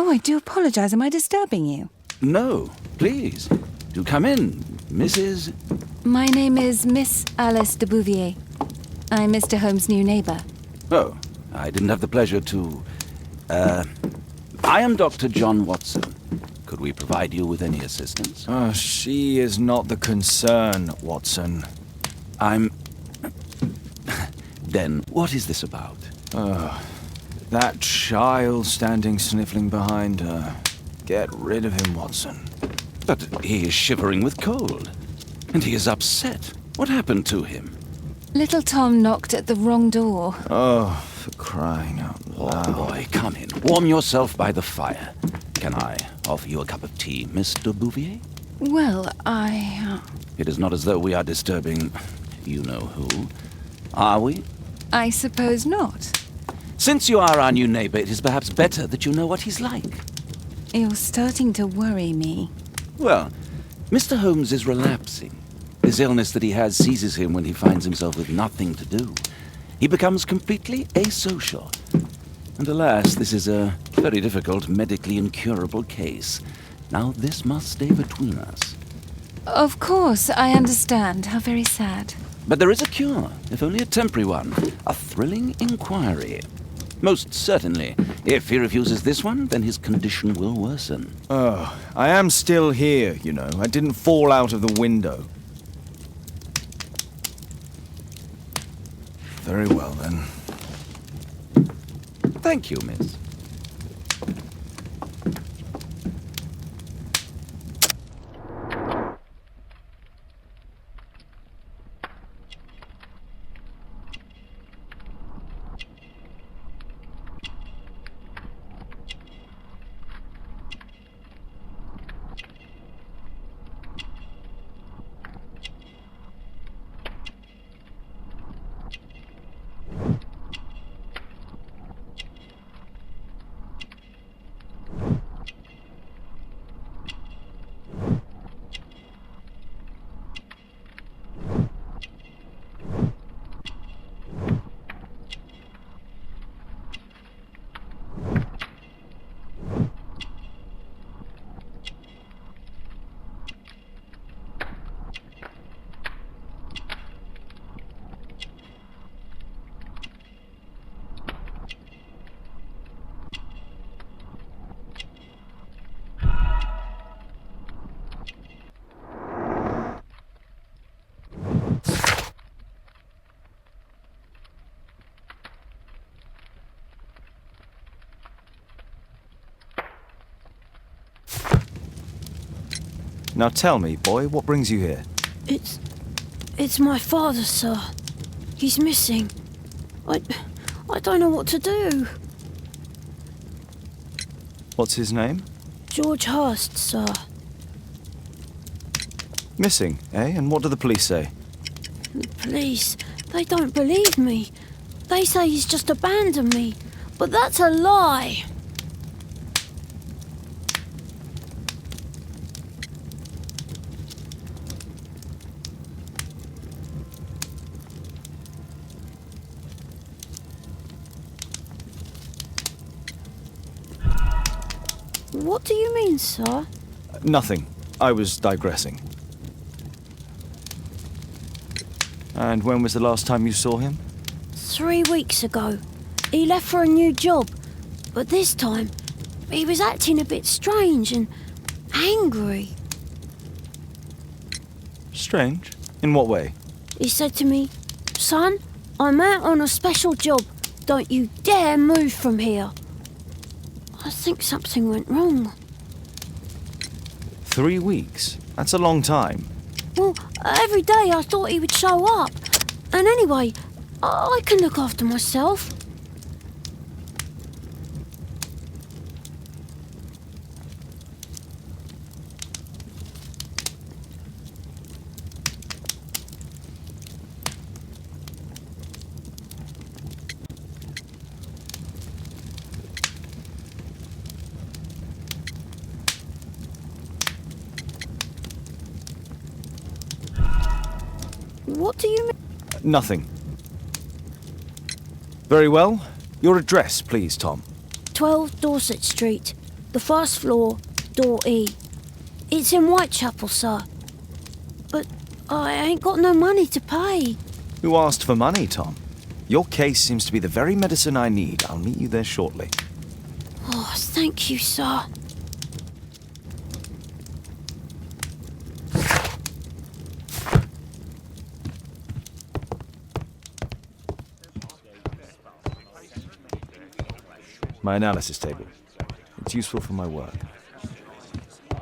Oh, I do apologize. Am I disturbing you? No, please. Do come in, Mrs. My name is Miss Alice de Bouvier. I'm Mr. Holmes' new neighbor. Oh, I didn't have the pleasure to... I am Dr. John Watson. Could we provide you with any assistance? She is not the concern, Watson. I'm... Then, what is this about? That child standing sniffling behind her. Get rid of him, Watson. But he is shivering with cold. And he is upset. What happened to him? Little Tom knocked at the wrong door. Oh, for crying out loud. Oh, boy, come in. Warm yourself by the fire. Can I offer you a cup of tea, Mr. Bouvier? Well, It is not as though we are disturbing you-know-who. Are we? I suppose not. Since you are our new neighbor, it is perhaps better that you know what he's like. You're starting to worry me. Well, Mr. Holmes is relapsing. This illness that he has seizes him when he finds himself with nothing to do. He becomes completely asocial. And alas, this is a very difficult, medically incurable case. Now, this must stay between us. Of course, I understand. How very sad. But there is a cure, if only a temporary one. A thrilling inquiry. Most certainly. If he refuses this one, then his condition will worsen. Oh, I am still here, you know. I didn't fall out of the window. Very well, then. Thank you, miss. Now tell me, boy, what brings you here? It's my father, sir. He's missing. I don't know what to do. What's his name? George Hurst, sir. Missing, eh? And what do the police say? The police, they don't believe me. They say he's just abandoned me. But that's a lie. What do you mean, sir? Nothing. I was digressing. And when was the last time you saw him? 3 weeks ago. He left for a new job. But this time, he was acting a bit strange and angry. Strange? In what way? He said to me, "Son, I'm out on a special job. Don't you dare move from here." I think something went wrong. 3 weeks? That's a long time. Well, every day I thought he would show up. And anyway, I can look after myself. What do you mean? Nothing. Very well. Your address, please, Tom. 12 Dorset Street. The first floor, door E. It's in Whitechapel, sir. But I ain't got no money to pay. Who asked for money, Tom? Your case seems to be the very medicine I need. I'll meet you there shortly. Oh, thank you, sir. My analysis table. It's useful for my work.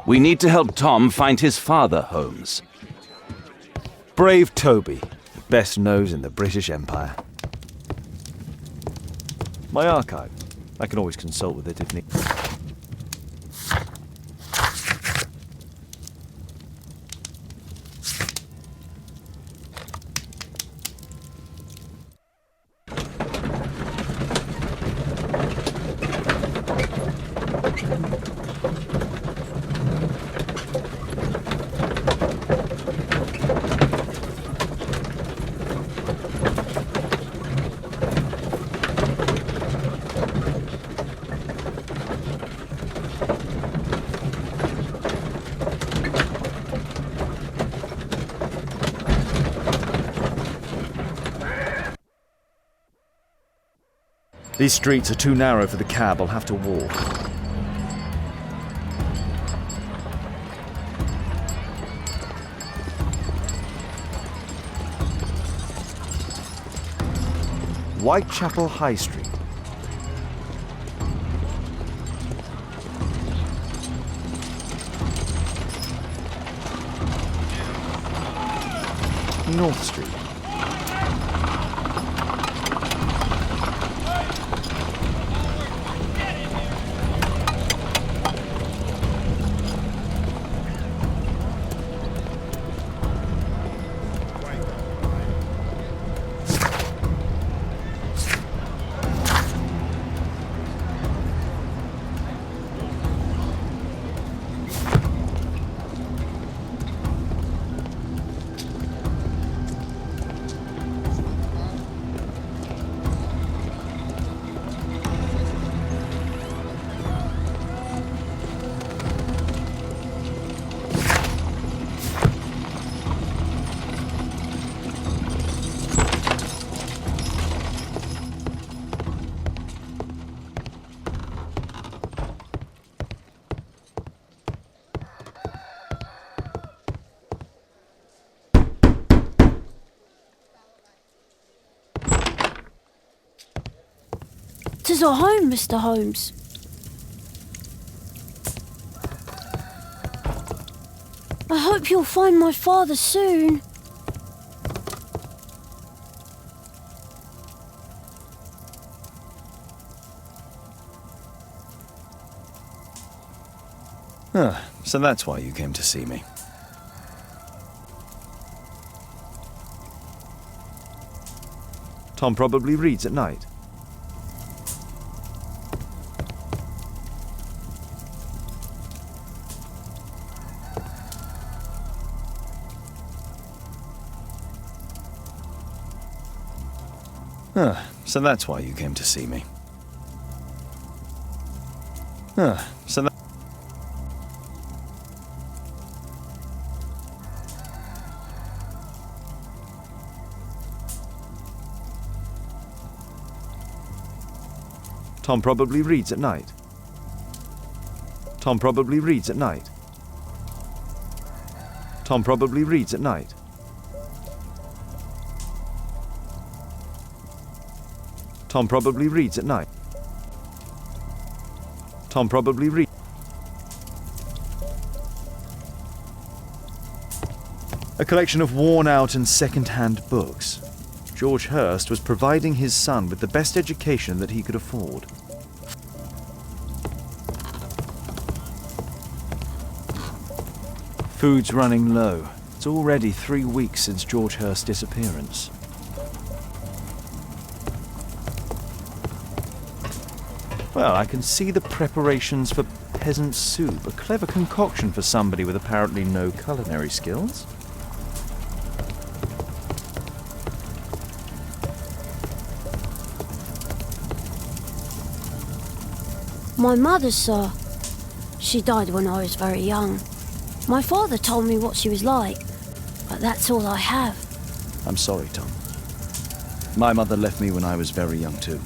We need to help Tom find his father, Holmes. Brave Toby, the best nose in the British Empire. My archive. I can always consult with it if need. These streets are too narrow for the cab. I'll have to walk. Whitechapel High Street. North Street. Tis our home, Mr. Holmes. I hope you'll find my father soon. So that's why you came to see me. Tom probably reads at night. So that's why you came to see me. So that... Tom probably reads at night. Tom probably reads at night. Tom probably reads at night. Tom probably reads at night. Tom probably reads. A collection of worn-out and second-hand books. George Hurst was providing his son with the best education that he could afford. Food's running low. It's already 3 weeks since George Hurst's disappearance. Well, I can see the preparations for peasant soup, a clever concoction for somebody with apparently no culinary skills. My mother, sir. She died when I was very young. My father told me what she was like, but that's all I have. I'm sorry, Tom. My mother left me when I was very young too.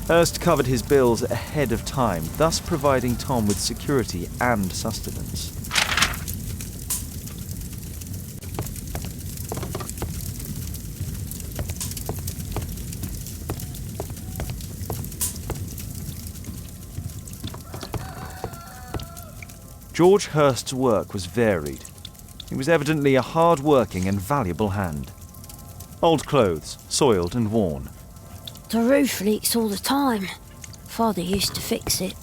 Hurst covered his bills ahead of time, thus providing Tom with security and sustenance. George Hurst's work was varied. He was evidently a hard-working and valuable hand. Old clothes, soiled and worn. The roof leaks all the time. Father used to fix it.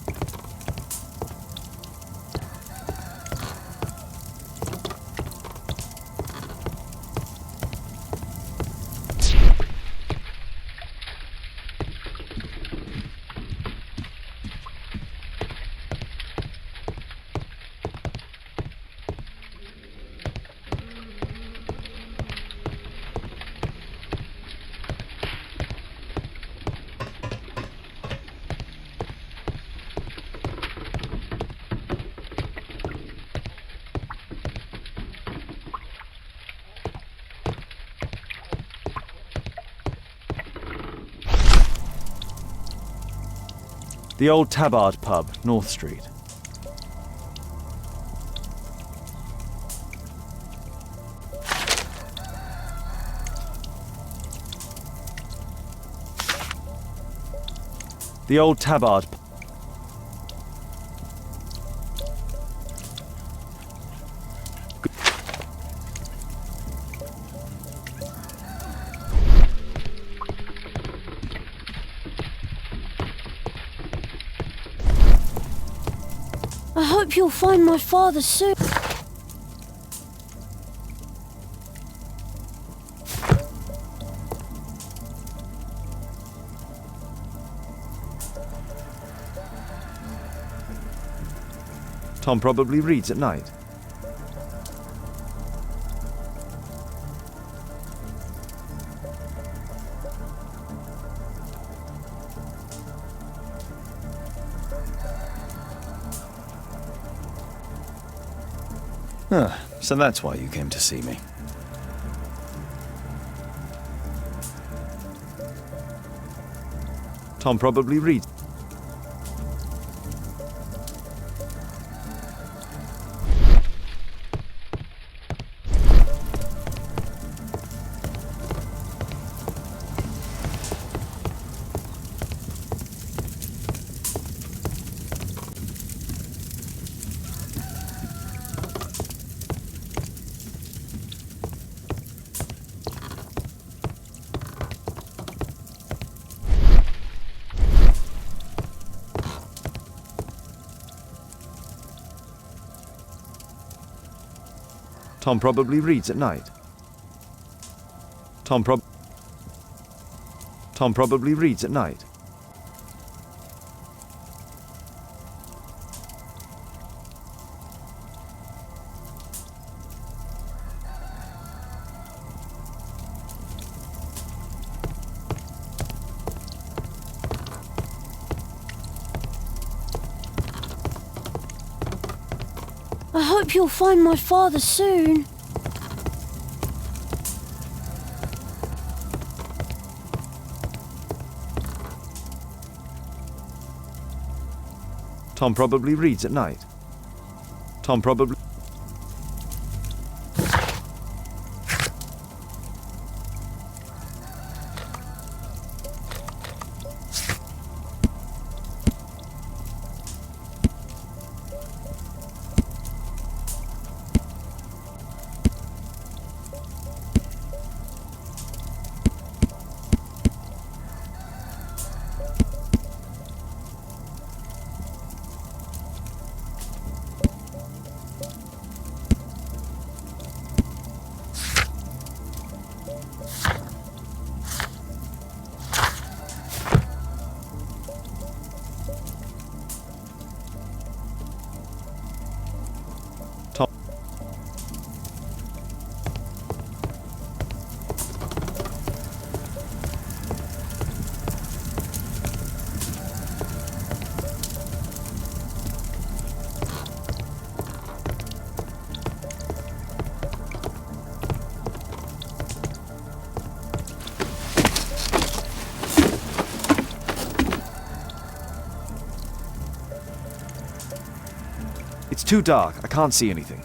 The old Tabard pub, North Street. The old Tabard. I hope you'll find my father soon. Tom probably reads at night. So that's why you came to see me. Tom probably reads. Tom probably reads at night. Tom probably reads at night. I hope you'll find my father soon. Tom probably reads at night. Tom probably... too dark. I can't see anything.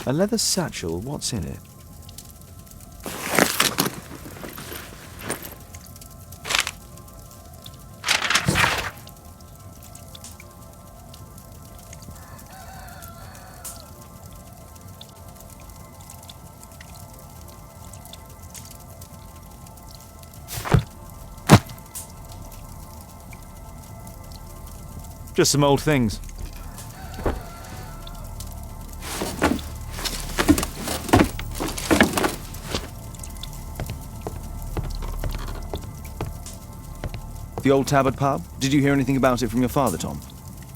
A leather satchel, what's in it? Just some old things. The old Tabard pub? Did you hear anything about it from your father, Tom?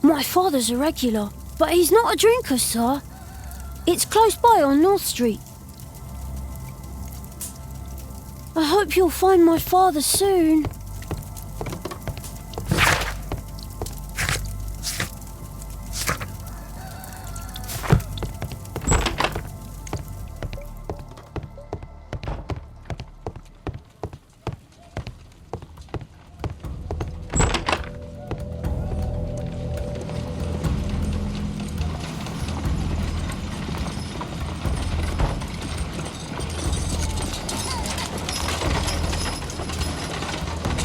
My father's a regular, but he's not a drinker, sir. It's close by on North Street. I hope you'll find my father soon.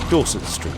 Dorset Street.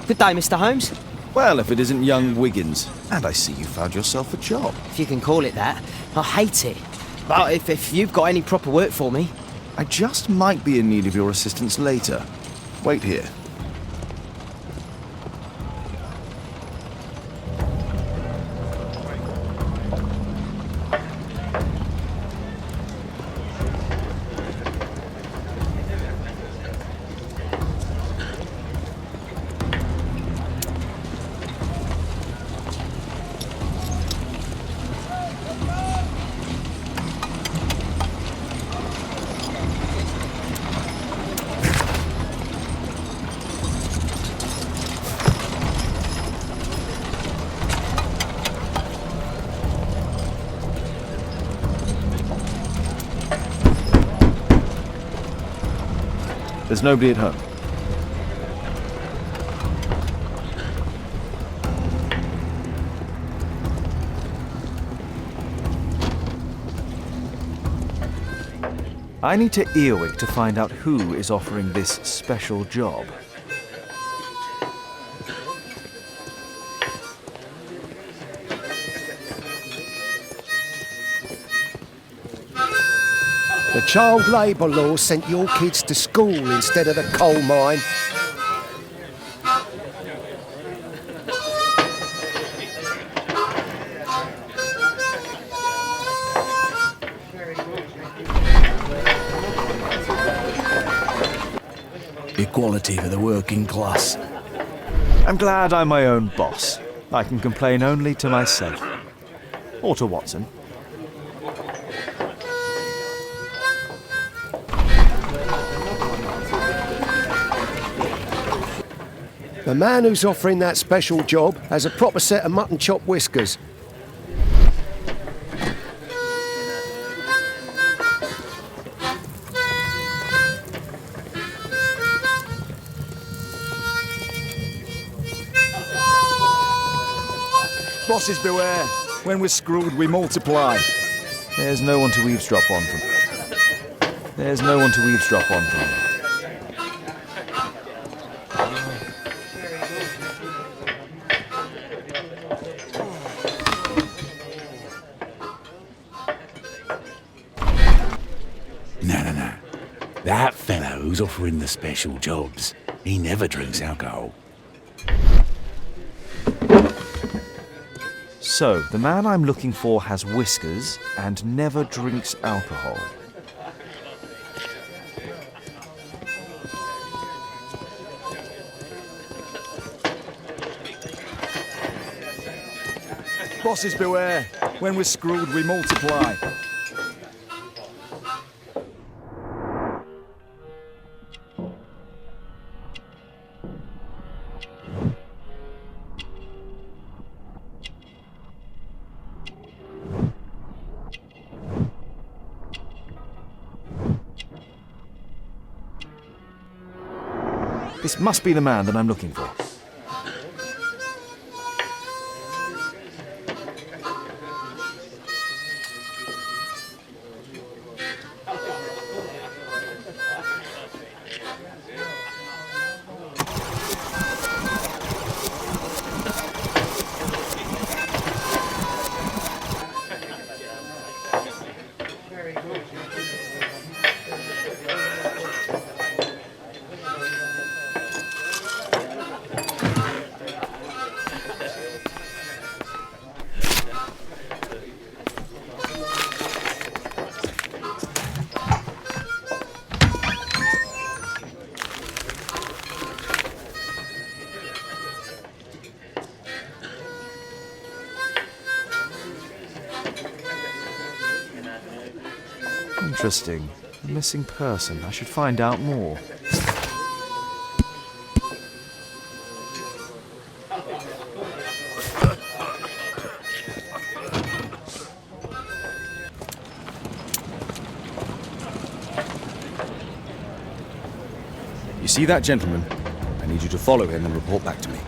Good day, Mr. Holmes. Well, if it isn't young Wiggins. And I see you found yourself a job. If you can call it that. I hate it. But if you've got any proper work for me... I just might be in need of your assistance later. Wait here. There's nobody at home. I need to Earwig to find out who is offering this special job. The child labour law sent your kids to school instead of the coal mine. Equality for the working class. I'm glad I'm my own boss. I can complain only to myself. Or to Watson. The man who's offering that special job has a proper set of mutton chop whiskers. Bosses beware. When we're screwed, we multiply. There's no one to eavesdrop on from. There's no one to eavesdrop on from. No. That fellow who's offering the special jobs, he never drinks alcohol. So, the man I'm looking for has whiskers and never drinks alcohol. Bosses beware. When we're screwed, we multiply. This must be the man that I'm looking for. Interesting. A missing person. I should find out more. You see that gentleman? I need you to follow him and report back to me.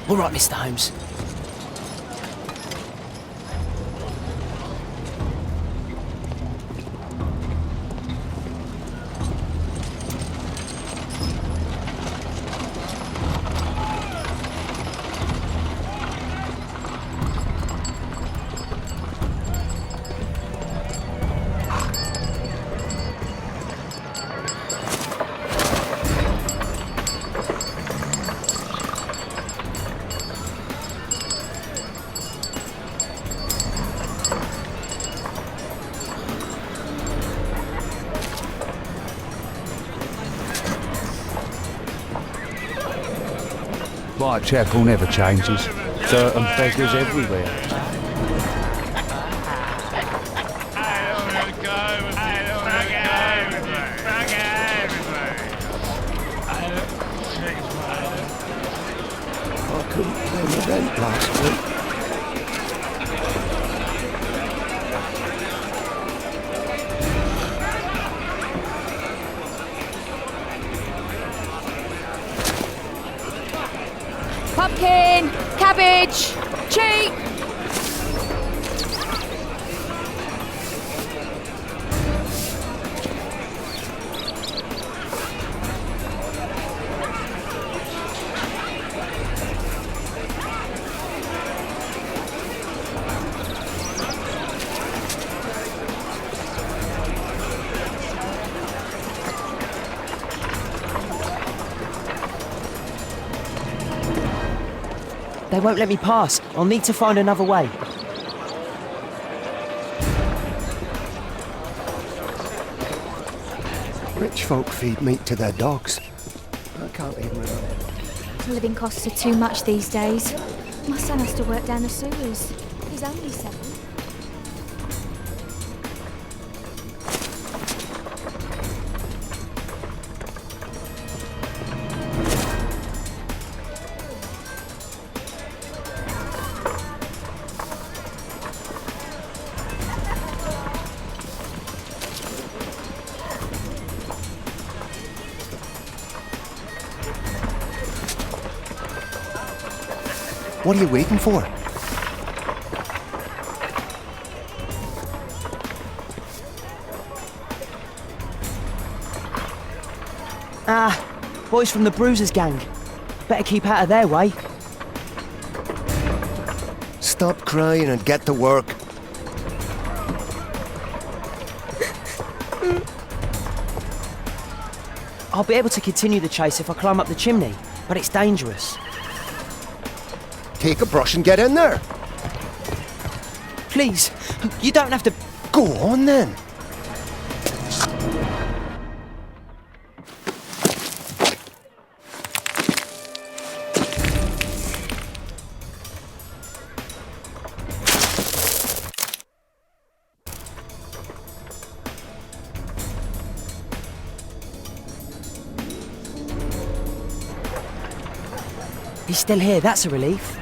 All right, Mr. Holmes. Whitechapel never changes. Certain beggars everywhere. I couldn't play an event last week. Pumpkin! Cabbage! Cheap! They won't let me pass. I'll need to find another way. Rich folk feed meat to their dogs. I can't even remember. Living costs are too much these days. My son has to work down the sewers. He's only 7. What are you waiting for? Boys from the Bruisers gang. Better keep out of their way. Stop crying and get to work. I'll be able to continue the chase if I climb up the chimney, but it's dangerous. Take a brush and get in there. Please, you don't have to... Go on then. He's still here, that's a relief.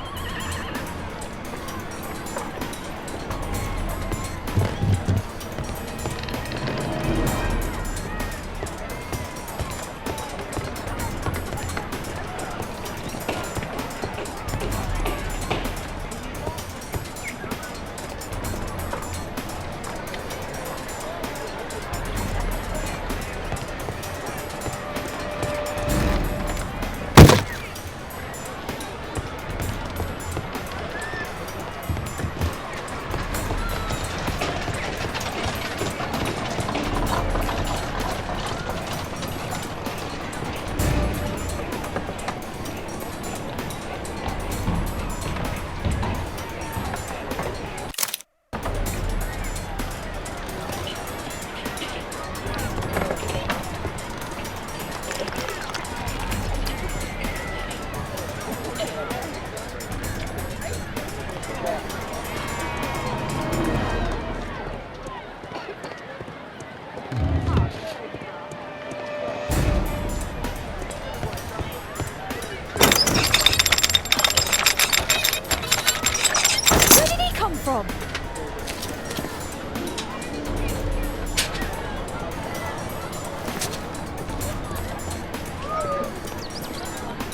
From?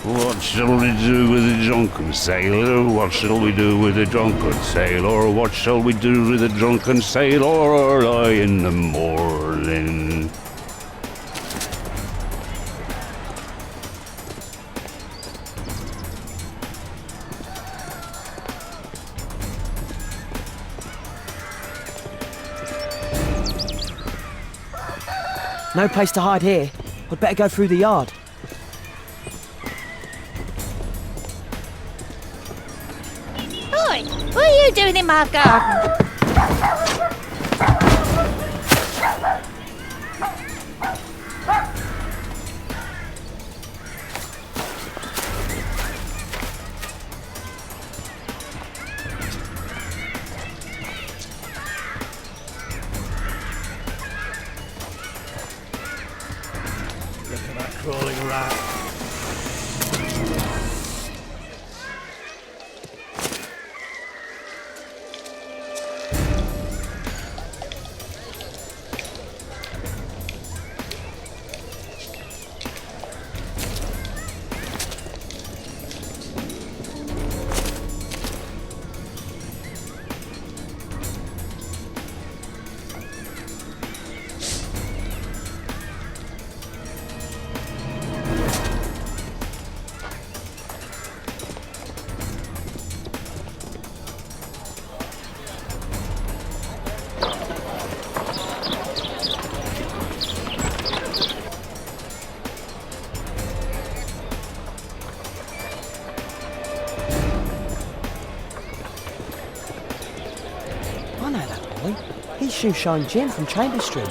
What shall we do with a drunken sailor? What shall we do with a drunken sailor? What shall we do with a drunken sailor early in the morning? No place to hide here. I'd better go through the yard. Oi, what are you doing in my garden? Crawling rat. I know that boy. He's Shoeshine Jim from Chambers Street.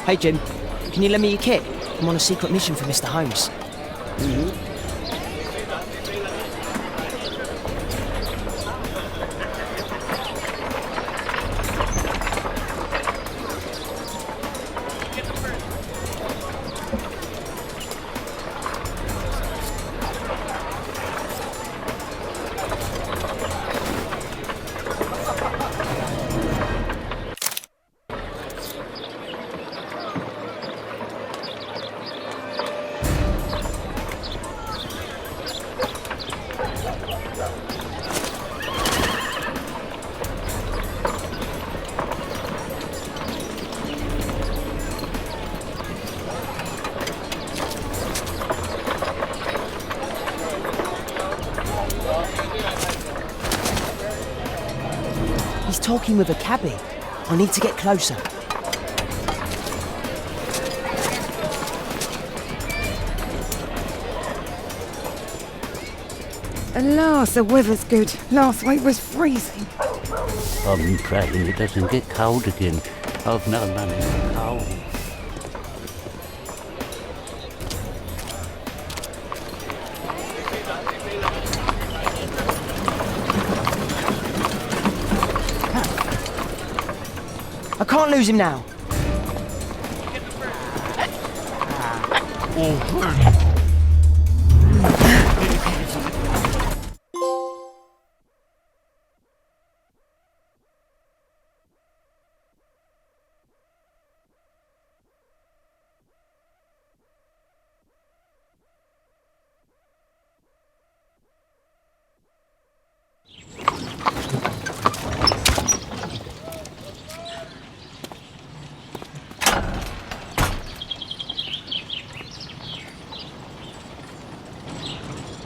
Hey Jim, can you lend me your kit? I'm on a secret mission for Mr. Holmes. talking with a cabbie. I need to get closer. At last, the weather's good. Last week was freezing. I'm praying it doesn't get cold again. I've no money for coal. I can't lose him now.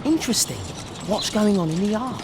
Interesting. What's going on in the yard?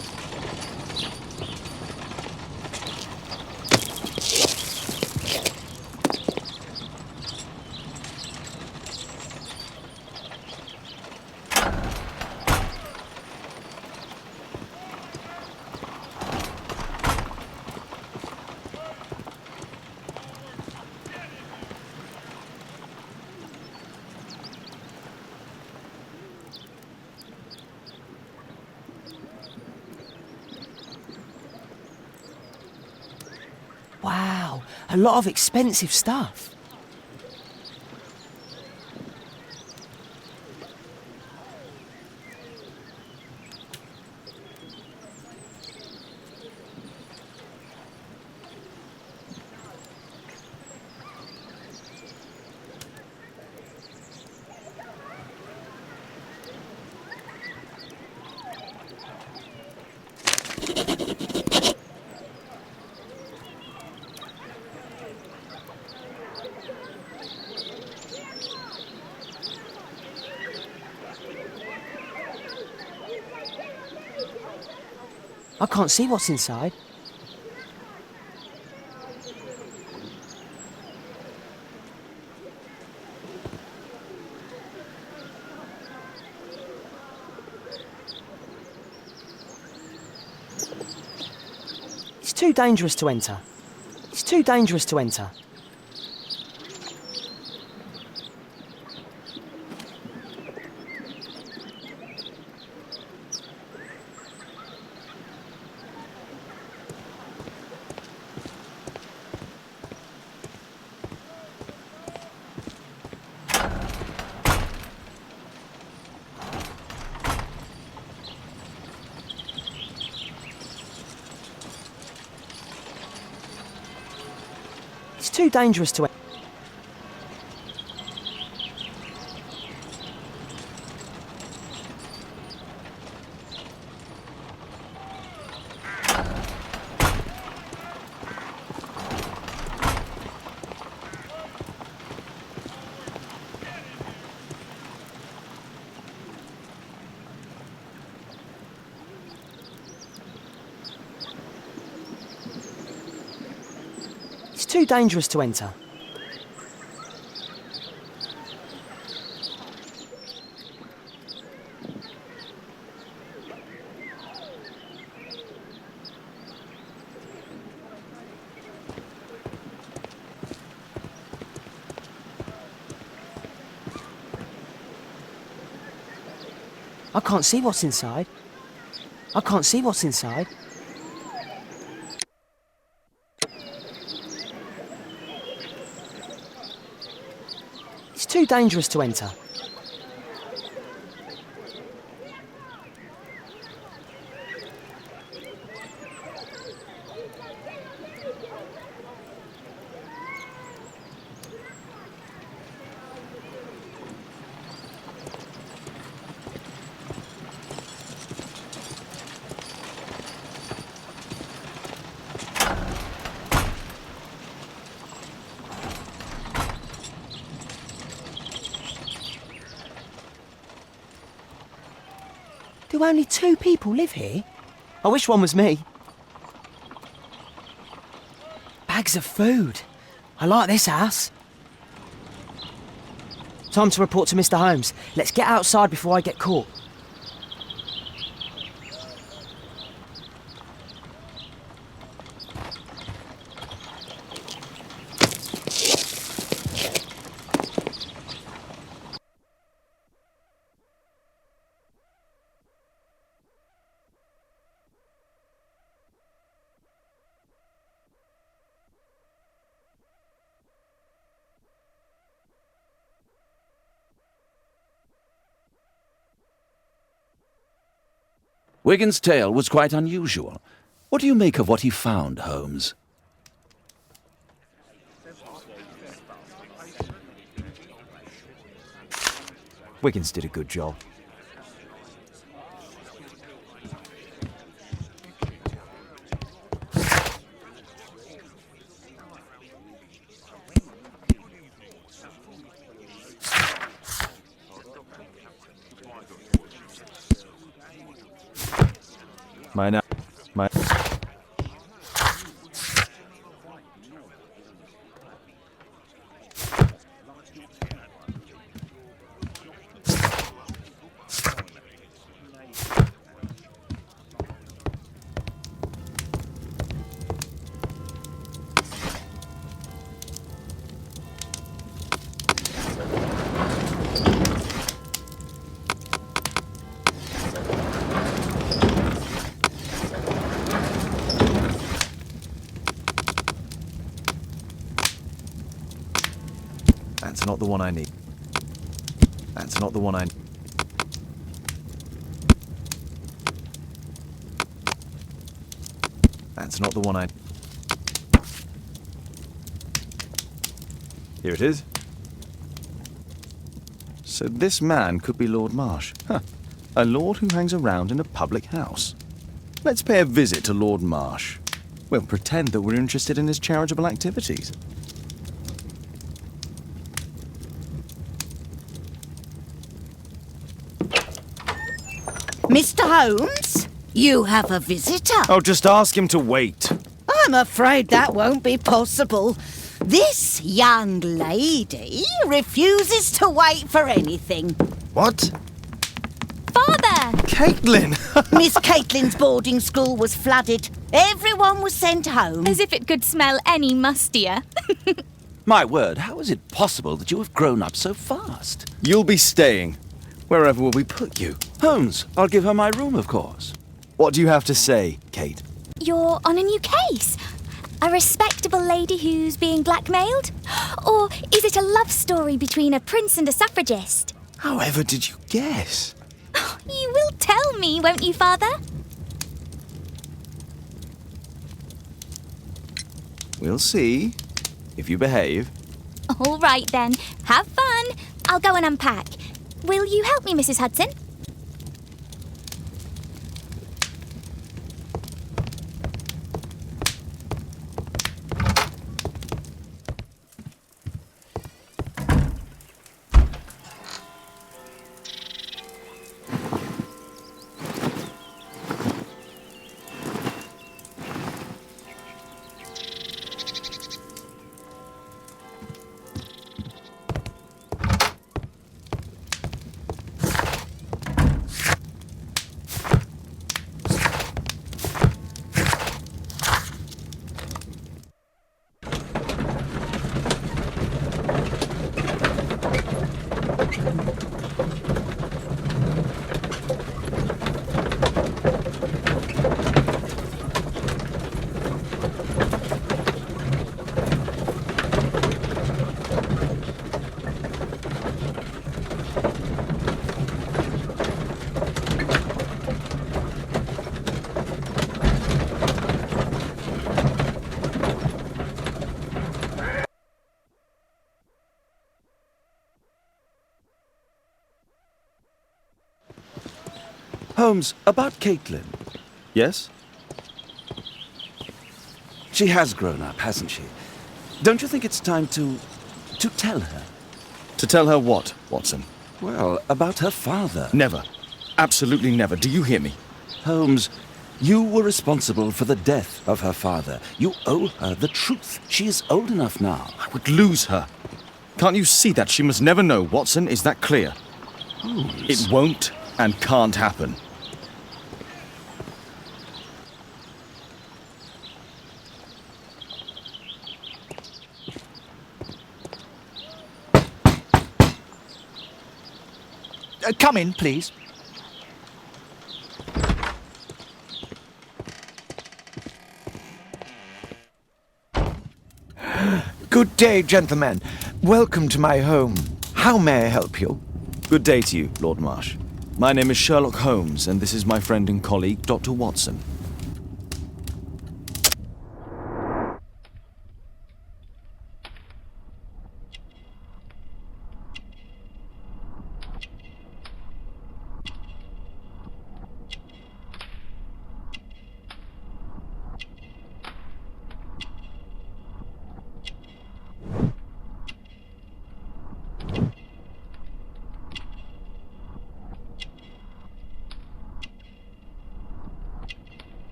Wow, a lot of expensive stuff. I can't see what's inside. It's too dangerous to enter. It's too dangerous to enter. It's too dangerous to... It's too dangerous to enter. I can't see what's inside. I can't see what's inside. It's too dangerous to enter. Do only 2 people live here? I wish one was me. bags of food. I like this house. Time to report to Mr. Holmes. Let's get outside before I get caught. Wigan's tale was quite unusual. What do you make of what he found, Holmes? Wiggins did a good job. My That's not the one I need. That's not the one I need. That's not the one I... Here it is. So this man could be Lord Marsh. Huh. A lord who hangs around in a public house. Let's pay a visit to Lord Marsh. We'll pretend that we're interested in his charitable activities. Mr. Holmes, you have a visitor. Oh, just ask him to wait. I'm afraid that won't be possible. This young lady refuses to wait for anything. What? Father! Caitlin! Miss Caitlin's boarding school was flooded. Everyone was sent home. As if it could smell any mustier. My word, how is it possible that you have grown up so fast? You'll be staying. Wherever will we put you? Holmes, I'll give her my room, of course. What do you have to say, Kate? You're on a new case. A respectable lady who's being blackmailed? Or is it a love story between a prince and a suffragist? However did you guess? You will tell me, won't you, Father? We'll see. If you behave. All right, then. Have fun. I'll go and unpack. Will you help me, Mrs. Hudson? Holmes, about Caitlin. Yes? She has grown up, hasn't she? Don't you think it's time to tell her? To tell her what, Watson? Well, about her father. Never. Absolutely never. Do you hear me? Holmes, You were responsible for the death of her father. You owe her the truth. She is old enough now. I would lose her. Can't you see that? She must never know, Watson. Is that clear? It won't and can't happen. Come in, please. Good day, gentlemen. Welcome to my home. How may I help you? Good day to you, Lord Marsh. My name is Sherlock Holmes, and this is my friend and colleague, Dr. Watson.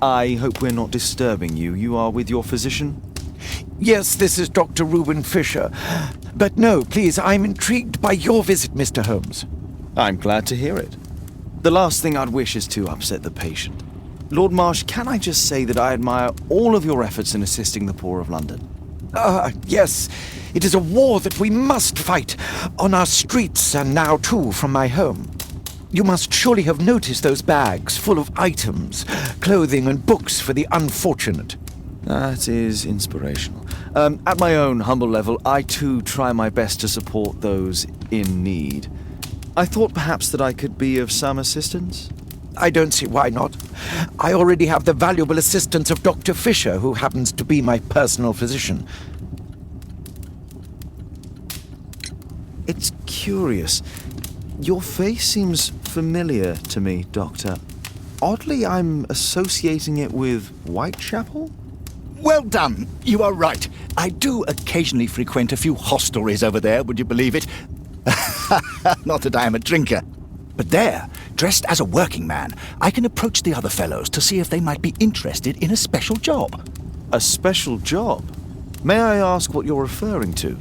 I hope we're not disturbing you. You are with your physician? Yes, this is Dr. Reuben Fisher. But no, please, I'm intrigued by your visit, Mr. Holmes. I'm glad to hear it. The last thing I'd wish is to upset the patient. Lord Marsh, can I just say that I admire all of your efforts in assisting the poor of London? Yes. It is a war that we must fight on our streets and now, too, from my home. You must surely have noticed those bags full of items, clothing and books for the unfortunate. That is inspirational. At my own humble level, I too try my best to support those in need. I thought perhaps that I could be of some assistance. I don't see why not. I already have the valuable assistance of Dr. Fisher, who happens to be my personal physician. It's curious. Your face seems familiar to me, Doctor. Oddly, I'm associating it with Whitechapel? Well done. You are right. I do occasionally frequent a few hostelries over there, would you believe it? Not that I am a drinker. But there, dressed as a working man, I can approach the other fellows to see if they might be interested in a special job. A special job? May I ask what you're referring to?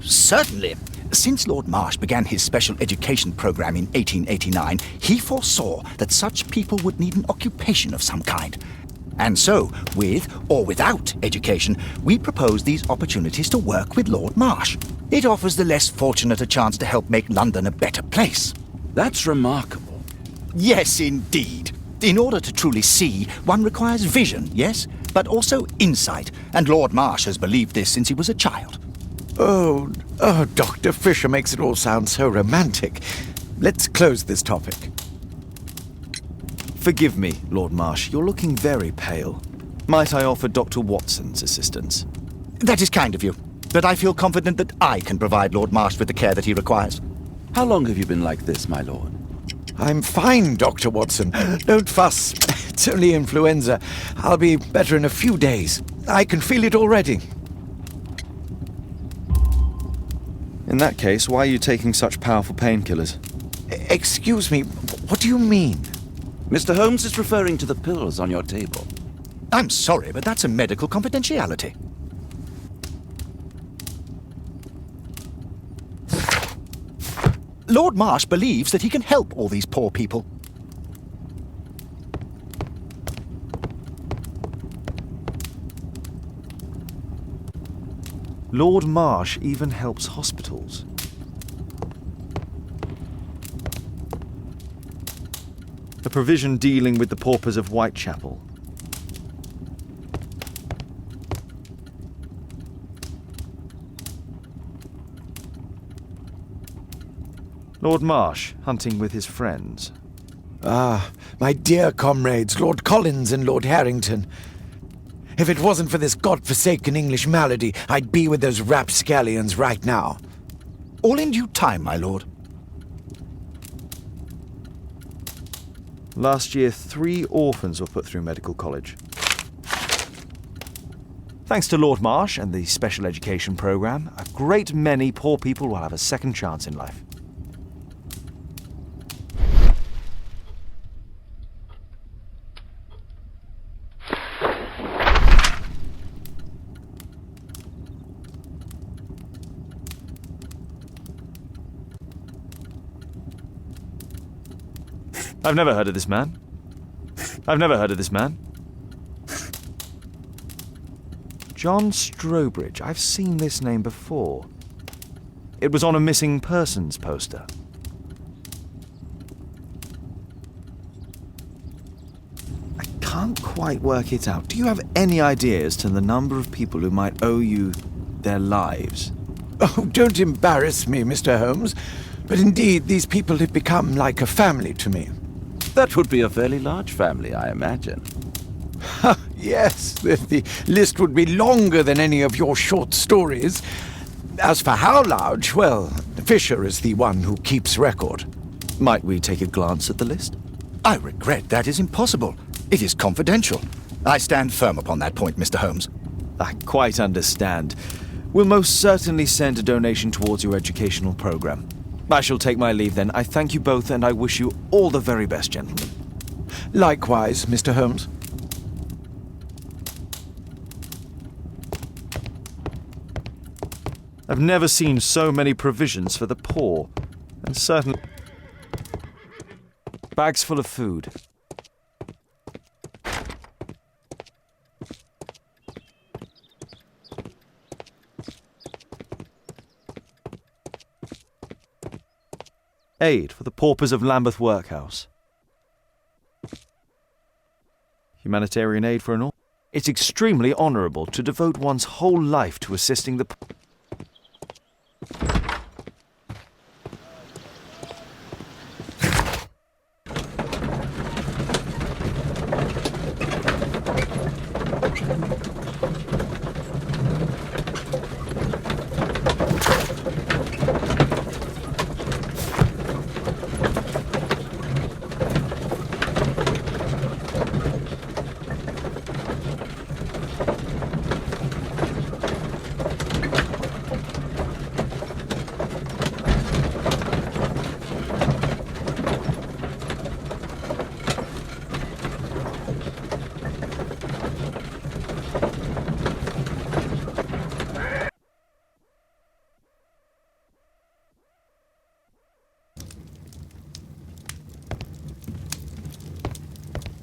Certainly. Since Lord Marsh began his special education program in 1889, he foresaw that such people would need an occupation of some kind. And so, with or without education, we propose these opportunities to work with Lord Marsh. It offers the less fortunate a chance to help make London a better place. That's remarkable. Yes, indeed. In order to truly see, one requires vision, yes, but also insight, and Lord Marsh has believed this since he was a child. Oh, Dr. Fisher makes it all sound so romantic. Let's close this topic. Forgive me, Lord Marsh. You're looking very pale. Might I offer Dr. Watson's assistance? That is kind of you, but I feel confident that I can provide Lord Marsh with the care that he requires. How long have you been like this, my lord? I'm fine, Dr. Watson. Don't fuss. It's only influenza. I'll be better in a few days. I can feel it already. In that case, why are you taking such powerful painkillers? Excuse me, what do you mean? Mr. Holmes is referring to the pills on your table. I'm sorry, but that's a medical confidentiality. Lord Marsh believes that he can help all these poor people. Lord Marsh even helps hospitals. A provision dealing with the paupers of Whitechapel. Lord Marsh, hunting with his friends. Ah, my dear comrades, Lord Collins and Lord Harrington. If it wasn't for this godforsaken English malady, I'd be with those rapscallions right now. All in due time, my lord. Last year, 3 orphans were put through medical college. Thanks to Lord Marsh and the special education programme, a great many poor people will have a second chance in life. I've never heard of this man. John Strobridge. I've seen this name before. It was on a missing persons poster. I can't quite work it out. Do you have any idea as to the number of people who might owe you their lives? Oh, don't embarrass me, Mr. Holmes. But indeed, these people have become like a family to me. That would be a fairly large family, I imagine. Yes, the list would be longer than any of your short stories. As for how large, well, Fisher is the one who keeps record. Might we take a glance at the list? I regret that is impossible. It is confidential. I stand firm upon that point, Mr. Holmes. I quite understand. We'll most certainly send a donation towards your educational program. I shall take my leave then. I thank you both and I wish you all the very best, gentlemen. Likewise, Mr. Holmes. I've never seen so many provisions for the poor, and certainly bags full of food. Aid for the paupers of Lambeth Workhouse. Humanitarian aid for an all. It's extremely honourable to devote one's whole life to assisting the poor.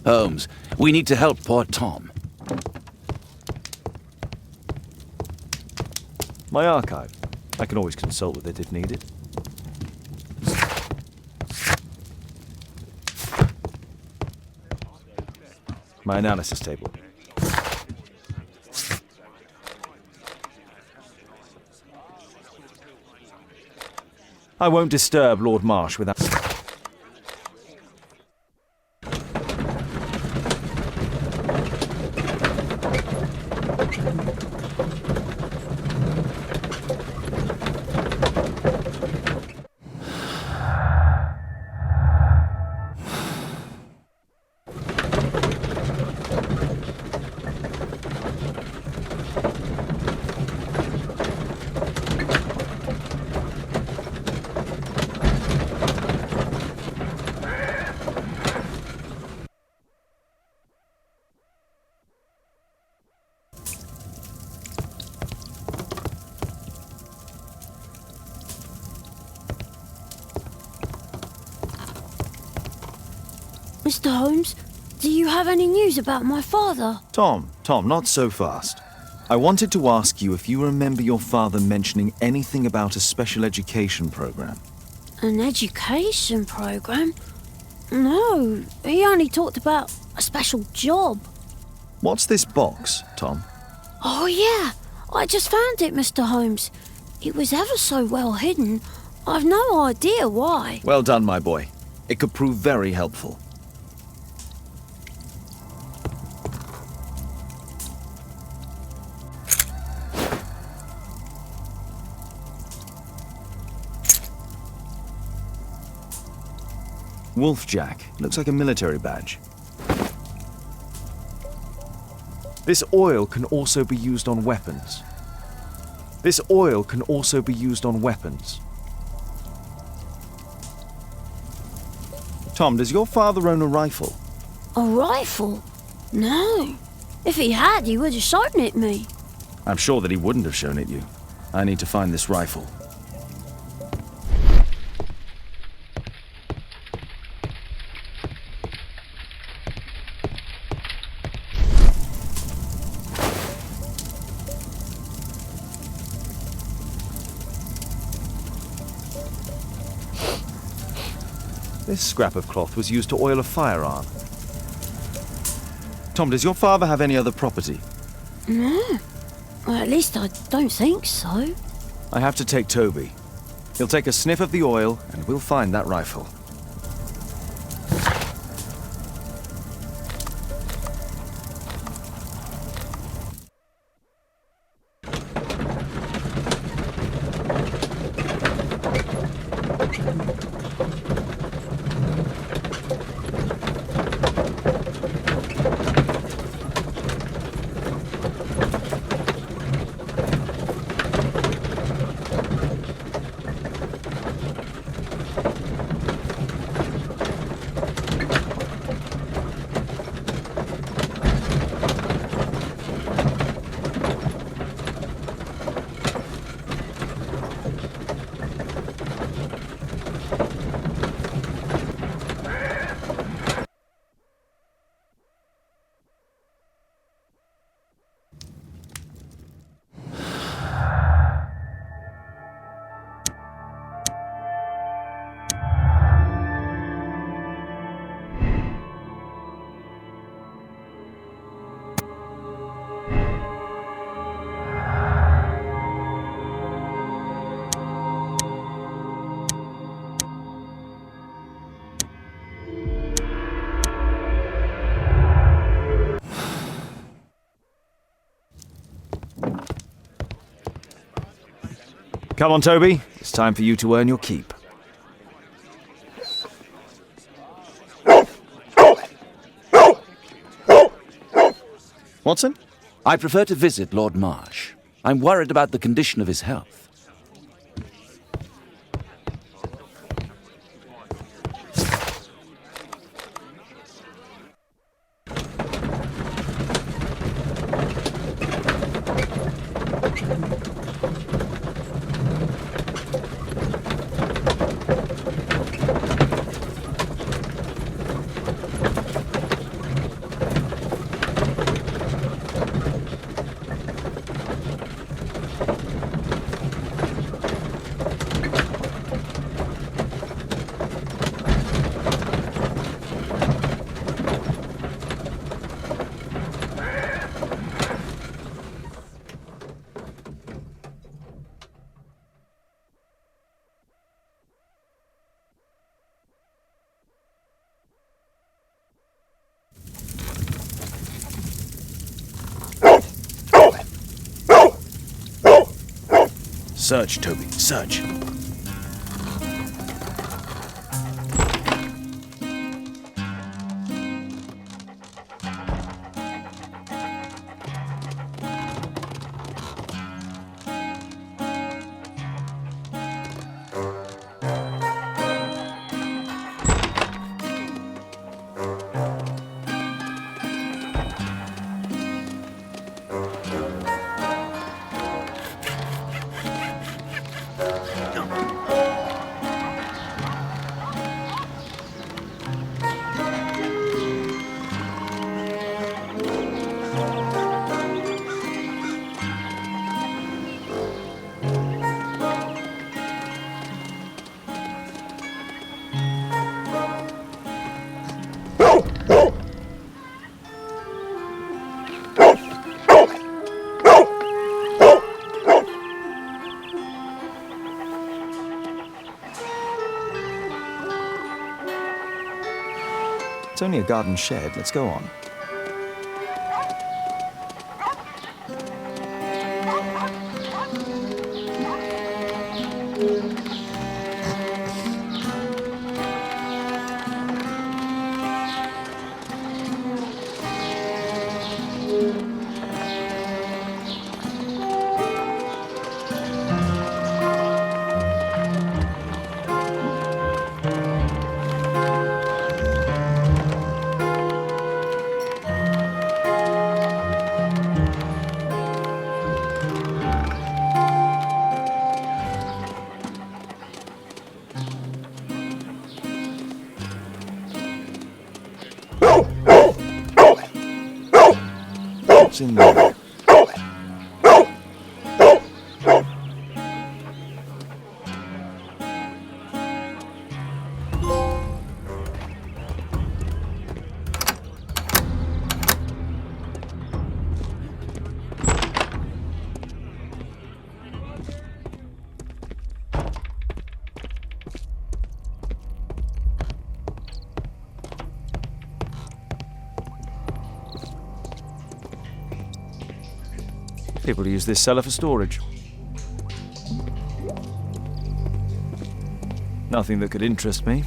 Holmes, we need to help poor Tom. My archive. I can always consult with it if needed. My analysis table. I won't disturb Lord Marsh without... Mr. Holmes, do you have any news about my father? Tom, not so fast. I wanted to ask you if you remember your father mentioning anything about a special education program. An education program? No, he only talked about a special job. What's this box, Tom? Oh, yeah. I just found it, Mr. Holmes. It was ever so well hidden. I've no idea why. Well done, my boy. It could prove very helpful. Wolfjack. Looks like a military badge. This oil can also be used on weapons. This oil can also be used on weapons. Tom, does your father own a rifle? A rifle? No. If he had, he would have shown it me. I'm sure that he wouldn't have shown it you. I need to find this rifle. This scrap of cloth was used to oil a firearm. Tom, does your father have any other property? No. Well, at least I don't think so. I have to take Toby. He'll take a sniff of the oil, and we'll find that rifle. Come on, Toby. It's time for you to earn your keep. Watson? I prefer to visit Lord Marsh. I'm worried about the condition of his health. Search, Toby, search. It's only a garden shed. Let's go on. What's in there? People use this cellar for storage. Nothing that could interest me.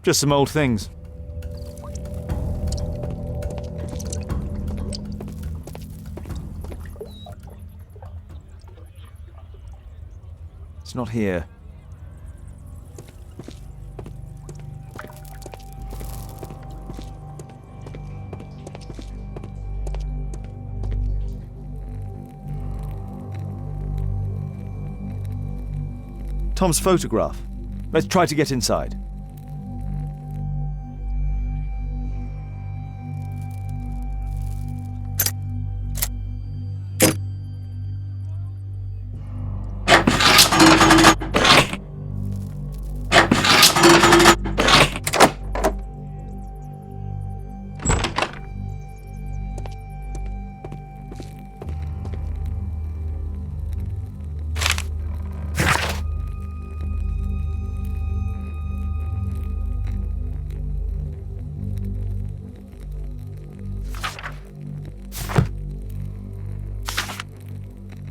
Just some old things. It's not here. Tom's photograph. Let's try to get inside.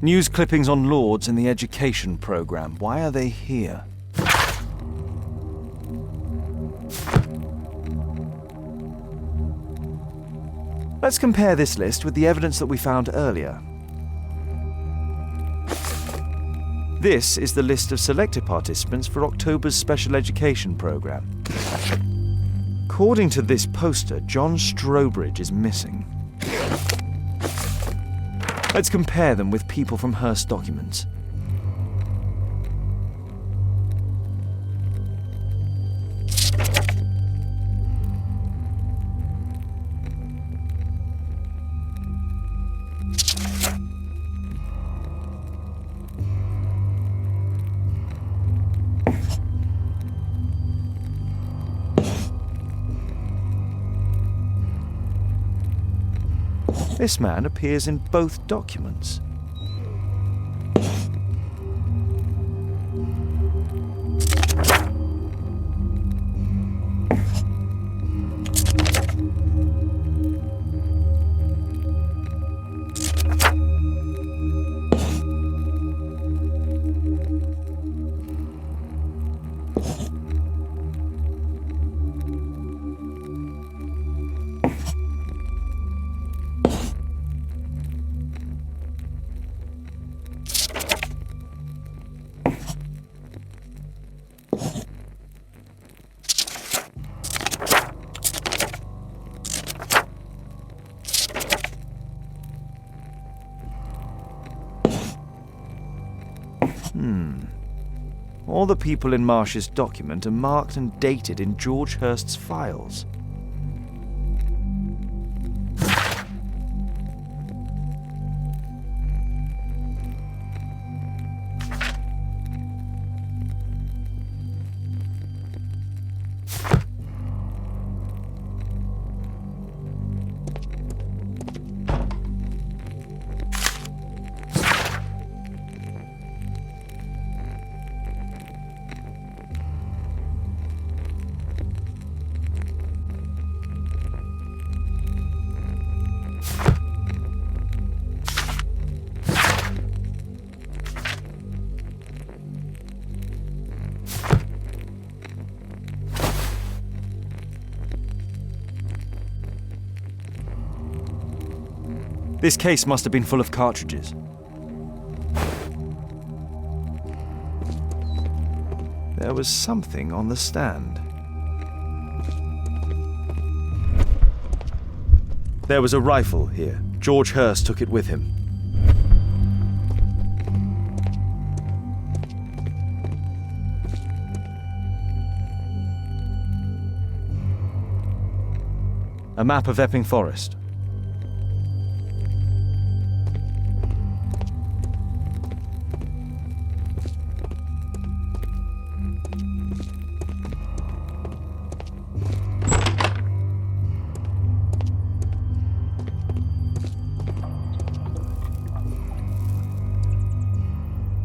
News clippings on Lords in the education program. Why are they here? Let's compare this list with the evidence that we found earlier. This is the list of selected participants for October's special education program. According to this poster, John Strobridge is missing. Let's compare them with people from Hearst documents. This man appears in both documents. All the people in Marsh's document are marked and dated in George Hurst's files. This case must have been full of cartridges. There was something on the stand. There was a rifle here. George Hurst took it with him. A map of Epping Forest.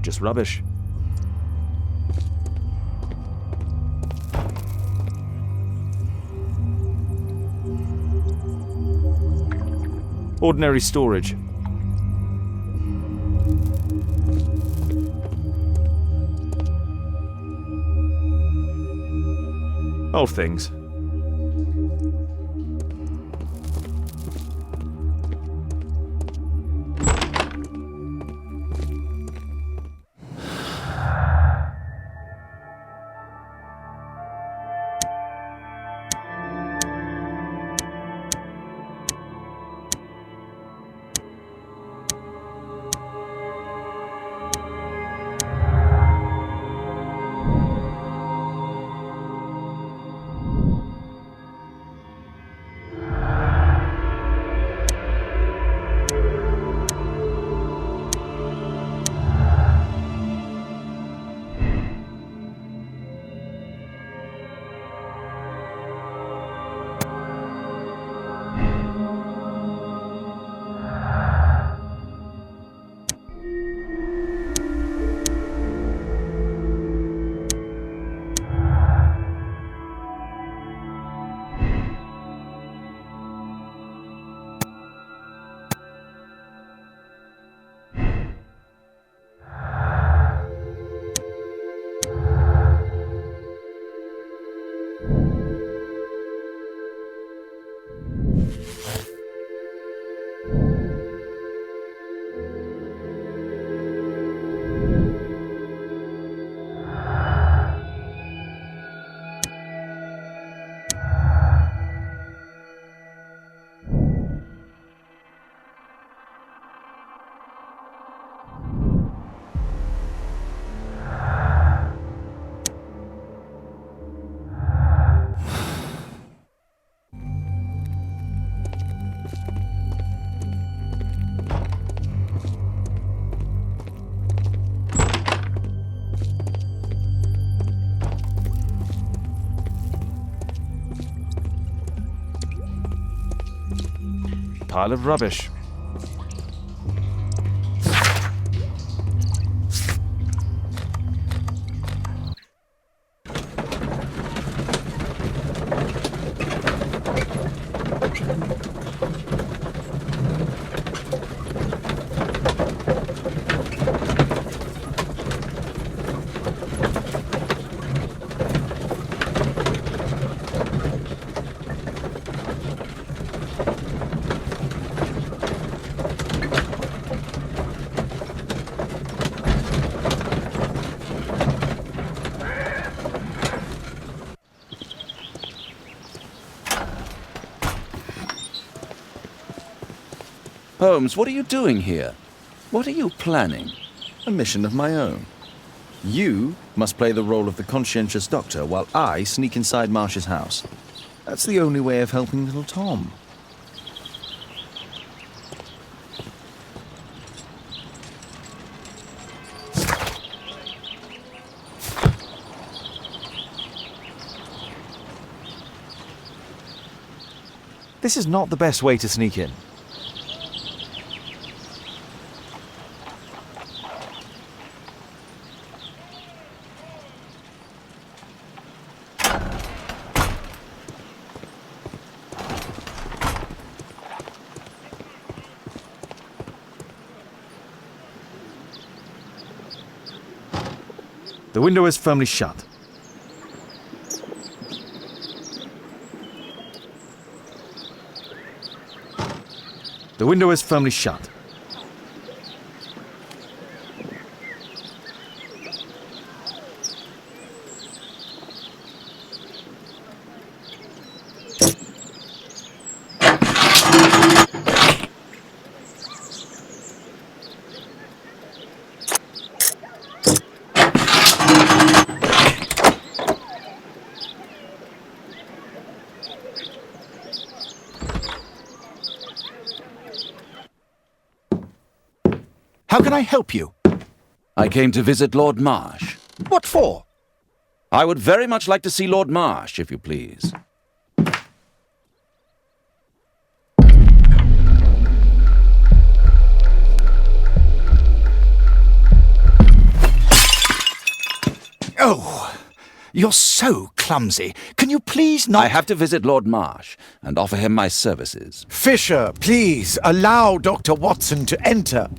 Just rubbish. Ordinary storage. Old things. Pile of rubbish. Holmes, what are you doing here? What are you planning? A mission of my own. You must play the role of the conscientious doctor while I sneak inside Marsh's house. That's the only way of helping little Tom. This is not the best way to sneak in. The window is firmly shut. The window is firmly shut. How can I help you? I came to visit Lord Marsh. What for? I would very much like to see Lord Marsh, if you please. Oh, you're so clumsy. Can you please not... I have to visit Lord Marsh and offer him my services. Fisher, please allow Dr. Watson to enter.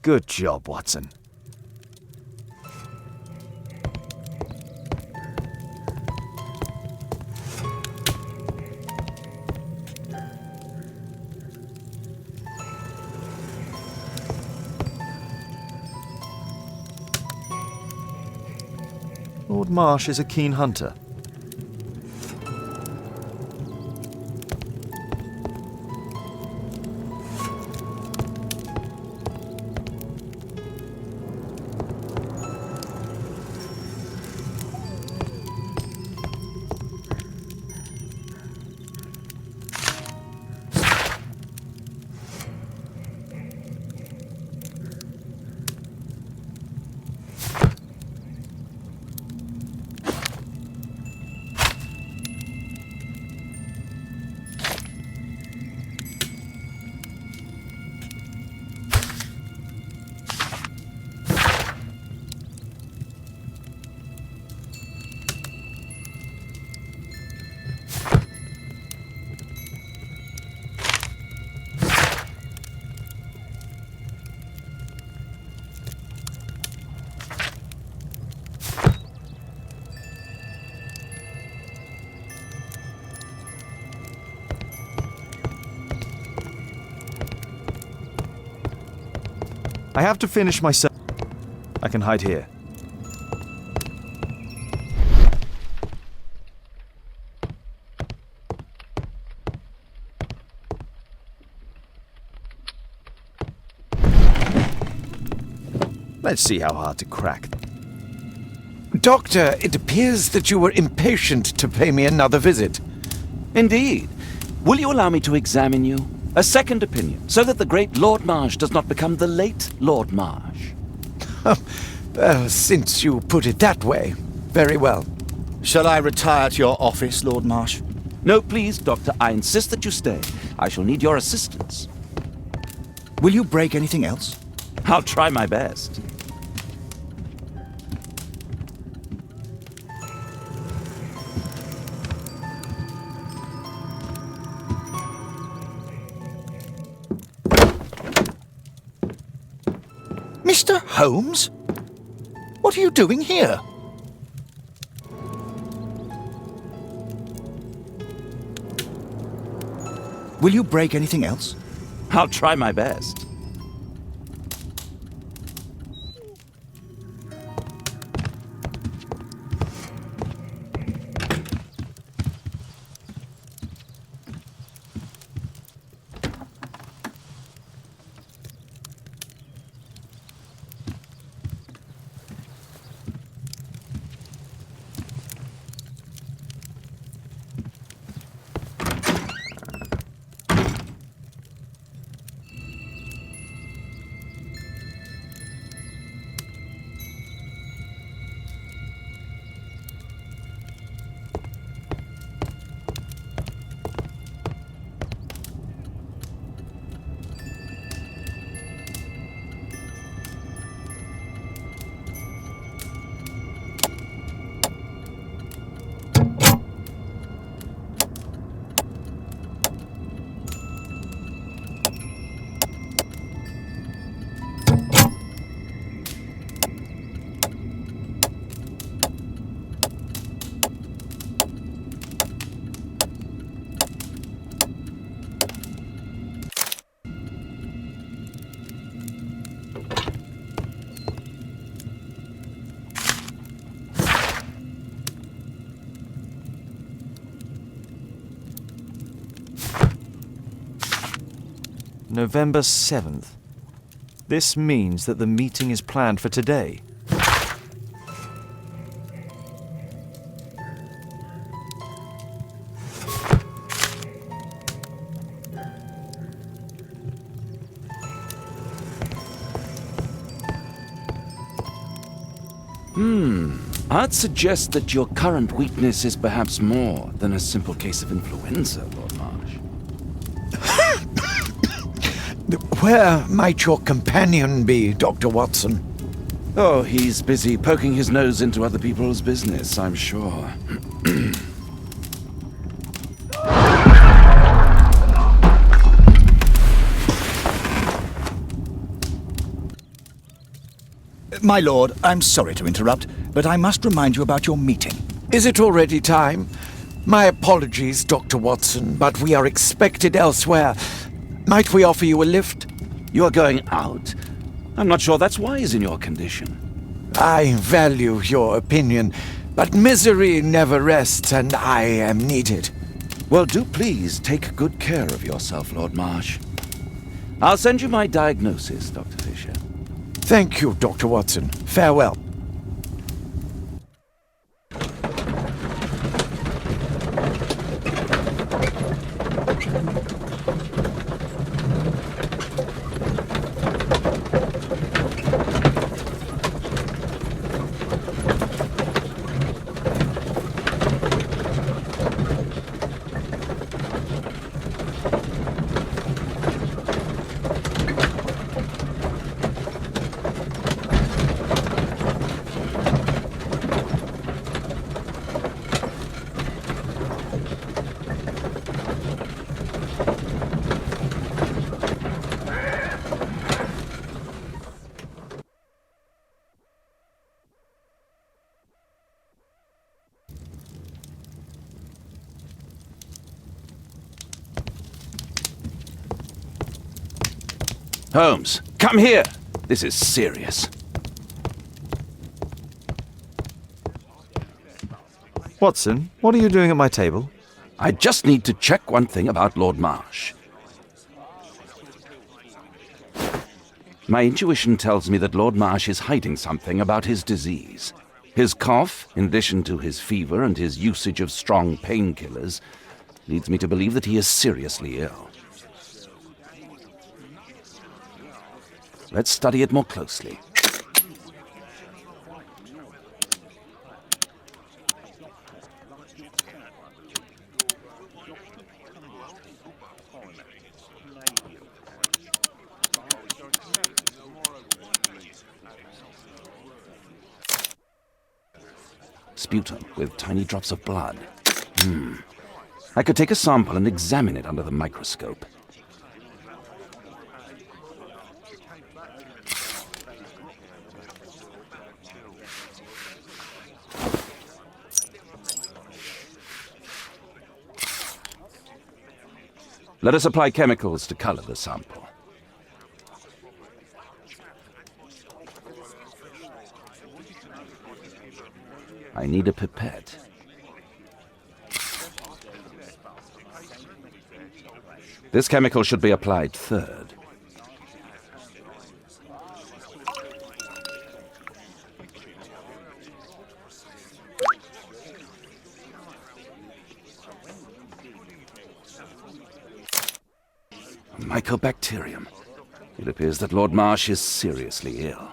Good job, Watson. Lord Marsh is a keen hunter. I have to finish my I can hide here. Let's see how hard to crack. Doctor, it appears that you were impatient to pay me another visit. Indeed. Will you allow me to examine you? A second opinion, so that the great Lord Marsh does not become the late Lord Marsh. Since you put it that way, very well. Shall I retire to your office, Lord Marsh? No, please, Doctor. I insist that you stay. I shall need your assistance. Will you break anything else? I'll try my best. Mr. Holmes? What are you doing here? Will you break anything else? I'll try my best. November 7th. This means that the meeting is planned for today. I'd suggest that your current weakness is perhaps more than a simple case of influenza, Lord Marsh. Where might your companion be, Dr. Watson? Oh, he's busy poking his nose into other people's business, I'm sure. My lord, I'm sorry to interrupt, but I must remind you about your meeting. Is it already time? My apologies, Dr. Watson, but we are expected elsewhere. Might we offer you a lift? You're going out? I'm not sure that's wise in your condition. I value your opinion, but misery never rests, and I am needed. Well, do please take good care of yourself, Lord Marsh. I'll send you my diagnosis, Dr. Fisher. Thank you, Dr. Watson. Farewell. Holmes, come here! This is serious. Watson, what are you doing at my table? I just need to check one thing about Lord Marsh. My intuition tells me that Lord Marsh is hiding something about his disease. His cough, in addition to his fever and his usage of strong painkillers, leads me to believe that he is seriously ill. Let's study it more closely. Sputum with tiny drops of blood. I could take a sample and examine it under the microscope. Let us apply chemicals to color the sample. I need a pipette. This chemical should be applied third. Mycobacterium. It appears that Lord Marsh is seriously ill.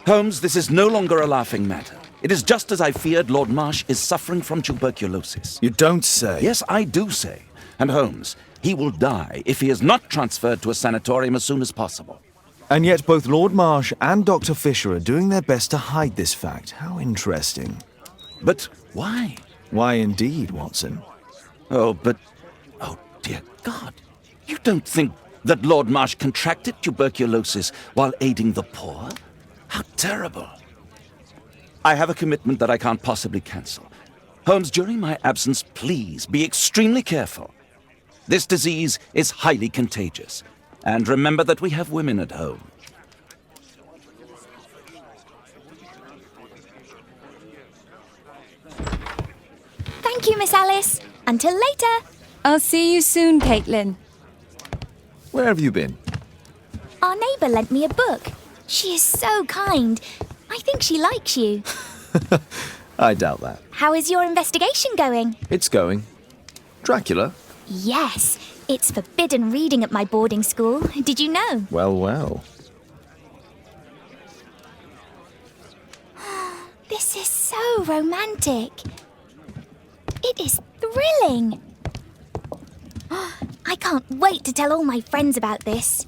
Holmes, this is no longer a laughing matter. It is just as I feared. Lord Marsh is suffering from tuberculosis. You don't say. Yes, I do say. And Holmes, he will die if he is not transferred to a sanatorium as soon as possible. And yet both Lord Marsh and Dr. Fisher are doing their best to hide this fact. How interesting. But why? Why indeed, Watson? Oh, dear God. You don't think that Lord Marsh contracted tuberculosis while aiding the poor? How terrible. I have a commitment that I can't possibly cancel. Holmes, during my absence, please be extremely careful. This disease is highly contagious. And remember that we have women at home. Thank you, Miss Alice. Until later. I'll see you soon, Caitlin. Where have you been? Our neighbour lent me a book. She is so kind. I think she likes you. I doubt that. How is your investigation going? It's going. Dracula? Yes, it's forbidden reading at my boarding school. Did you know? Well, well. This is so romantic. It is thrilling. I can't wait to tell all my friends about this.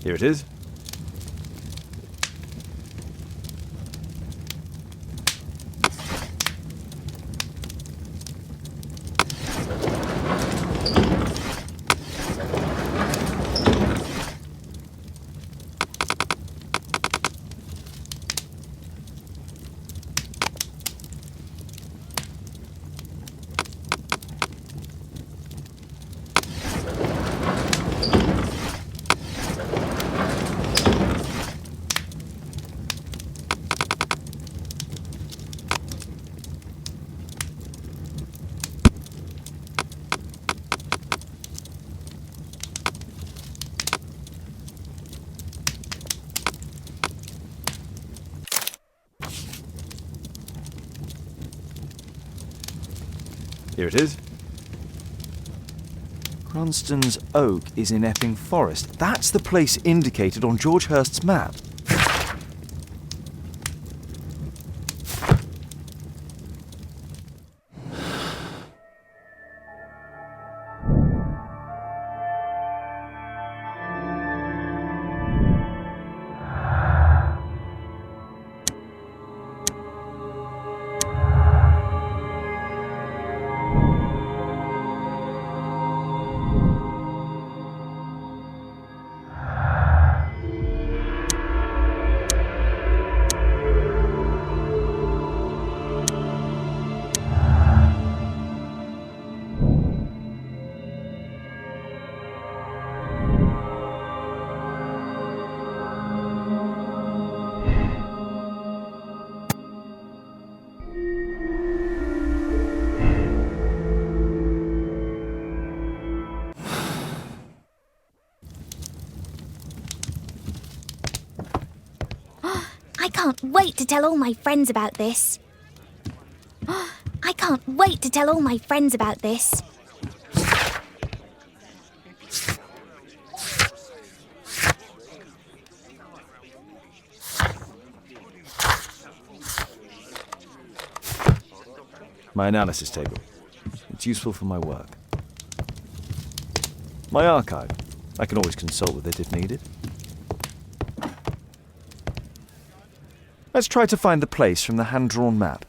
Here it is. Here it is. Cranston's Oak is in Epping Forest. That's the place indicated on George Hurst's map. I can't wait to tell all my friends about this. I can't wait to tell all my friends about this. My analysis table. It's useful for my work. My archive. I can always consult with it if needed. Let's try to find the place from the hand-drawn map.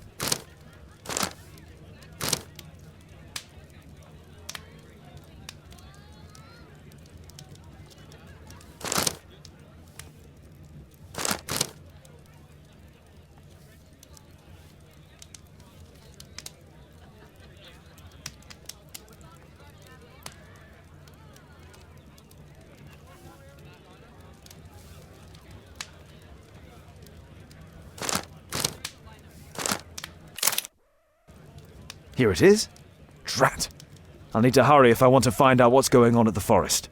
Here it is. Drat. I'll need to hurry if I want to find out what's going on at the forest.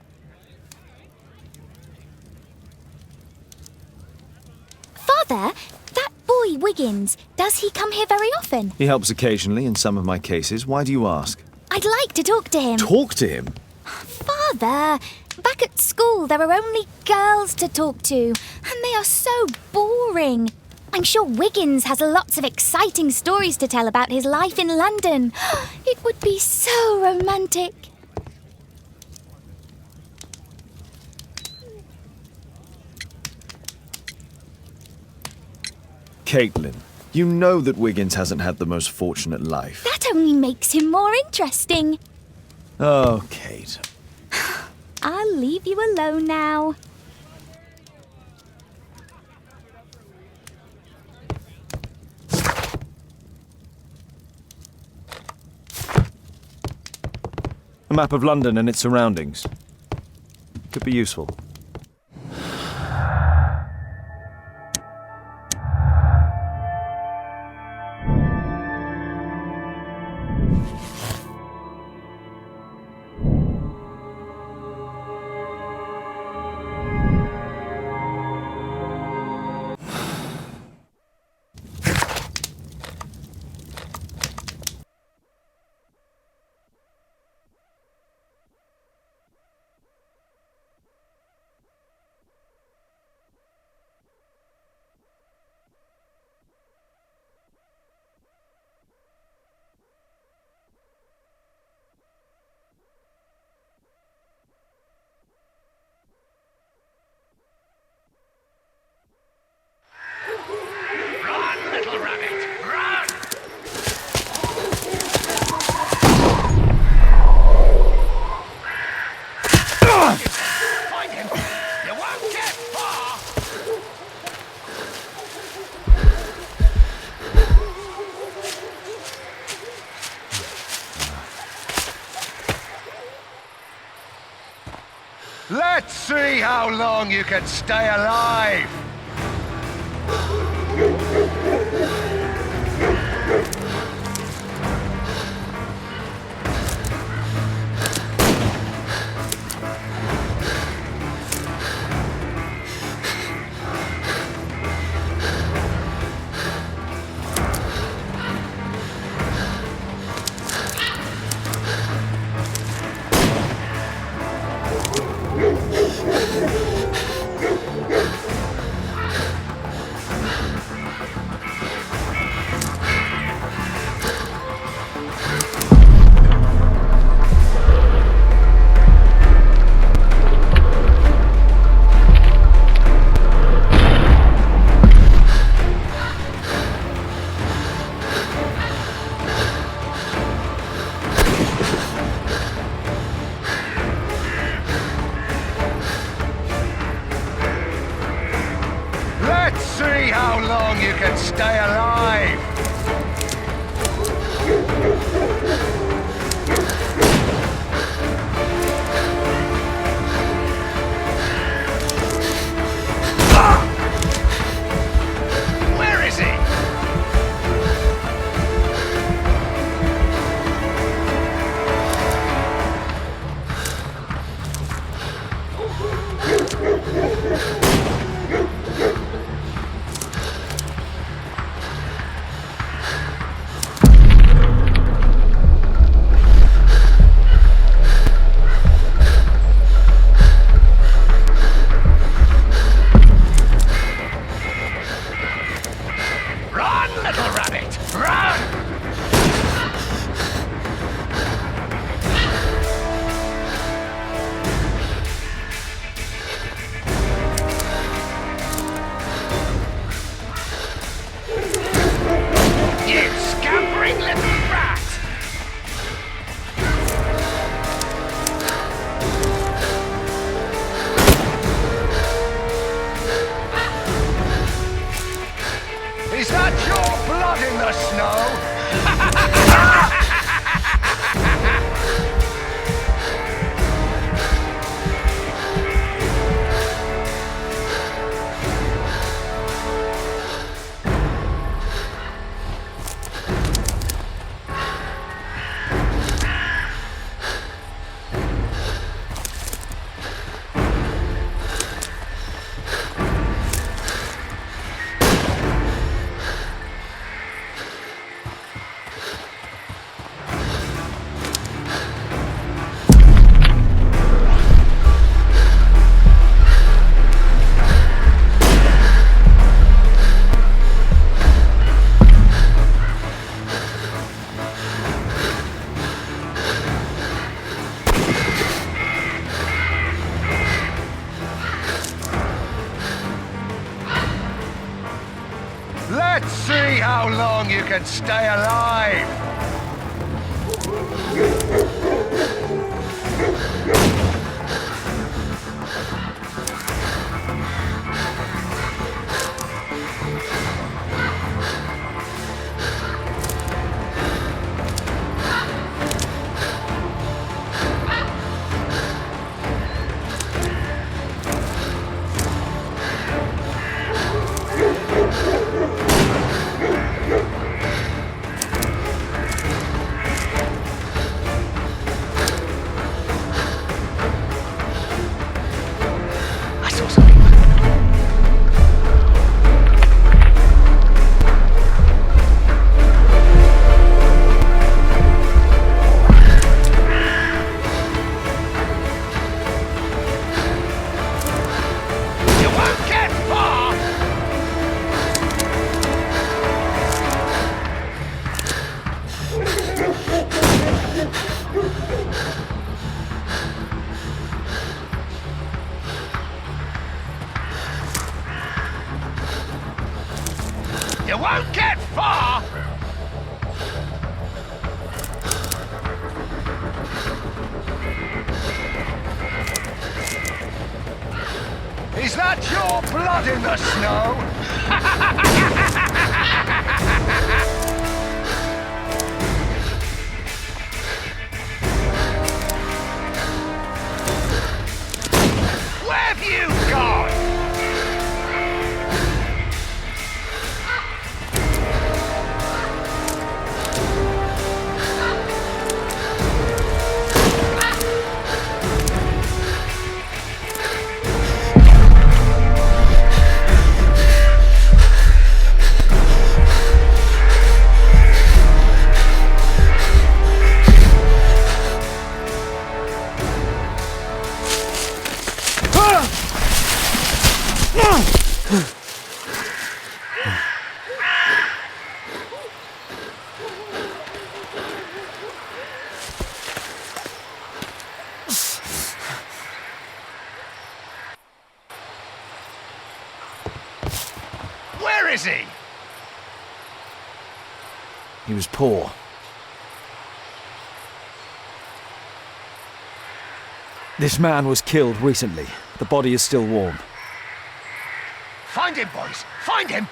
Father, that boy Wiggins, does he come here very often? He helps occasionally in some of my cases. Why do you ask? I'd like to talk to him. Talk to him? Father, back at school there are only girls to talk to, and they are so boring. I'm sure Wiggins has lots of exciting stories to tell about his life in London. It would be so romantic. Caitlin, you know that Wiggins hasn't had the most fortunate life. That only makes him more interesting. Oh, Kate. I'll leave you alone now. A map of London and its surroundings. Could be useful. Let's see how long you can stay alive! See how long you can stay alive! Where is he? Is that your blood in the snow? Let's see how long you can stay alive! You won't get far! Is that your blood in the snow? Where have you gone? Where is he? He was poor. This man was killed recently. The body is still warm. Find him, boys! Find him!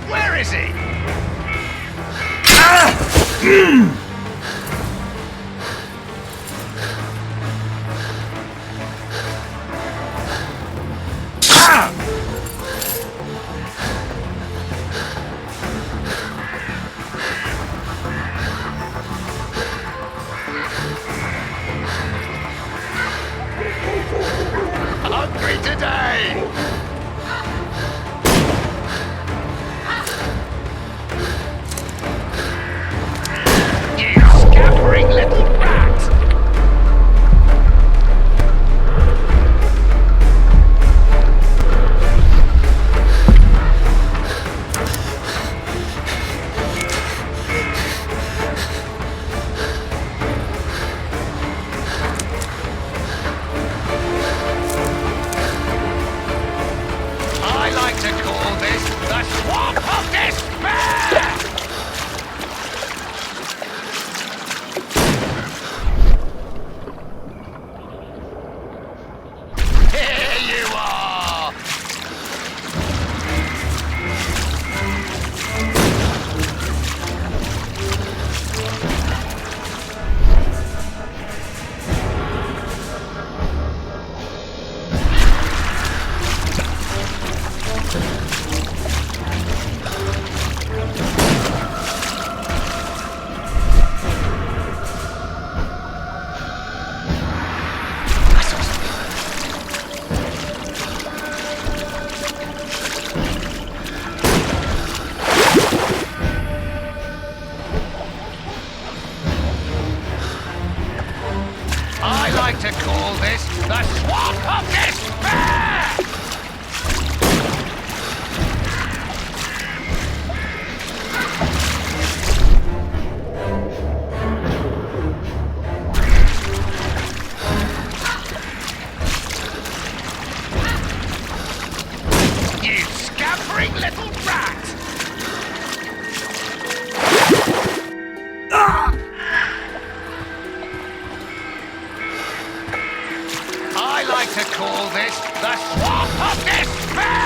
Where is he? Hungry today! You scampering little rat! I like to call this the Swamp of Despair! Here you are! I like to call this the Swamp of Despair! blithering little rat! I like to call this the Swamp of Despair!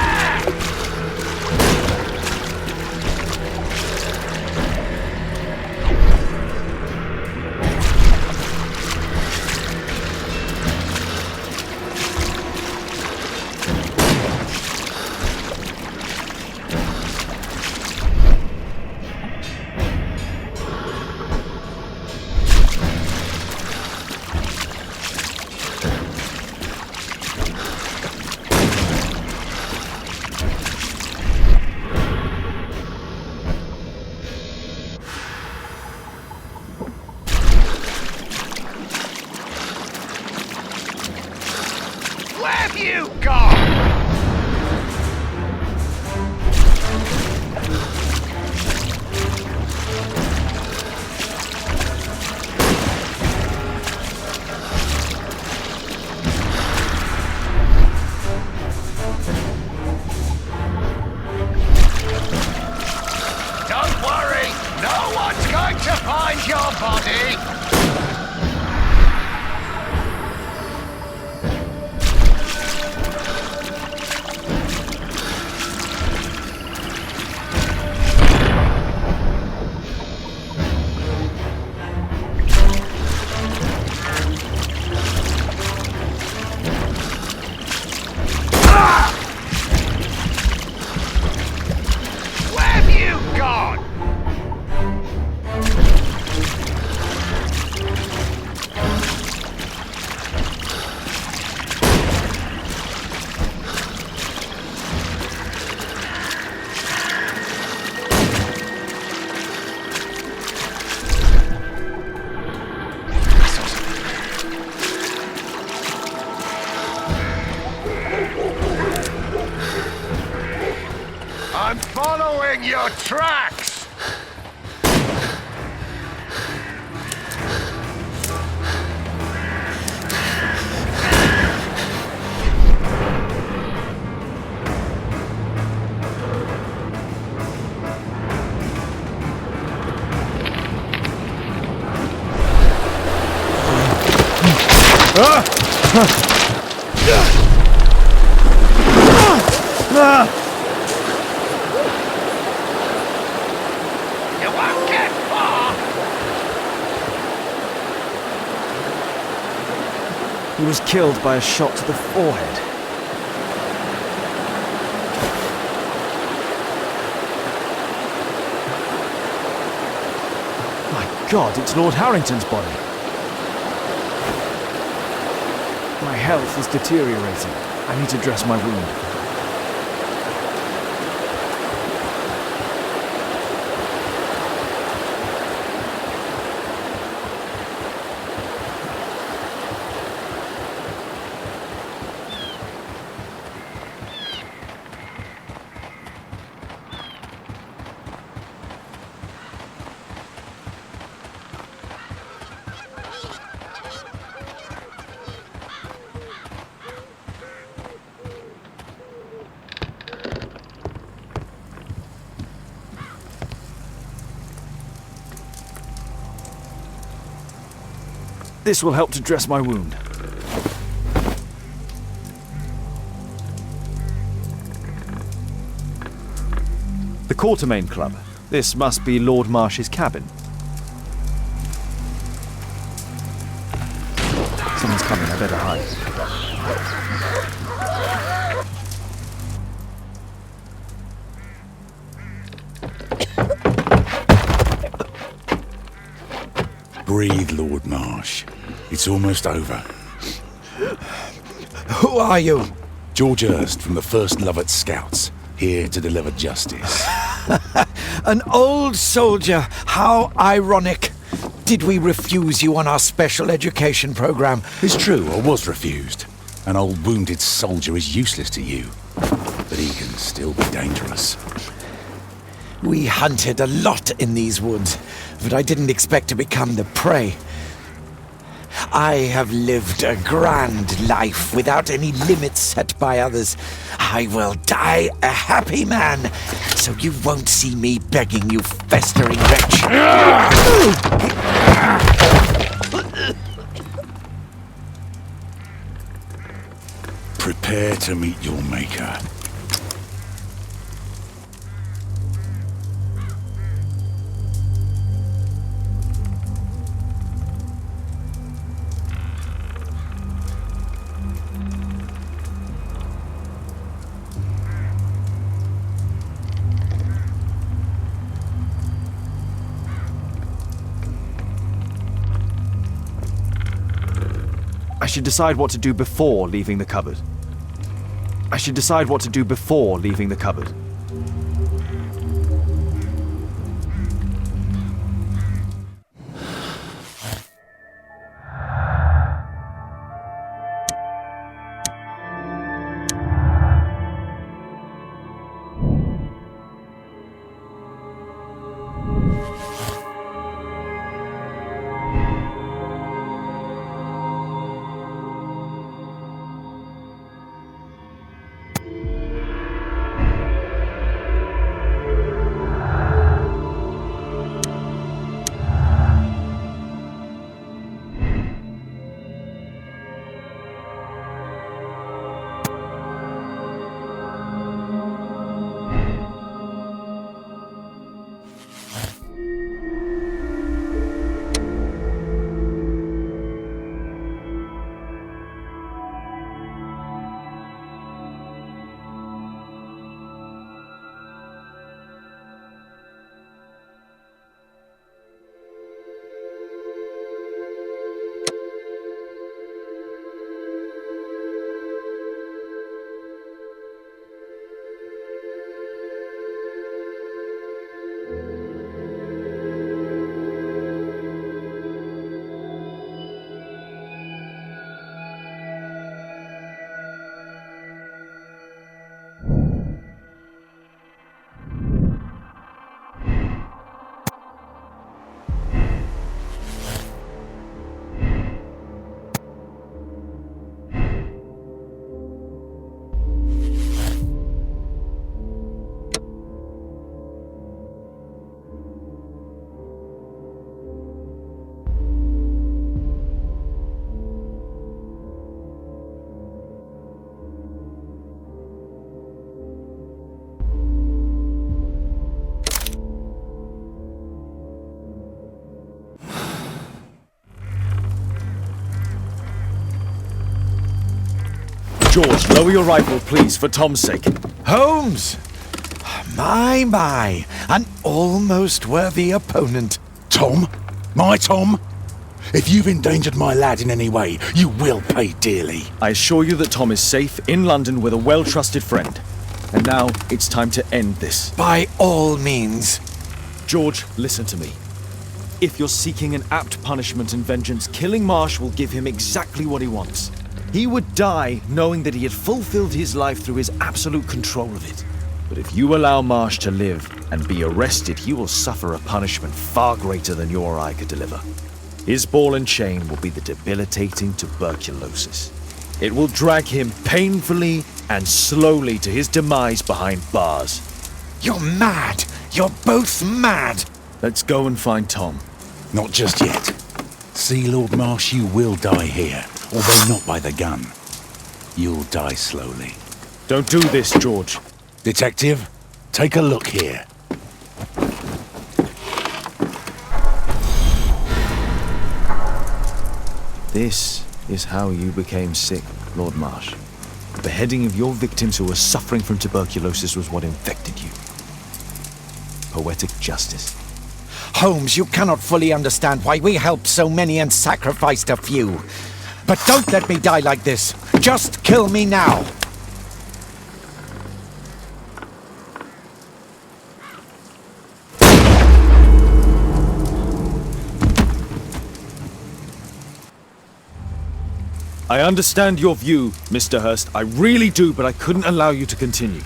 Where have you gone? Don't worry, no one's going to find your body. Where have you gone? I'm following your tracks! You won't get far! He was killed by a shot to the forehead. My God, it's Lord Harrington's body. My health is deteriorating. I need to dress my wound. This will help to dress my wound. The Quartermain Club. This must be Lord Marsh's cabin. Someone's coming, I better hide. Breathe, Lord Marsh. It's almost over. Who are you? George Hurst from the 1st Lovett Scouts, here to deliver justice. An old soldier. How ironic. Did we refuse you on our special education program? It's true, I was refused. An old wounded soldier is useless to you, but he can still be dangerous. We hunted a lot in these woods, but I didn't expect to become the prey. I have lived a grand life without any limits set by others. I will die a happy man, so you won't see me begging, you festering wretch. Prepare to meet your maker. I should decide what to do before leaving the cupboard. I should decide what to do before leaving the cupboard. George, lower your rifle, please, for Tom's sake. Holmes! My, an almost worthy opponent. Tom? My Tom? If you've endangered my lad in any way, you will pay dearly. I assure you that Tom is safe in London with a well-trusted friend. And now it's time to end this. By all means. George, listen to me. If you're seeking an apt punishment and vengeance, killing Marsh will give him exactly what he wants. He would die knowing that he had fulfilled his life through his absolute control of it. But if you allow Marsh to live and be arrested, he will suffer a punishment far greater than you or I could deliver. His ball and chain will be the debilitating tuberculosis. It will drag him painfully and slowly to his demise behind bars. You're mad! You're both mad! Let's go and find Tom. Not just yet. See, Lord Marsh, you will die here, although not by the gun. You'll die slowly. Don't do this, George. Detective, take a look here. This is how you became sick, Lord Marsh. The beheading of your victims who were suffering from tuberculosis was what infected you. Poetic justice. Holmes, you cannot fully understand why we helped so many and sacrificed a few. But don't let me die like this. Just kill me now. I understand your view, Mr. Hurst. I really do, but I couldn't allow you to continue.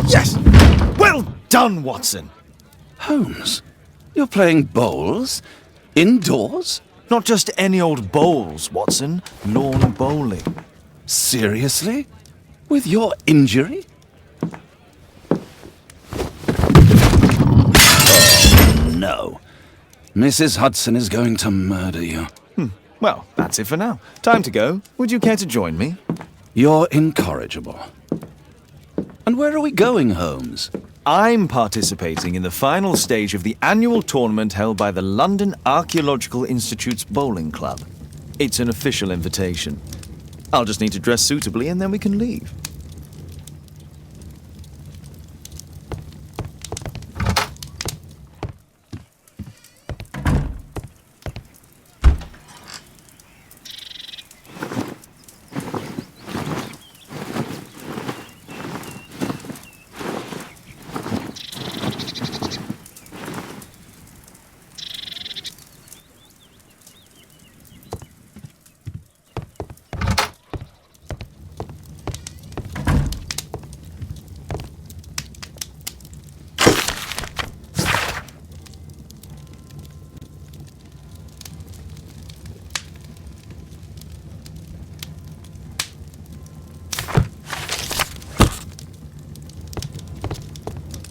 Yes! Well done, Watson! Holmes, you're playing bowls? Indoors? Not just any old bowls, Watson. Lawn bowling. Seriously? With your injury? Oh, no. Mrs. Hudson is going to murder you. Well, that's it for now. Time to go. Would you care to join me? You're incorrigible. And where are we going, Holmes? I'm participating in the final stage of the annual tournament held by the London Archaeological Institute's bowling club. It's an official invitation. I'll just need to dress suitably and then we can leave.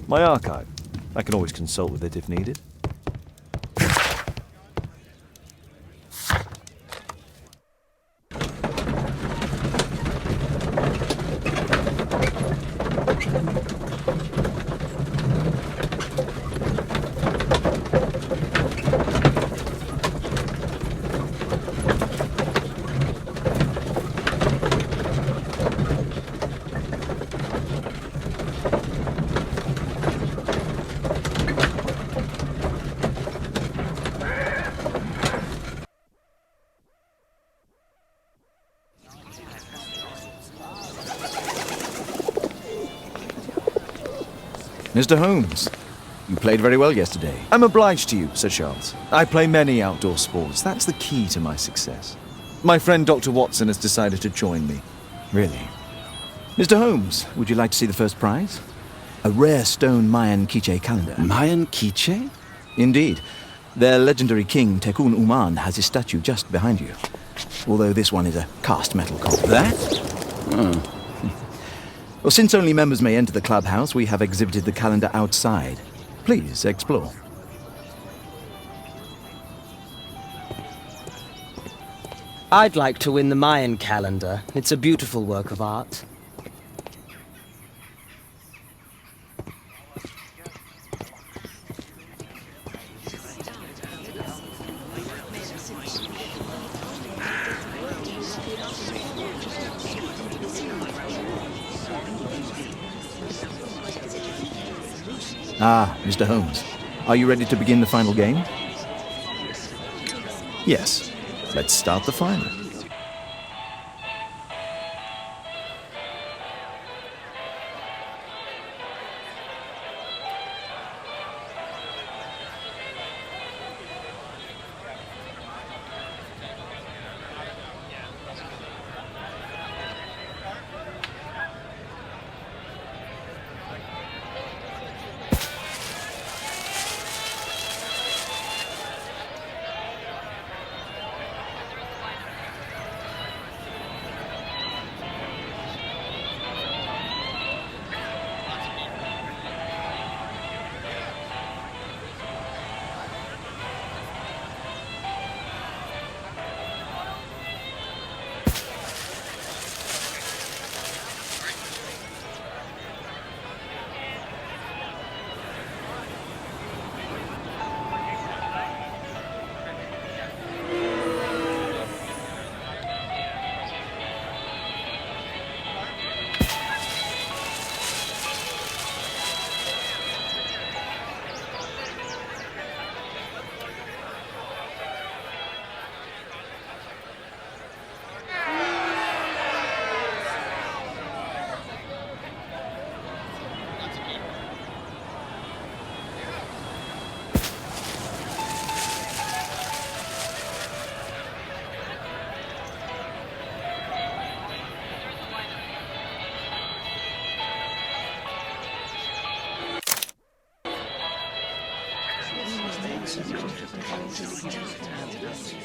My archive. I can always consult with it if needed. Mr. Holmes, you played very well yesterday. I'm obliged to you, Sir Charles. I play many outdoor sports. That's the key to my success. My friend Dr. Watson has decided to join me. Really? Mr. Holmes, would you like to see the first prize? A rare stone Mayan Quiche calendar. Mayan Quiche? Indeed. Their legendary king, Tekun Uman, has his statue just behind you. Although this one is a cast metal copy. That? Oh. Well, since only members may enter the clubhouse, we have exhibited the calendar outside. Please, explore. I'd like to win the Mayan calendar. It's a beautiful work of art. Ah, Mr. Holmes. Are you ready to begin the final game? Yes. Let's start the final.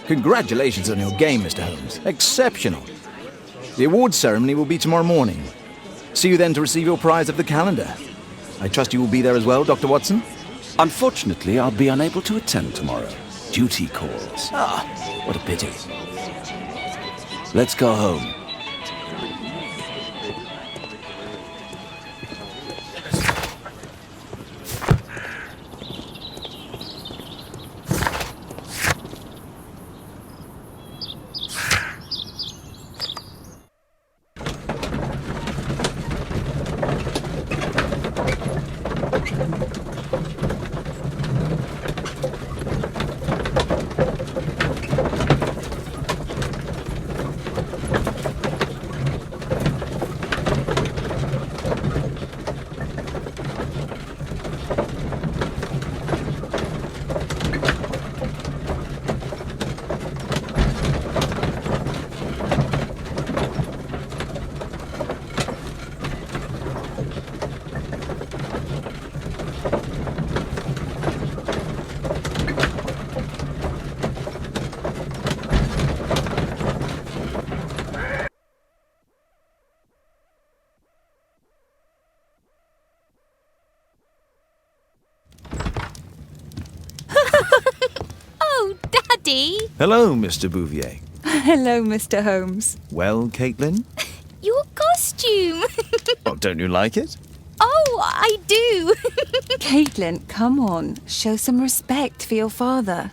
Congratulations on your game, Mr. Holmes. Exceptional. The awards ceremony will be tomorrow morning. See you then to receive your prize of the calendar. I trust you will be there as well, Dr. Watson? Unfortunately, I'll be unable to attend tomorrow. Duty calls. Ah, what a pity. Let's go home. Daddy! Hello, Mr. Bouvier. Hello, Mr. Holmes. Well, Caitlin? Your costume! Oh, don't you like it? Oh, I do! Caitlin, come on. Show some respect for your father.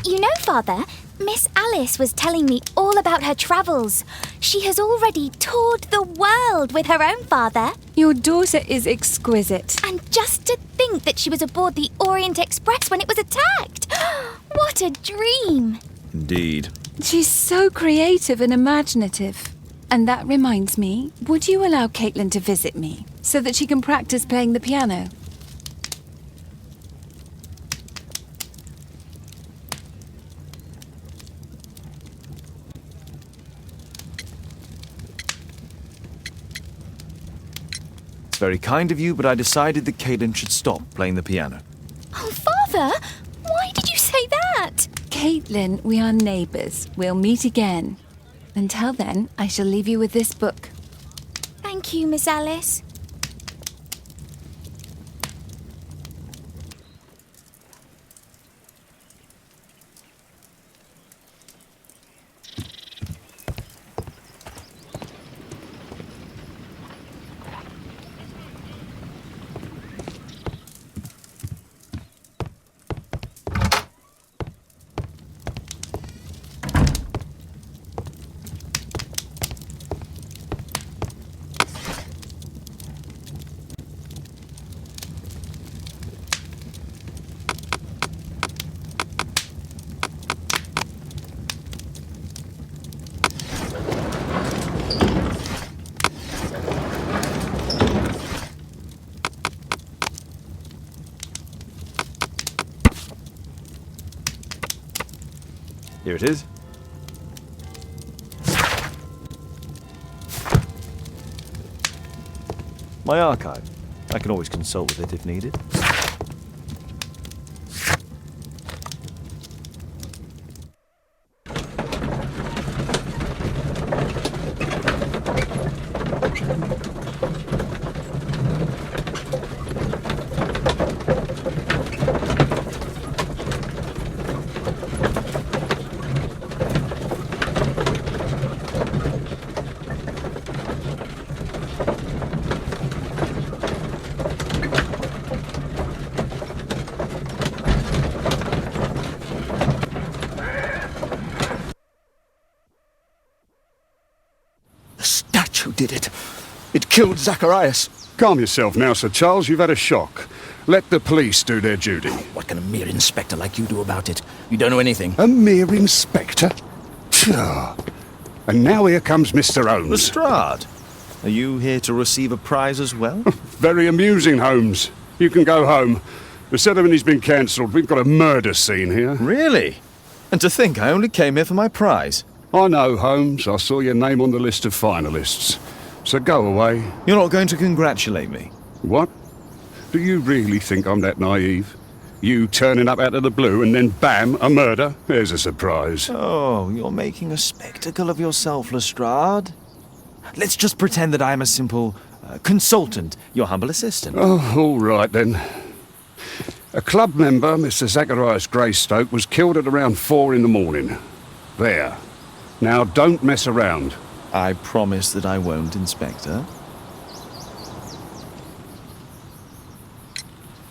You know, Father, Miss Alice was telling me all about her travels. She has already toured the world with her own father. Your daughter is exquisite. And just to think that she was aboard the Orient Express when it was attacked. What a dream. Indeed. She's so creative and imaginative. And that reminds me, would you allow Caitlin to visit me so that she can practice playing the piano? It's very kind of you, but I decided that Caitlin should stop playing the piano. Oh, Father, why did you say that? Caitlin, we are neighbours. We'll meet again. Until then, I shall leave you with this book. Thank you, Miss Alice. Here it is. My archive. I can always consult with it if needed. did it. It killed Zacharias. Calm yourself now, Sir Charles. You've had a shock. Let the police do their duty. What can a mere inspector like you do about it? You don't know anything. A mere inspector? Phew. And now here comes Mr. Holmes. Lestrade, are you here to receive a prize as well? Very amusing, Holmes. You can go home. The ceremony's been cancelled. We've got a murder scene here. Really? And to think I only came here for my prize. I know, Holmes. I saw your name on the list of finalists. So go away. You're not going to congratulate me? What? Do you really think I'm that naive? You turning up out of the blue and then bam, a murder? There's a surprise. Oh, you're making a spectacle of yourself, Lestrade. Let's just pretend that I am a simple consultant, your humble assistant. Oh, all right then. A club member, Mr. Zacharias Greystoke, was killed at around 4 in the morning. There. Now don't mess around. I promise that I won't, Inspector.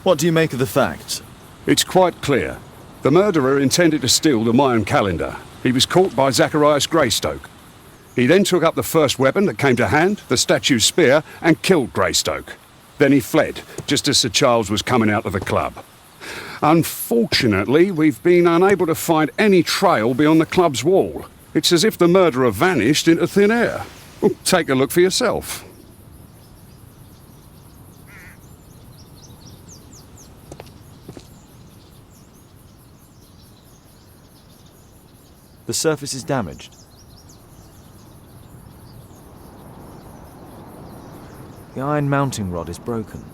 What do you make of the facts? It's quite clear. The murderer intended to steal the Mayan calendar. He was caught by Zacharias Greystoke. He then took up the first weapon that came to hand, the statue's spear, and killed Greystoke. Then he fled, just as Sir Charles was coming out of the club. Unfortunately, we've been unable to find any trail beyond the club's wall. It's as if the murderer vanished into thin air. Well, take a look for yourself. The surface is damaged. The iron mounting rod is broken.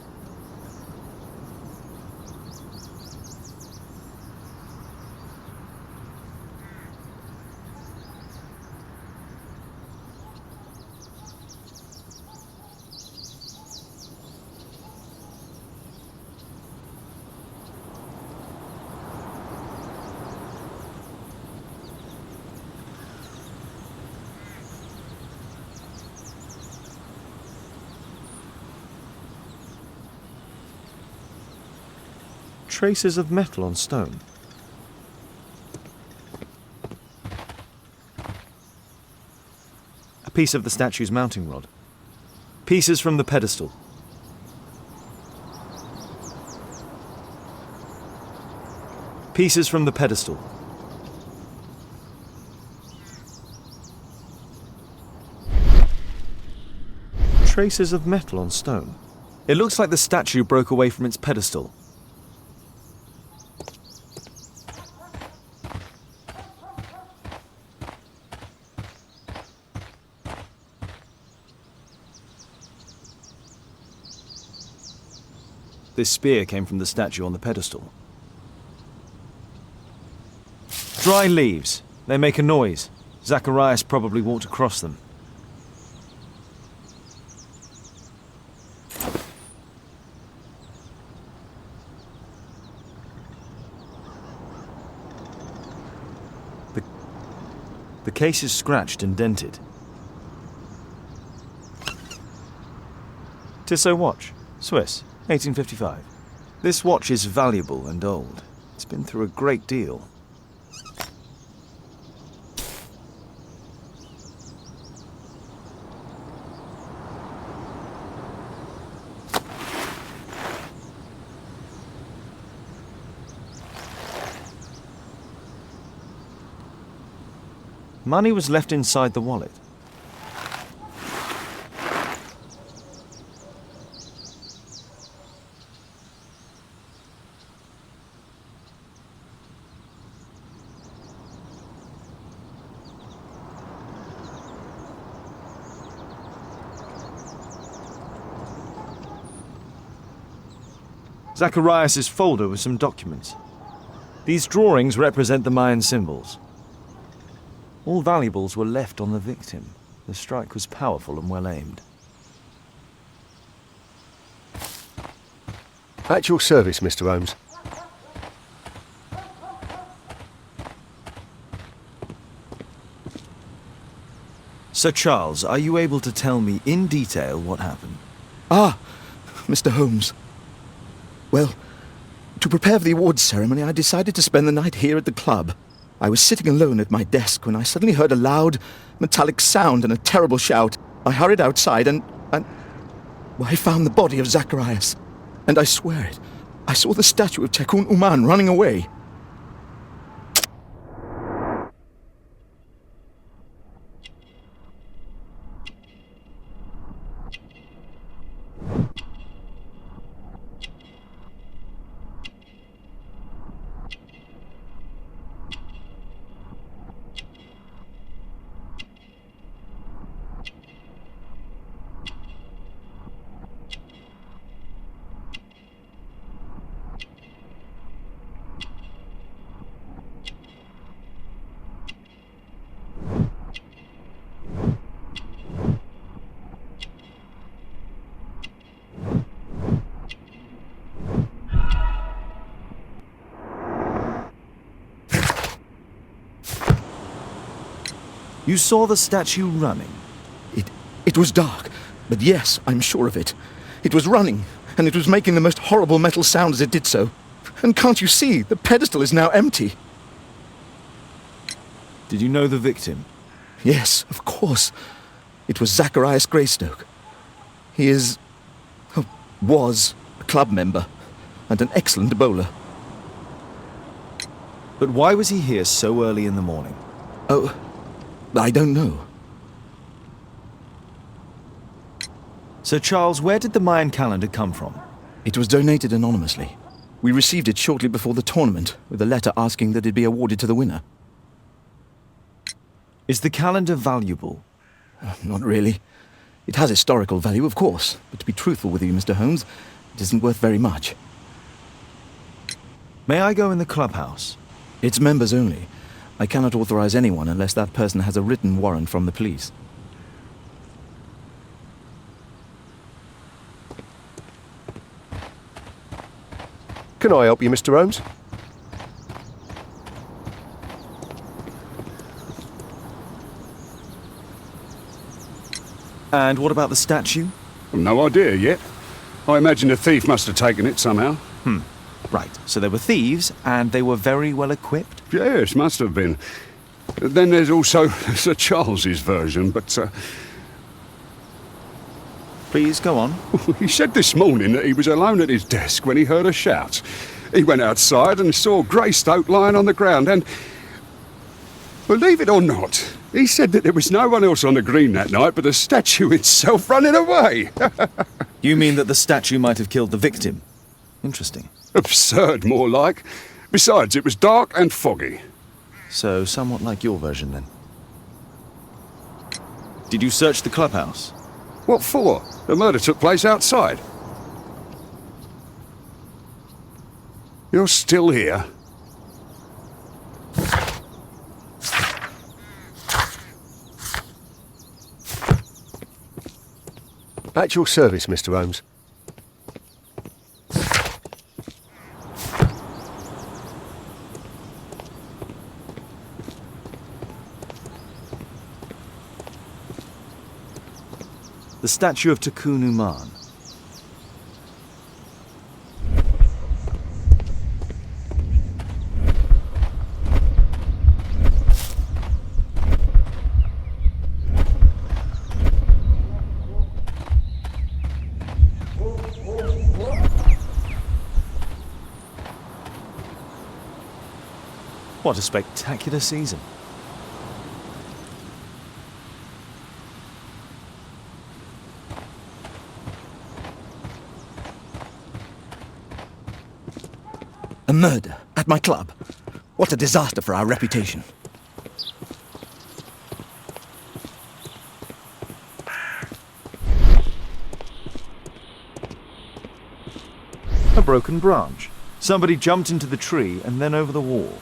Traces of metal on stone. A piece of the statue's mounting rod. Pieces from the pedestal. Pieces from the pedestal. Traces of metal on stone. It looks like the statue broke away from its pedestal. This spear came from the statue on the pedestal. Dry leaves. They make a noise. Zacharias probably walked across them. The case is scratched and dented. Tissot watch, Swiss. 1855. This watch is valuable and old. It's been through a great deal. Money was left inside the wallet. Zacharias' folder with some documents. These drawings represent the Mayan symbols. All valuables were left on the victim. The strike was powerful and well aimed. At your service, Mr. Holmes. Sir Charles, are you able to tell me in detail what happened? Ah, Mr. Holmes. Well, to prepare for the awards ceremony, I decided to spend the night here at the club. I was sitting alone at my desk when I suddenly heard a loud, metallic sound and a terrible shout. I hurried outside and I found the body of Zacharias. And I swear it, I saw the statue of Tekun Uman running away. You saw the statue running? It was dark, but yes, I'm sure of it. It was running, and it was making the most horrible metal sound as it did so. And can't you see, the pedestal is now empty. Did you know the victim? Yes, of course. It was Zacharias Greystoke. He was a club member, and an excellent bowler. But why was he here so early in the morning? Oh, I don't know. Sir Charles, where did the Mayan calendar come from? It was donated anonymously. We received it shortly before the tournament, with a letter asking that it be awarded to the winner. Is the calendar valuable? Not really. It has historical value, of course, but to be truthful with you, Mr. Holmes, it isn't worth very much. May I go in the clubhouse? It's members only. I cannot authorize anyone unless that person has a written warrant from the police. Can I help you, Mr. Holmes? And what about the statue? No idea yet. I imagine a thief must have taken it somehow. Right, so there were thieves, and they were very well equipped? Yes, must have been. Then there's also Sir Charles's version, but... Please, go on. He said this morning that he was alone at his desk when he heard a shout. He went outside and saw Greystoke lying on the ground and... Believe it or not, he said that there was no one else on the green that night but the statue itself running away. You mean that the statue might have killed the victim? Interesting. Absurd, more like. Besides, it was dark and foggy. So, somewhat like your version, then. Did you search the clubhouse? What for? The murder took place outside. You're still here? At your service, Mr. Holmes. The statue of Tekun Uman. What a spectacular season. A murder at my club. What a disaster for our reputation. A broken branch. Somebody jumped into the tree and then over the wall.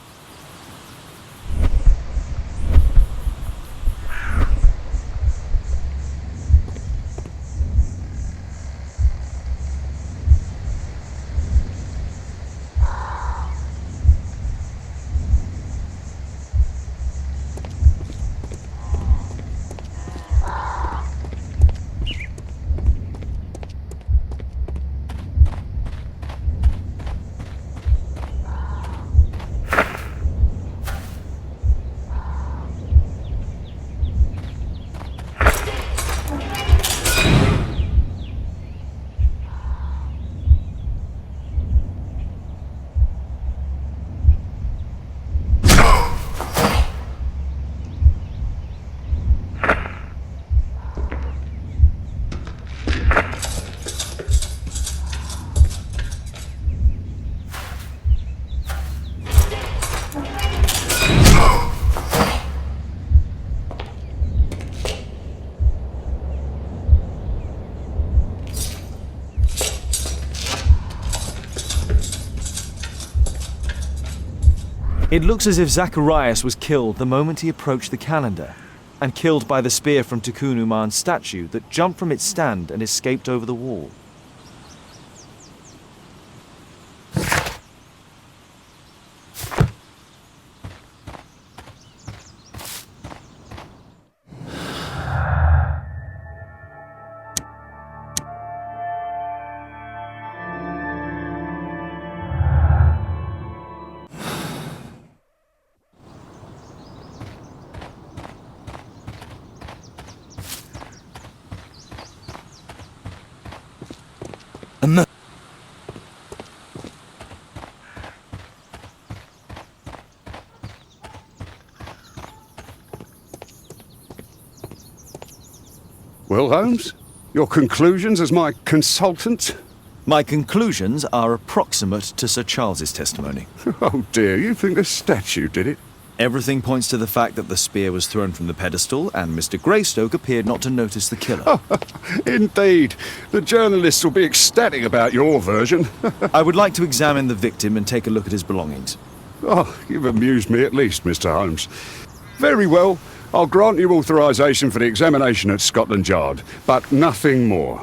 It looks as if Zacharias was killed the moment he approached the calendar, and killed by the spear from Tikkun Uman's statue that jumped from its stand and escaped over the wall. Well, Holmes, your conclusions as my consultant? My conclusions are approximate to Sir Charles's testimony. Oh dear, you think the statue did it? Everything points to the fact that the spear was thrown from the pedestal, and Mr. Greystoke appeared not to notice the killer. Indeed. The journalists will be ecstatic about your version. I would like to examine the victim and take a look at his belongings. Oh, you've amused me at least, Mr. Holmes. Very well. I'll grant you authorization for the examination at Scotland Yard, but nothing more.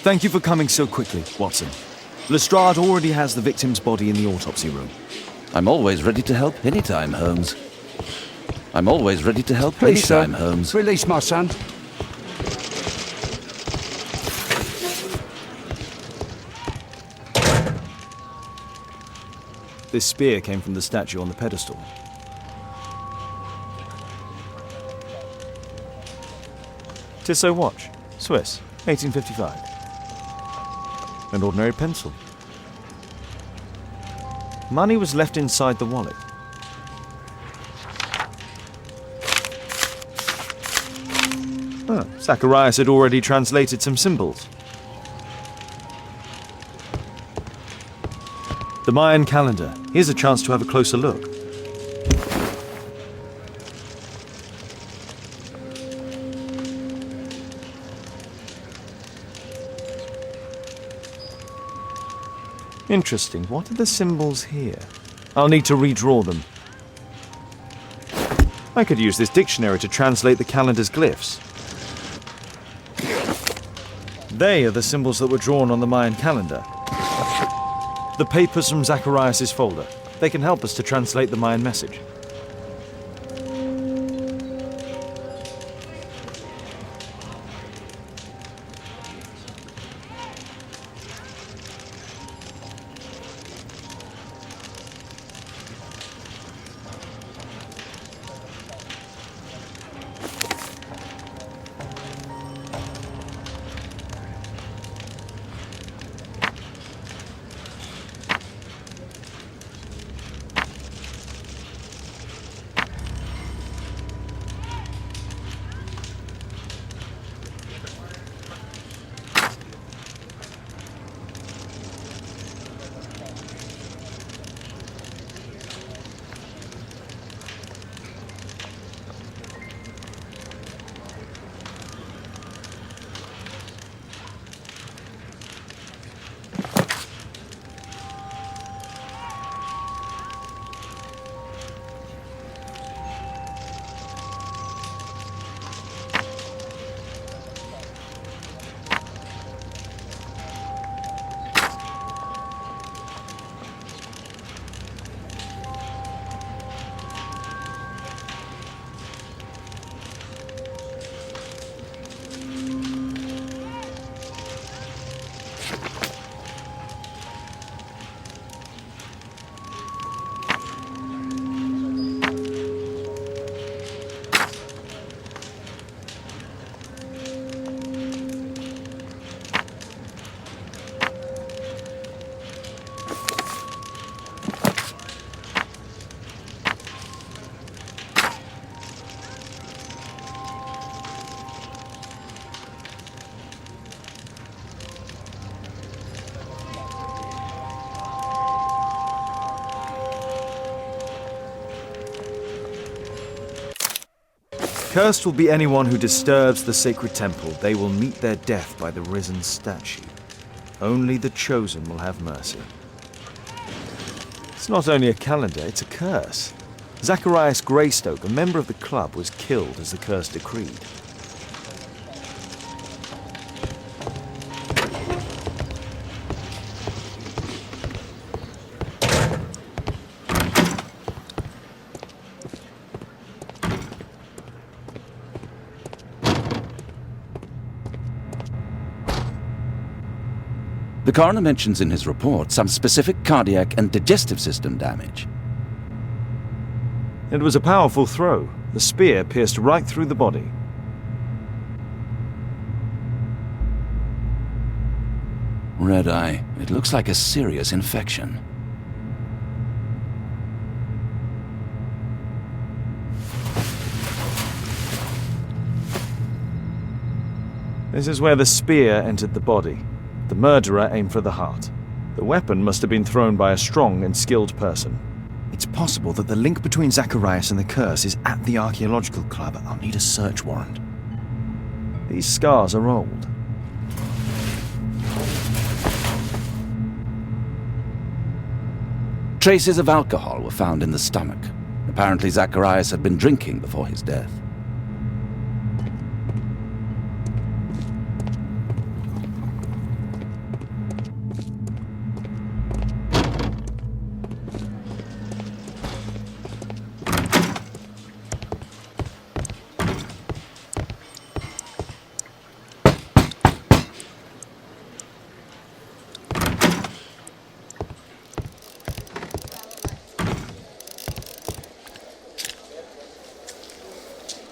Thank you for coming so quickly, Watson. Lestrade already has the victim's body in the autopsy room. I'm always ready to help anytime, Holmes. I'm always ready to help Please, anytime, sir. Holmes. Release my son. This spear came from the statue on the pedestal. Tissot watch, Swiss, 1855. An ordinary pencil. Money was left inside the wallet. Zacharias had already translated some symbols. The Mayan calendar. Here's a chance to have a closer look. Interesting. What are the symbols here? I'll need to redraw them. I could use this dictionary to translate the calendar's glyphs. They are the symbols that were drawn on the Mayan calendar. The papers from Zacharias' folder. They can help us to translate the Mayan message. Cursed will be anyone who disturbs the sacred temple. They will meet their death by the risen statue. Only the chosen will have mercy. It's not only a calendar, it's a curse. Zacharias Greystoke, a member of the club, was killed as the curse decreed. The coroner mentions in his report some specific cardiac and digestive system damage. It was a powerful throw. The spear pierced right through the body. Red eye. It looks like a serious infection. This is where the spear entered the body. The murderer aimed for the heart. The weapon must have been thrown by a strong and skilled person. It's possible that the link between Zacharias and the curse is at the archaeological club. I'll need a search warrant. These scars are old. Traces of alcohol were found in the stomach. Apparently Zacharias had been drinking before his death.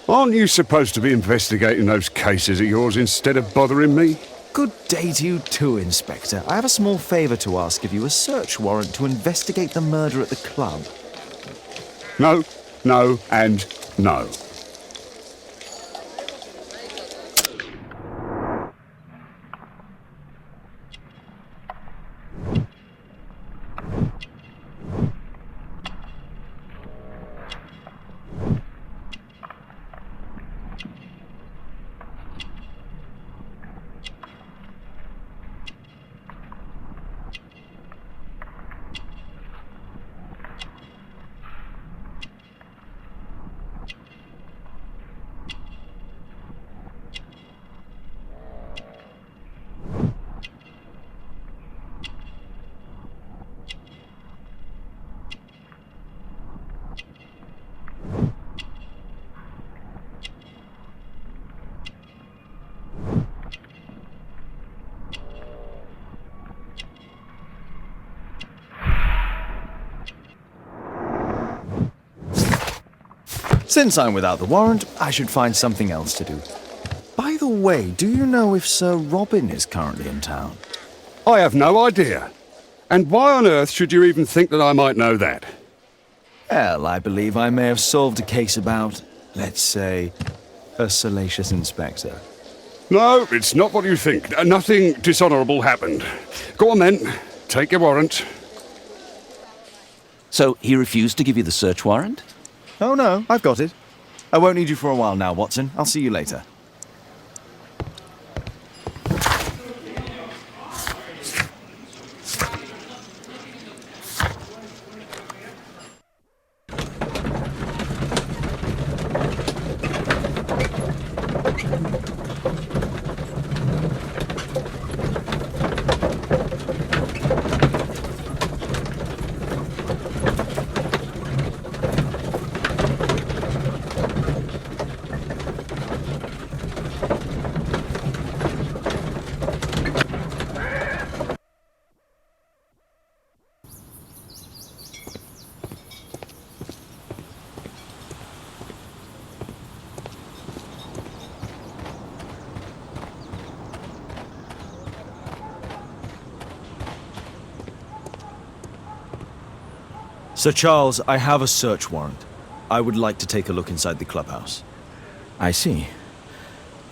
Aren't you supposed to be investigating those cases of yours instead of bothering me? Good day to you too, Inspector. I have a small favour to ask of you, a search warrant to investigate the murder at the club. No, no, and no. Since I'm without the warrant, I should find something else to do. By the way, do you know if Sir Robin is currently in town? I have no idea. And why on earth should you even think that I might know that? Well, I believe I may have solved a case about, let's say, a salacious inspector. No, it's not what you think. Nothing dishonourable happened. Go on then, take your warrant. So he refused to give you the search warrant? Oh no, I've got it. I won't need you for a while now, Watson. I'll see you later. Sir Charles, I have a search warrant. I would like to take a look inside the clubhouse. I see.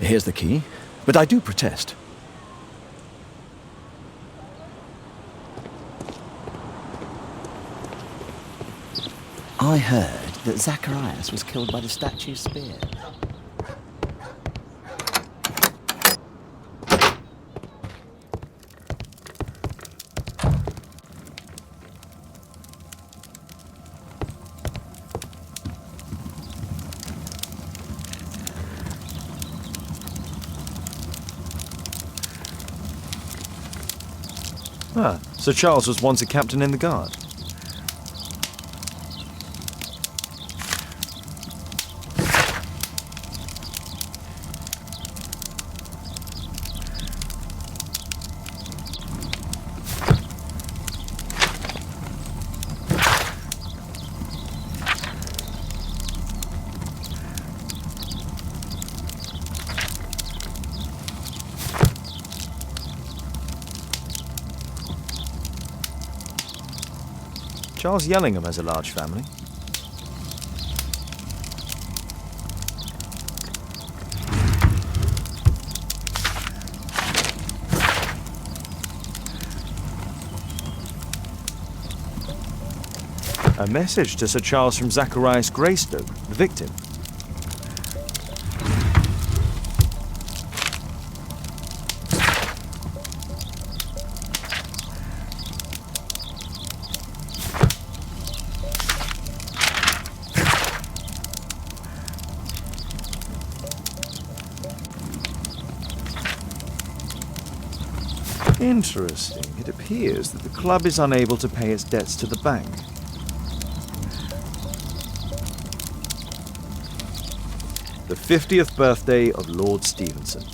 Here's the key, but I do protest. I heard that Zacharias was killed by the statue's spear. Ah, Sir Charles was once a captain in the guard. Charles Yellingham has a large family. A message to Sir Charles from Zacharias Greystoke, the victim. Interesting. It appears that the club is unable to pay its debts to the bank. The 50th birthday of Lord Stevenson.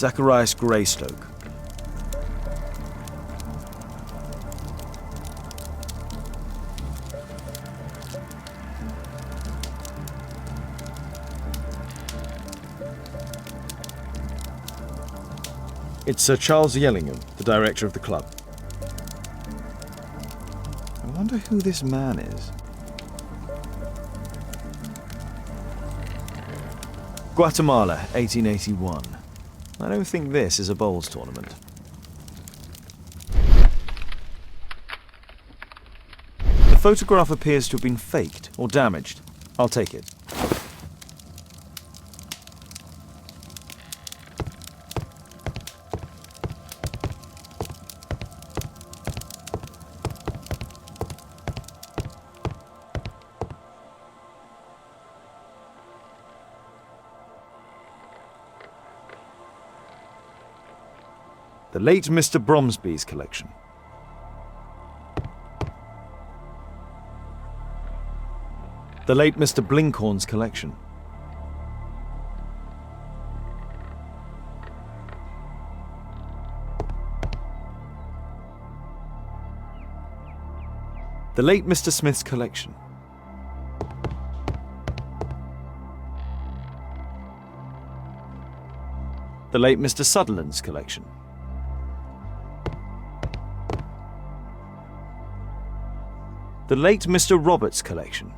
Zacharias Greystoke. It's Sir Charles Yellingham, the director of the club. I wonder who this man is. Guatemala, 1881. I don't think this is a bowls tournament. The photograph appears to have been faked or damaged. I'll take it. The late Mr. Bromsby's collection. The late Mr. Blinkhorn's collection. The late Mr. Smith's collection. The late Mr. Sutherland's collection. The late Mr. Roberts' collection.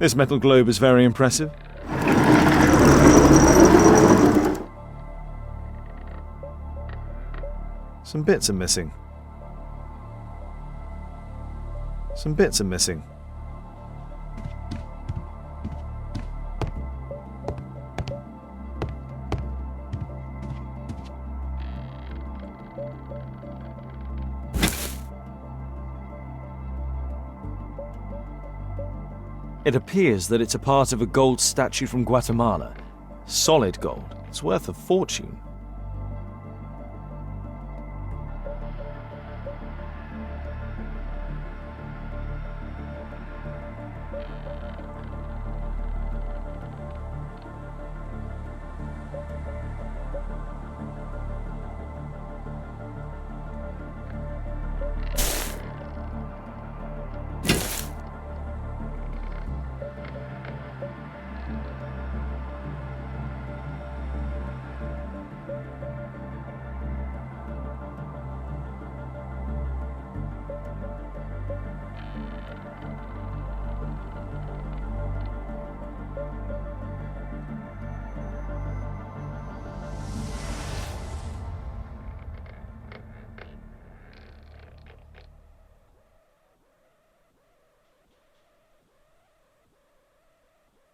This metal globe is very impressive. Some bits are missing. Some bits are missing. It appears that it's a part of a gold statue from Guatemala. Solid gold. It's worth a fortune.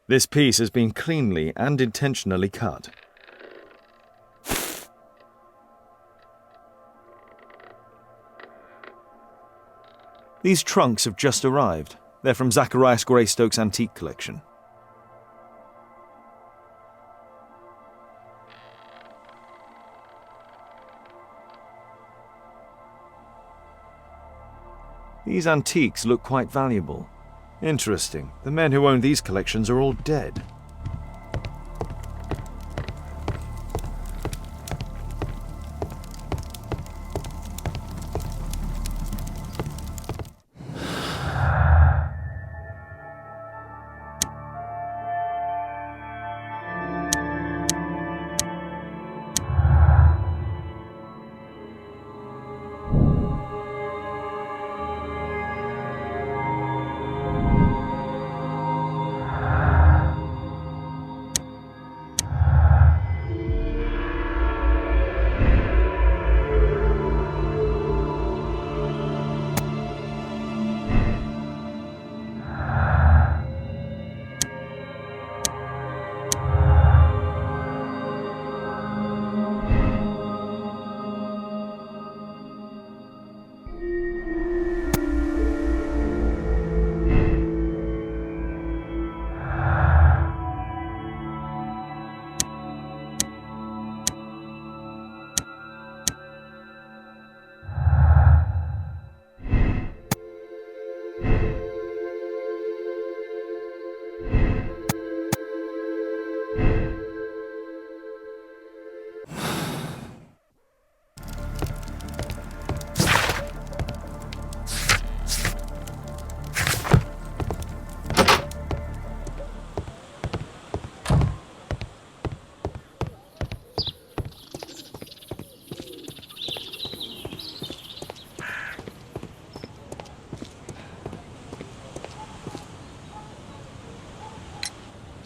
This piece has been cleanly and intentionally cut. These trunks have just arrived. They're from Zacharias Greystoke's antique collection. These antiques look quite valuable. Interesting. The men who own these collections are all dead.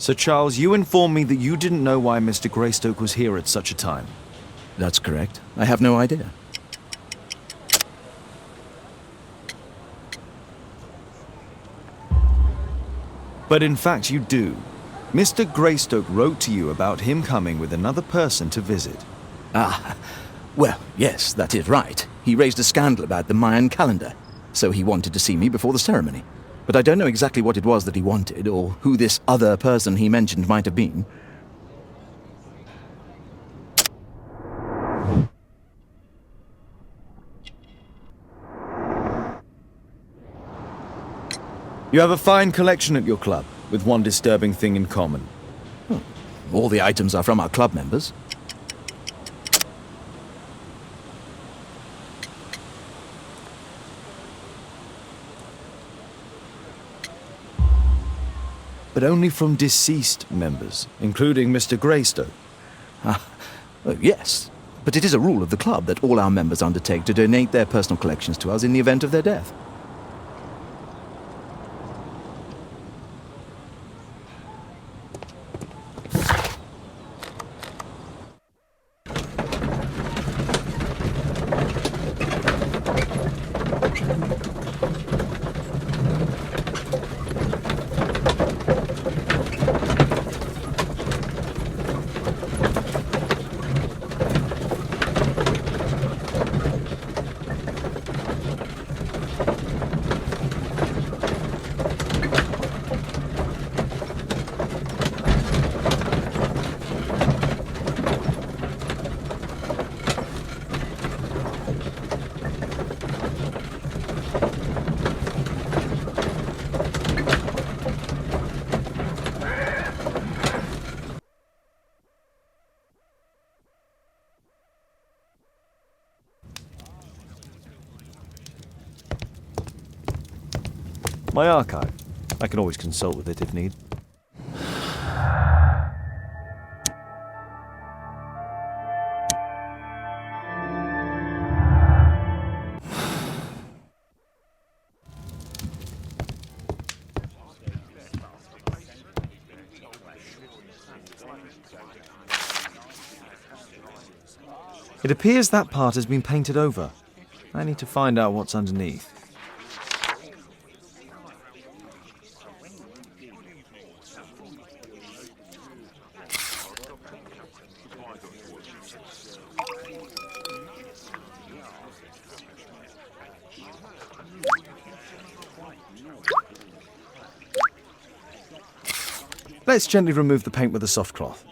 Sir Charles, you informed me that you didn't know why Mr. Greystoke was here at such a time. That's correct. I have no idea. But in fact you do. Mr. Greystoke wrote to you about him coming with another person to visit. Ah, well, yes, that is right. He raised a scandal about the Mayan calendar, so he wanted to see me before the ceremony. But I don't know exactly what it was that he wanted, or who this other person he mentioned might have been. You have a fine collection at your club, with one disturbing thing in common. All the items are from our club members. But only from deceased members, including Mr. Greystoke. Yes, but it is a rule of the club that all our members undertake to donate their personal collections to us in the event of their death. My archive. I can always consult with it if need. It appears that part has been painted over. I need to find out what's underneath. Let's gently remove the paint with a soft cloth.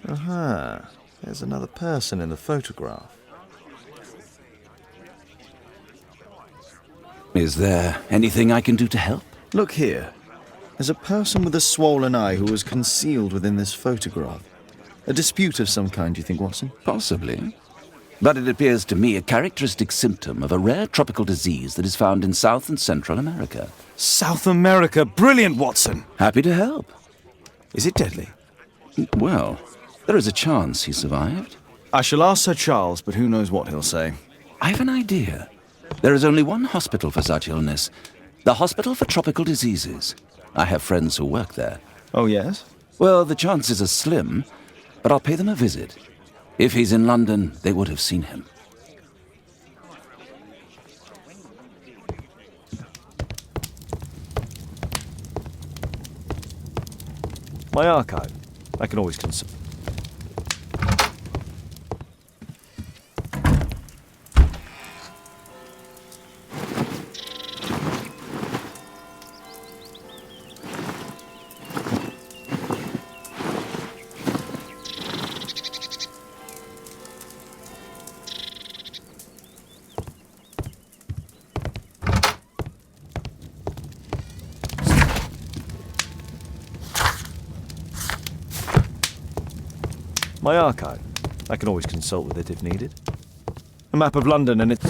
Aha, there's another person in the photograph. Is there anything I can do to help? Look here. There's a person with a swollen eye who was concealed within this photograph. A dispute of some kind, do you think, Watson? Possibly. But it appears to me a characteristic symptom of a rare tropical disease that is found in South and Central America. South America! Brilliant, Watson! Happy to help. Is it deadly? Well, there is a chance he survived. I shall ask Sir Charles, but who knows what he'll say. I have an idea. There is only one hospital for such illness. The Hospital for Tropical Diseases. I have friends who work there. Oh, yes? Well, the chances are slim, but I'll pay them a visit. If he's in London, they would have seen him. My archive. I can always consult. My archive. I can always consult with it if needed. A map of London and its...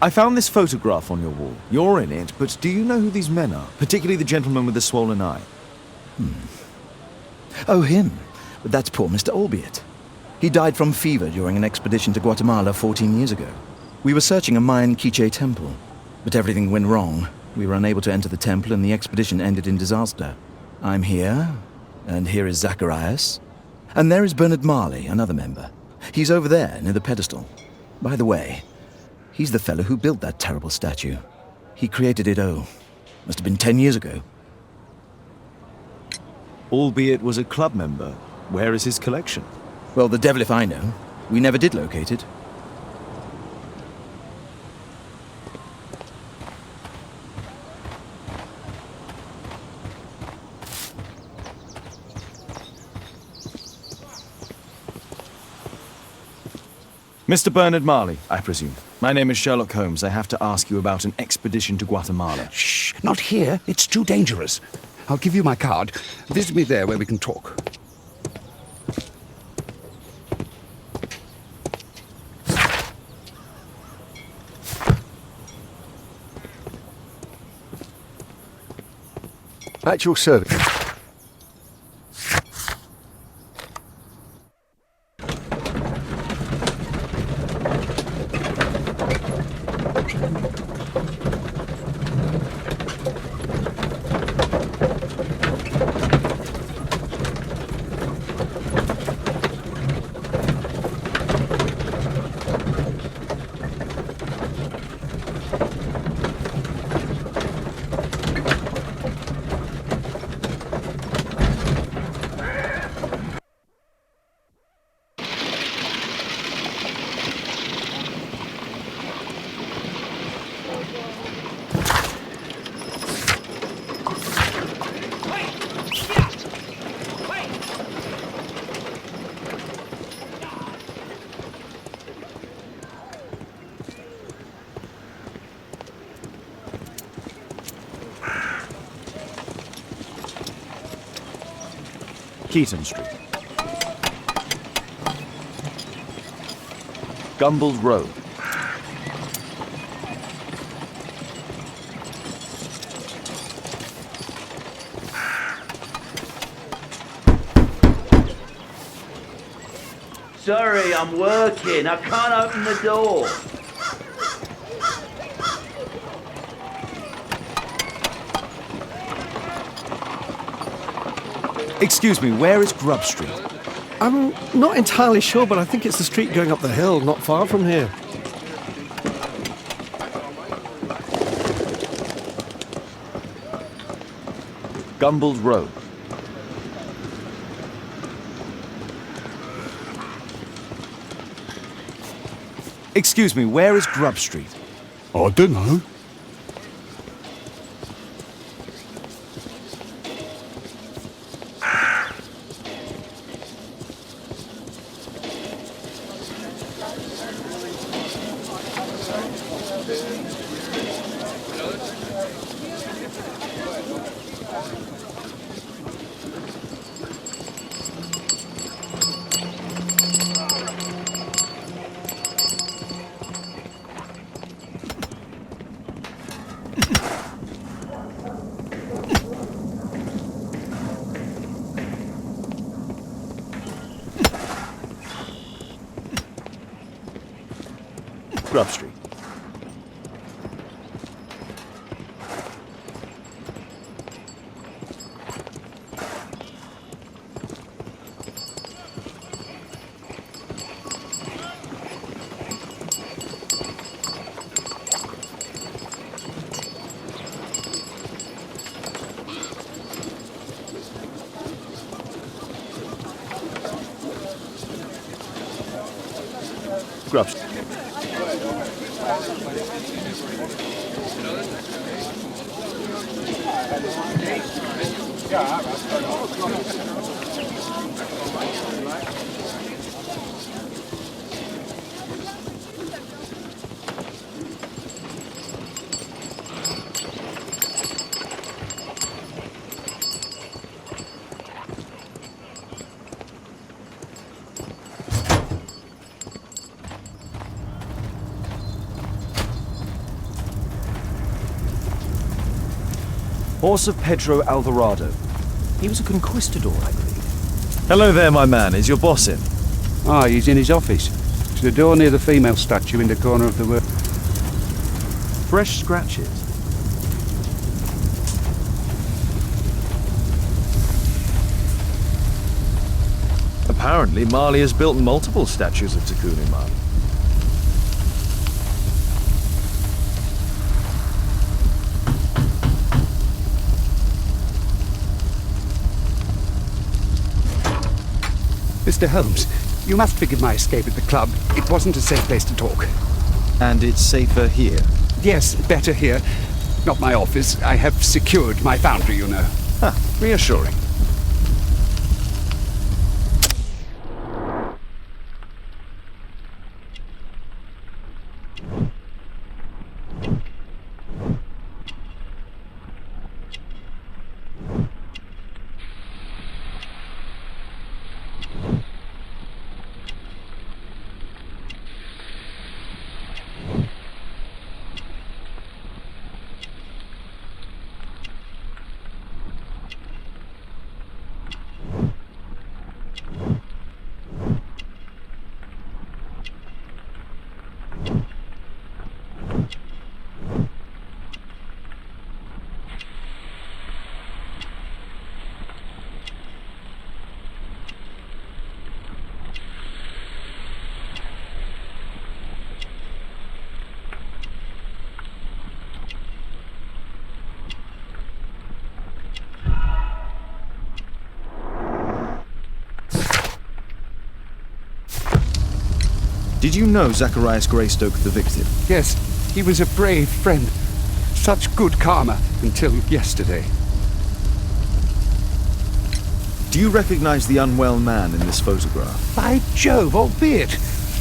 I found this photograph on your wall. You're in it, but do you know who these men are? Particularly the gentleman with the swollen eye. Oh, him. But that's poor Mr. Albeit. He died from fever during an expedition to Guatemala 14 years ago. We were searching a Mayan Quiche temple, but everything went wrong. We were unable to enter the temple and the expedition ended in disaster. I'm here, and here is Zacharias. And there is Bernard Marley, another member. He's over there, near the pedestal. By the way, he's the fellow who built that terrible statue. He created it, must have been 10 years ago. Albeit was a club member. Where is his collection? Well, the devil if I know. We never did locate it. Mr. Bernard Marley, I presume. My name is Sherlock Holmes. I have to ask you about an expedition to Guatemala. Shh, not here. It's too dangerous. I'll give you my card. Visit me there where we can talk. At your service. Keaton Street. Gumballs Road. Sorry, I'm working. I can't open the door. Excuse me, where is Grub Street? I'm not entirely sure, but I think it's the street going up the hill, not far from here. Gumballs Road. Excuse me, where is Grub Street? I don't know. Grub Street. Grub Street. Horse of Pedro Alvarado. He was a conquistador, I believe. Hello there, my man. Is your boss in? Ah, he's in his office. It's the door near the female statue in the corner of the room. Fresh scratches. Apparently, Marley has built multiple statues of Takunuma. Mr. Holmes, you must forgive my escape at the club. It wasn't a safe place to talk. And it's safer here? Yes, better here. Not my office. I have secured my foundry, you know. Ah, reassuring. Did you know Zacharias Greystoke, the victim? Yes, he was a brave friend. Such good karma until yesterday. Do you recognize the unwell man in this photograph? By Jove, albeit.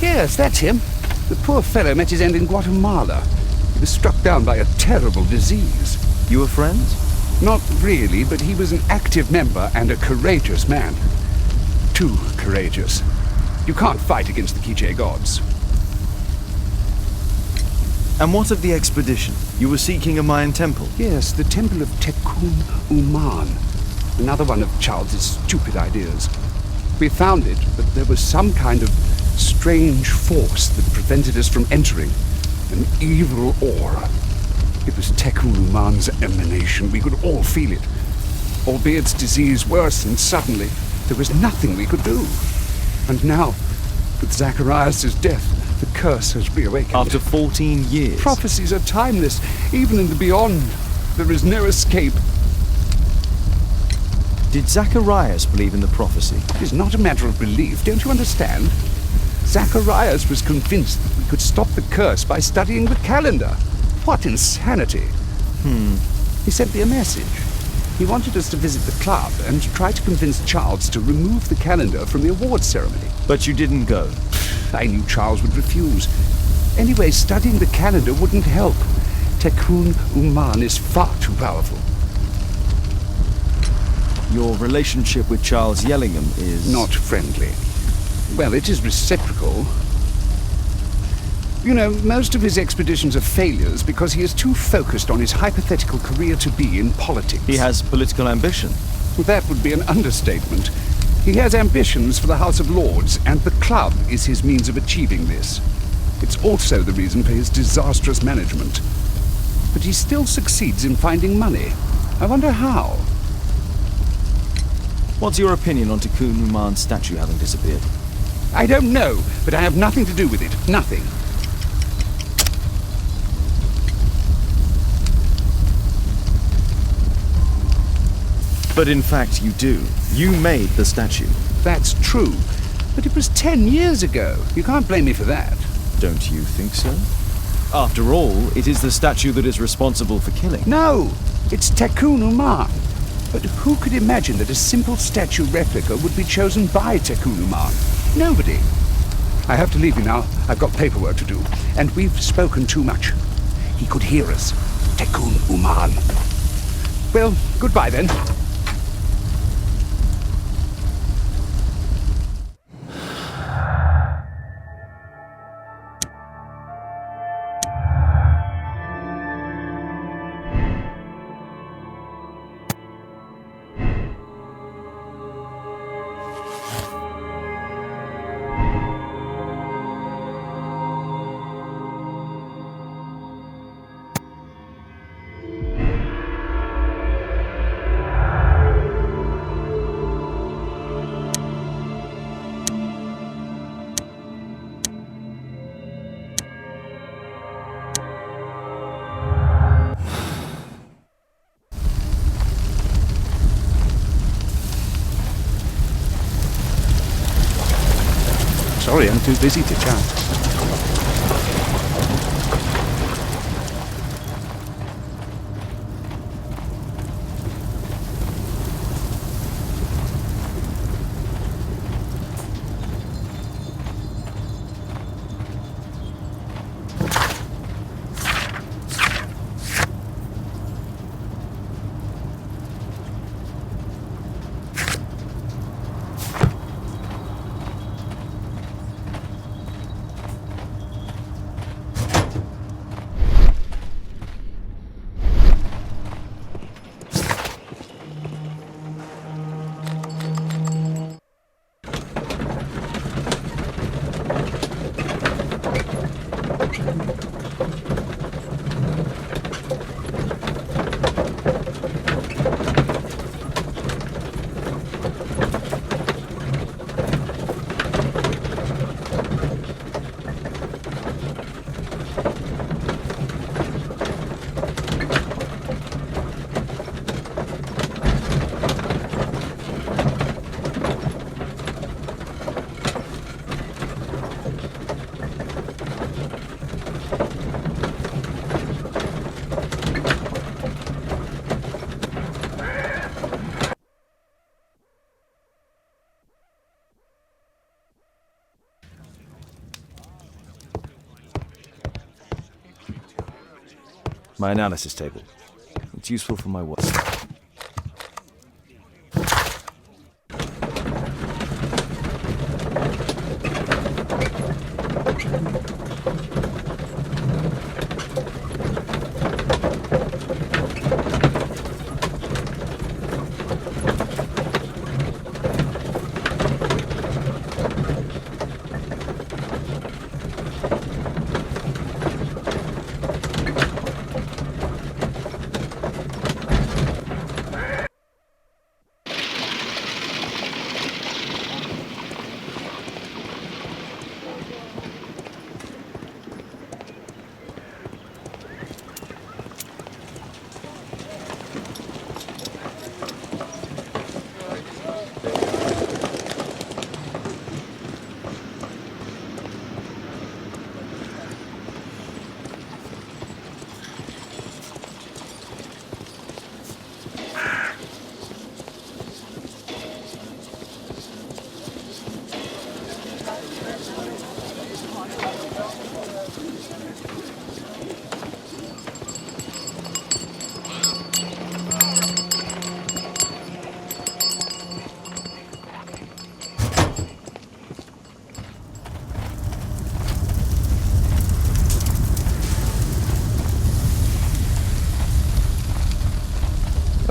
Yes, that's him. The poor fellow met his end in Guatemala. He was struck down by a terrible disease. You were friends? Not really, but he was an active member and a courageous man. Too courageous. You can't fight against the Quiche gods. And what of the expedition? You were seeking a Mayan temple? Yes, the Temple of Tekun Uman. Another one of Charles's stupid ideas. We found it, but there was some kind of strange force that prevented us from entering. An evil aura. It was Tekun Uman's emanation. We could all feel it. Albeit its disease worsened suddenly, there was nothing we could do. And now, with Zacharias' death, the curse has reawakened. After 14 years? Prophecies are timeless. Even in the beyond, there is no escape. Did Zacharias believe in the prophecy? It is not a matter of belief, don't you understand? Zacharias was convinced that we could stop the curse by studying the calendar. What insanity! He sent me a message. He wanted us to visit the club and try to convince Charles to remove the calendar from the awards ceremony. But you didn't go? I knew Charles would refuse. Anyway, studying the calendar wouldn't help. Tekun Uman is far too powerful. Your relationship with Charles Yellingham is... not friendly. Well, it is reciprocal. You know, most of his expeditions are failures because he is too focused on his hypothetical career to be in politics. He has political ambition. That would be an understatement. He has ambitions for the House of Lords, and the club is his means of achieving this. It's also the reason for his disastrous management. But he still succeeds in finding money. I wonder how. What's your opinion on Tekun Uman's statue having disappeared? I don't know, but I have nothing to do with it. Nothing. But in fact you do. You made the statue. That's true. But it was 10 years ago. You can't blame me for that. Don't you think so? After all, it is the statue that is responsible for killing. No! It's Tekun Uman. But who could imagine that a simple statue replica would be chosen by Tekun Uman? Nobody. I have to leave you now. I've got paperwork to do. And we've spoken too much. He could hear us. Tekun Uman. Well, goodbye then. Sorry, I'm too busy to chat. My analysis table. It's useful for my work.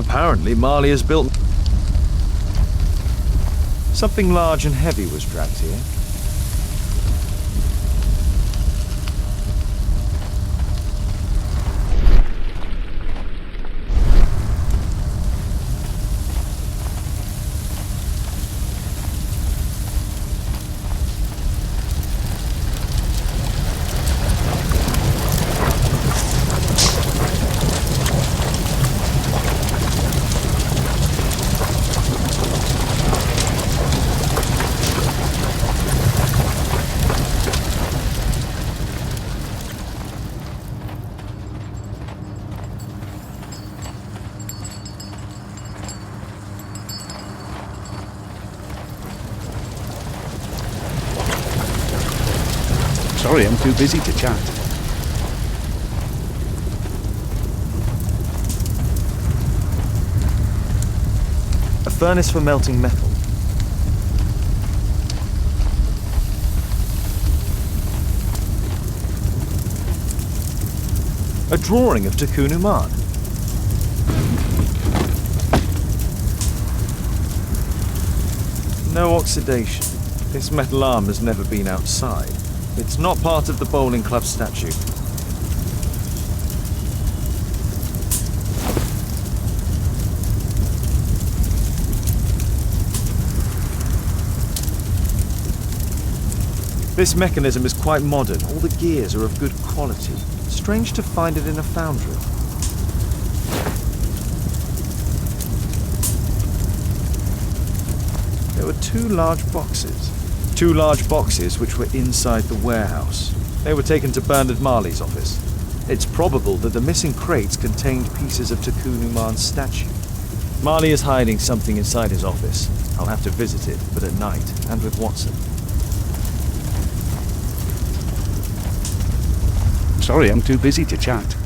Apparently, Marley has built... Something large and heavy was dragged here. Sorry, I'm too busy to chat. A furnace for melting metal. A drawing of Tikkun Uman. No oxidation. This metal arm has never been outside. It's not part of the bowling club statute. This mechanism is quite modern. All the gears are of good quality. Strange to find it in a foundry. There were two large boxes. Two large boxes which were inside the warehouse. They were taken to Bernard Marley's office. It's probable that the missing crates contained pieces of Tikkun Uman's statue. Marley is hiding something inside his office. I'll have to visit it, but at night, and with Watson. Sorry, I'm too busy to chat.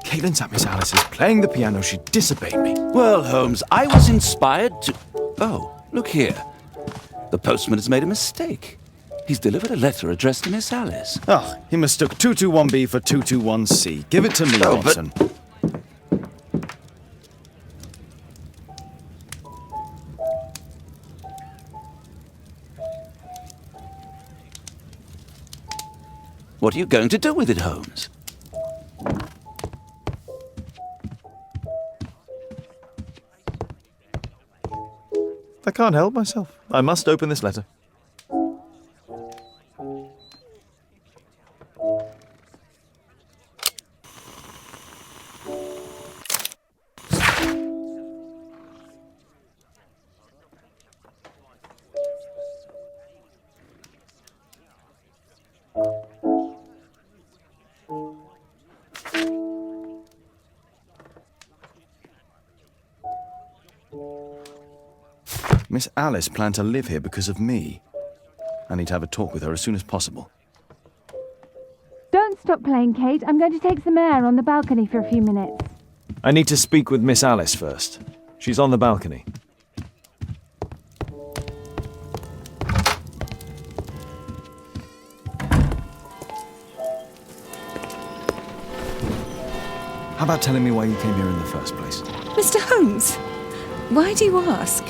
Caitlin's at Miss Alice's playing the piano. She disobeyed me. Well, Holmes, I was inspired to... Oh, look here. The postman has made a mistake. He's delivered a letter addressed to Miss Alice. Oh, he mistook 221B for 221C. Give it to me, Watson. What are you going to do with it, Holmes? I can't help myself. I must open this letter. Miss Alice planned to live here because of me. I need to have a talk with her as soon as possible. Don't stop playing, Kate. I'm going to take some air on the balcony for a few minutes. I need to speak with Miss Alice first. She's on the balcony. How about telling me why you came here in the first place? Mr. Holmes, why do you ask?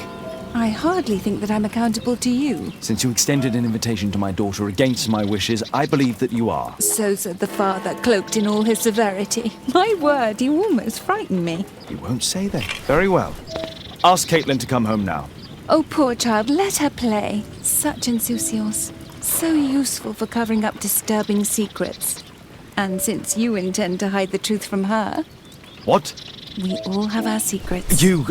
I hardly think that I'm accountable to you. Since you extended an invitation to my daughter against my wishes, I believe that you are. So said the father, cloaked in all his severity. My word, you almost frightened me. You won't say that. Very well. Ask Caitlin to come home now. Oh, poor child, let her play. Such insouciance. So useful for covering up disturbing secrets. And since you intend to hide the truth from her... What? We all have our secrets. You...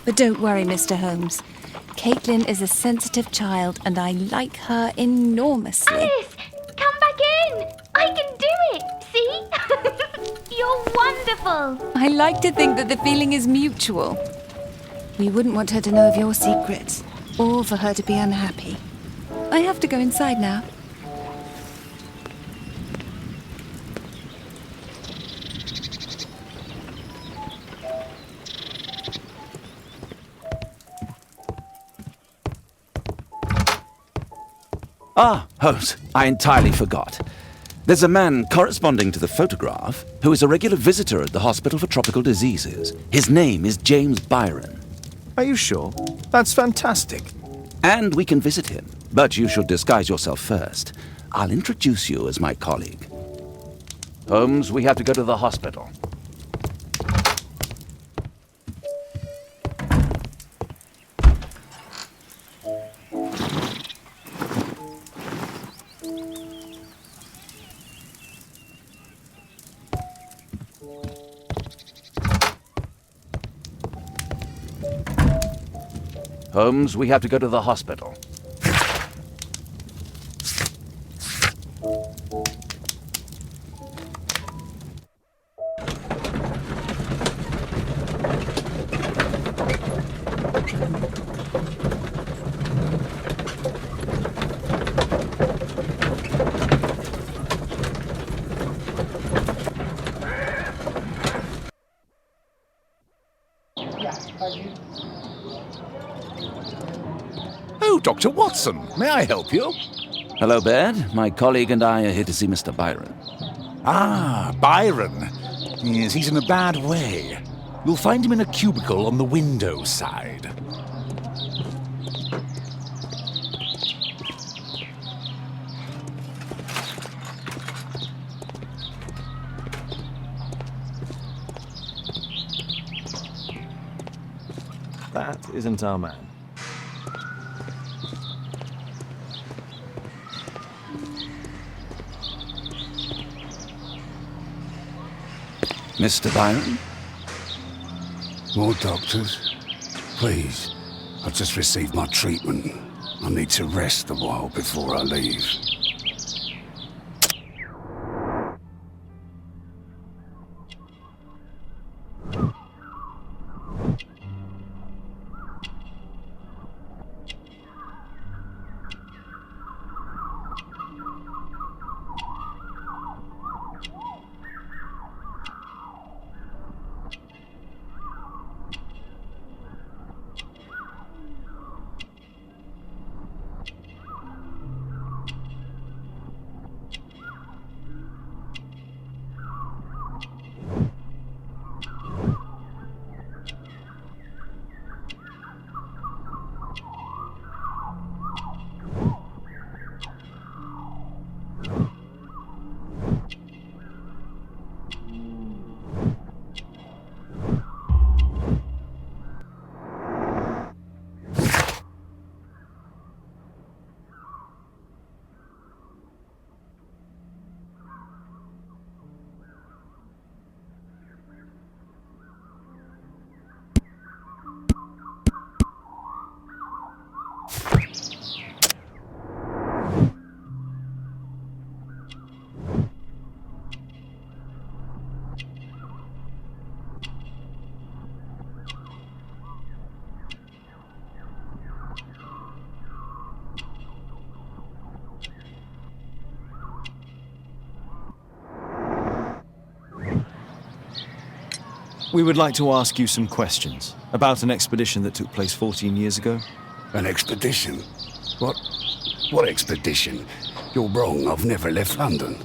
But don't worry, Mr. Holmes. Caitlin is a sensitive child, and I like her enormously. Alice, come back in. I can do it. See? You're wonderful. I like to think that the feeling is mutual. We wouldn't want her to know of your secrets, or for her to be unhappy. I have to go inside now. Ah, Holmes, I entirely forgot. There's a man corresponding to the photograph who is a regular visitor at the Hospital for Tropical Diseases. His name is James Byron. Are you sure? That's fantastic. And we can visit him, but you should disguise yourself first. I'll introduce you as my colleague. Holmes, we have to go to the hospital. Holmes, we have to go to the hospital. Oh, Dr. Watson, may I help you? Hello, Baird. My colleague and I are here to see Mr. Byron. Ah, Byron. Yes, he's in a bad way. You'll find him in a cubicle on the window side. That isn't our man. Mr. Byron? More doctors? Please. I've just received my treatment. I need to rest a while before I leave. We would like to ask you some questions about an expedition that took place 14 years ago. An expedition? What expedition? You're wrong, I've never left London.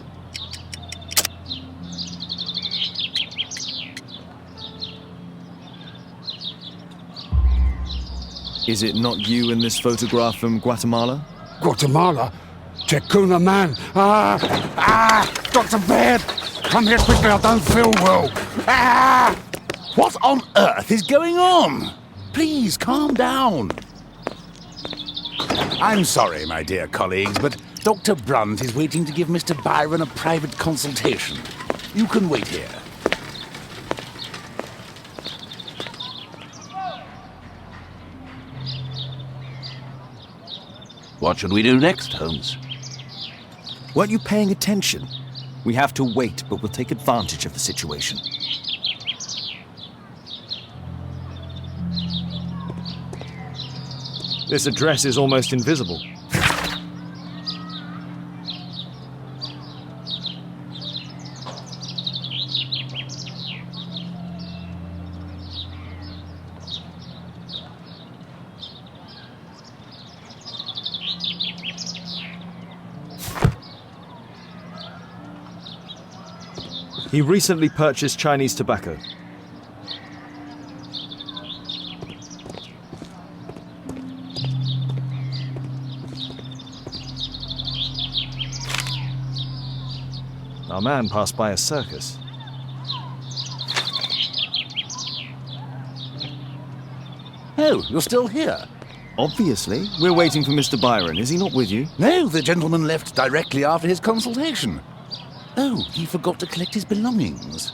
Is it not you in this photograph from Guatemala? Guatemala? Chacuna man! Dr. Baird! Come here quickly, I don't feel well! What on earth is going on? Please, calm down. I'm sorry, my dear colleagues, but Dr. Brunt is waiting to give Mr. Byron a private consultation. You can wait here. What should we do next, Holmes? Weren't you paying attention? We have to wait, but we'll take advantage of the situation. This address is almost invisible. He recently purchased Chinese tobacco. Our man passed by a circus. Oh, you're still here? Obviously. We're waiting for Mr. Byron. Is he not with you? No, the gentleman left directly after his consultation. Oh, he forgot to collect his belongings.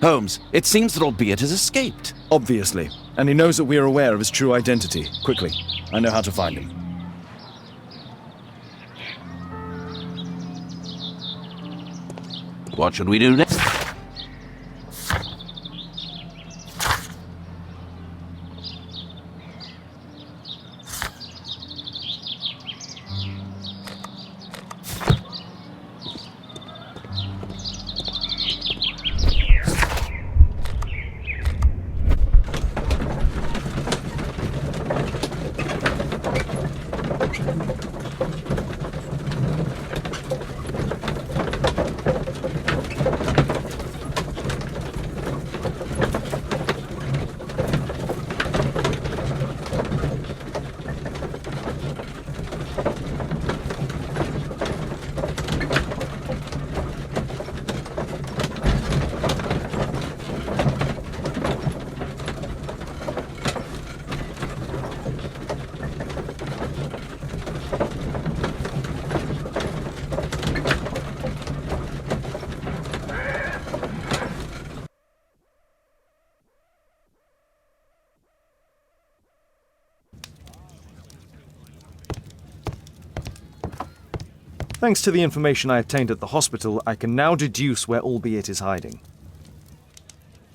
Holmes, it seems that Albeit has escaped. Obviously. And he knows that we are aware of his true identity. Quickly. I know how to find him. What should we do next? Thanks to the information I obtained at the hospital, I can now deduce where Albeit is hiding.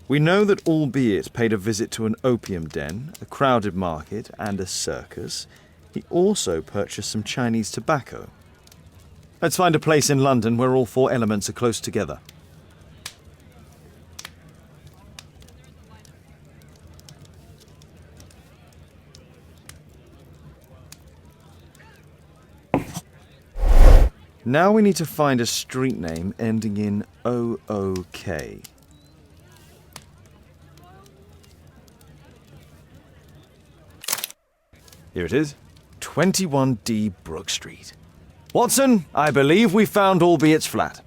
We know that Albeit paid a visit to an opium den, a crowded market, and a circus. He also purchased some Chinese tobacco. Let's find a place in London where all four elements are close together. Now we need to find a street name ending in OOK. Here it is. 21D Brook Street. Watson, I believe we found Albeit's flat.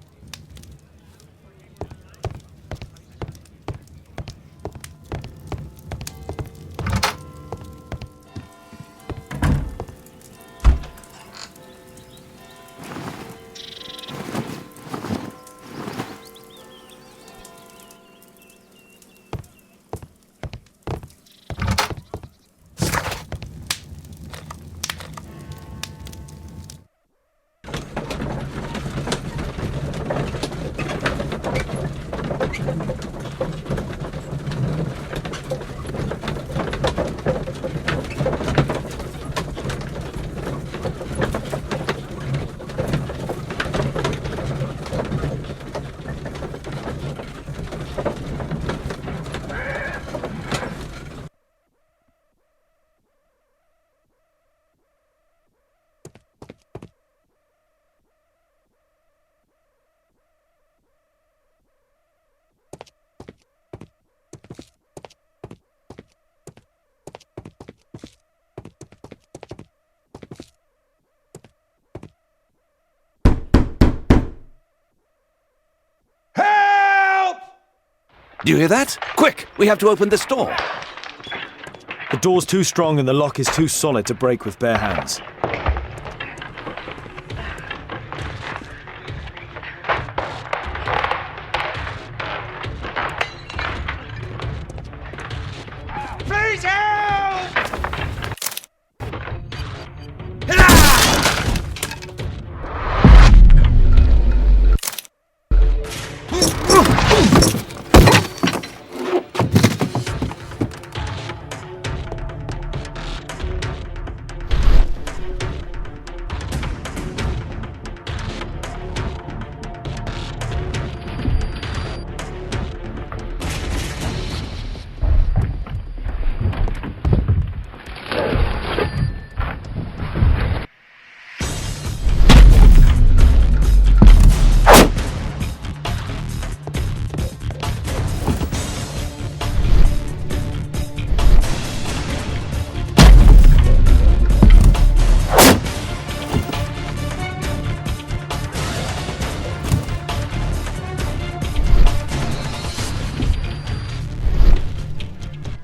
Do you hear that? Quick! We have to open this door. The door's too strong and the lock is too solid to break with bare hands. Please help!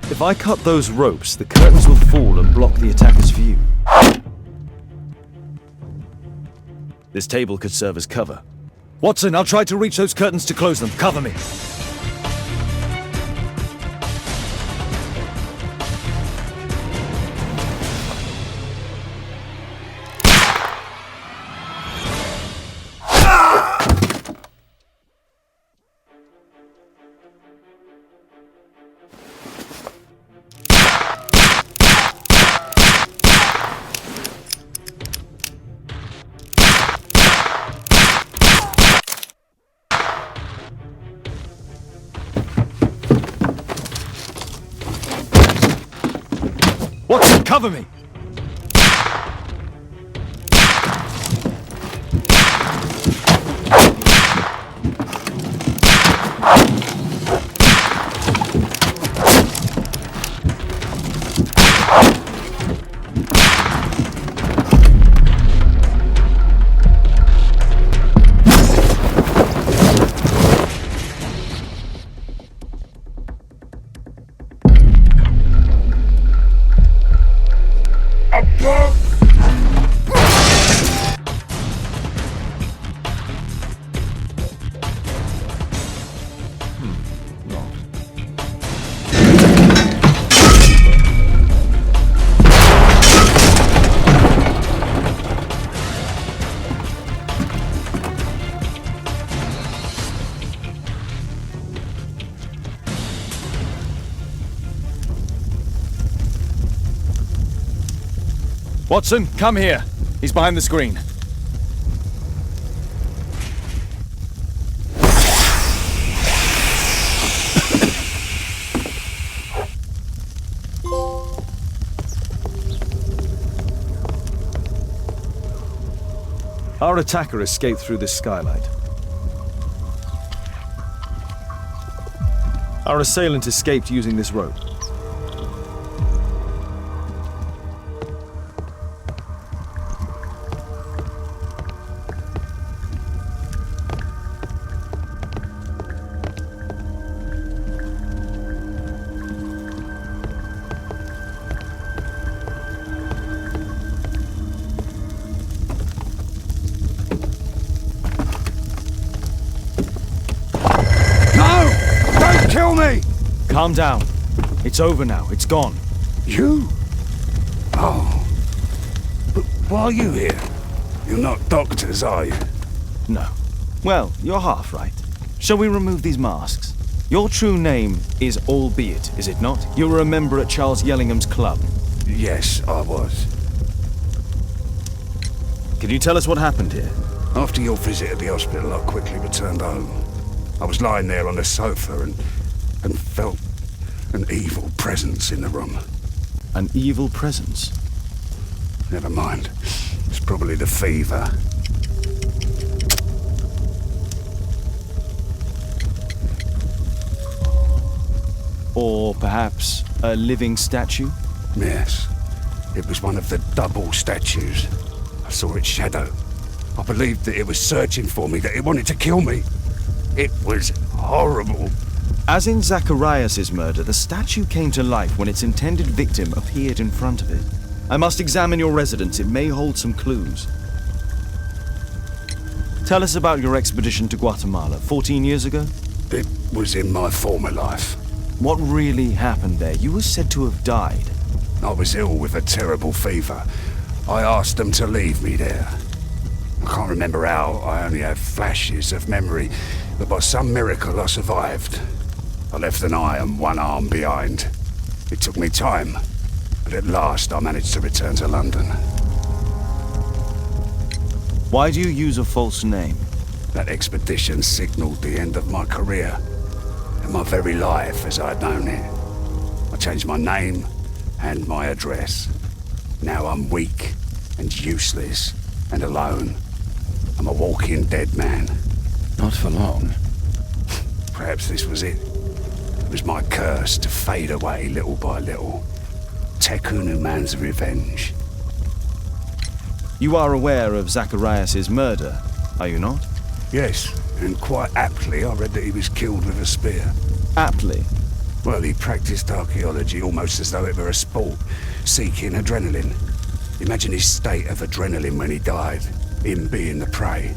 If I cut those ropes, the curtains will fall and block the attacker's view. This table could serve as cover. Watson, I'll try to reach those curtains to close them. Cover me. Watson, cover me! Watson, come here. He's behind the screen. Our attacker escaped through this skylight. Our assailant escaped using this rope. Kill me! Calm down. It's over now. It's gone. You? Oh. But why are you here? You're not doctors, are you? No. Well, you're half right. Shall we remove these masks? Your true name is Albeit, is it not? You were a member at Charles Yellingham's club. Yes, I was. Can you tell us what happened here? After your visit at the hospital, I quickly returned home. I was lying there on the sofa and felt an evil presence in the room. An evil presence? Never mind. It's probably the fever. Or perhaps a living statue? Yes. It was one of the double statues. I saw its shadow. I believed that it was searching for me, that it wanted to kill me. It was horrible. As in Zacharias' murder, the statue came to life when its intended victim appeared in front of it. I must examine your residence. It may hold some clues. Tell us about your expedition to Guatemala 14 years ago. It was in my former life. What really happened there? You were said to have died. I was ill with a terrible fever. I asked them to leave me there. I can't remember how. I only have flashes of memory, but by some miracle I survived. I left an eye and one arm behind. It took me time, but at last I managed to return to London. Why do you use a false name? That expedition signaled the end of my career, and my very life as I'd known it. I changed my name and my address. Now I'm weak and useless and alone. I'm a walking dead man. Not for long. Perhaps this was it. It was my curse to fade away little by little. Tekunu man's revenge. You are aware of Zacharias' murder, are you not? Yes, and quite aptly I read that he was killed with a spear. Aptly? Well, he practiced archaeology almost as though it were a sport, seeking adrenaline. Imagine his state of adrenaline when he died, him being the prey.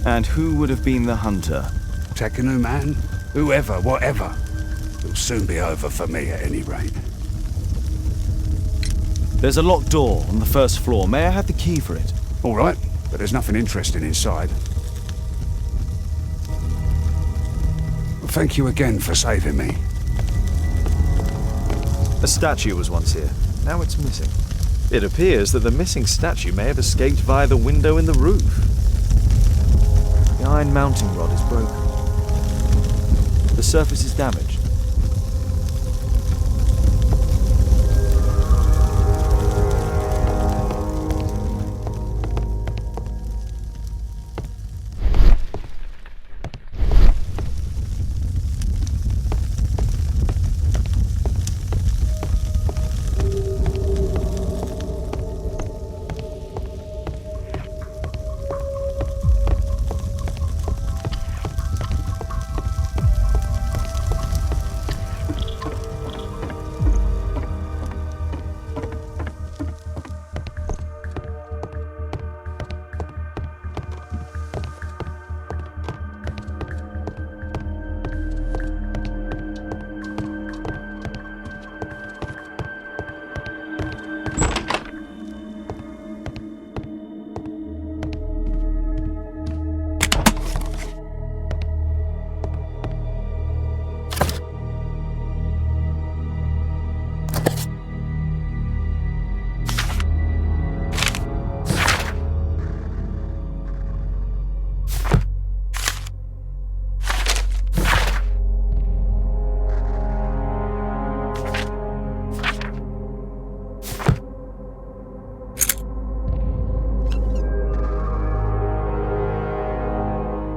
And who would have been the hunter? Tekunu man? Whoever, whatever. It'll soon be over for me at any rate. There's a locked door on the first floor. May I have the key for it? All right, but there's nothing interesting inside. Well, thank you again for saving me. A statue was once here. Now it's missing. It appears that the missing statue may have escaped via the window in the roof. The iron mounting rod is broken. The surface is damaged.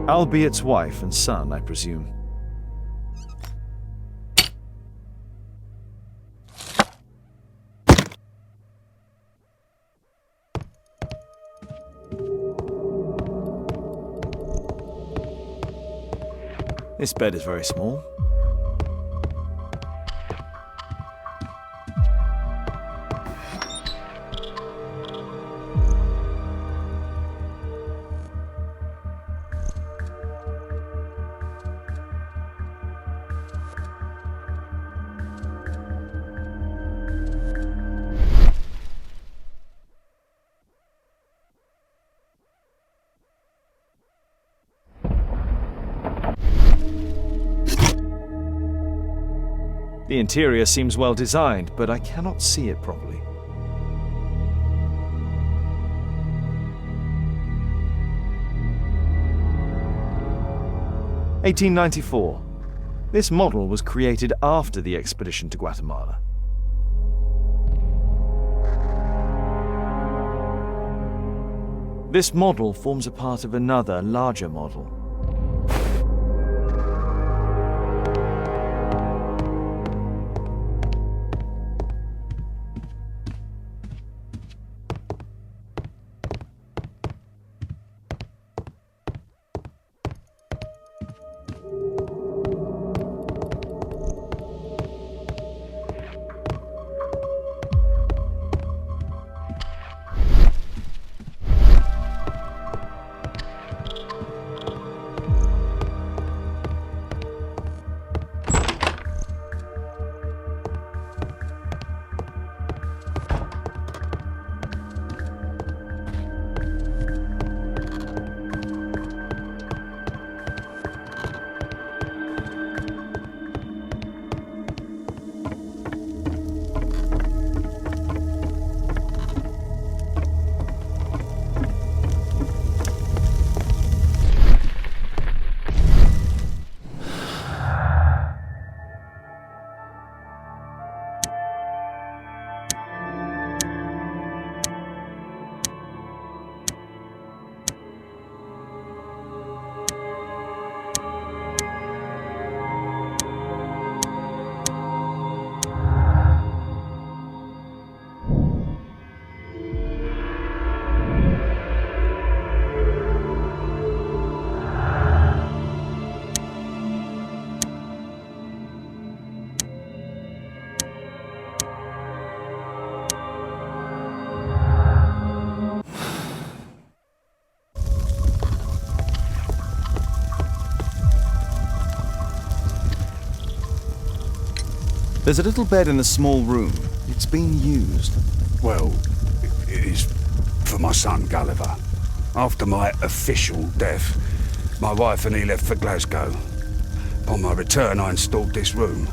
Albiet's wife and son, I presume. This bed is very small. The interior seems well designed, but I cannot see it properly. (1894). This model was created after the expedition to Guatemala. This model forms a part of another, larger model. There's a little bed in a small room. It's been used. Well, it is for my son, Gulliver. After my official death, my wife and he left for Glasgow. Upon my return, I installed this room.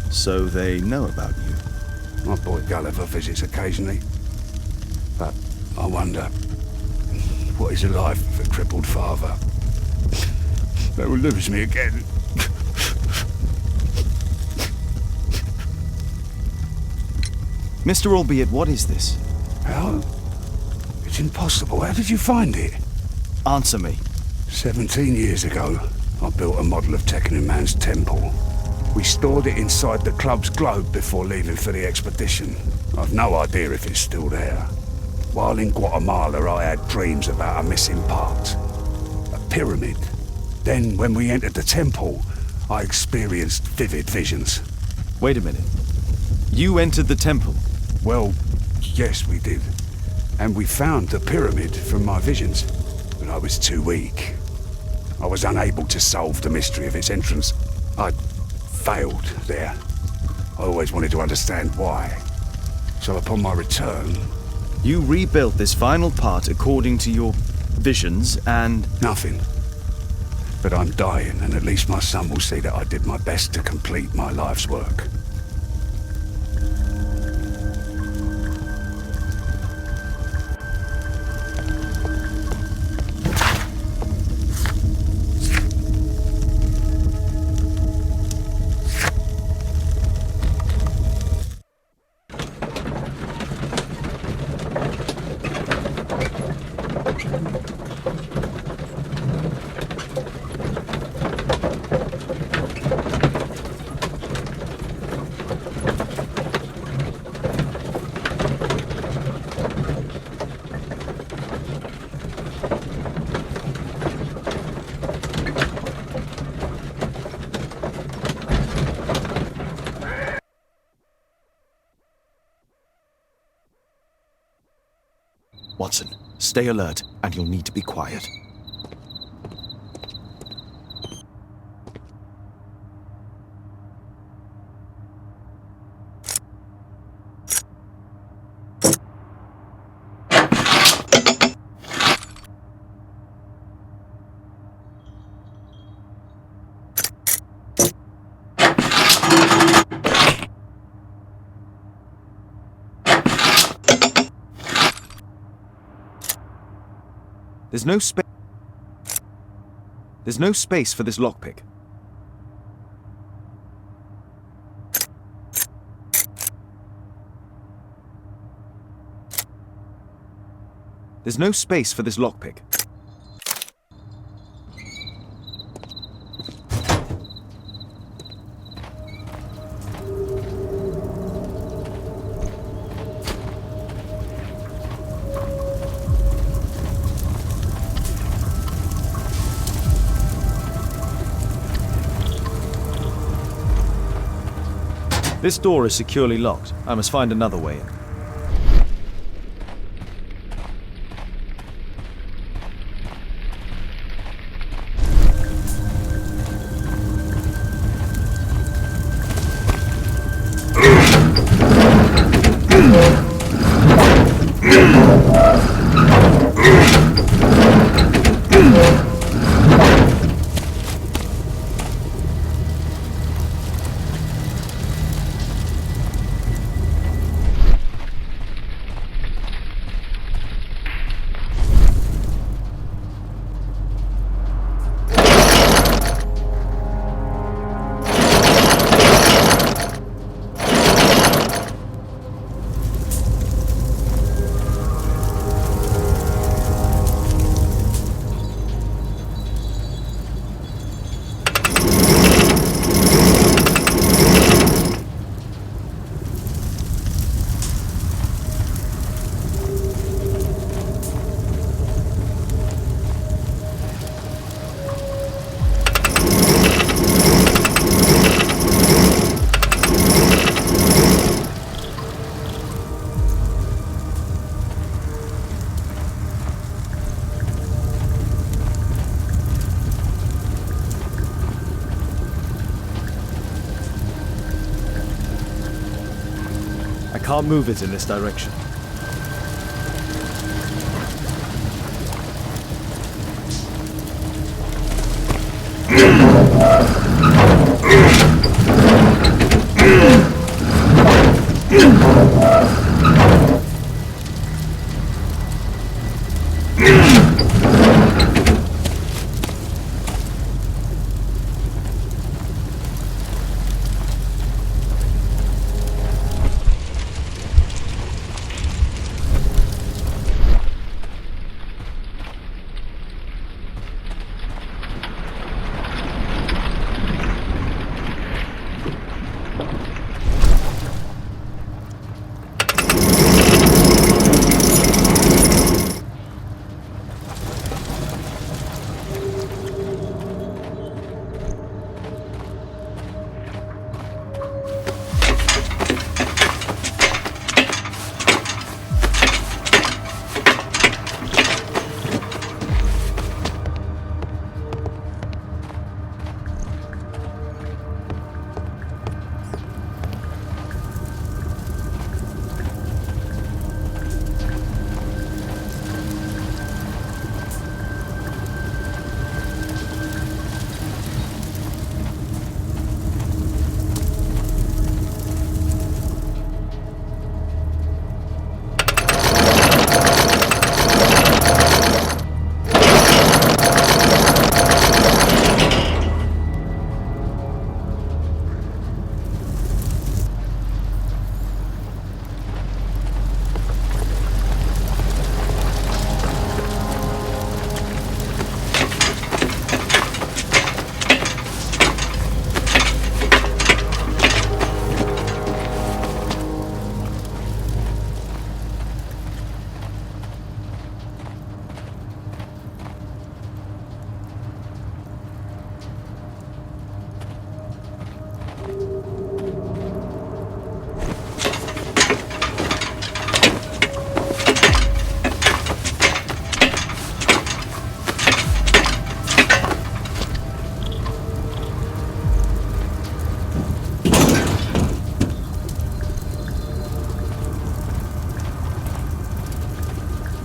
So they know about you? My boy Gulliver visits occasionally. But I wonder, what is a life with a crippled father? They will lose me again. Mr. Albeit, what is this? How? It's impossible. How did you find it? Answer me. 17 years ago, I built a model of Tekkening Man's temple. We stored it inside the club's globe before leaving for the expedition. I've no idea if it's still there. While in Guatemala, I had dreams about a missing part. A pyramid. Then, when we entered the temple, I experienced vivid visions. Wait a minute. You entered the temple? Well, yes, we did. And we found the pyramid from my visions. But I was too weak. I was unable to solve the mystery of its entrance. I failed there. I always wanted to understand why. So upon my return... You rebuilt this final part according to your visions and... Nothing. But I'm dying, and at least my son will see that I did my best to complete my life's work. Watson, stay alert, and you'll need to be quiet. There's no space for this lockpick. There's no space for this lockpick. This door is securely locked. I must find another way in. can't move it in this direction.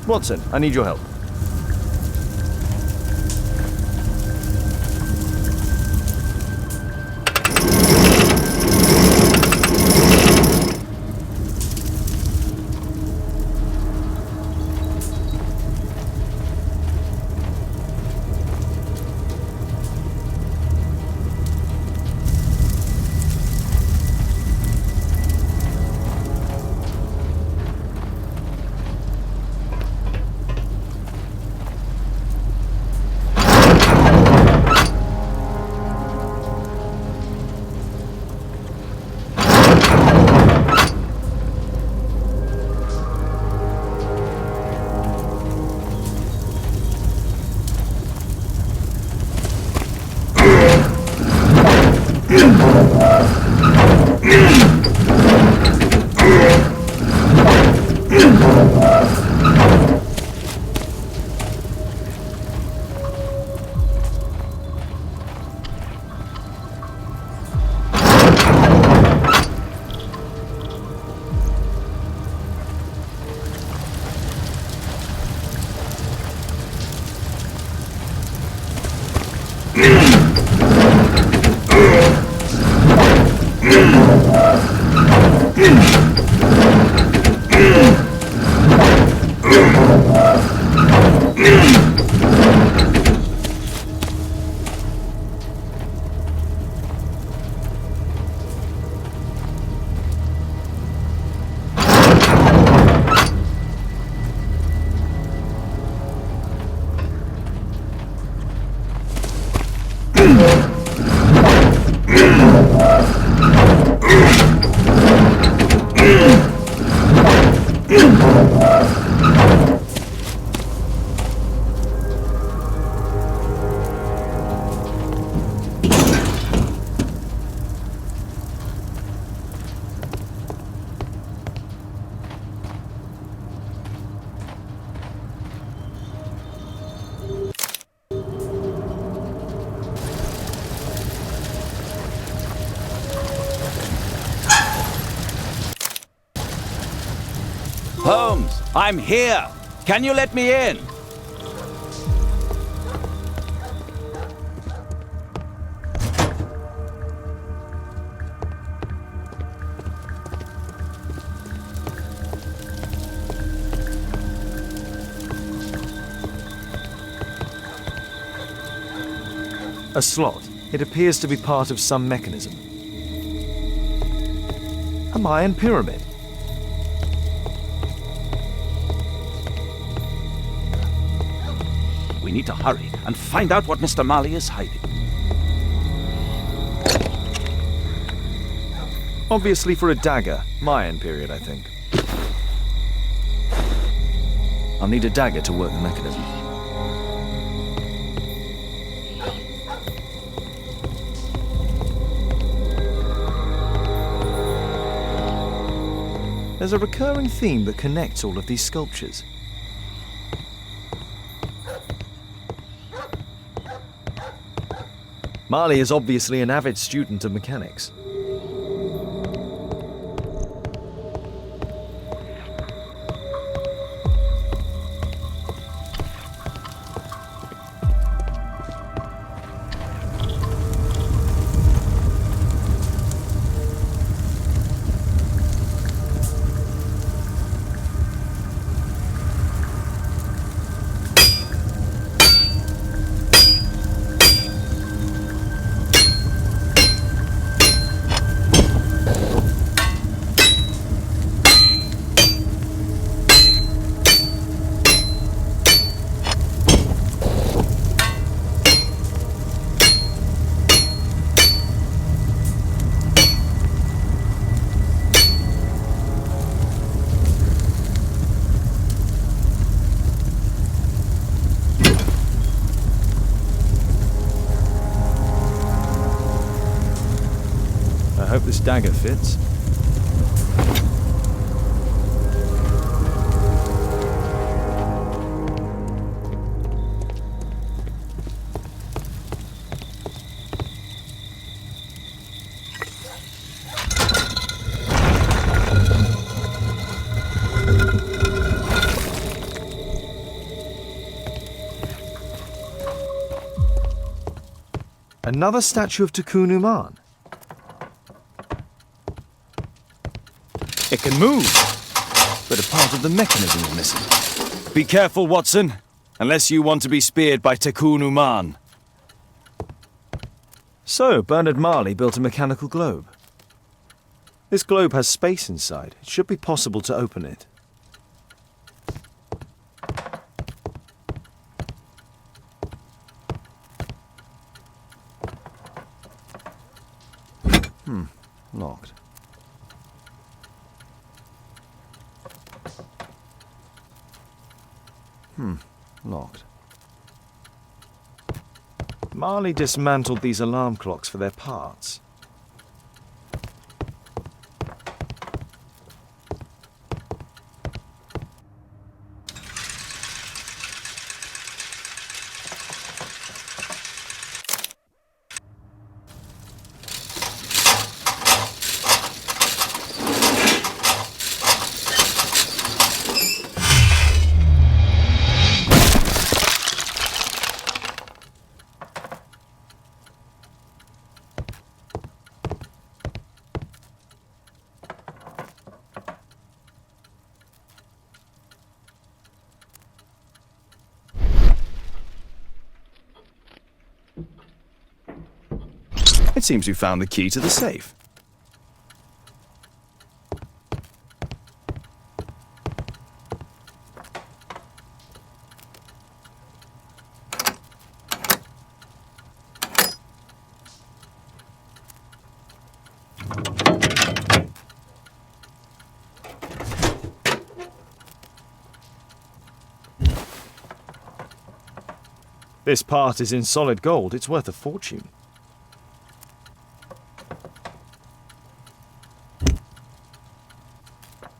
Watson, I need your help. Holmes, I'm here. Can you let me in? A slot. It appears to be part of some mechanism. A Mayan pyramid. We need to hurry and find out what Mr. Marley is hiding. Obviously for a dagger. Mayan period, I think. I'll need a dagger to work the mechanism. There's a recurring theme that connects all of these sculptures. Marley is obviously an avid student of mechanics. I hope this dagger fits. Another statue of Takun Uman. It can move, but a part of the mechanism is missing. Be careful, Watson, unless you want to be speared by Takun Uman. So, Bernard Marley built a mechanical globe. This globe has space inside. It should be possible to open it. Locked. Locked. Marley dismantled these alarm clocks for their parts. It seems you found the key to the safe. This part is in solid gold. It's worth a fortune.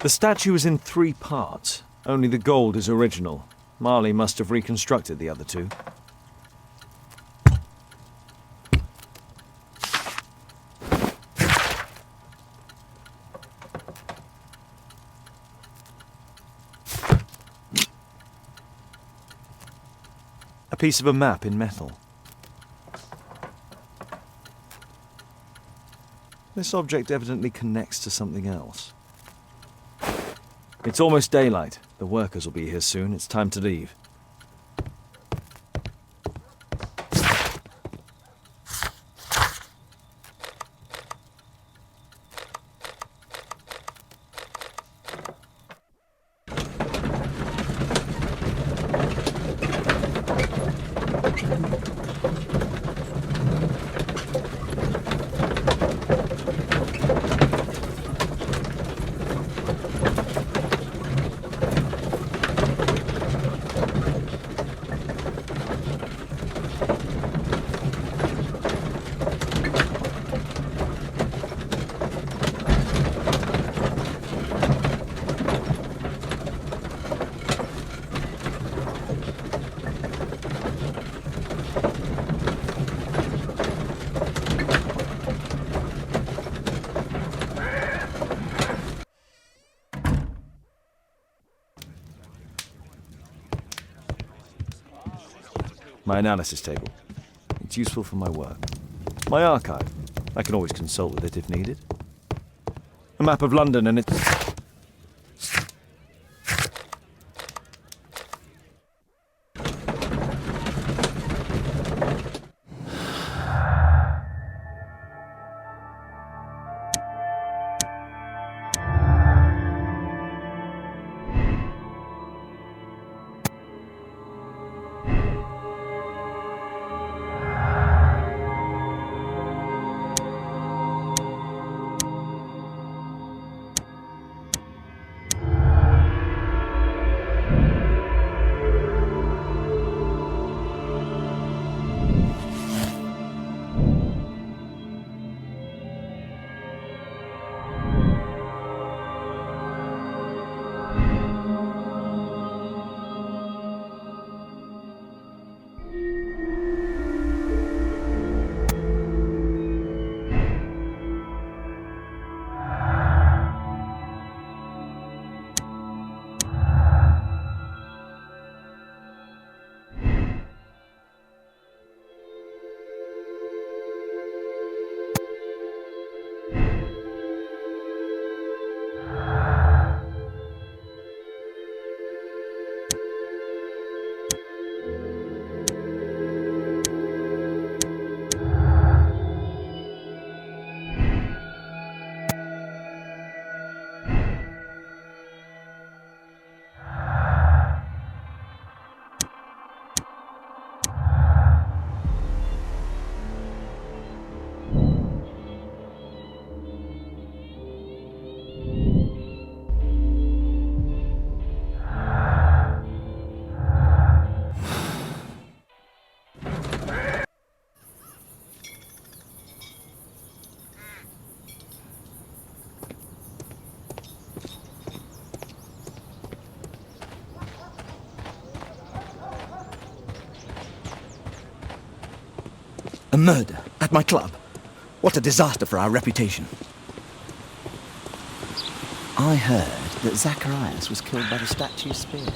The statue is in 3 parts. Only the gold is original. Marley must have reconstructed the other 2. A piece of a map in metal. This object evidently connects to something else. It's almost daylight. The workers will be here soon. It's time to leave. My analysis table. It's useful for my work. My archive. I can always consult with it if needed. A map of London and its... A murder at my club. What a disaster for our reputation. I heard that Zacharias was killed by the statue's spear.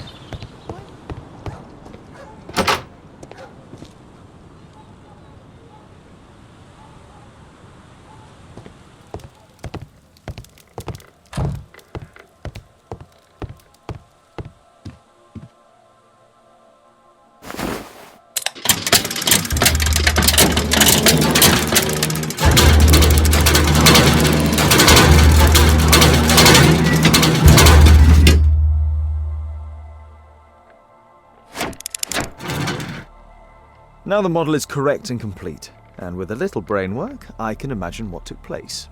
Now the model is correct and complete, and with a little brain work, I can imagine what took place.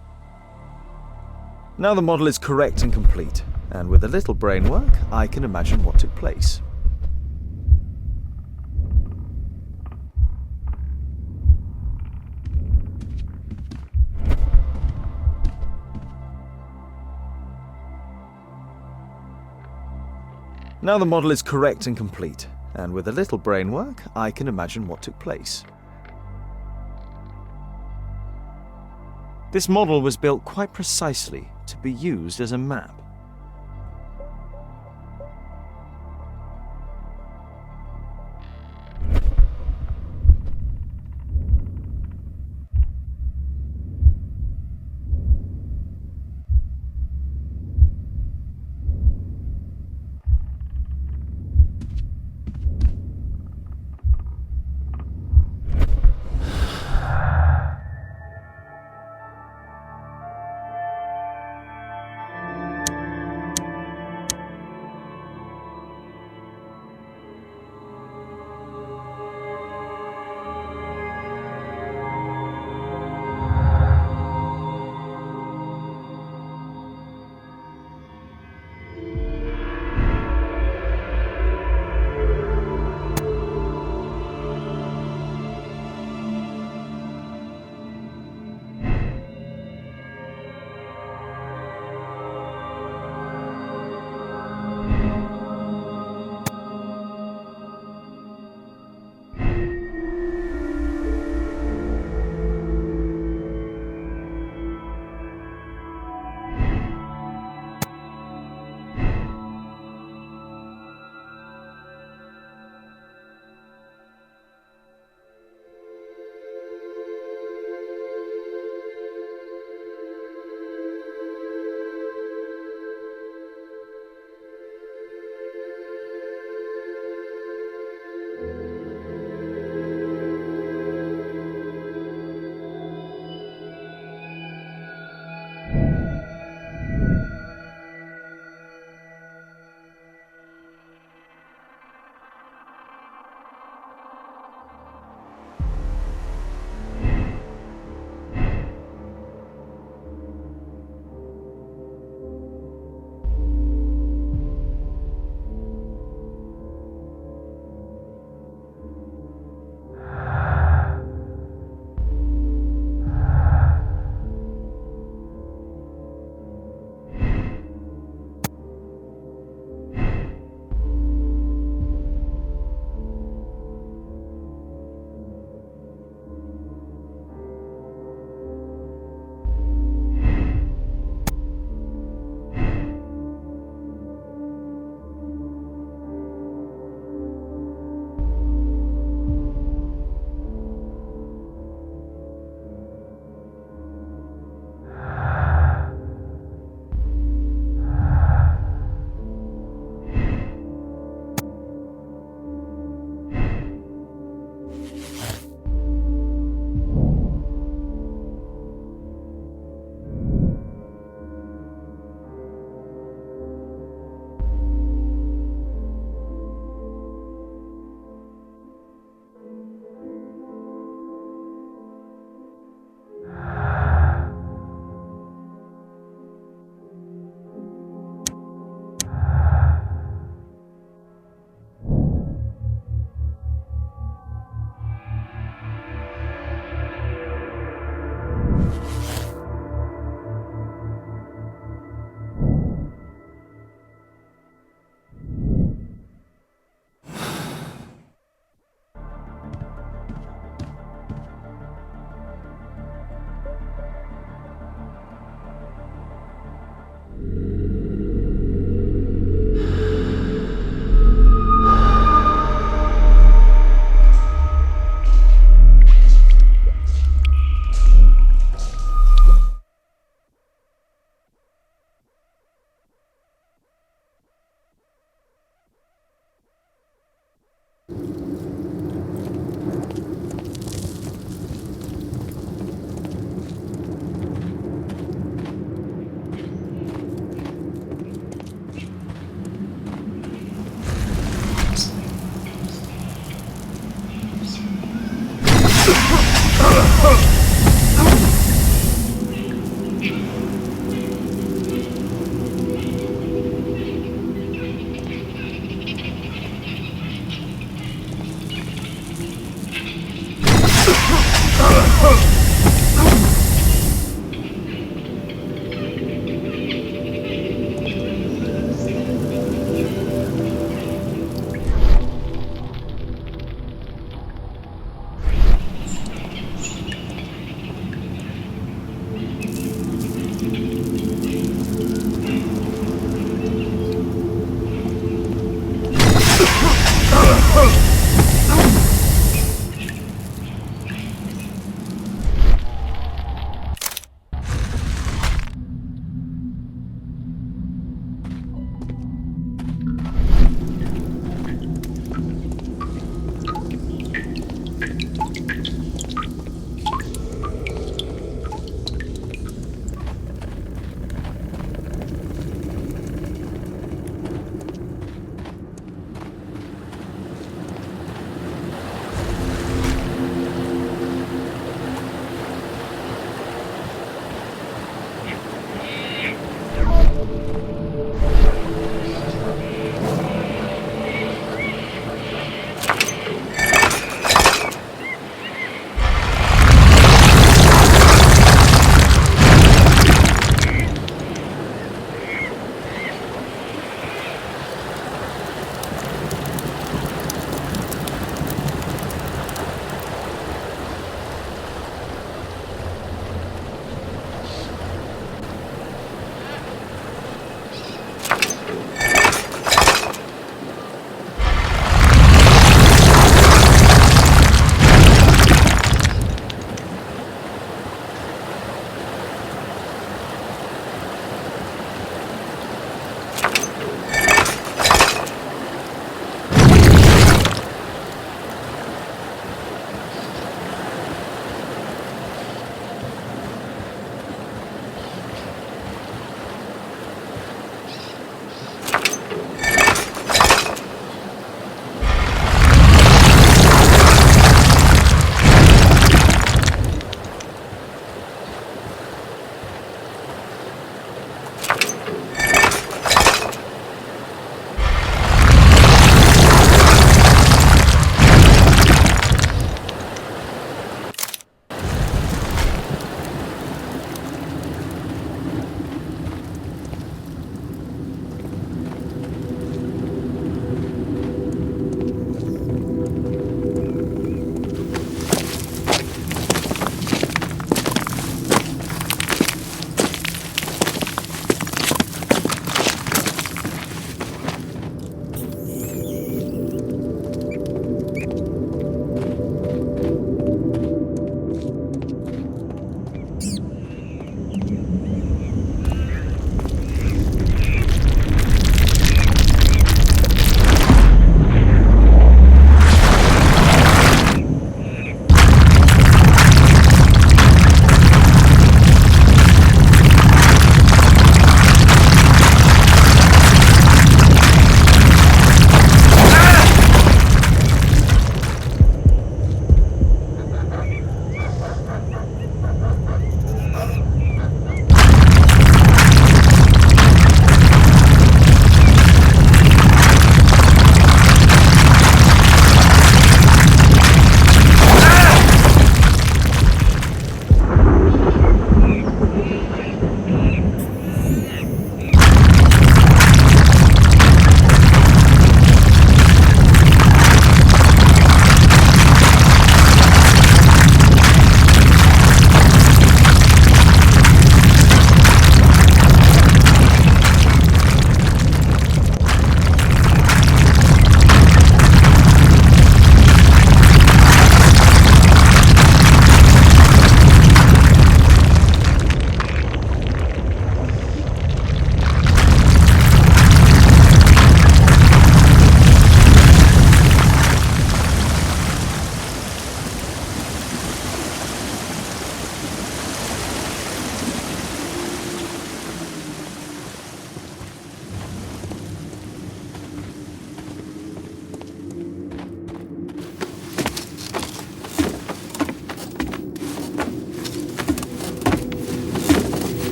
Now the model is correct and complete, and with a little brain work, I can imagine what took place. Now the model is correct and complete, and with a little brain work, I can imagine what took place. This model was built quite precisely to be used as a map.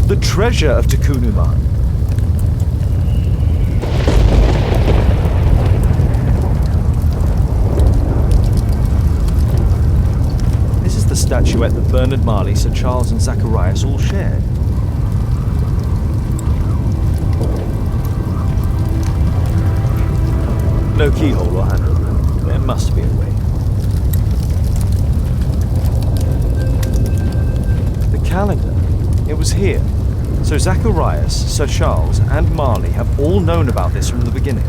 The treasure of Takunuman. This is the statuette that Bernard Marley, Sir Charles and Zacharias all shared. No keyhole or handle. There must be a way. The calendar. It was here. So Zacharias, Sir Charles, and Marley have all known about this from the beginning.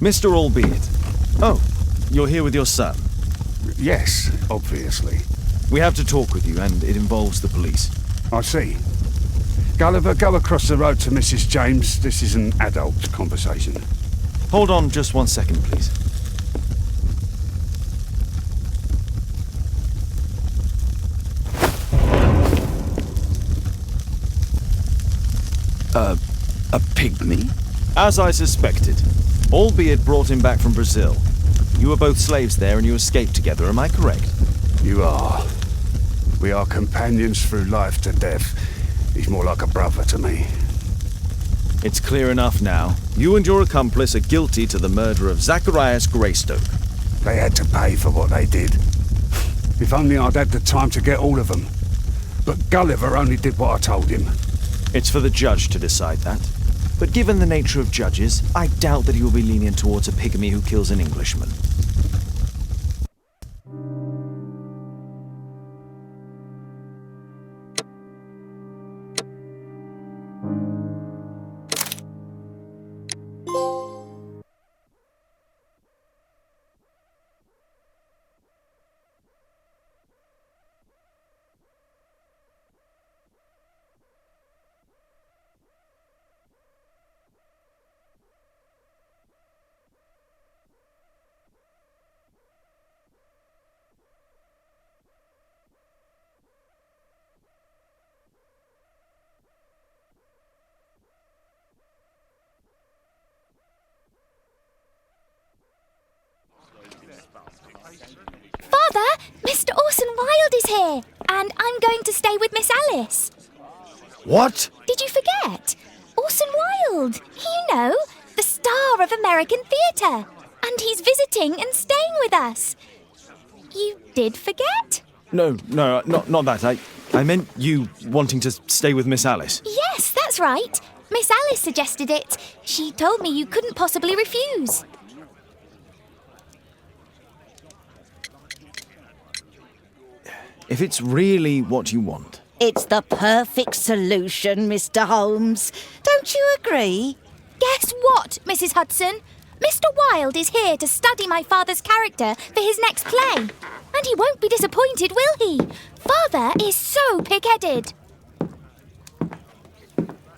Mr. Albeit. Oh, you're here with your son. Yes, obviously. We have to talk with you, and it involves the police. I see. Gulliver, go across the road to Mrs. James. This is an adult conversation. Hold on just 1 second, please. A pygmy? As I suspected. Albeit brought him back from Brazil. You were both slaves there and you escaped together, am I correct? You are. We are companions through life to death. He's more like a brother to me. It's clear enough now. You and your accomplice are guilty to the murder of Zacharias Greystoke. They had to pay for what they did. If only I'd had the time to get all of them. But Gulliver only did what I told him. It's for the judge to decide that. But given the nature of judges, I doubt that he will be lenient towards a pygmy who kills an Englishman. Father, Mr. Orson Wilde is here, and I'm going to stay with Miss Alice. What? Did you forget? Orson Wilde, you know, the star of American theatre. And he's visiting and staying with us. You did forget? No, not that. I meant you wanting to stay with Miss Alice. Yes, that's right. Miss Alice suggested it. She told me you couldn't possibly refuse. If it's really what you want. It's the perfect solution, Mr. Holmes. Don't you agree? Guess what, Mrs. Hudson? Mr. Wilde is here to study my father's character for his next play. And he won't be disappointed, will he? Father is so pig-headed.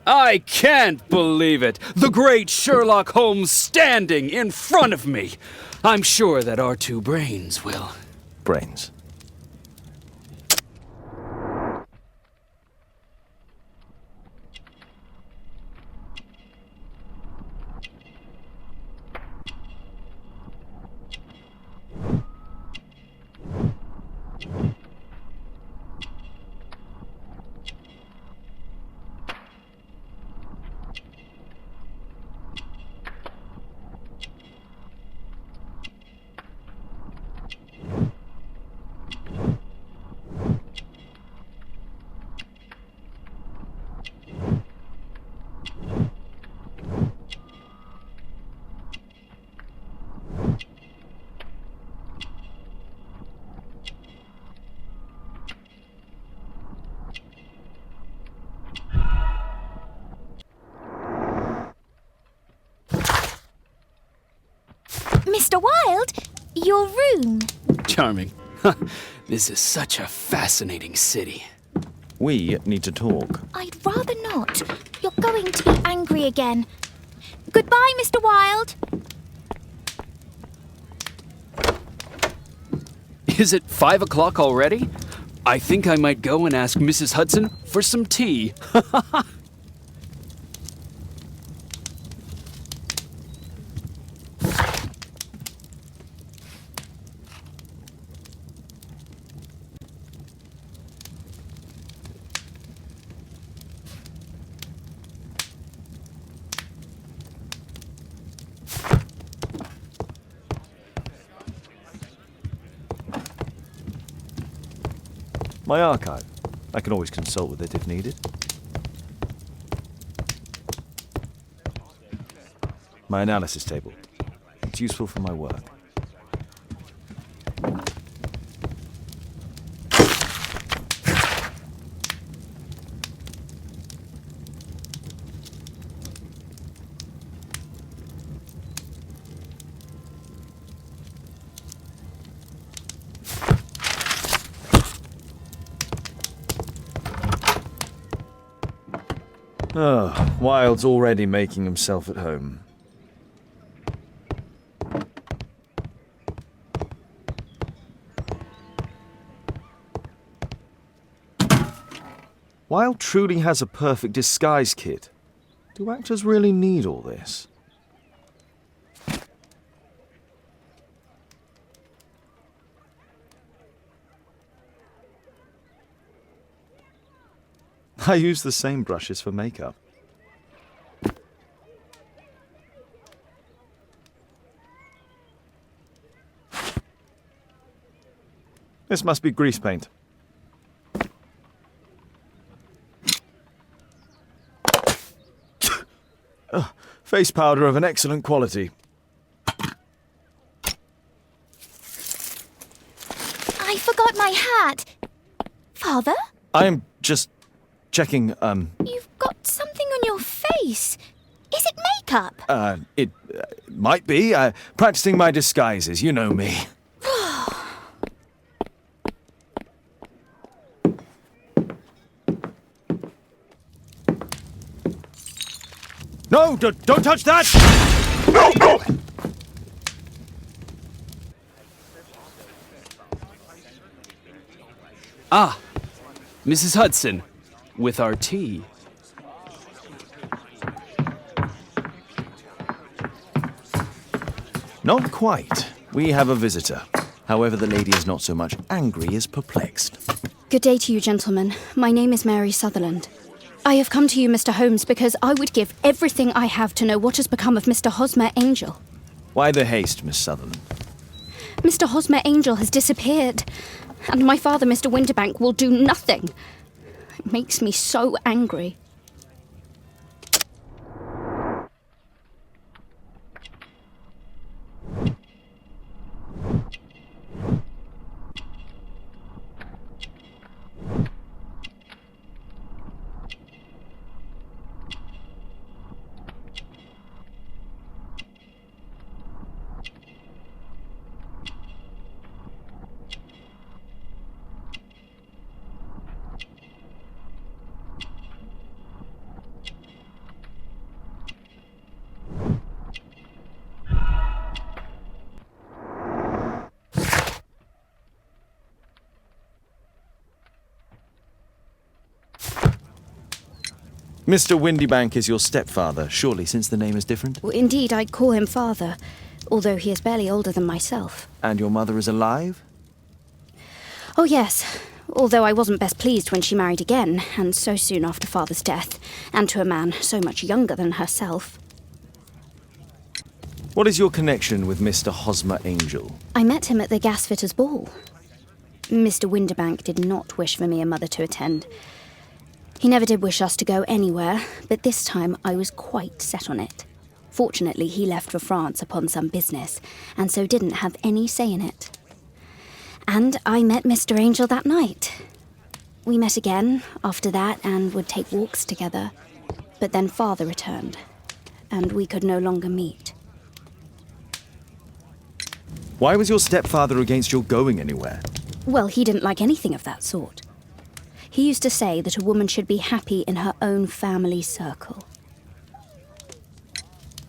I can't believe it! The great Sherlock Holmes standing in front of me! I'm sure that our two brains will... Brains. Mr. Wilde, your room. Charming. This is such a fascinating city. We need to talk. I'd rather not. You're going to be angry again. Goodbye, Mr. Wilde. Is it 5 o'clock already? I think I might go and ask Mrs. Hudson for some tea. My archive. I can always consult with it if needed. My analysis table. It's useful for my work. Oh, Wilde's already making himself at home. Wilde truly has a perfect disguise kit. Do actors really need all this? I use the same brushes for makeup. This must be grease paint. Face powder of an excellent quality. I forgot my hat. Father? I am just checking, You've got something on your face. Is it makeup? It might be. Practicing my disguises, you know me. No, don't touch that! Ah, Mrs. Hudson, with our tea. Not quite. We have a visitor. However, the lady is not so much angry as perplexed. Good day to you, gentlemen. My name is Mary Sutherland. I have come to you, Mr. Holmes, because I would give everything I have to know what has become of Mr. Hosmer Angel. Why the haste, Miss Sutherland? Mr. Hosmer Angel has disappeared, and my father, Mr. Winterbank, will do nothing. It makes me so angry. Mr. Windybank is your stepfather, surely, since the name is different? Well, indeed, I call him father, although he is barely older than myself. And your mother is alive? Oh, yes, although I wasn't best pleased when she married again, and so soon after father's death, and to a man so much younger than herself. What is your connection with Mr. Hosmer Angel? I met him at the gasfitters' ball. Mr. Winterbank did not wish for me and mother to attend. He never did wish us to go anywhere, but this time I was quite set on it. Fortunately, he left for France upon some business, and so didn't have any say in it. And I met Mr. Angel that night. We met again after that and would take walks together. But then father returned, and we could no longer meet. Why was your stepfather against your going anywhere? Well, he didn't like anything of that sort. He used to say that a woman should be happy in her own family circle.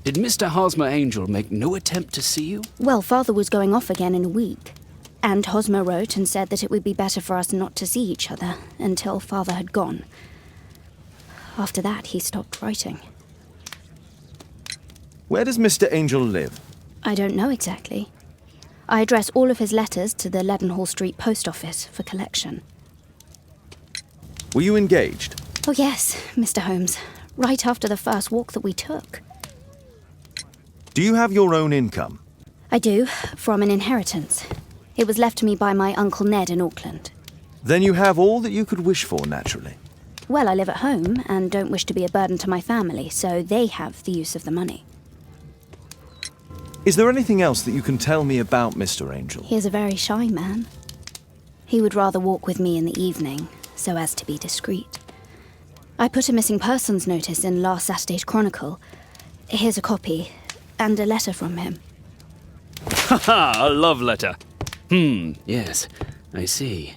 Did Mr. Hosmer Angel make no attempt to see you? Well, father was going off again in a week. And Hosmer wrote and said that it would be better for us not to see each other until father had gone. After that, he stopped writing. Where does Mr. Angel live? I don't know exactly. I address all of his letters to the Leadenhall Street post office for collection. Were you engaged? Oh, yes, Mr. Holmes. Right after the first walk that we took. Do you have your own income? I do, from an inheritance. It was left to me by my Uncle Ned in Auckland. Then you have all that you could wish for, naturally. Well, I live at home and don't wish to be a burden to my family, so they have the use of the money. Is there anything else that you can tell me about Mr. Angel? He is a very shy man. He would rather walk with me in the evening, so as to be discreet. I put a missing persons notice in last Saturday's Chronicle. Here's a copy, and a letter from him. Ha, a love letter. Yes, I see.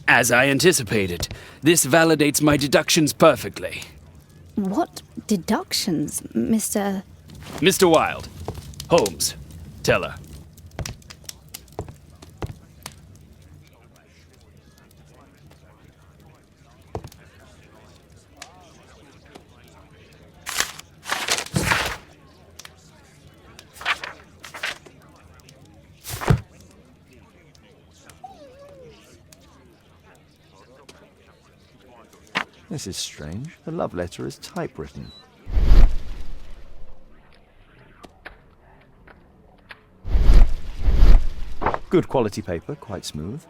As I anticipated, this validates my deductions perfectly. What deductions, Mr. Mr. Wilde. Holmes. Tell her. This is strange. The love letter is typewritten. Good quality paper, quite smooth.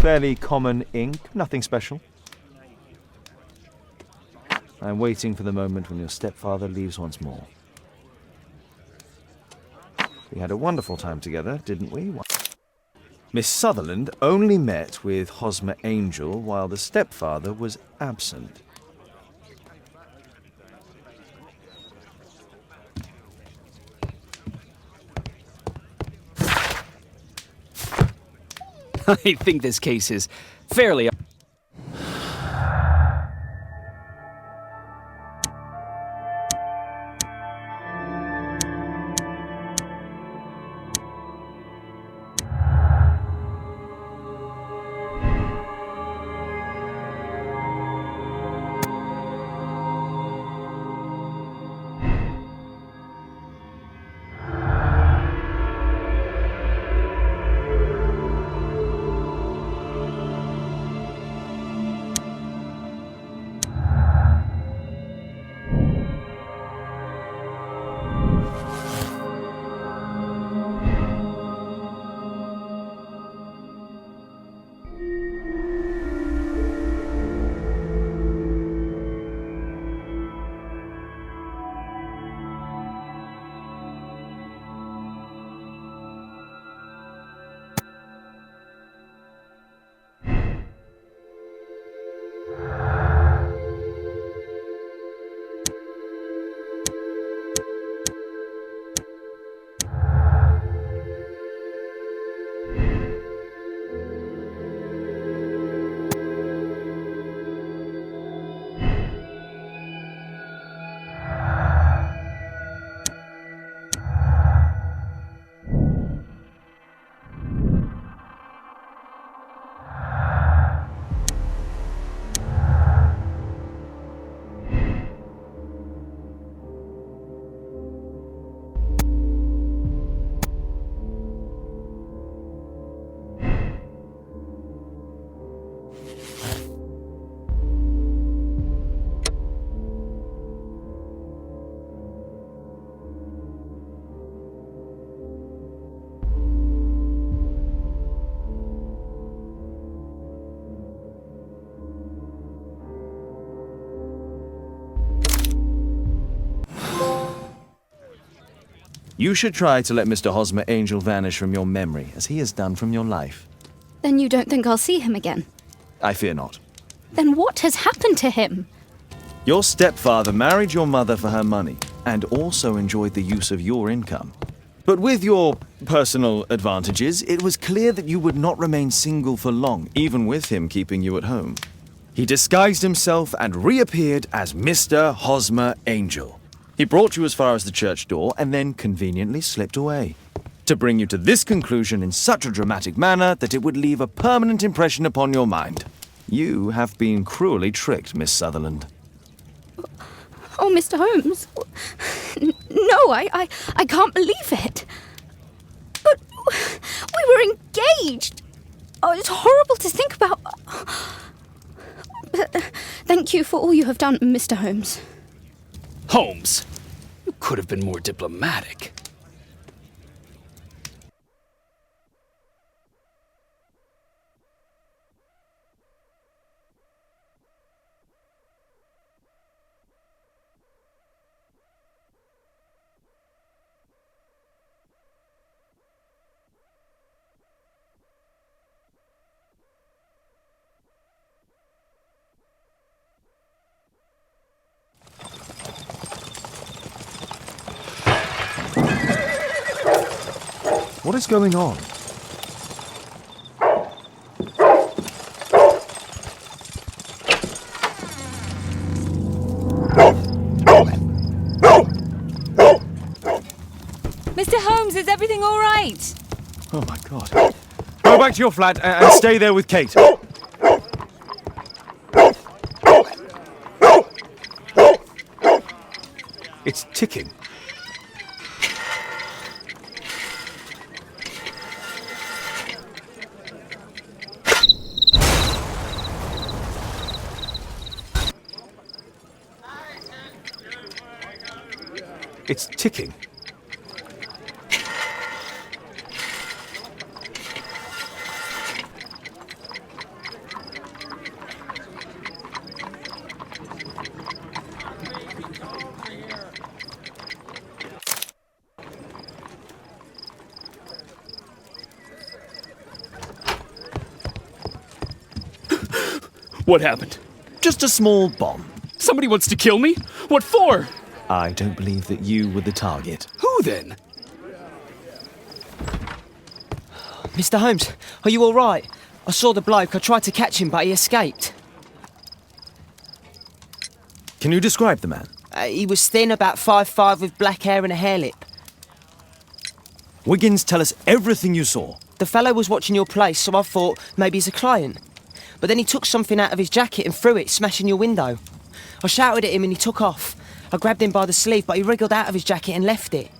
Fairly common ink, nothing special. I'm waiting for the moment when your stepfather leaves once more. We had a wonderful time together, didn't we? Miss Sutherland only met with Hosmer Angel while the stepfather was absent. I think this case is fairly... You should try to let Mr. Hosmer Angel vanish from your memory, as he has done from your life. Then you don't think I'll see him again? I fear not. Then what has happened to him? Your stepfather married your mother for her money, and also enjoyed the use of your income. But with your personal advantages, it was clear that you would not remain single for long, even with him keeping you at home. He disguised himself and reappeared as Mr. Hosmer Angel. He brought you as far as the church door and then conveniently slipped away, to bring you to this conclusion in such a dramatic manner that it would leave a permanent impression upon your mind. You have been cruelly tricked, Miss Sutherland. Oh, Mr. Holmes. No, I can't believe it. But we were engaged. Oh, it's horrible to think about. But thank you for all you have done, Mr. Holmes. Holmes, you could have been more diplomatic. What is going on? Mr. Holmes, is everything all right? Oh my god. Go back to your flat and stay there with Kate. It's ticking. It's ticking. What happened? Just a small bomb. Somebody wants to kill me? What for? I don't believe that you were the target. Who then? Mr. Holmes, are you all right? I saw the bloke. I tried to catch him, but he escaped. Can you describe the man? He was thin, about 5'5", with black hair and a hair lip. Wiggins, tell us everything you saw. The fellow was watching your place, so I thought maybe he's a client. But then he took something out of his jacket and threw it, smashing your window. I shouted at him and he took off. I grabbed him by the sleeve, but he wriggled out of his jacket and left it.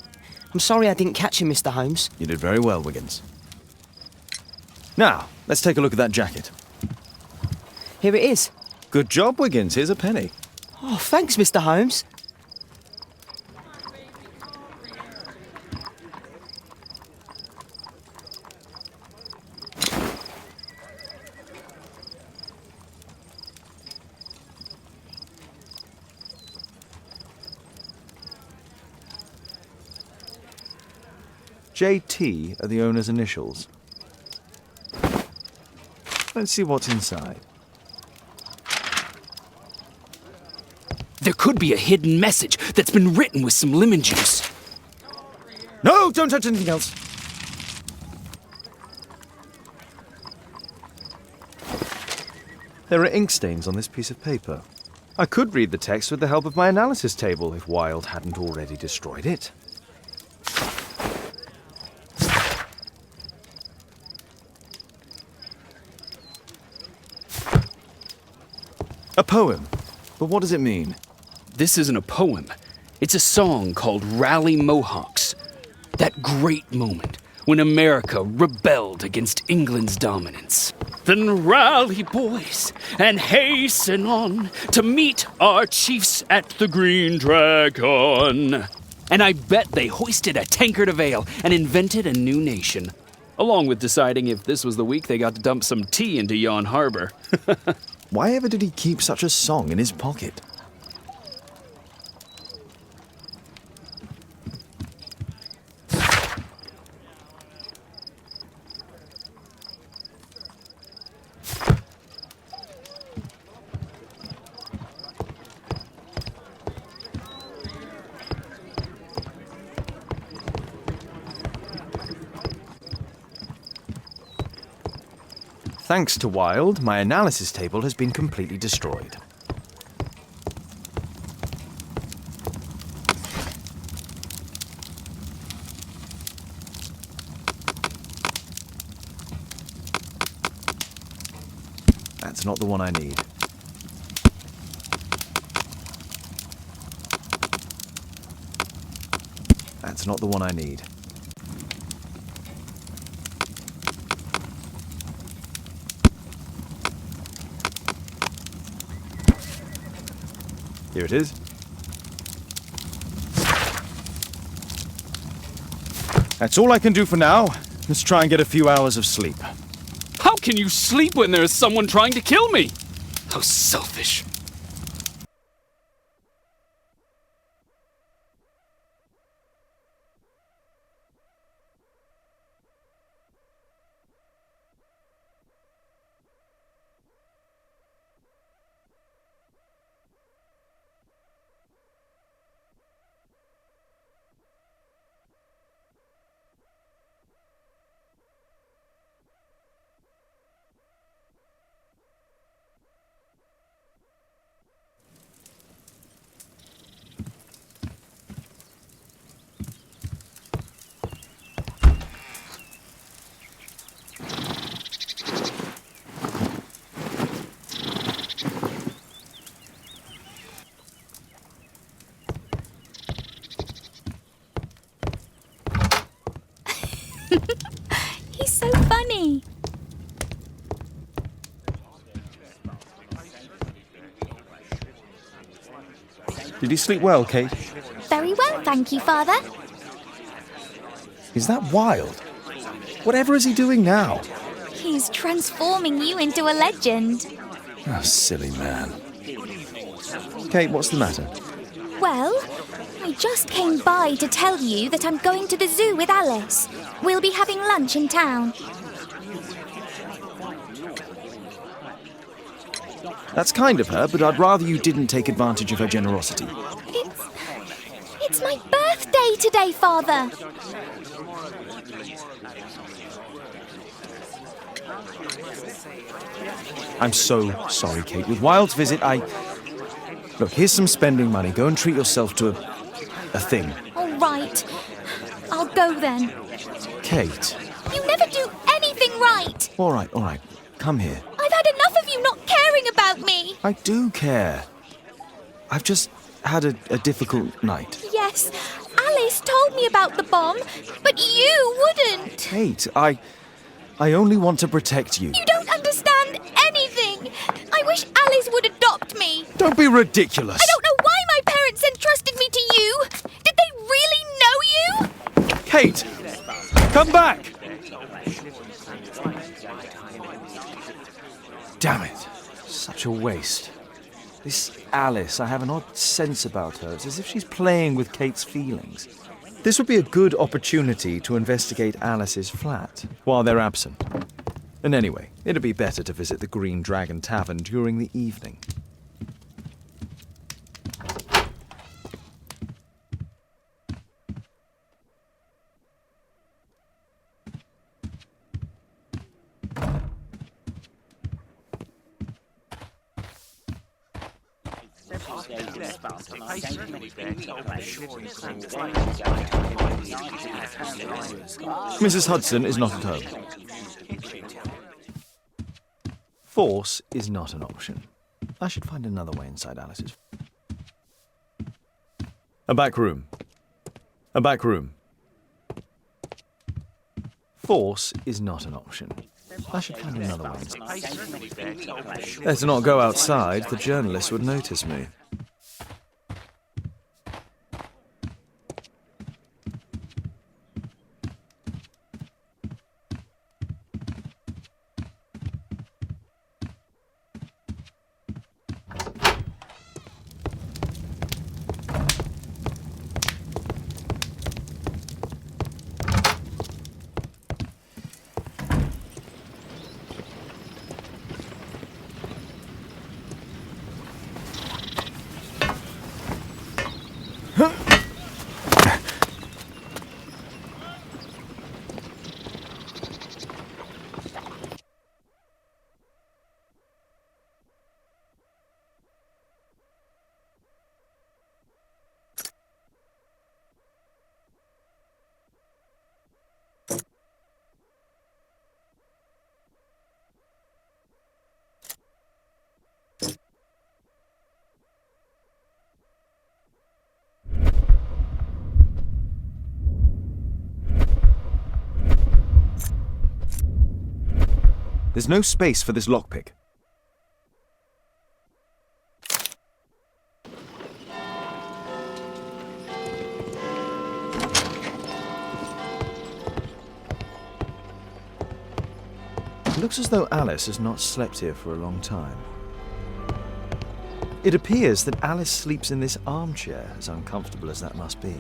I'm sorry I didn't catch him, Mr. Holmes. You did very well, Wiggins. Now, let's take a look at that jacket. Here it is. Good job, Wiggins. Here's a penny. Oh, thanks, Mr. Holmes. JT are the owner's initials. Let's see what's inside. There could be a hidden message that's been written with some lemon juice. No, don't touch anything else. There are ink stains on this piece of paper. I could read the text with the help of my analysis table if Wilde hadn't already destroyed it. A poem. But what does it mean? This isn't a poem. It's a song called Rally Mohawks. That great moment when America rebelled against England's dominance. Then rally, boys, and hasten on to meet our chiefs at the Green Dragon. And I bet they hoisted a tankard of ale and invented a new nation. Along with deciding if this was the week they got to dump some tea into yon harbor. Why ever did he keep such a song in his pocket? Thanks to Wilde, my analysis table has been completely destroyed. That's not the one I need. That's not the one I need. Here it is. That's all I can do for now. Let's try and get a few hours of sleep. How can you sleep when there is someone trying to kill me? How selfish. Did he sleep well, Kate? Very well, thank you, Father. Is that wild? Whatever is he doing now? He's transforming you into a legend. Oh, silly man. Kate, what's the matter? Well, I just came by to tell you that I'm going to the zoo with Alice. We'll be having lunch in town. That's kind of her, but I'd rather you didn't take advantage of her generosity. It's my birthday today, Father. I'm so sorry, Kate. With Wilde's visit, Look, here's some spending money. Go and treat yourself to a thing. All right. I'll go then. Kate. You never do anything right. All right. Come here. I've had enough of you not caring about me. I do care. I've just had a difficult night. Yes, Alice told me about the bomb, but you wouldn't. Kate, I only want to protect you. You don't understand anything. I wish Alice would adopt me. Don't be ridiculous. I don't know why my parents entrusted me to you. Did they really know you? Kate, come back. Damn it. Such a waste. This Alice, I have an odd sense about her. It's as if she's playing with Kate's feelings. This would be a good opportunity to investigate Alice's flat while they're absent. And anyway, it'd be better to visit the Green Dragon Tavern during the evening. Mrs. Hudson is not at home. Force is not an option. I should find another way inside Alice's. A back room. A back room. Force is not an option. I should find another way inside. Better not go outside. The journalists would notice me. There's no space for this lockpick. It looks as though Alice has not slept here for a long time. It appears that Alice sleeps in this armchair, as uncomfortable as that must be.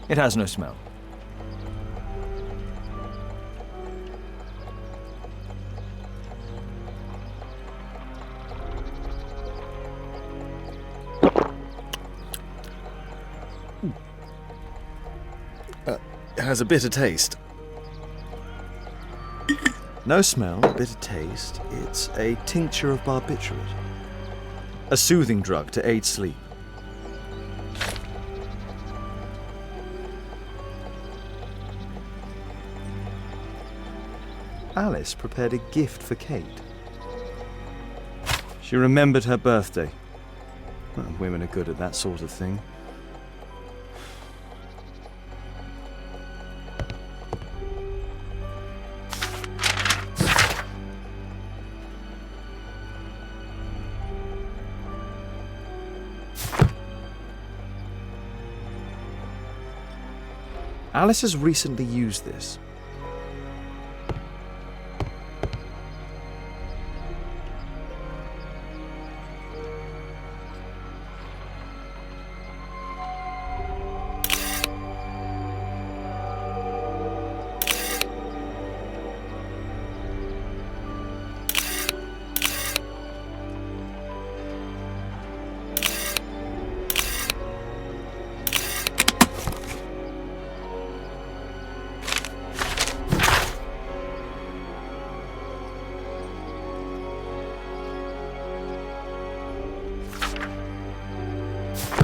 It has no smell. It has a bitter taste. No smell, bitter taste. It's a tincture of barbiturate. A soothing drug to aid sleep. Alice prepared a gift for Kate. She remembered her birthday Women are good at that sort of thing. Alice has recently used this.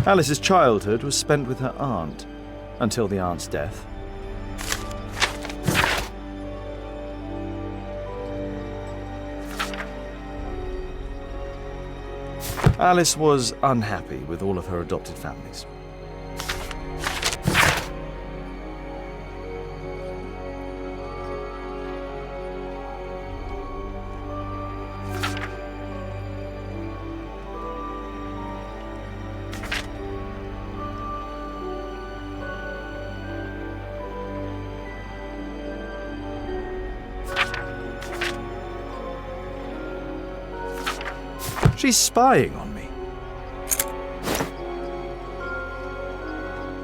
Alice's childhood was spent with her aunt, until the aunt's death. Alice was unhappy with all of her adopted families. She's spying on me.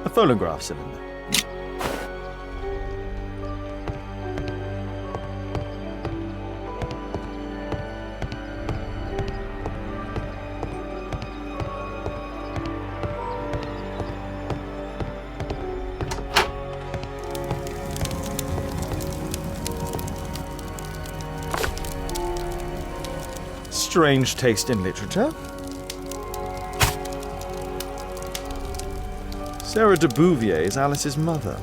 A phonograph cylinder. Strange taste in literature. Sarah de Bouvier is Alice's mother.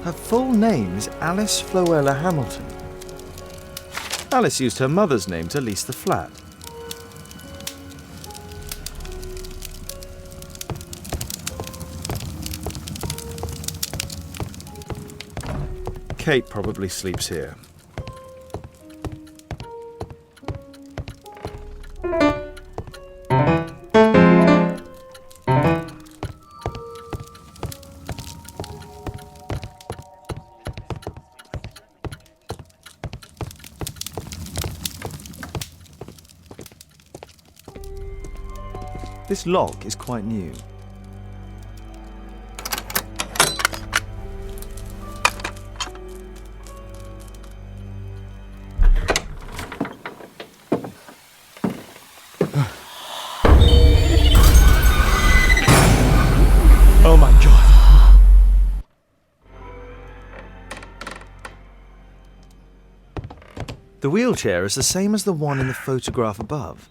Her full name is Alice Floella Hamilton. Alice used her mother's name to lease the flat. Kate probably sleeps here. This lock is quite new. Oh my God. The wheelchair is the same as the one in the photograph above.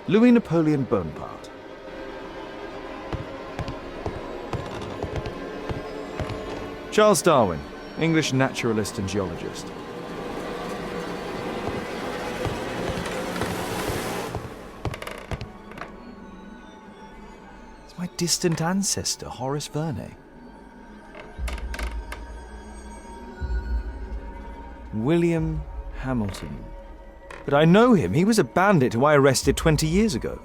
Louis Napoleon Bonaparte. Charles Darwin, English naturalist and geologist. It's my distant ancestor, Horace Verne. William Hamilton. But I know him. He was a bandit who I arrested 20 years ago.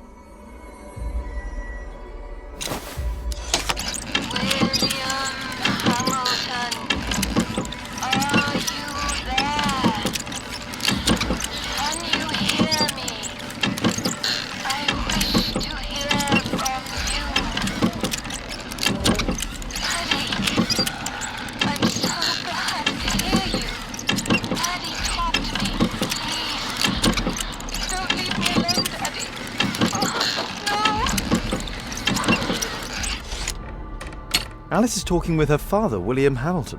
Don't Alice is talking with her father, William Hamilton.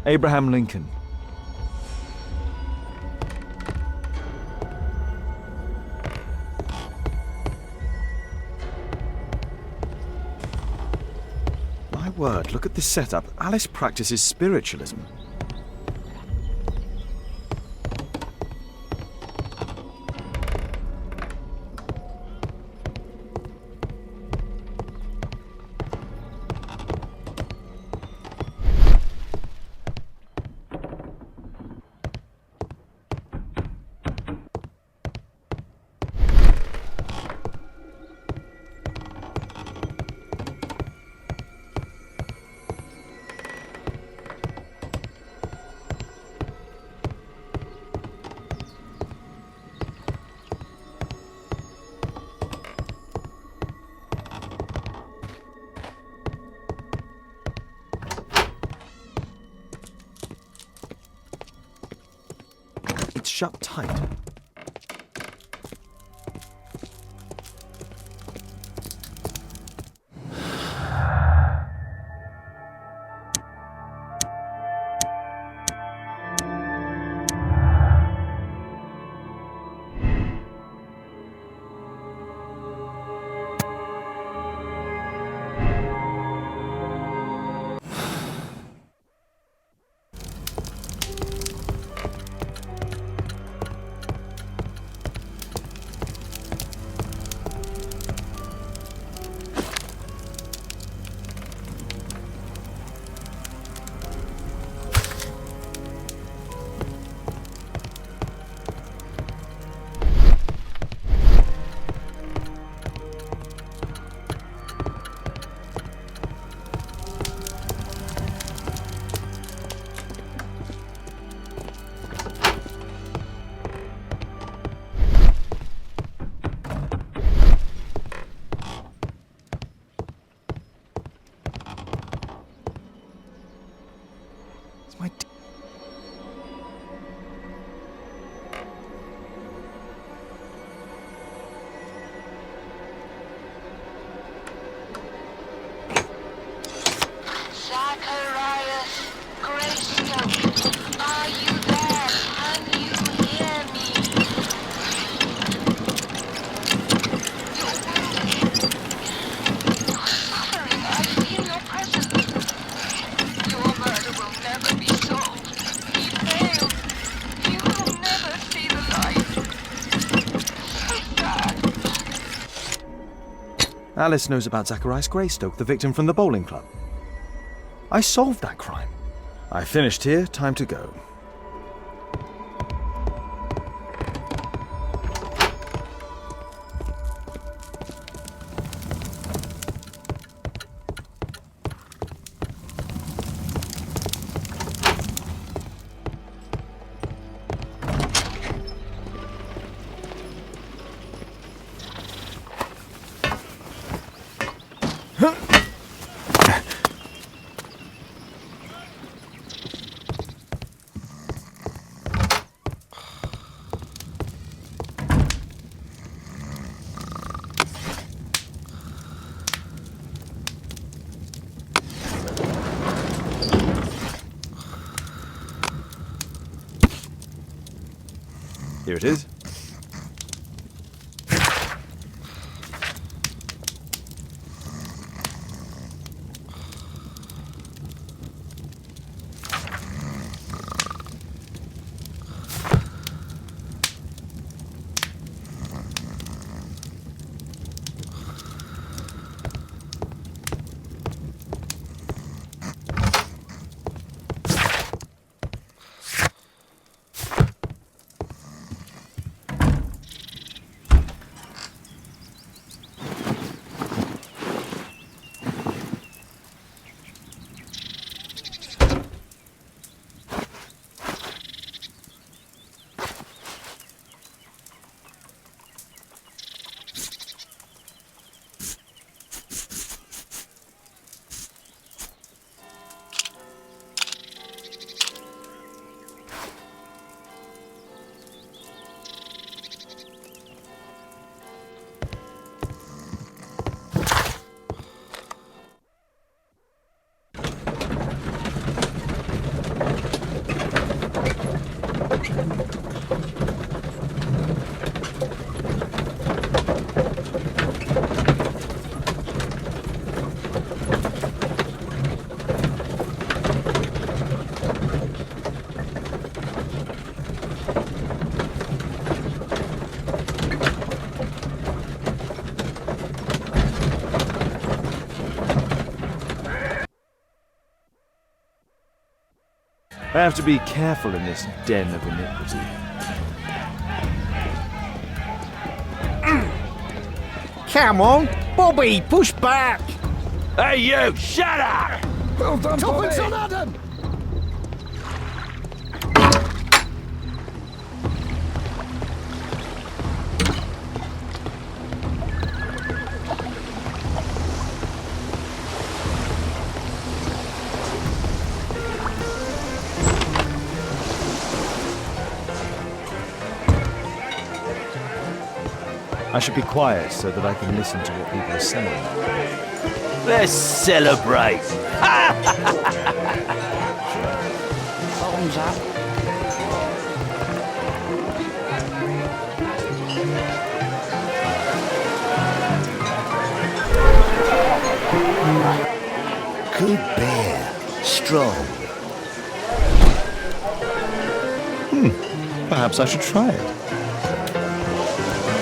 Abraham Lincoln. My word, look at this setup. Alice practices spiritualism. It's shut tight. Alice knows about Zacharias Greystoke, the victim from the bowling club. I solved that crime. I finished here, time to go. Here it is. I have to be careful in this den of iniquity. Come on, Bobby, push back! Hey, you! Shut up! Well done, Bobby! on Adam! I should be quiet so that I can listen to what people are saying. Let's celebrate! Bottoms up. Good bear. Strong. Perhaps I should try it.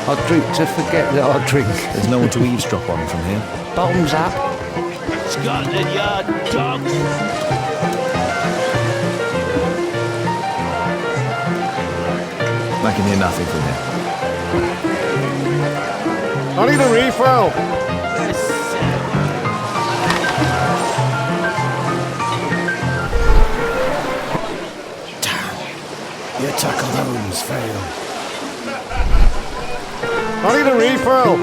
I'll drink to forget that I drink. There's no one to eavesdrop on from here. Bottoms up. Scotland Yard dogs! I can hear nothing from here. I need a refill. Your tackle homes failed. I need a refill.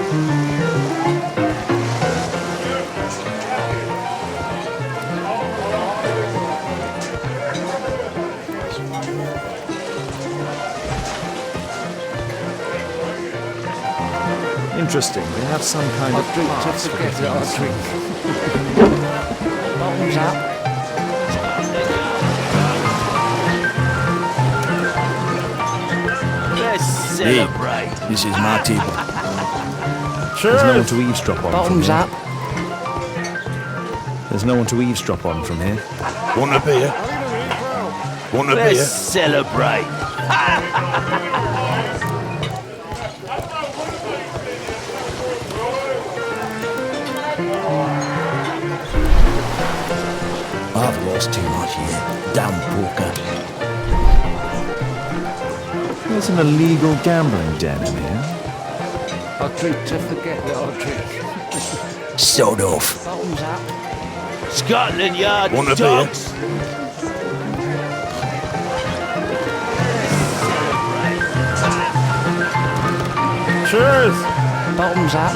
Interesting. They have some kind of drink to pass for forget getting that I this drink. Bottoms up. Let's celebrate! This is my table. There's no one to eavesdrop on Bottoms from up. here. There's no one to eavesdrop on from here. Want a beer? Want a Let's beer? celebrate! I've lost too much here. Damn poker. There's an illegal gambling den in here. I'll drink to forget that I drink. Sod off. Bottoms up. Scotland Yard Want a dogs! Cheers. Bottoms up.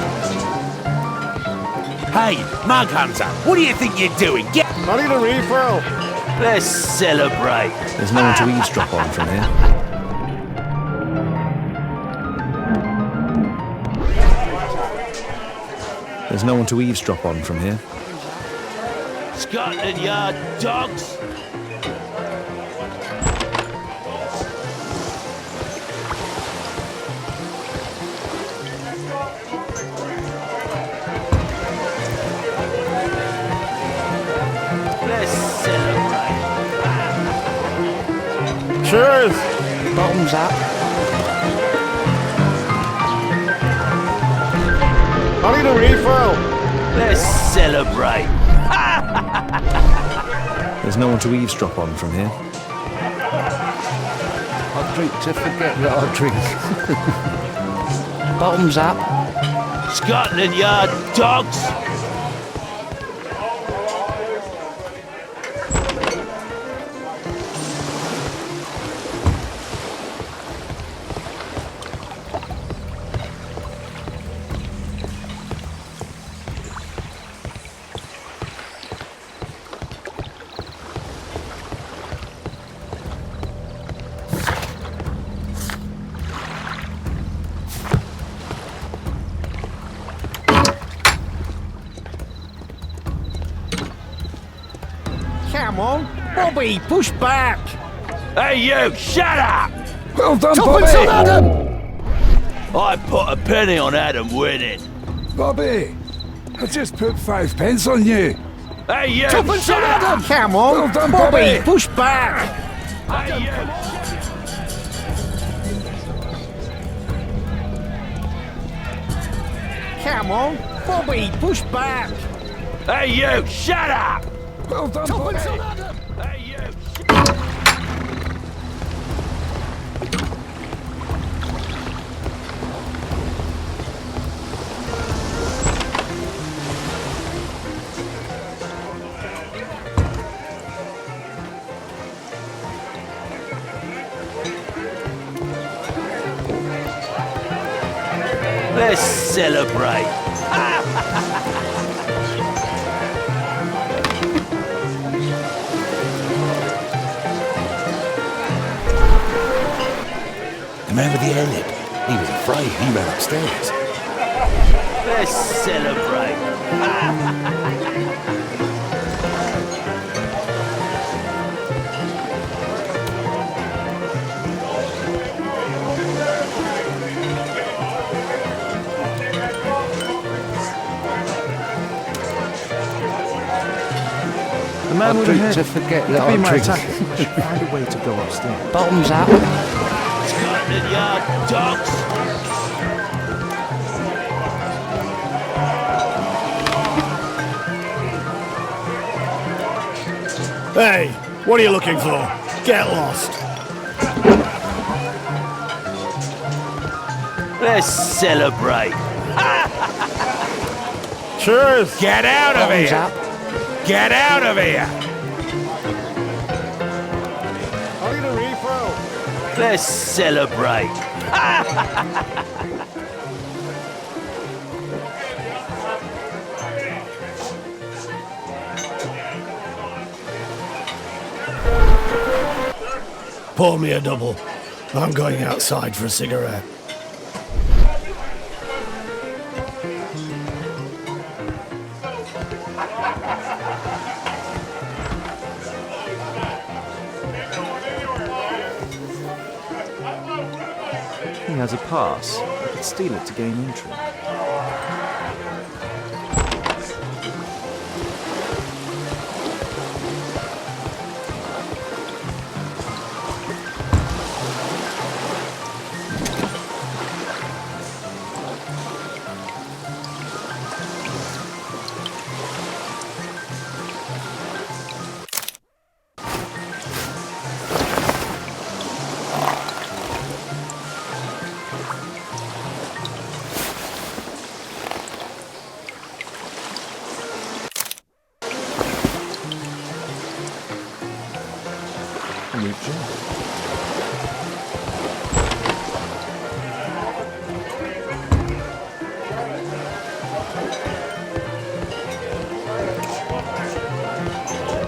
Hey, Mug Hunter, what do you think you're doing? Get... I need a refill. Let's celebrate! There's no one to eavesdrop on from here. There's no one to eavesdrop on from here. Scotland Yard dogs! Let's celebrate! Cheers. Bottoms up. I need a refill. Let's celebrate! There's no one to eavesdrop on from here. I'll drink to forget that I drink. Bottoms up. Scotland Yard dogs! Come on, Bobby, push back! Hey, you! Shut up! Well done, Tuppence Bobby! on Adam! I put a penny on Adam winning. Bobby, I just put 5 pence on you. Hey, you! Tuppence Shut on up! Adam! Come on, Well done, Bobby, Bobby. push back! Hey, you! Come on, Bobby, push back! Hey, you! Shut up! Well done, Tuppence Bobby. on Adam! Hey, you! Let's celebrate. The man with the airlip. He was afraid. He ran upstairs. Let's celebrate. The man I'd with like the head. to forget Let that be I'm my drinking. attacker. I should find a way to go upstairs. Bottoms up. Scotland Yard dogs. Hey, what are you looking for? Get lost. Let's celebrate. Cheers. Get out of Bottoms here! up. Get out of here! I need a refill. Let's celebrate. Pour me a double. I'm going outside for a cigarette. He has a pass. I could steal it to gain entry. A new job.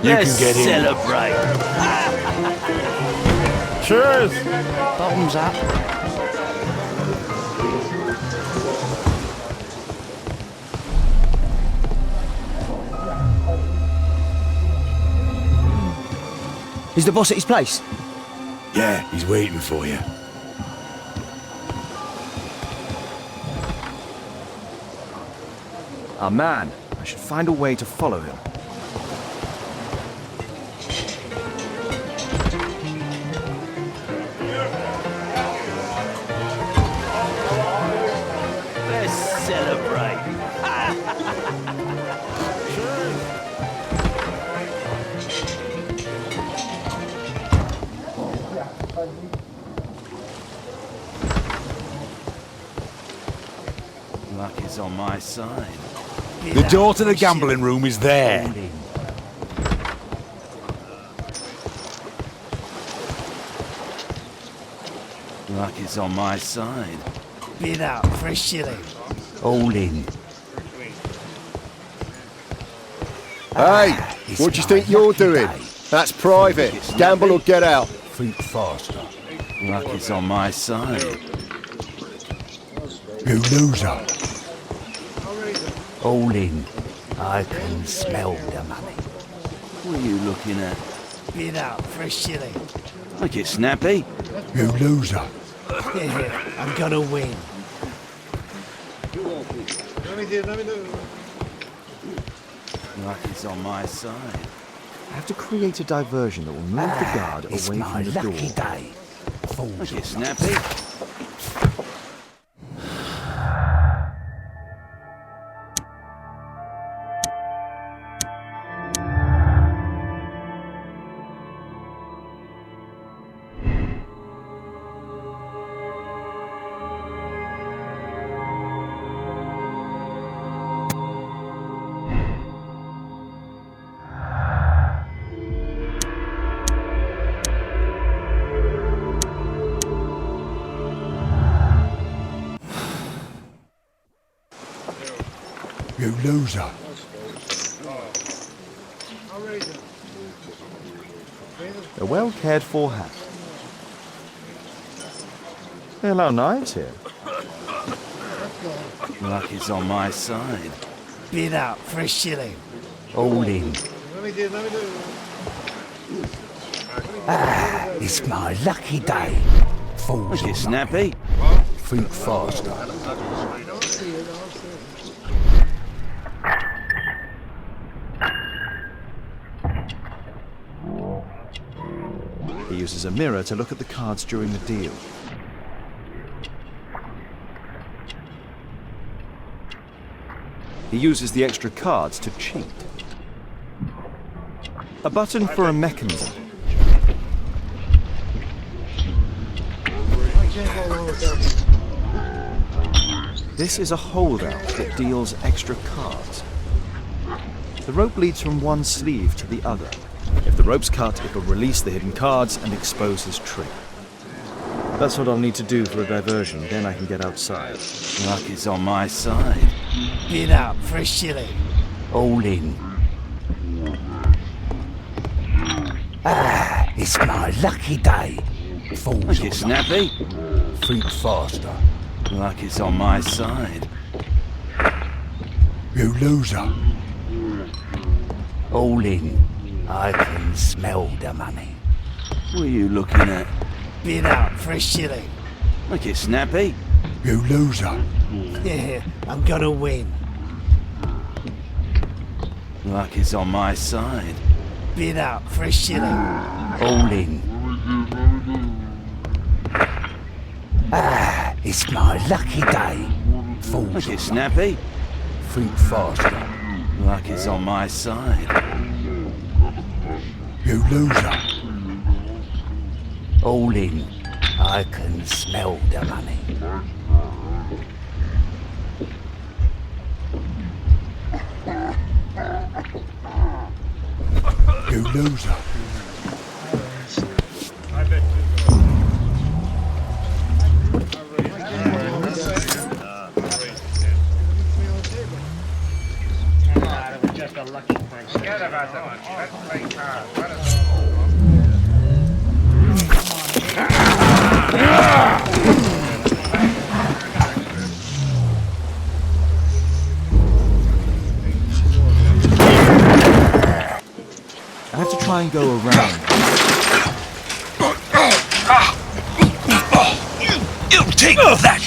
You Let's can get in. celebrate. Cheers. Bottoms up. Is the boss at his place? Yeah, he's waiting for you. Our man. I should find a way to follow him. Let's celebrate. Luck is on my side. The door to the gambling room is there. Luck is on my side. Bid out for a shilling. All in. Hey, what do you think you're doing? That's private. Gamble or get out. Think faster. Luck is on my side. You loser. All in. I can smell the money. What are you looking at? Bid out for a shilling. Make it snappy. You loser. I'm gonna win. Luck is on my side. I have to create a diversion that will move the guard It's away my from the door. lucky day. Make it snappy. loser. A well cared for hat. They allow knives here. Luck is on my side. Bid out for a shilling. All in. Ah, it's my lucky day. Fools. Look, Snappy. Think faster. He uses a mirror to look at the cards during the deal. He uses the extra cards to cheat. A button for a mechanism. This is a holdout that deals extra cards. The rope leads from one sleeve to the other. If the rope's cut, it will release the hidden cards and expose his trick. That's what I'll need to do for a diversion, then I can get outside. Luck is on my side. Bid out for a shilling. All in. Ah, it's my lucky day. Fools. Look, Snappy. Think faster. Luck is on my side. You loser. All in. I can smell the money. What are you looking at? Bid out for a shilling. Look, Snappy. You loser. Yeah, I'm gonna win. Luck is on my side. Bid out for a shilling. All in. Ah, it's my lucky day. Fools. Look, Snappy. Think faster. Luck is on my side. You loser. All in. I can smell the money. You loser. Forget about the money. Let's play cards. Let us I have to try and go around. You take that!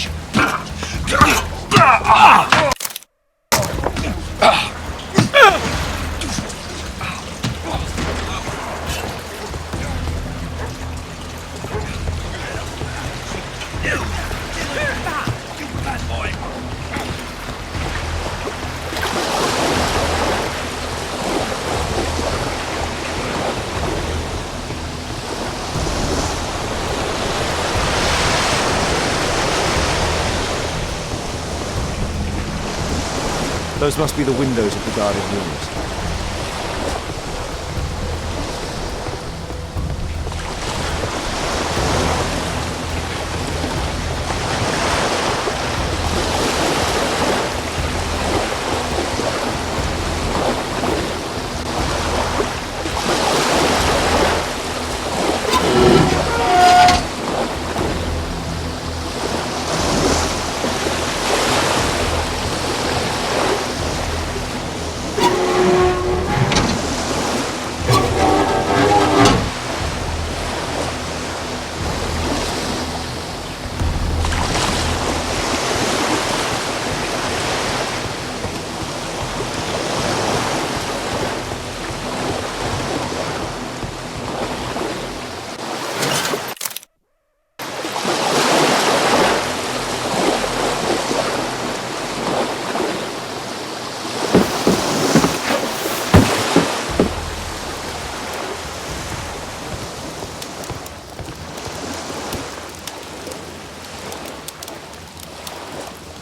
Those must be the windows of the guarded rooms.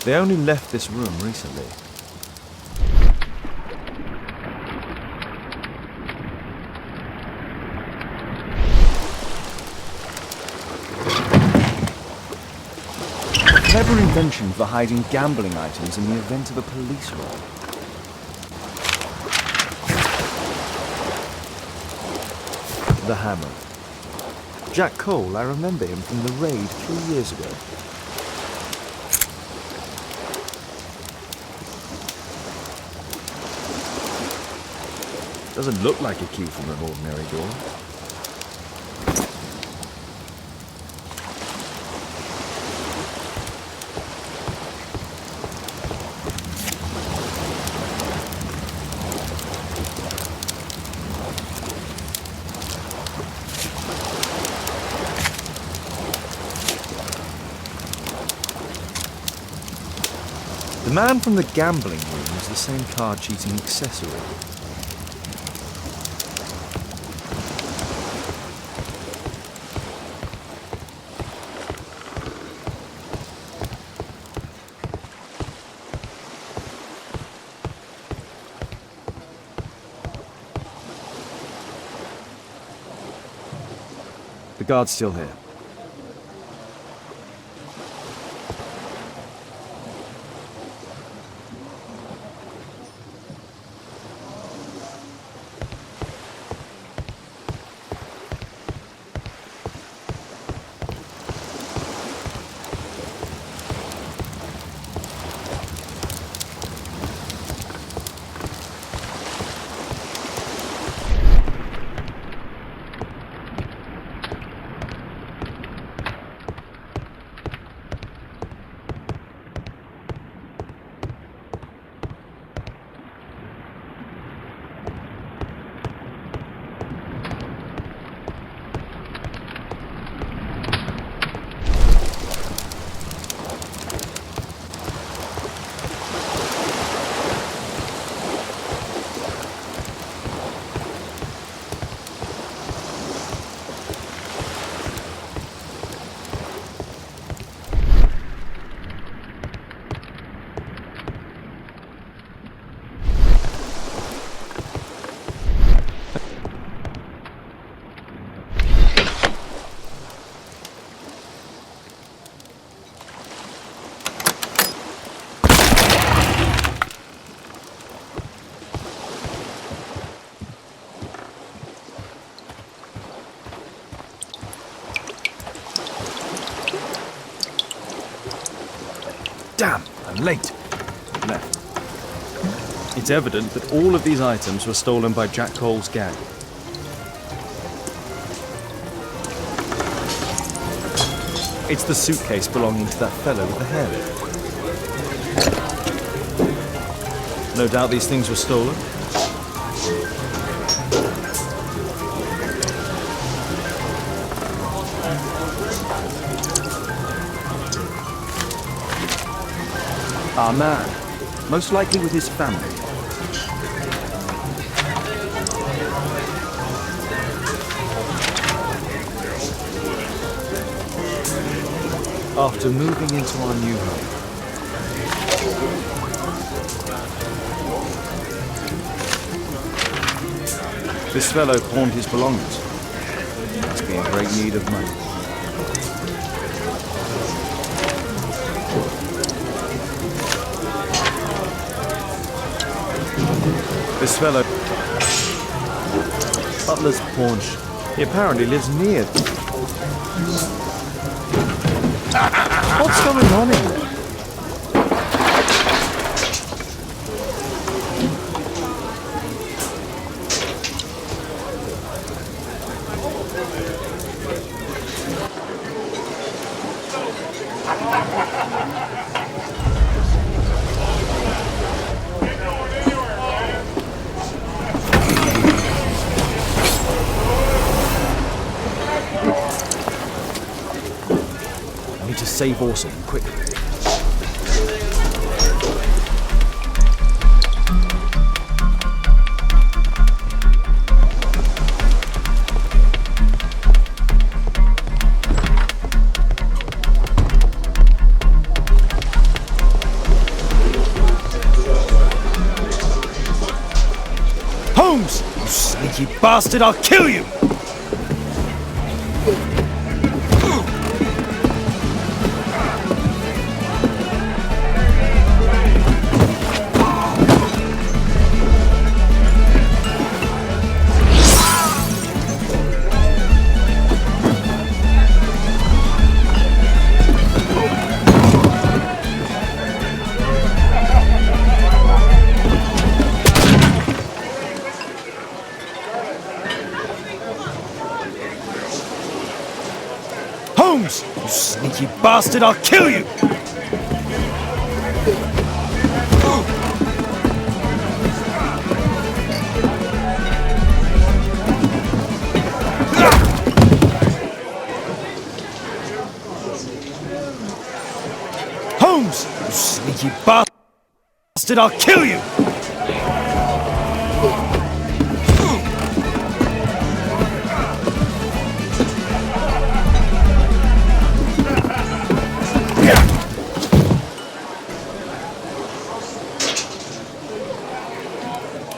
They only left this room recently. A clever invention for hiding gambling items in the event of a police roll. the Hammer. Jack Cole, I remember him from the raid 3 years ago. Doesn't look like a key from an ordinary door. The man from the gambling room is the same card-cheating accessory. The guard's still here. Damn, I'm late. Left. It's evident that all of these items were stolen by Jack Cole's gang. It's the suitcase belonging to that fellow with the hair. No doubt these things were stolen. Our man, most likely with his family. After moving into our new home. This fellow pawned his belongings. Must be in great need of money. This fellow, Butler's pawn shop. He apparently lives near. What's going on in there? To save Orson quickly. Holmes! You sneaky bastard, I'll kill you! Holmes! You sneaky bastard, I'll kill you! Holmes! You sneaky bastard, I'll kill you!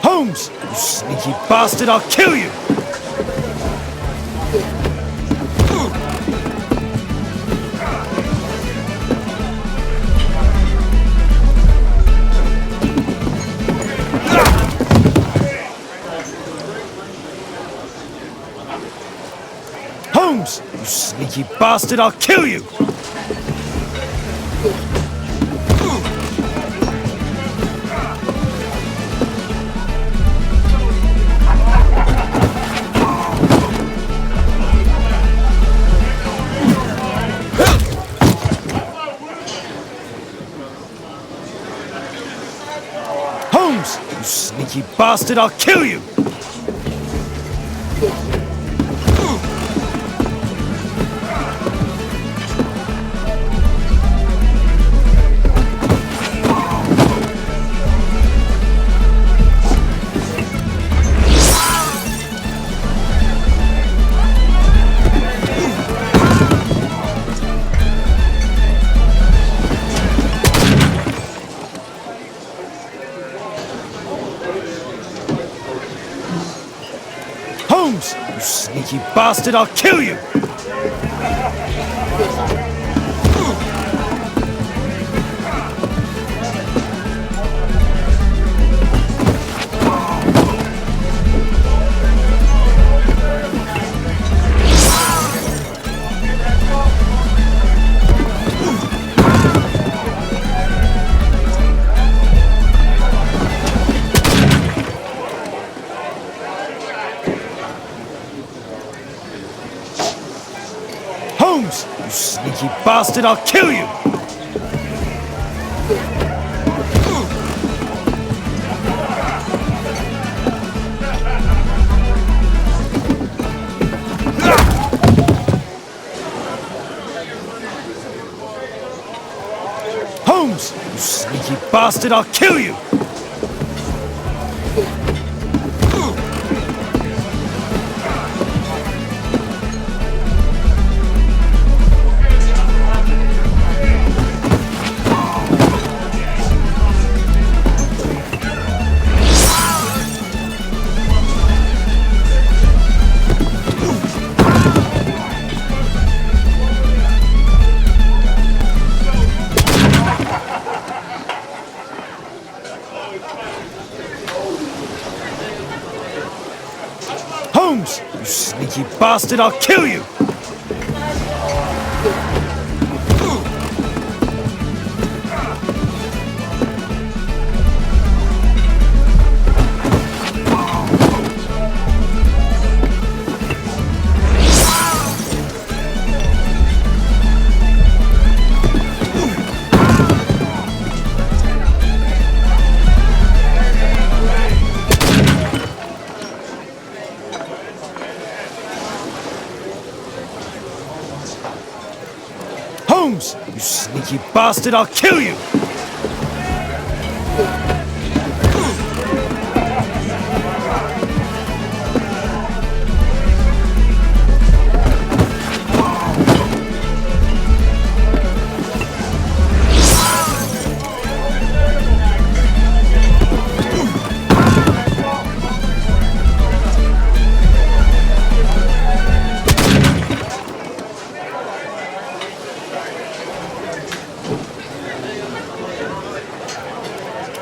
Holmes! You sneaky bastard, I'll kill you! Holmes! You sneaky bastard, I'll kill you! Holmes! You sneaky bastard, I'll kill you! Holmes! You sneaky bastard, I'll kill you! Holmes! You sneaky bastard, I'll kill you! Holmes! You sneaky bastard, I'll kill you! Holmes! You sneaky bastard, I'll kill you! Holmes! You sneaky bastard, I'll kill you!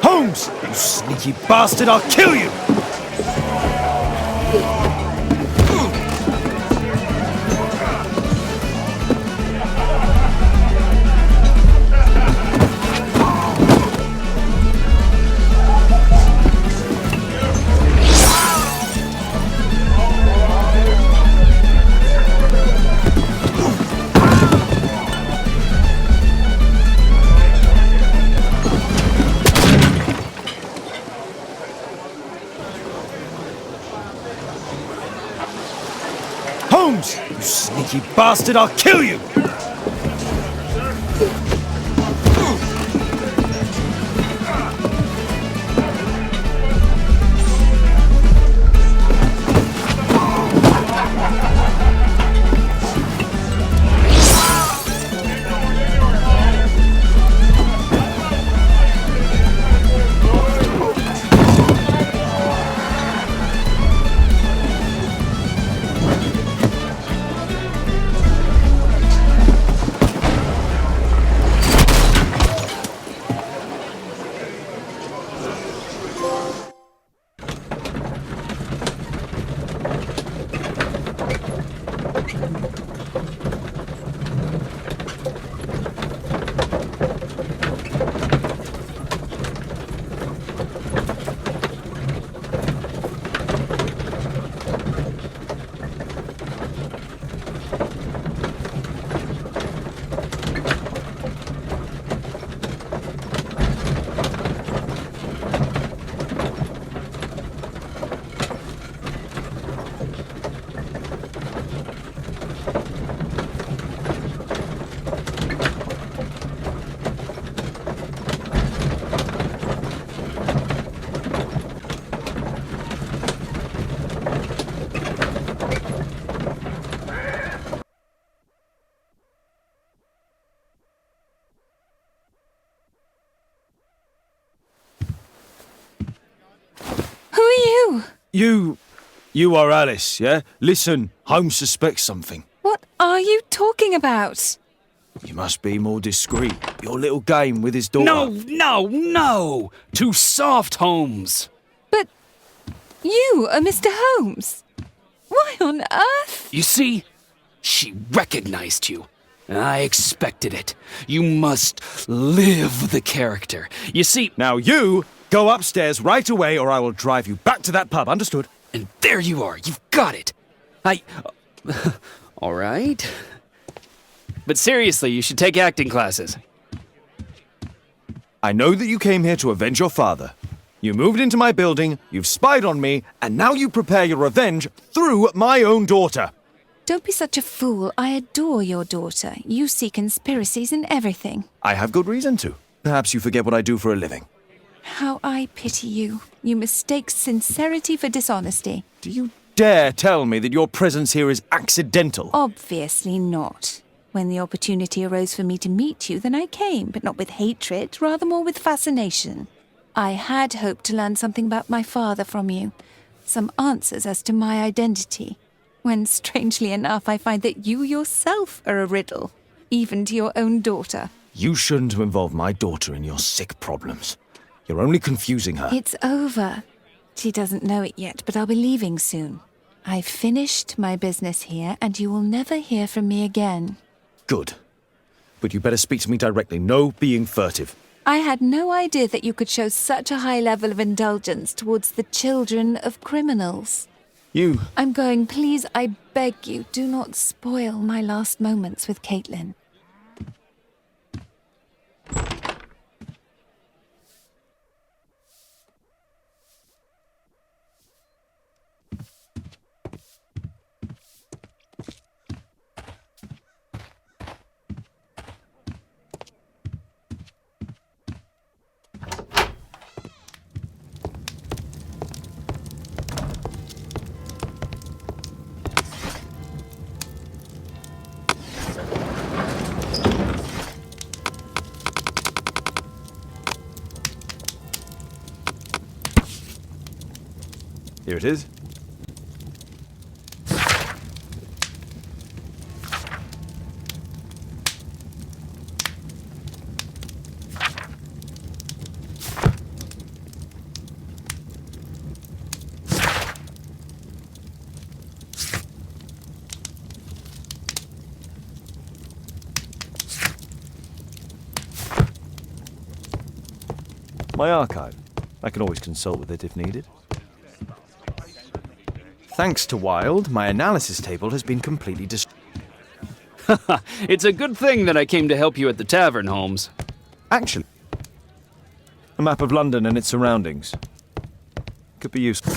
Holmes! You sneaky bastard, I'll kill you! Holmes! You sneaky bastard, I'll kill you! You are Alice, yeah? Listen, Holmes suspects something. What are you talking about? You must be more discreet. Your little game with his daughter. No! Too soft, Holmes. But you are Mr. Holmes. Why on earth? You see, she recognized you. I expected it. You must live the character. You see... Now you go upstairs right away or I will drive you back to that pub, understood? And there you are. You've got it. All right. But seriously, you should take acting classes. I know that you came here to avenge your father. You moved into my building, you've spied on me, and now you prepare your revenge through my own daughter. Don't be such a fool. I adore your daughter. You see conspiracies in everything. I have good reason to. Perhaps you forget what I do for a living. How I pity you. You mistake sincerity for dishonesty. Do you dare tell me that your presence here is accidental? Obviously not. When the opportunity arose for me to meet you, then I came, but not with hatred, rather more with fascination. I had hoped to learn something about my father from you, some answers as to my identity, when, strangely enough, I find that you yourself are a riddle, even to your own daughter. You shouldn't have involved my daughter in your sick problems. You're only confusing her. It's over. She doesn't know it yet, but I'll be leaving soon. I've finished my business here, and you will never hear from me again. Good. But you better speak to me directly. No being furtive. I had no idea that you could show such a high level of indulgence towards the children of criminals. You... I'm going. Please, I beg you, do not spoil my last moments with Caitlin. Here it is. My archive. I can always consult with it if needed. Thanks to Wilde, my analysis table has been completely destroyed. It's a good thing that I came to help you at the tavern, Holmes. Actually, a map of London and its surroundings could be useful.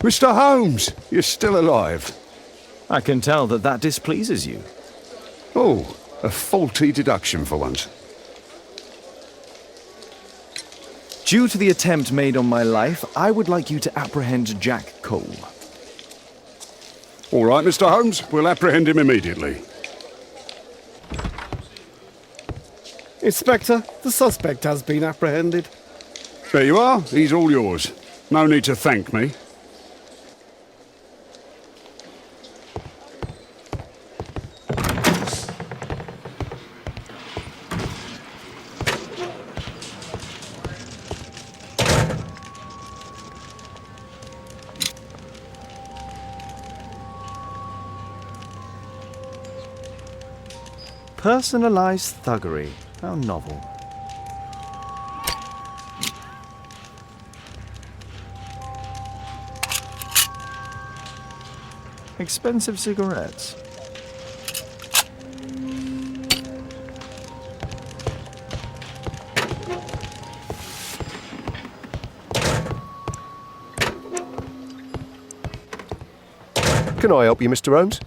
Mr. Holmes, you're still alive. I can tell that that displeases you. Oh, a faulty deduction for once. Due to the attempt made on my life, I would like you to apprehend Jack Cole. All right, Mr. Holmes, we'll apprehend him immediately. Inspector, the suspect has been apprehended. There you are. He's all yours. No need to thank me. Personalized thuggery. How novel. Expensive cigarettes. Can I help you, Mr. Holmes?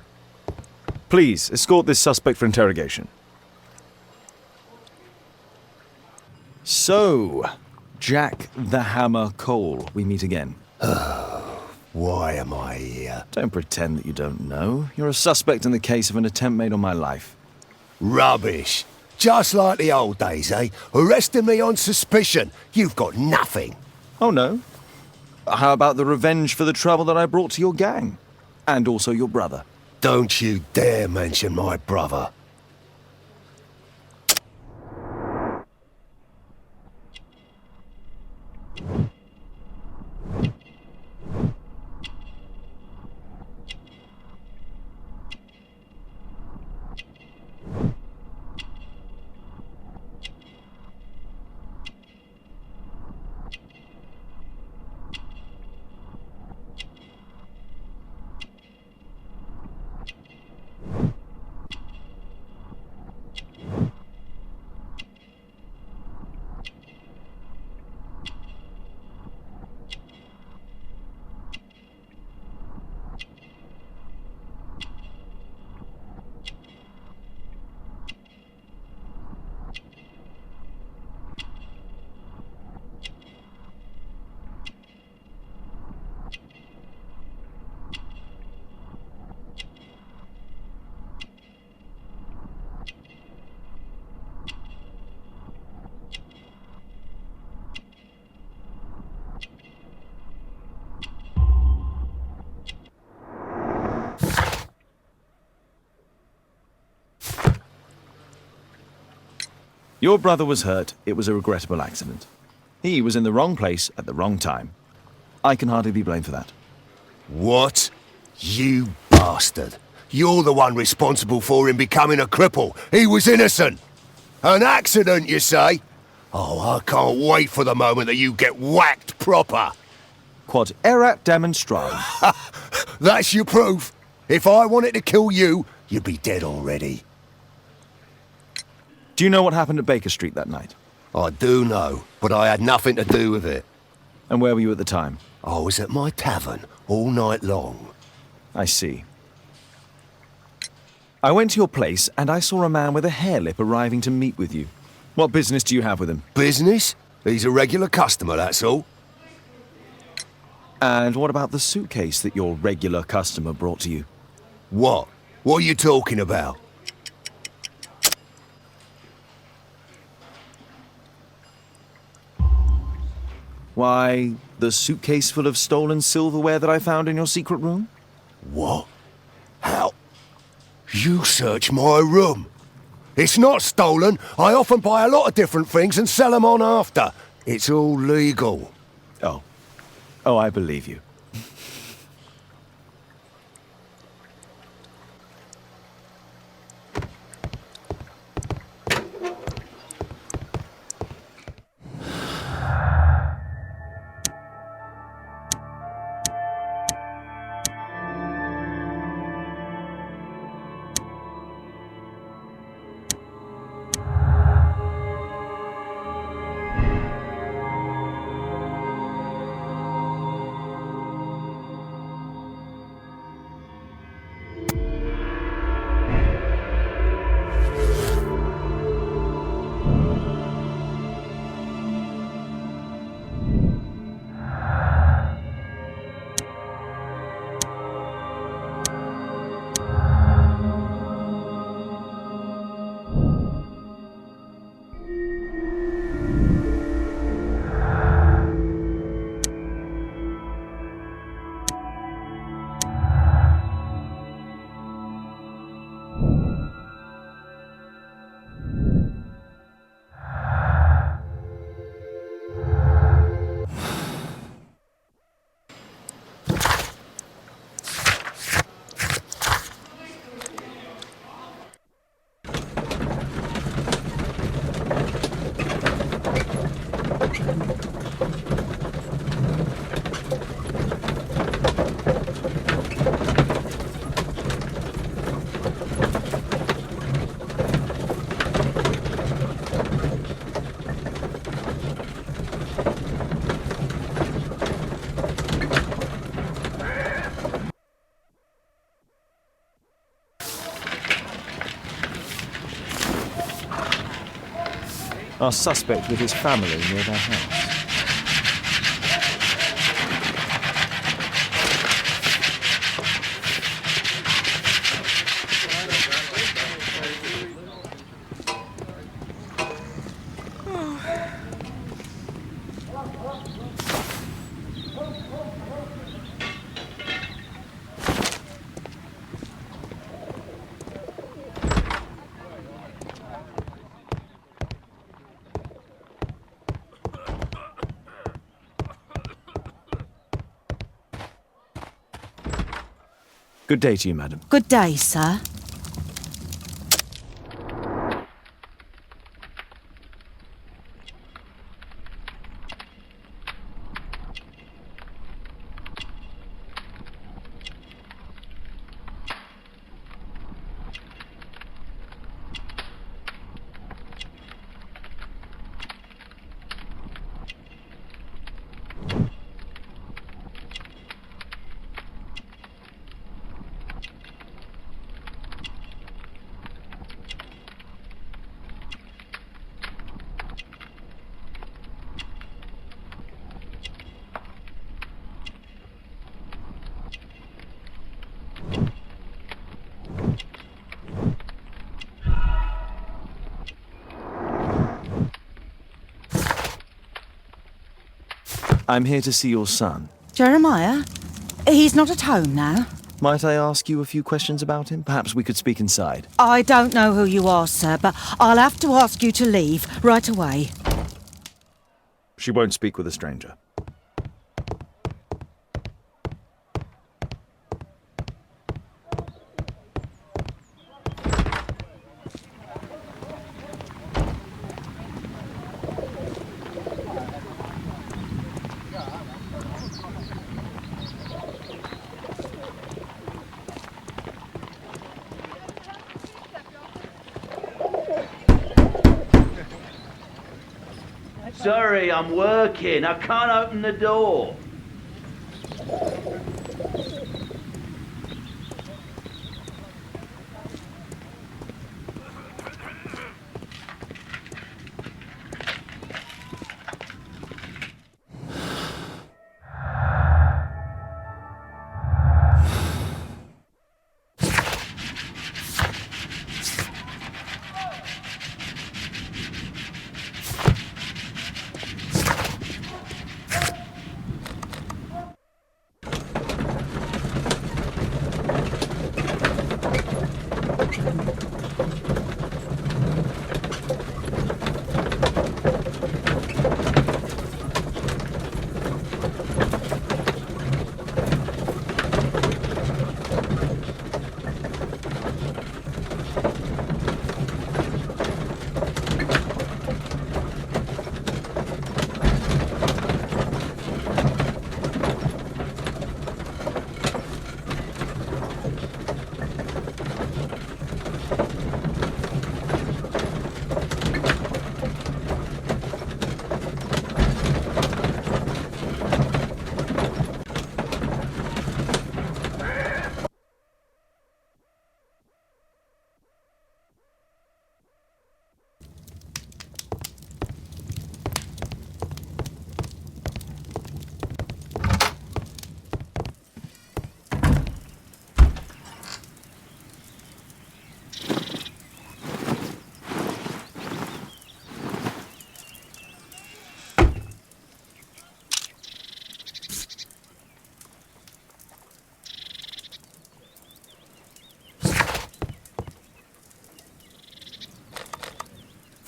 Please, escort this suspect for interrogation. So, Jack the Hammer Cole, we meet again. Why am I here? Don't pretend that you don't know. You're a suspect in the case of an attempt made on my life. Rubbish. Just like the old days, eh? Arresting me on suspicion. You've got nothing. Oh, no? How about the revenge for the trouble that I brought to your gang? And also your brother. Don't you dare mention my brother. Your brother was hurt. It was a regrettable accident. He was in the wrong place at the wrong time. I can hardly be blamed for that. What? You bastard. You're the one responsible for him becoming a cripple. He was innocent. An accident, you say? Oh, I can't wait for the moment that you get whacked proper. Quod erat demonstrandum. That's your proof. If I wanted to kill you, you'd be dead already. Do you know what happened at Baker Street that night? I do know, but I had nothing to do with it. And where were you at the time? I was at my tavern all night long. I see. I went to your place and I saw a man with a hair lip arriving to meet with you. What business do you have with him? Business? He's a regular customer, that's all. And what about the suitcase that your regular customer brought to you? What? What are you talking about? Why, the suitcase full of stolen silverware that I found in your secret room? What? How? You searched my room. It's not stolen. I often buy a lot of different things and sell them on after. It's all legal. Oh. Oh, I believe you. Our suspect with his family near their house. Good day to you, madam. Good day, sir. I'm here to see your son. Jeremiah? He's not at home now. Might I ask you a few questions about him? Perhaps we could speak inside. I don't know who you are, sir, but I'll have to ask you to leave right away. She won't speak with a stranger. Sorry, I'm working. I can't open the door.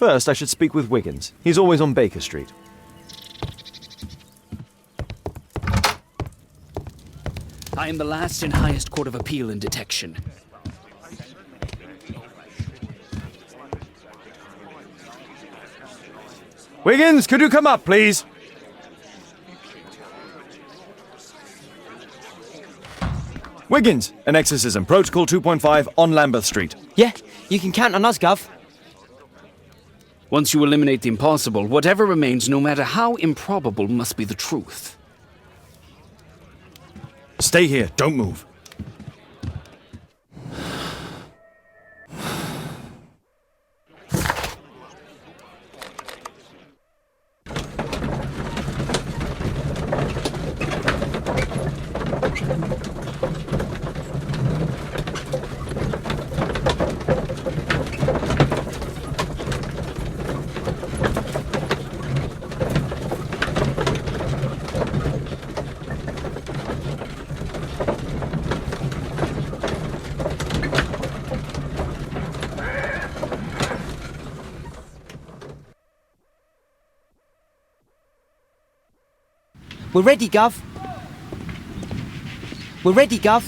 First, I should speak with Wiggins. He's always on Baker Street. I am the last and highest court of appeal in detection. Wiggins, could you come up, please? Wiggins, an exorcism. Protocol 2.5 on Lambeth Street. Yeah, you can count on us, Gov. Once you eliminate the impossible, whatever remains, no matter how improbable, must be the truth. Stay here, don't move. We're ready, Gov. We're ready, Gov.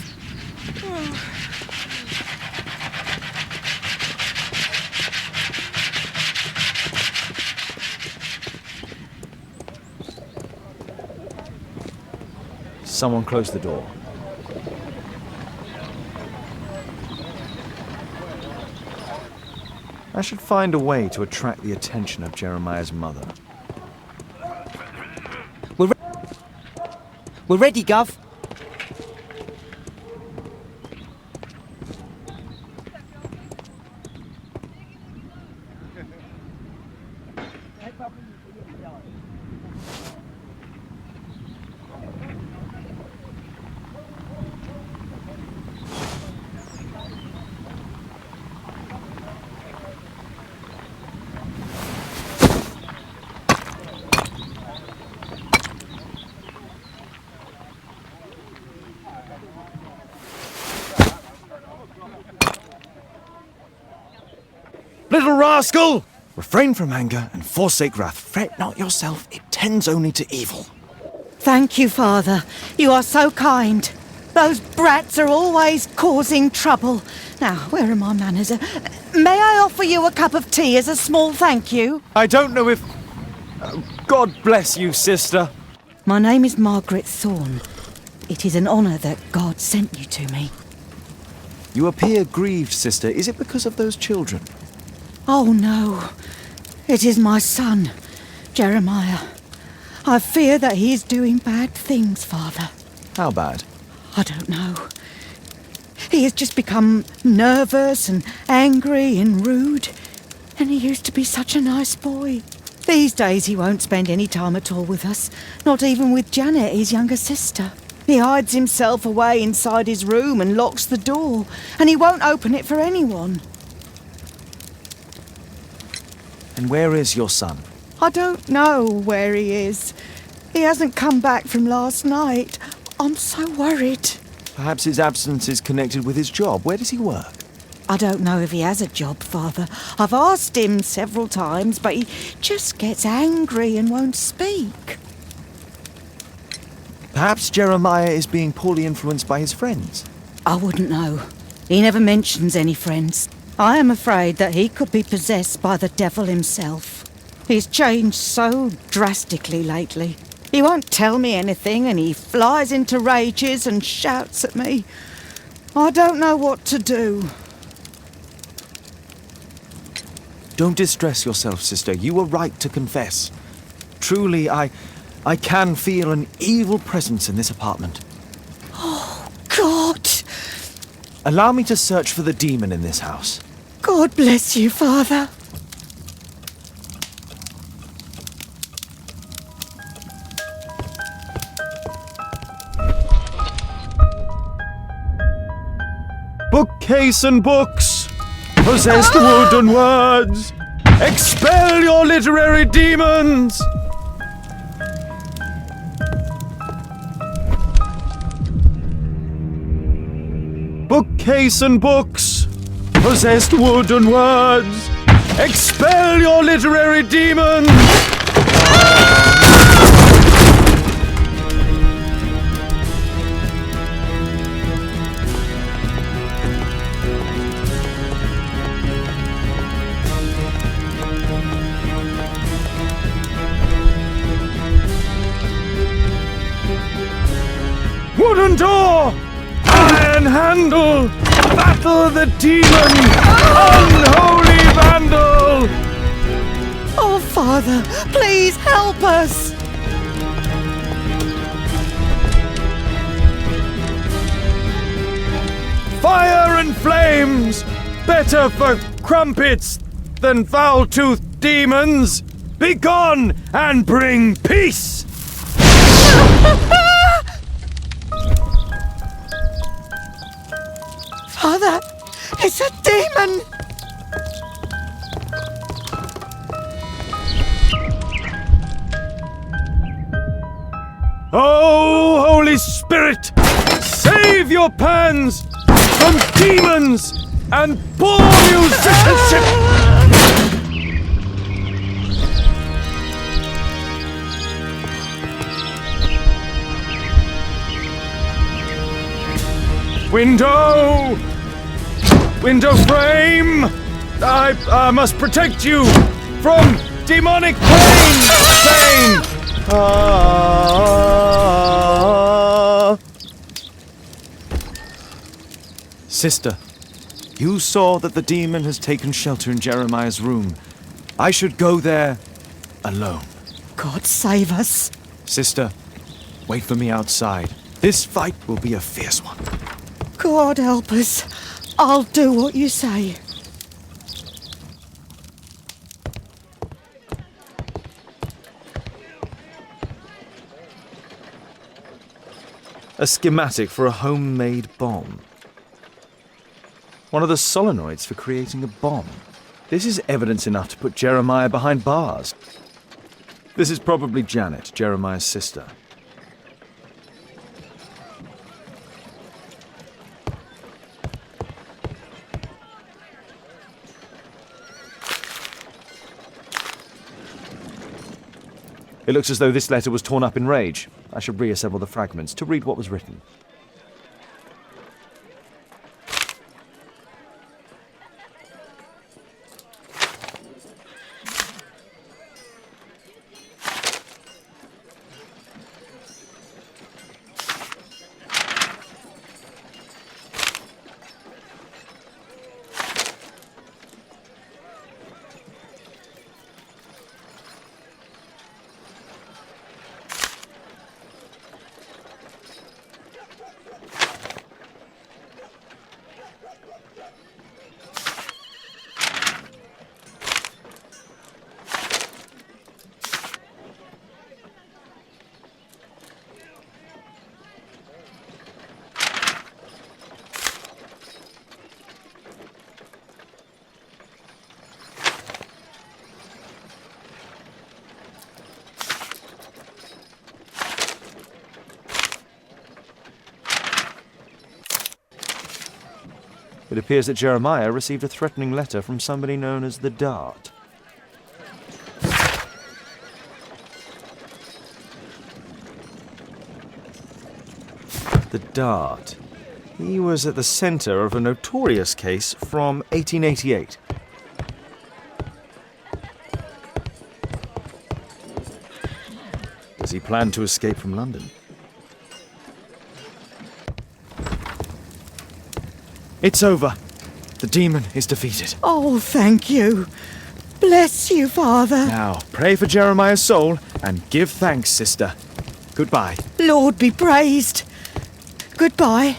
Someone close the door. I should find a way to attract the attention of Jeremiah's mother. We're ready, Gov. Little rascal! Refrain from anger and forsake wrath. Fret not yourself, it tends only to evil. Thank you, Father. You are so kind. Those brats are always causing trouble. Now, where are my manners? May I offer you a cup of tea as a small thank you? I don't know if... God bless you, sister. My name is Margaret Thorne. It is an honour that God sent you to me. You appear grieved, sister. Is it because of those children? Oh, no. It is my son, Jeremiah. I fear that he is doing bad things, Father. How bad? I don't know. He has just become nervous and angry and rude. And he used to be such a nice boy. These days he won't spend any time at all with us. Not even with Janet, his younger sister. He hides himself away inside his room and locks the door. And he won't open it for anyone. And where is your son? I don't know where he is. He hasn't come back from last night. I'm so worried. Perhaps his absence is connected with his job. Where does he work? I don't know if he has a job, Father. I've asked him several times, but he just gets angry and won't speak. Perhaps Jeremiah is being poorly influenced by his friends. I wouldn't know. He never mentions any friends. I am afraid that he could be possessed by the devil himself. He's changed so drastically lately. He won't tell me anything and he flies into rages and shouts at me. I don't know what to do. Don't distress yourself, sister. You were right to confess. Truly, I can feel an evil presence in this apartment. Oh, God! Allow me to search for the demon in this house. God bless you, Father. Bookcase and books, possessed wood and words, expel your literary demons! Bookcase and books, possessed wood and words, expel your literary demons! Wooden door! Iron handle! Battle the demon! Unholy vandal! Oh, Father, please help us! Fire and flames! Better for crumpets than foul-toothed demons! Begone and bring peace! Father, it's a demon! Oh, Holy Spirit! Save your pans from demons and poor musicianship! Window! Window frame! I must protect you from demonic pain! Sister, you saw that the demon has taken shelter in Jeremiah's room. I should go there alone. God save us. Sister, wait for me outside. This fight will be a fierce one. God help us. I'll do what you say. A schematic for a homemade bomb. One of the solenoids for creating a bomb. This is evidence enough to put Jeremiah behind bars. This is probably Janet, Jeremiah's sister. It looks as though this letter was torn up in rage. I should reassemble the fragments to read what was written. It appears that Jeremiah received a threatening letter from somebody known as the Dart. The Dart. He was at the center of a notorious case from 1888. Does he plan to escape from London? It's over. The demon is defeated. Oh, thank you. Bless you, Father. Now, pray for Jeremiah's soul and give thanks, sister. Goodbye. Lord be praised. Goodbye.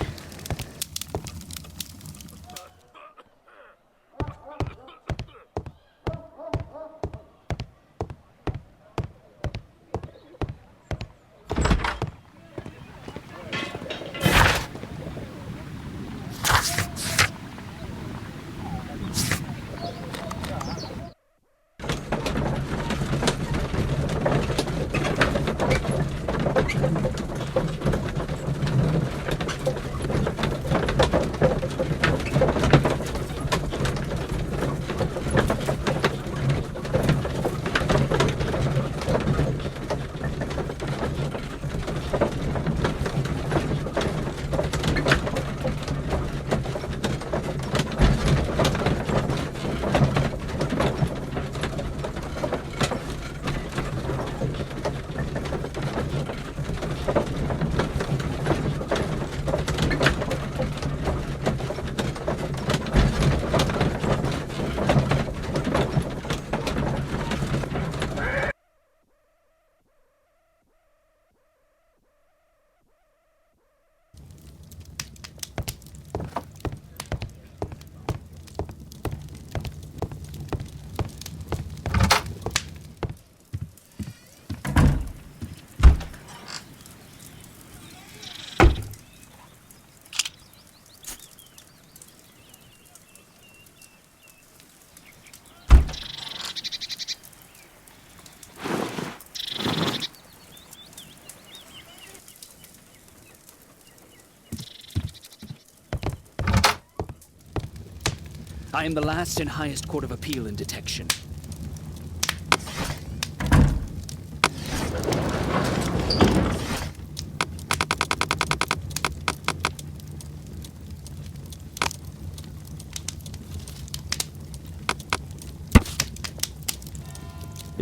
I am the last and highest court of appeal in detection.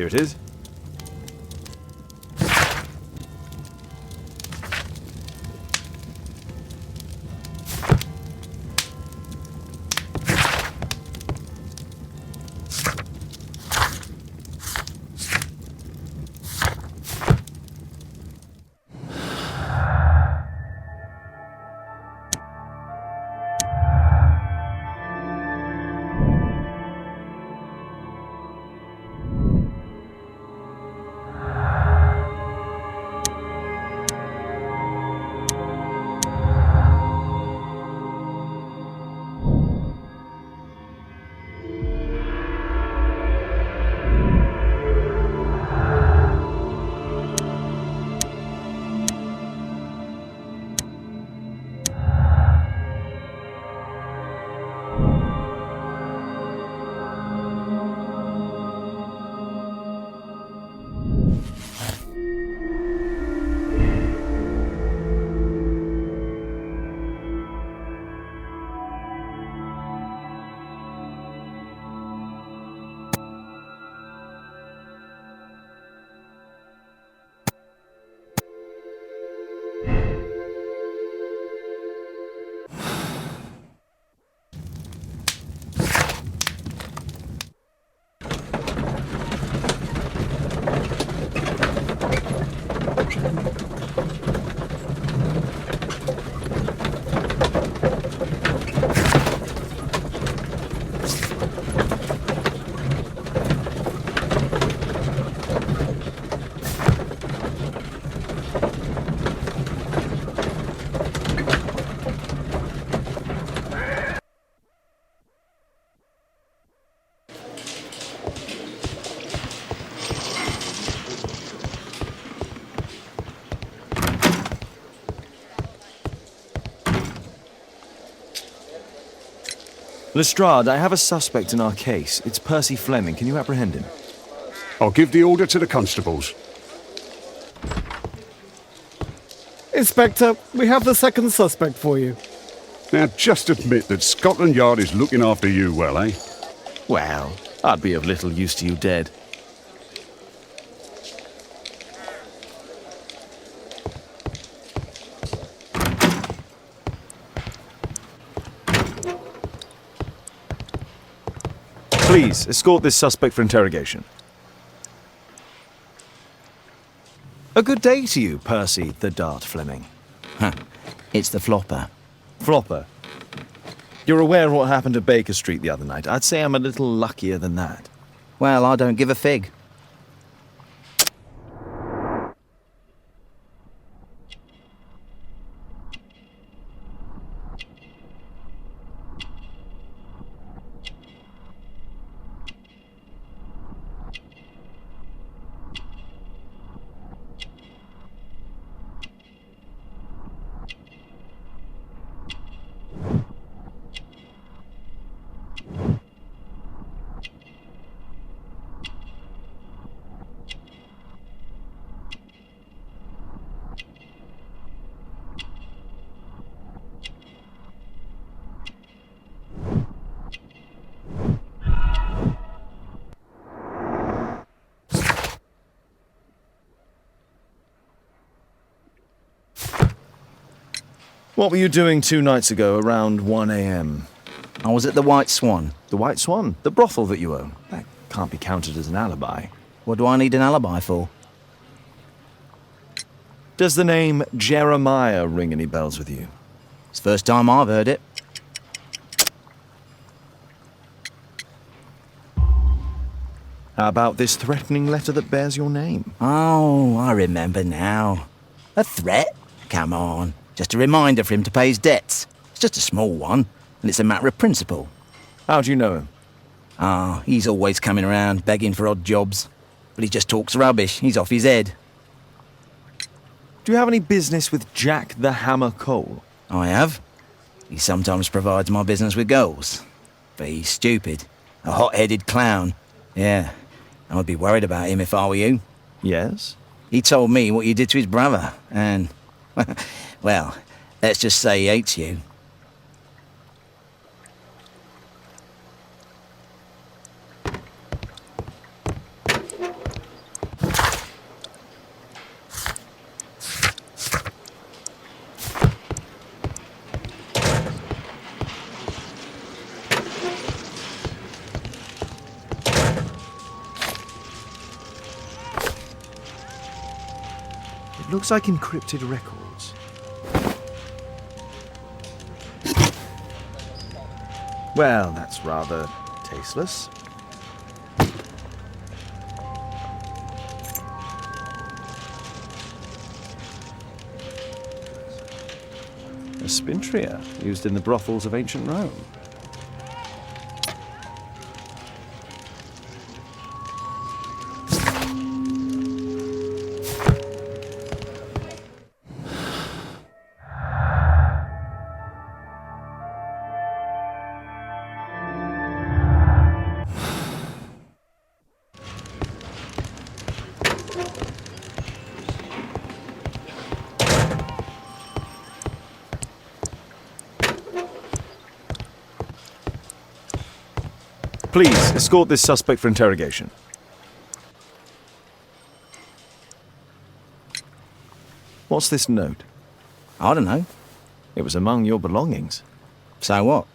Here it is. Lestrade, I have a suspect in our case. It's Percy Fleming. Can you apprehend him? I'll give the order to the constables. Inspector, we have the second suspect for you. Now, just admit that Scotland Yard is looking after you well, eh? Well, I'd be of little use to you dead. Please, escort this suspect for interrogation. A good day to you, Percy the Dart Fleming. Huh. It's the flopper. Flopper? You're aware of what happened at Baker Street the other night. I'd say I'm a little luckier than that. Well, I don't give a fig. What were you doing 2 nights ago around 1 a.m.? I was at the White Swan. The White Swan? The brothel that you own? That can't be counted as an alibi. What do I need an alibi for? Does the name Jeremiah ring any bells with you? It's the first time I've heard it. How about this threatening letter that bears your name? Oh, I remember now. A threat? Come on. Just a reminder for him to pay his debts. It's just a small one, and it's a matter of principle. How do you know him? Ah, he's always coming around, begging for odd jobs. But he just talks rubbish. He's off his head. Do you have any business with Jack the Hammer Cole? I have. He sometimes provides my business with goals. But he's stupid. A hot-headed clown. Yeah, I'd be worried about him if I were you. Yes? He told me what you did to his brother, and... well, let's just say he hates you. It looks like encrypted records. Well, that's rather tasteless. A spintria, used in the brothels of ancient Rome. Please, escort this suspect for interrogation. What's this note? I don't know. It was among your belongings. So what?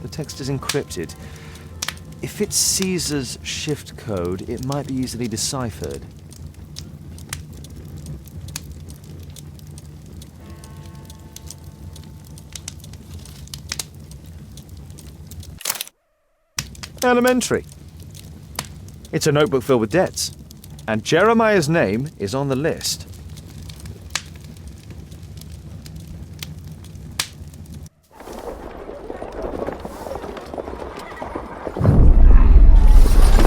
The text is encrypted. If it's Caesar's shift code, it might be easily deciphered. Elementary. It's a notebook filled with debts. And Jeremiah's name is on the list.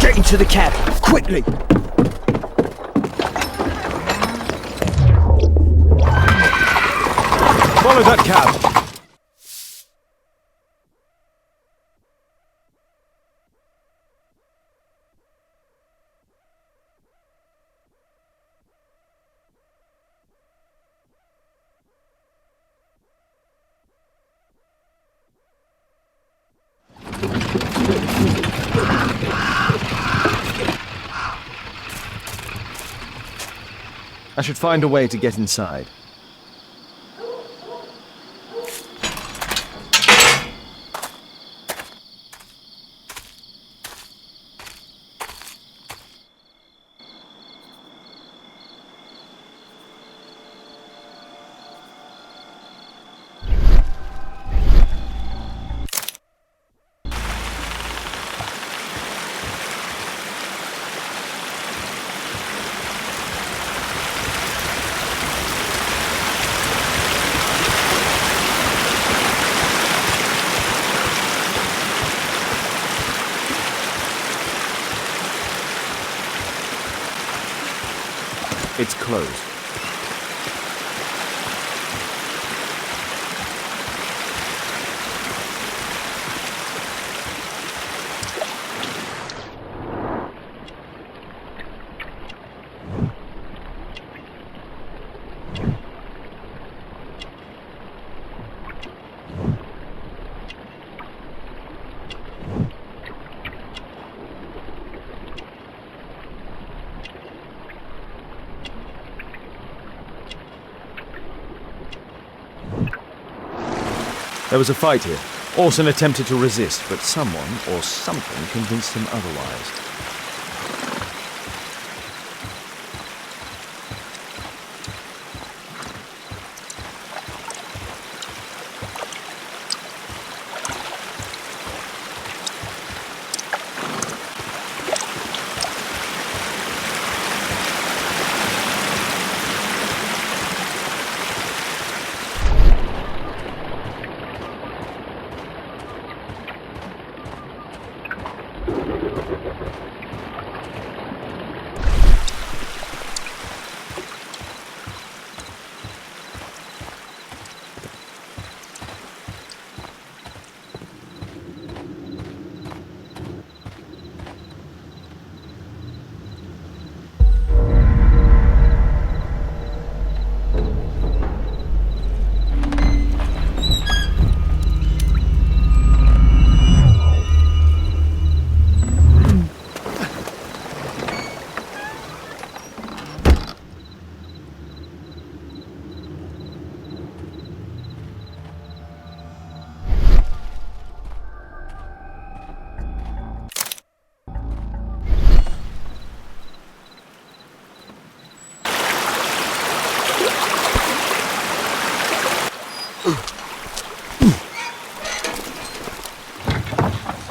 Get into the cab, quickly! Follow that cab! I should find a way to get inside. It's closed. There was a fight here. Orson attempted to resist, but someone or something convinced him otherwise.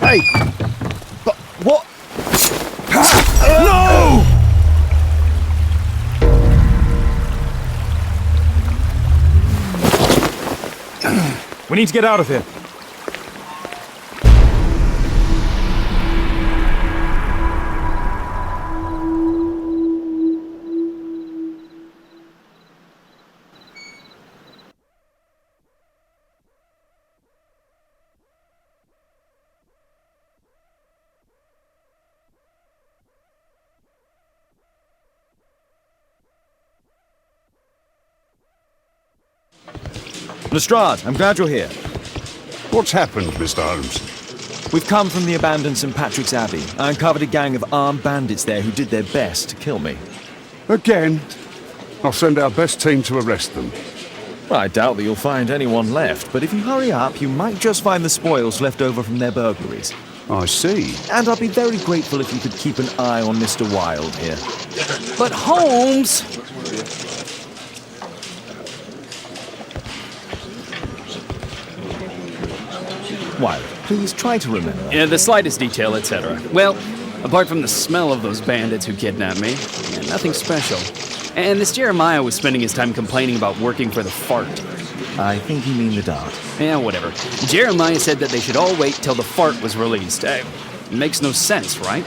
Hey! But what? No! We need to get out of here. Lestrade, I'm glad you're here. What's happened, Mr. Holmes? We've come from the abandoned St. Patrick's Abbey. I uncovered a gang of armed bandits there who did their best to kill me. Again? I'll send our best team to arrest them. Well, I doubt that you'll find anyone left, but if you hurry up, you might just find the spoils left over from their burglaries. I see. And I'll be very grateful if you could keep an eye on Mr. Wilde here. But Holmes! Wilde, please try to remember. Yeah, the slightest detail, etc. Well, apart from the smell of those bandits who kidnapped me, yeah, nothing special. And this Jeremiah was spending his time complaining about working for the fart. I think you mean the dart. Yeah, whatever. Jeremiah said that they should all wait till the fart was released. Makes no sense, right?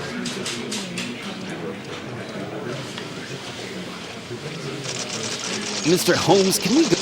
Mr. Holmes, can we go?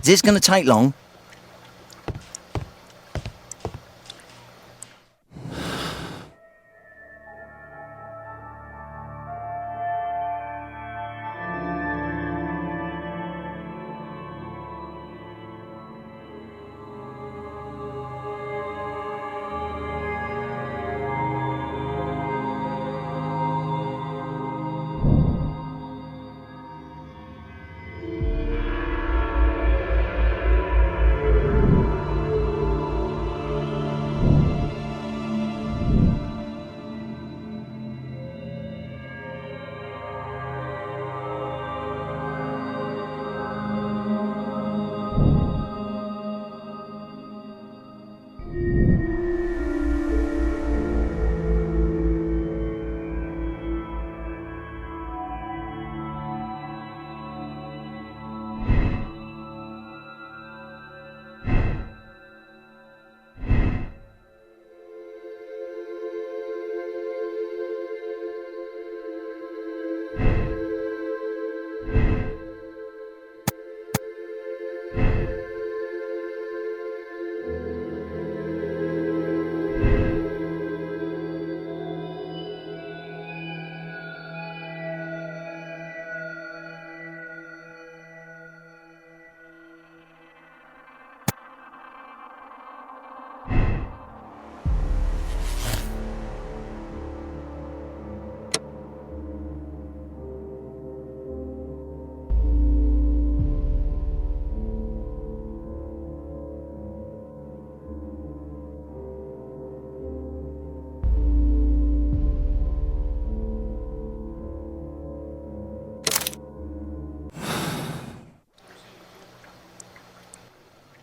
Is this going to take long?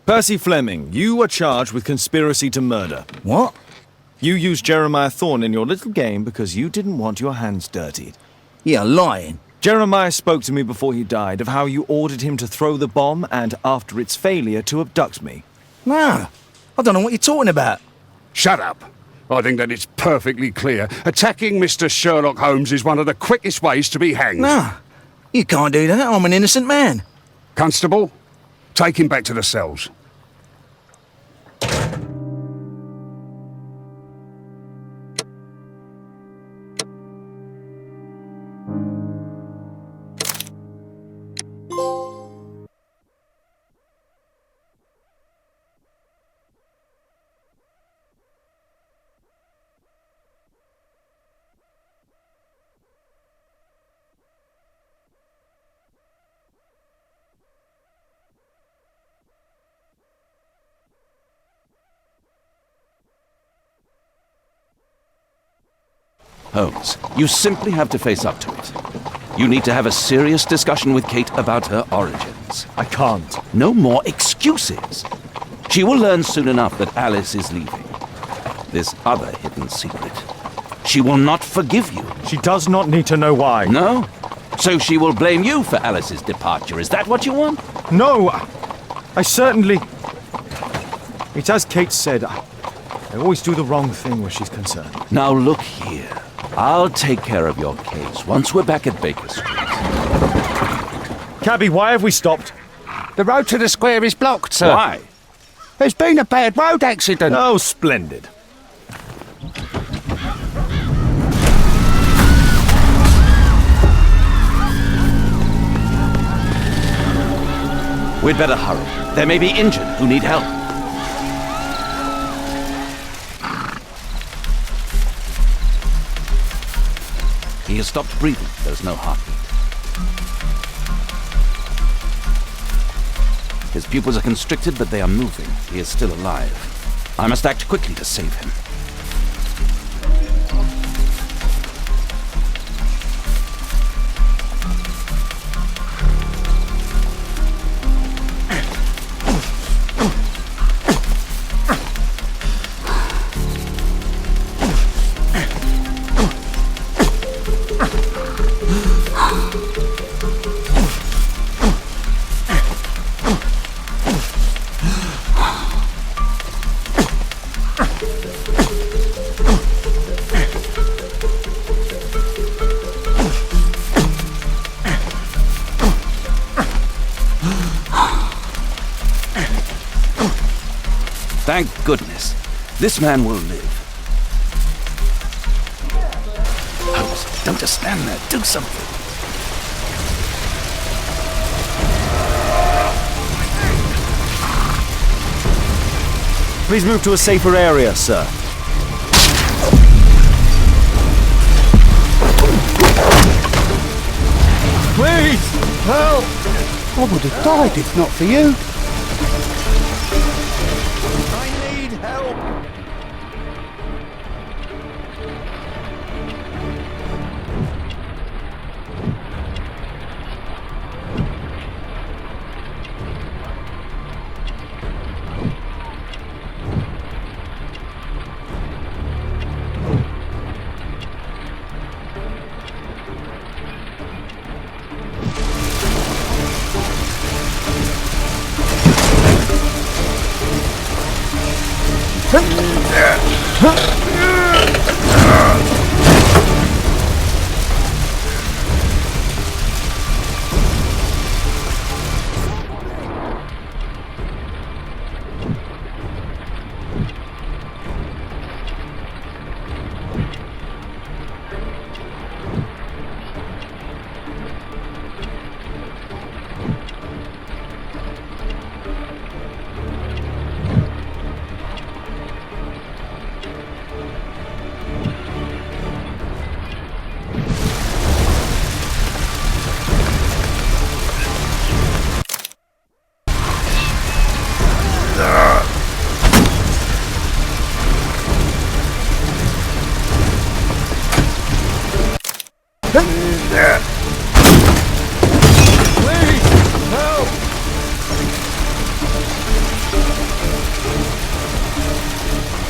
Percy Fleming, you are charged with conspiracy to murder. What? You used Jeremiah Thorne in your little game because you didn't want your hands dirtied. You're lying. Jeremiah spoke to me before he died of how you ordered him to throw the bomb and, after its failure, to abduct me. No, I don't know what you're talking about. Shut up. I think that it's perfectly clear. Attacking Mr. Sherlock Holmes is one of the quickest ways to be hanged. No, you can't do that. I'm an innocent man. Constable, take him back to the cells. Holmes, you simply have to face up to it. You need to have a serious discussion with Kate about her origins. I can't. No more excuses. She will learn soon enough that Alice is leaving. This other hidden secret. She will not forgive you. She does not need to know why. No? So she will blame you for Alice's departure. Is that what you want? No, I certainly... It's as Kate said, I always do the wrong thing where she's concerned. Now look here. I'll take care of your case once we're back at Baker Street. Cabby, why have we stopped? The road to the square is blocked, sir. Why? There's been a bad road accident. Oh, splendid. We'd better hurry. There may be injured who need help. He has stopped breathing. There's no heartbeat. His pupils are constricted, but they are moving. He is still alive. I must act quickly to save him. Thank goodness. This man will live. Holmes, don't just stand there. Do something. Please move to a safer area, sir. Please, help! I would have died if not for you. I need help!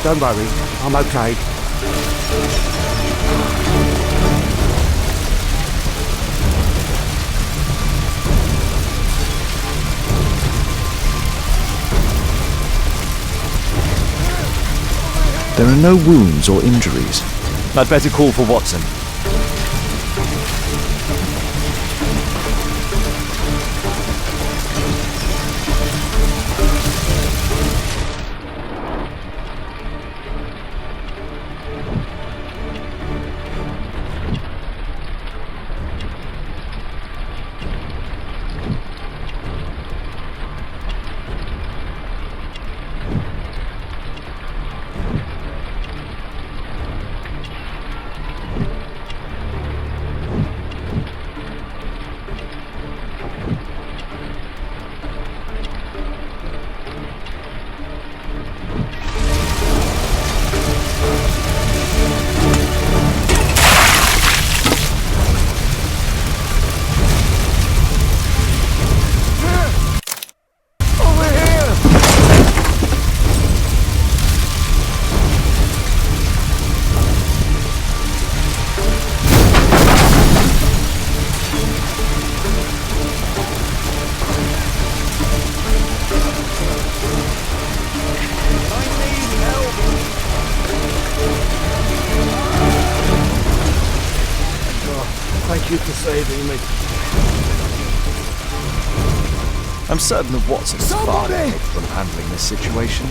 Don't worry, I'm okay. There are no wounds or injuries. I'd better call for Watson. Thank you for saving me. I'm certain that Watson's far ahead from handling this situation.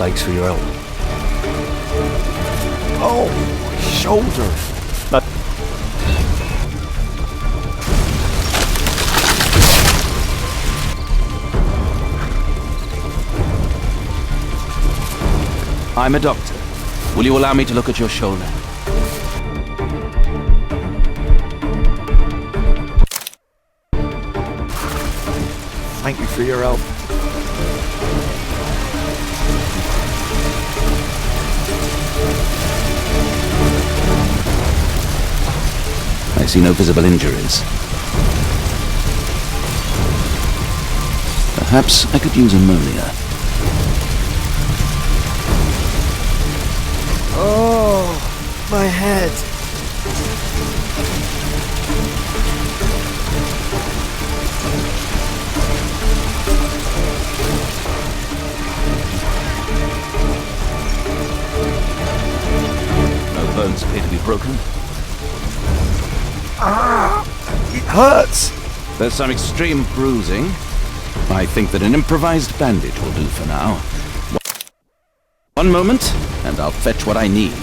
Thanks for your help. Oh, my shoulder. I'm a doctor. Will you allow me to look at your shoulder? Thank you for your help. see no visible injuries. Perhaps I could use ammonia. Oh, my head. No bones appear to be broken. Ah, it hurts. There's some extreme bruising. I think that an improvised bandage will do for now. One moment, and I'll fetch what I need.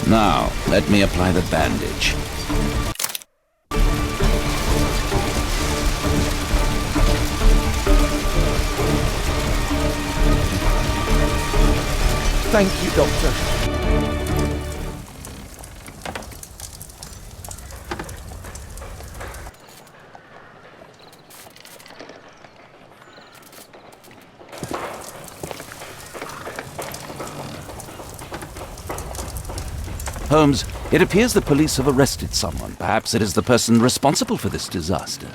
Now, let me apply the bandage. Thank you, Doctor. Holmes, it appears the police have arrested someone. Perhaps it is the person responsible for this disaster.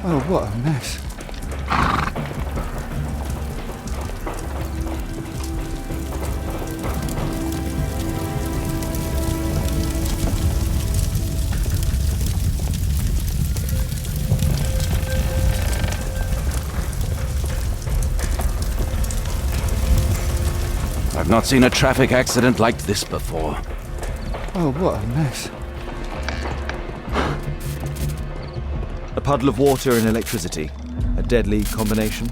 Oh, what a mess. I've not seen a traffic accident like this before. Oh, what a mess. A puddle of water and electricity. A deadly combination.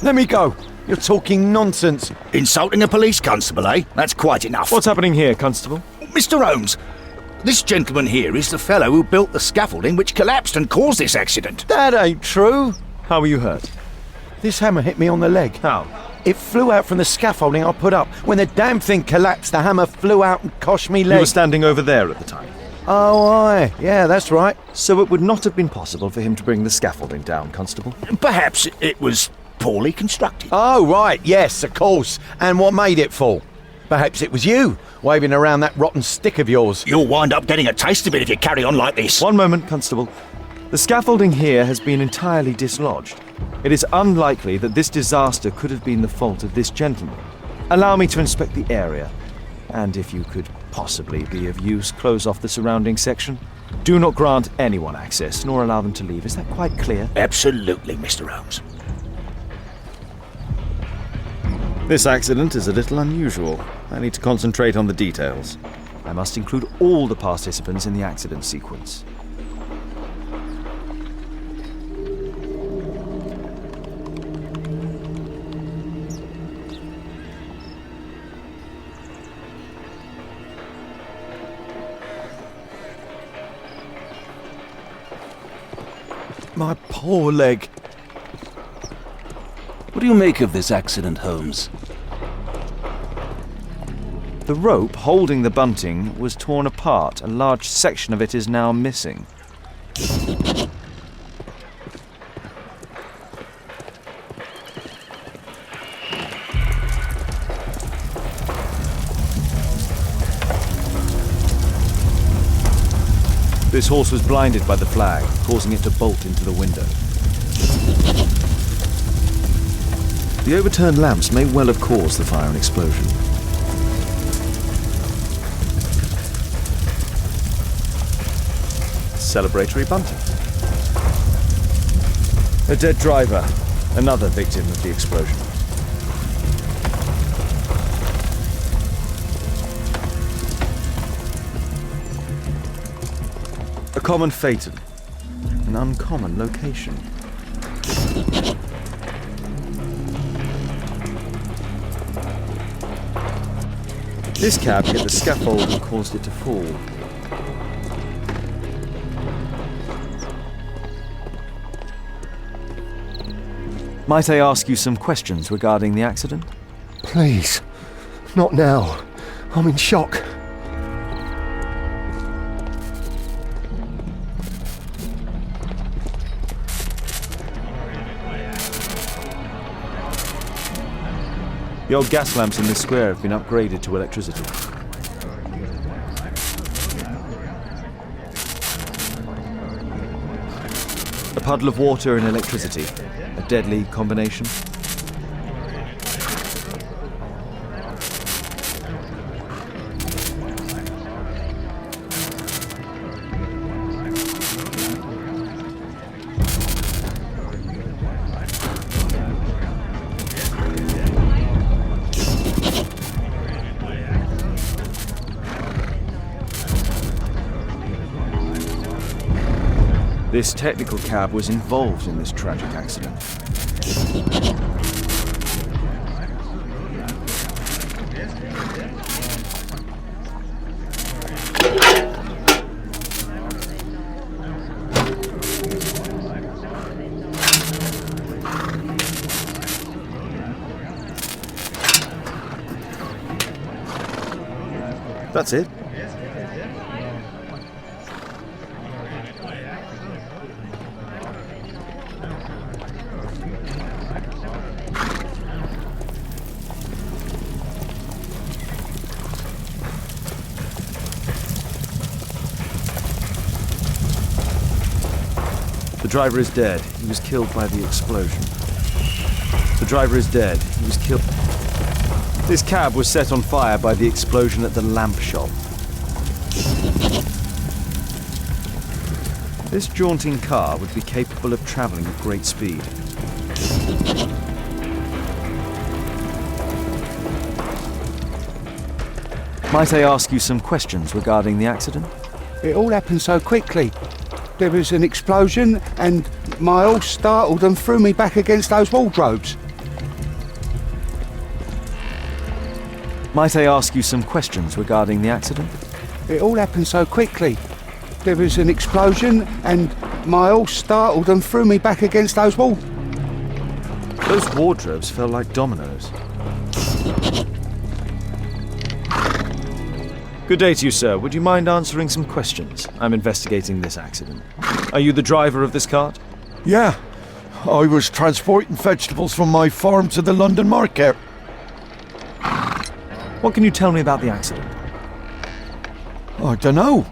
Let me go. You're talking nonsense. Insulting a police constable, eh? That's quite enough. What's happening here, Constable? Mr. Holmes, this gentleman here is the fellow who built the scaffolding which collapsed and caused this accident. That ain't true. How were you hurt? This hammer hit me on the leg. How? It flew out from the scaffolding I put up. When the damn thing collapsed, the hammer flew out and coshed me leg. You were standing over there at the time. Oh, aye. Yeah, that's right. So it would not have been possible for him to bring the scaffolding down, Constable? Perhaps it was poorly constructed. Oh, right. Yes, of course. And what made it fall? Perhaps it was you, waving around that rotten stick of yours. You'll wind up getting a taste of it if you carry on like this. One moment, Constable. The scaffolding here has been entirely dislodged. It is unlikely that this disaster could have been the fault of this gentleman. Allow me to inspect the area. And if you could possibly be of use, close off the surrounding section. Do not grant anyone access, nor allow them to leave. Is that quite clear? Absolutely, Mr. Holmes. This accident is a little unusual. I need to concentrate on the details. I must include all the participants in the accident sequence. My poor leg. What do you make of this accident, Holmes? The rope holding the bunting was torn apart. A large section of it is now missing. This horse was blinded by the flag, causing it to bolt into the window. The overturned lamps may well have caused the fire and explosion. Celebratory bunting. A dead driver, another victim of the explosion. A common phaeton, an uncommon location. This cab hit the scaffold and caused it to fall. Might I ask you some questions regarding the accident? Please. Not now. I'm in shock. The old gas lamps in this square have been upgraded to electricity. A puddle of water and electricity. A deadly combination. This technical cab was involved in this tragic accident. That's it. The driver is dead. He was killed by the explosion. The driver is dead. He was killed. This cab was set on fire by the explosion at the lamp shop. This jaunting car would be capable of traveling at great speed. Might I ask you some questions regarding the accident? It all happened so quickly. There was an explosion and my horse startled and threw me back against those wardrobes. Might I ask you some questions regarding the accident? It all happened so quickly. There was an explosion and my horse startled and threw me back against those walls. Those wardrobes fell like dominoes. Good day to you, sir. Would you mind answering some questions? I'm investigating this accident. Are you the driver of this cart? Yeah. I was transporting vegetables from my farm to the London market. What can you tell me about the accident? I don't know.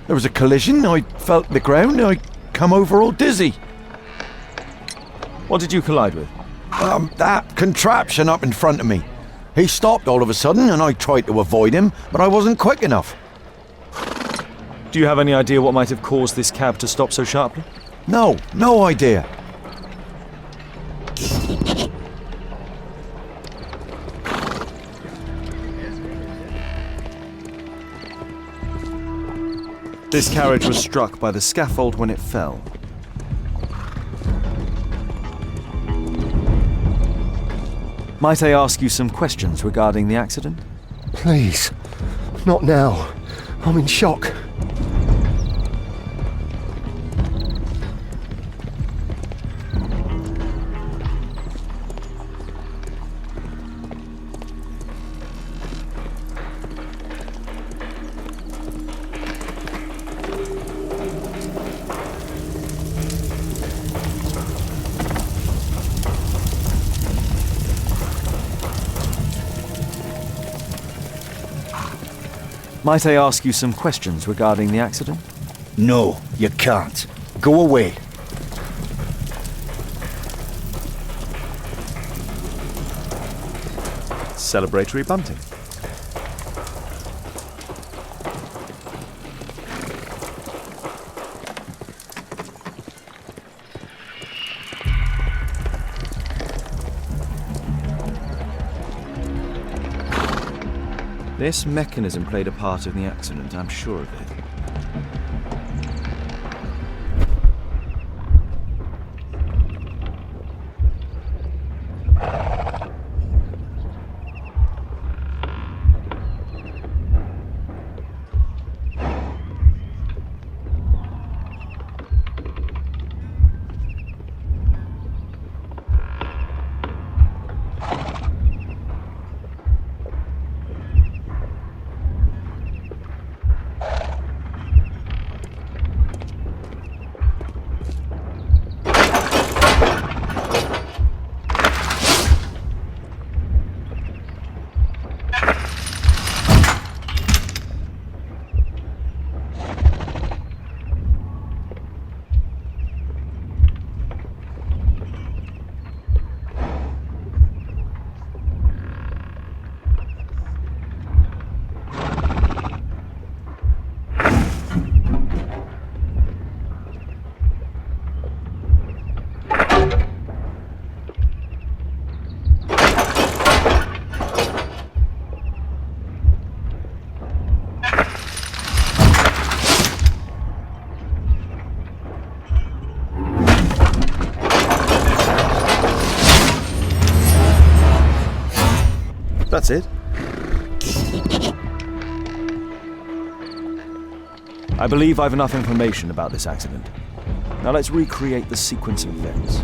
There was a collision, I felt the ground, I come over all dizzy. What did you collide with? That contraption up in front of me. He stopped all of a sudden and I tried to avoid him, but I wasn't quick enough. Do you have any idea what might have caused this cab to stop so sharply? No idea. This carriage was struck by the scaffold when it fell. Might I ask you some questions regarding the accident? Please. Not now. I'm in shock. Might I ask you some questions regarding the accident? No, you can't. Go away. Celebratory bunting. This mechanism played a part in the accident, I'm sure of it. That's it. I believe I've enough information about this accident. Now let's recreate the sequence of events.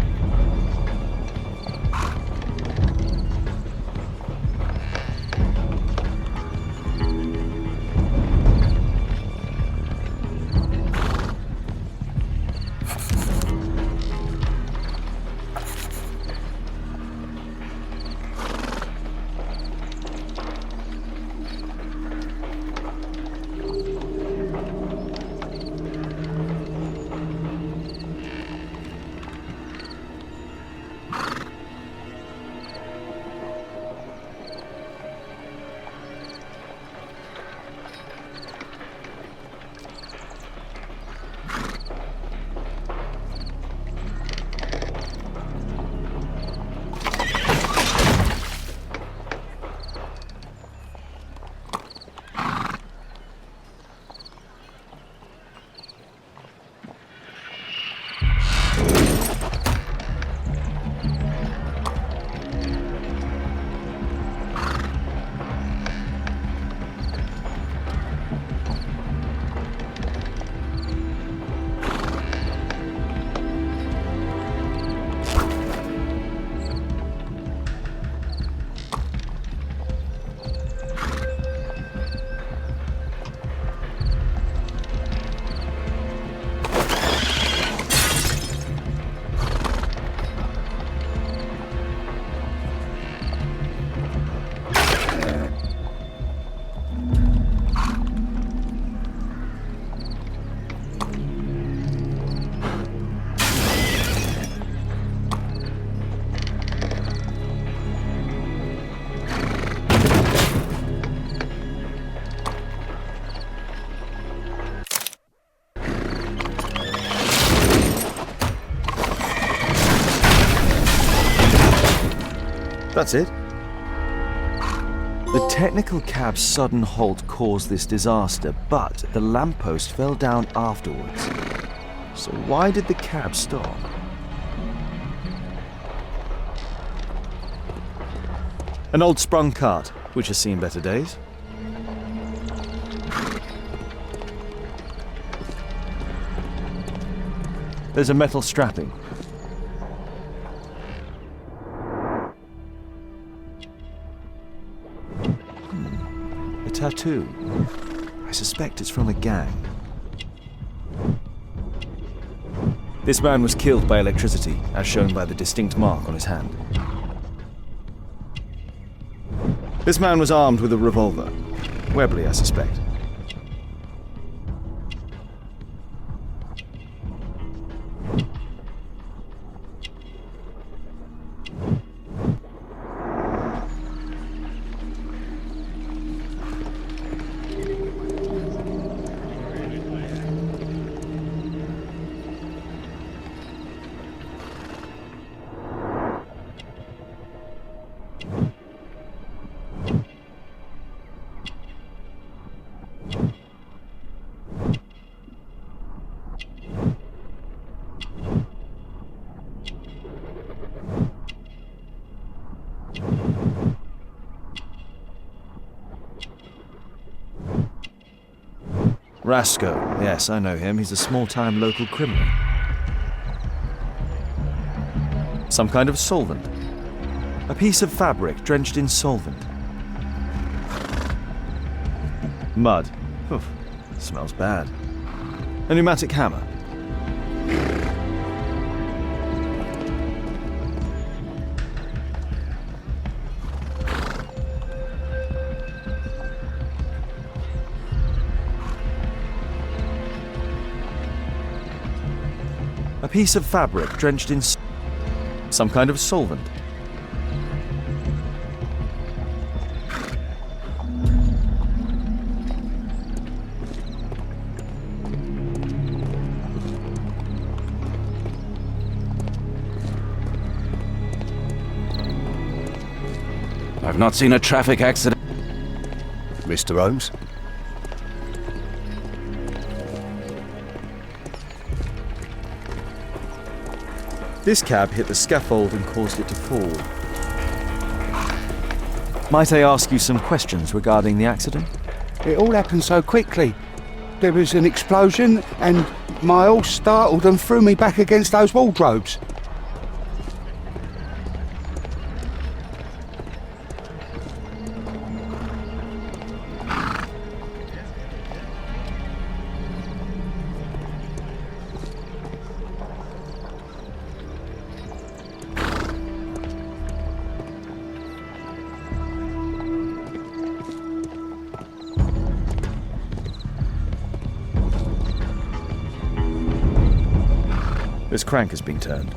That's it. The technical cab's sudden halt caused this disaster, but the lamppost fell down afterwards. So why did the cab stop? An old sprung cart, which has seen better days. There's a metal strapping. A tattoo. I suspect it's from a gang. This man was killed by electricity, as shown by the distinct mark on his hand. This man was armed with a revolver. Webley, I suspect. Rasco. Yes, I know him. He's a small-time local criminal. Some kind of solvent. A piece of fabric drenched in solvent. Mud. Oof, smells bad. A pneumatic hammer. A piece of fabric drenched in some kind of solvent. I've not seen a traffic accident. Mr. Holmes? This cab hit the scaffold and caused it to fall. Might I ask you some questions regarding the accident? It all happened so quickly. There was an explosion and my horse startled and threw me back against those wardrobes. This crank has been turned.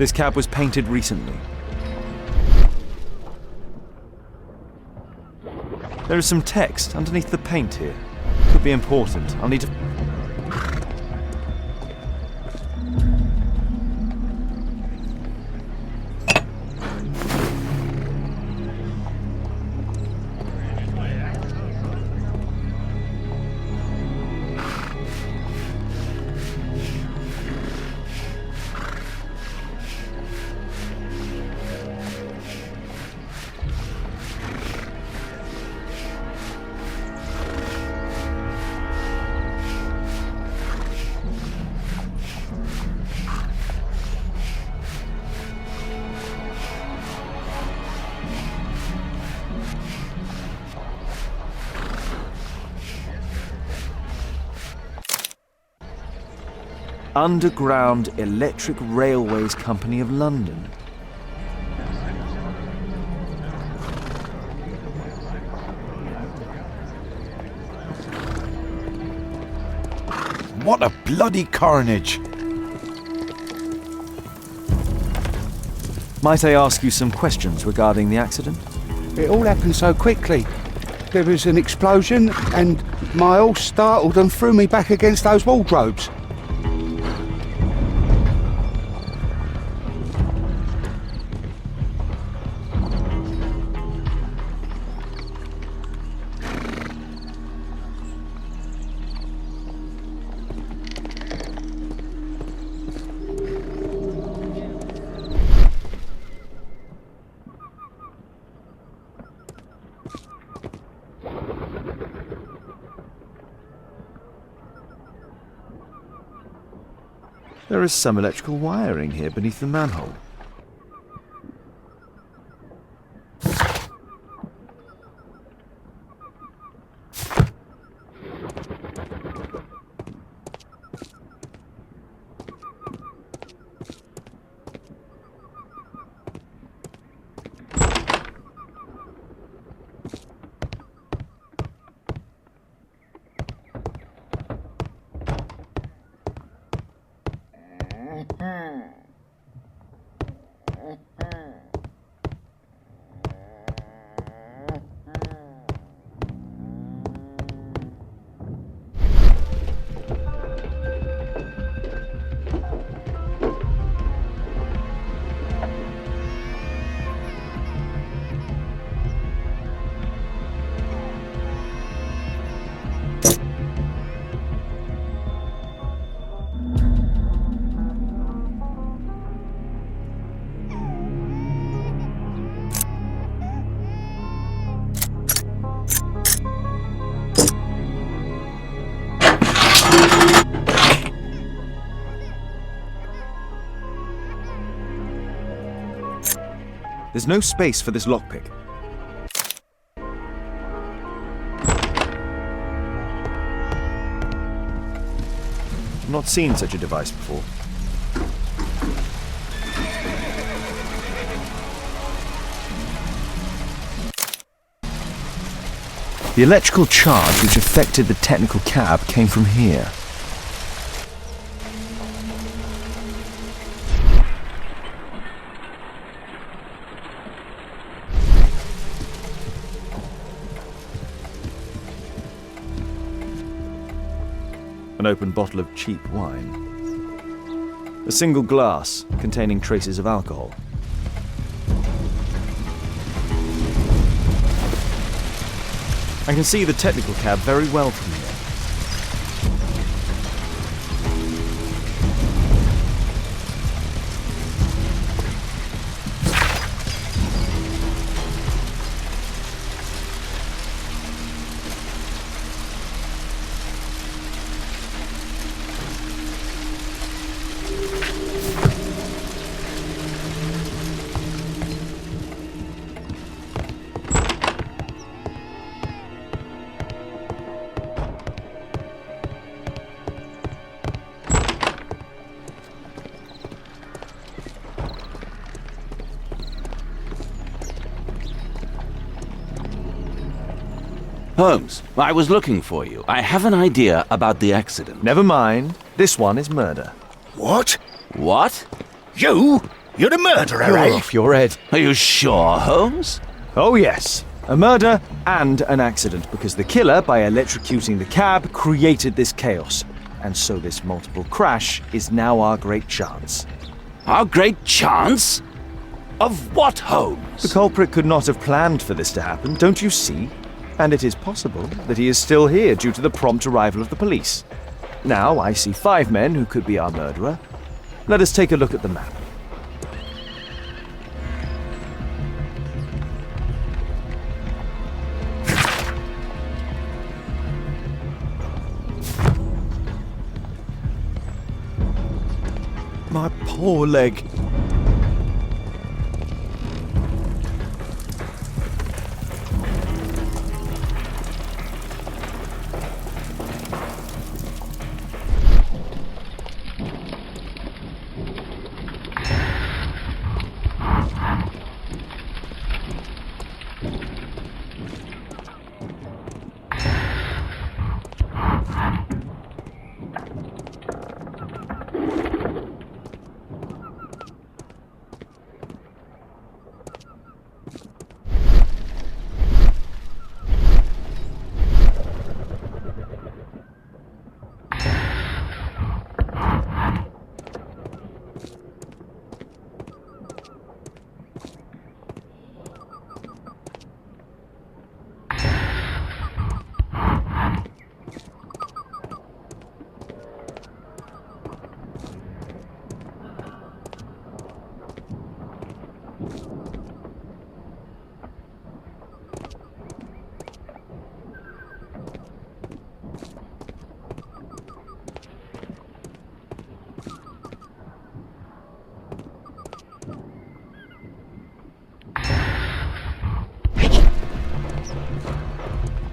This cab was painted recently. There is some text underneath the paint here. Could be important. I'll need to... Underground Electric Railways Company of London. What a bloody carnage! Might I ask you some questions regarding the accident? It all happened so quickly. There was an explosion and my horse startled and threw me back against those wardrobes. There is some electrical wiring here beneath the manhole. There's no space for this lockpick. I've not seen such a device before. The electrical charge which affected the technical cab came from here. An open bottle of cheap wine. A single glass containing traces of alcohol. I can see the technical cab very well from here. Holmes, I was looking for you. I have an idea about the accident. Never mind. This one is murder. What? What? You? You're the murderer, You're eh? off your head. Are you sure, Holmes? Oh, yes. A murder and an accident, because the killer, by electrocuting the cab, created this chaos. And so this multiple crash is now our great chance. Our great chance? Of what, Holmes? The culprit could not have planned for this to happen, don't you see? And it is possible that he is still here due to the prompt arrival of the police. Now I see 5 men who could be our murderer. Let us take a look at the map. My poor leg.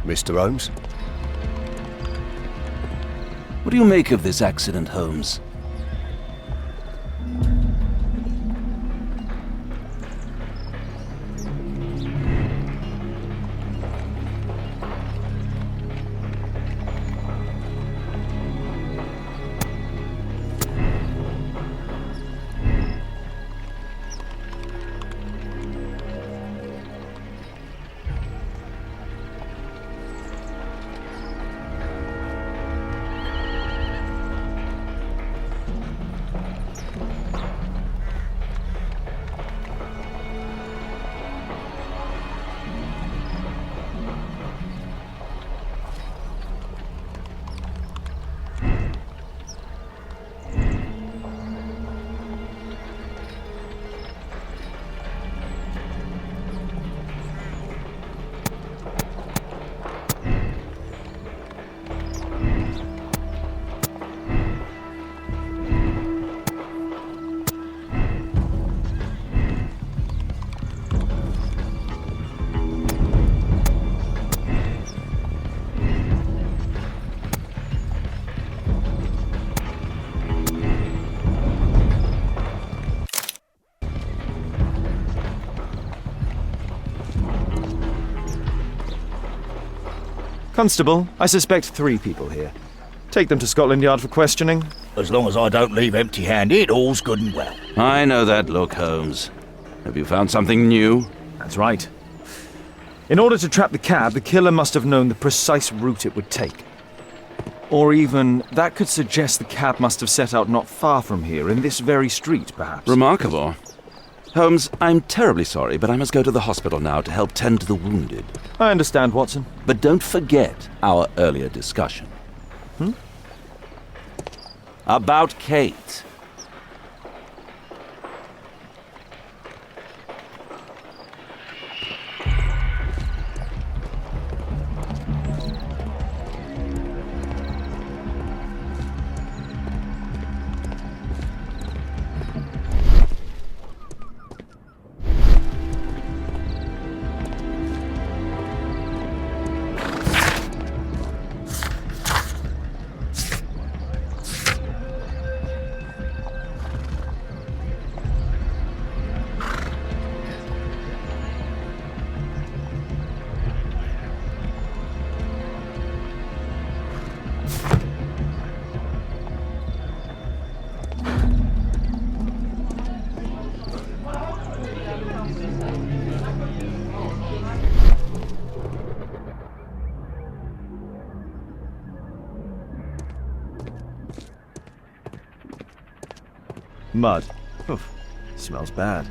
Mr. Holmes? What do you make of this accident, Holmes? Constable, I suspect 3 people here. Take them to Scotland Yard for questioning. As long as I don't leave empty-handed, all's good and well. I know that look, Holmes. Have you found something new? That's right. In order to trap the cab, the killer must have known the precise route it would take. Or even, that could suggest the cab must have set out not far from here, in this very street, perhaps. Remarkable. Holmes, I'm terribly sorry, but I must go to the hospital now to help tend to the wounded. I understand, Watson. But don't forget our earlier discussion. About Kate. Mud. Oof. Smells bad.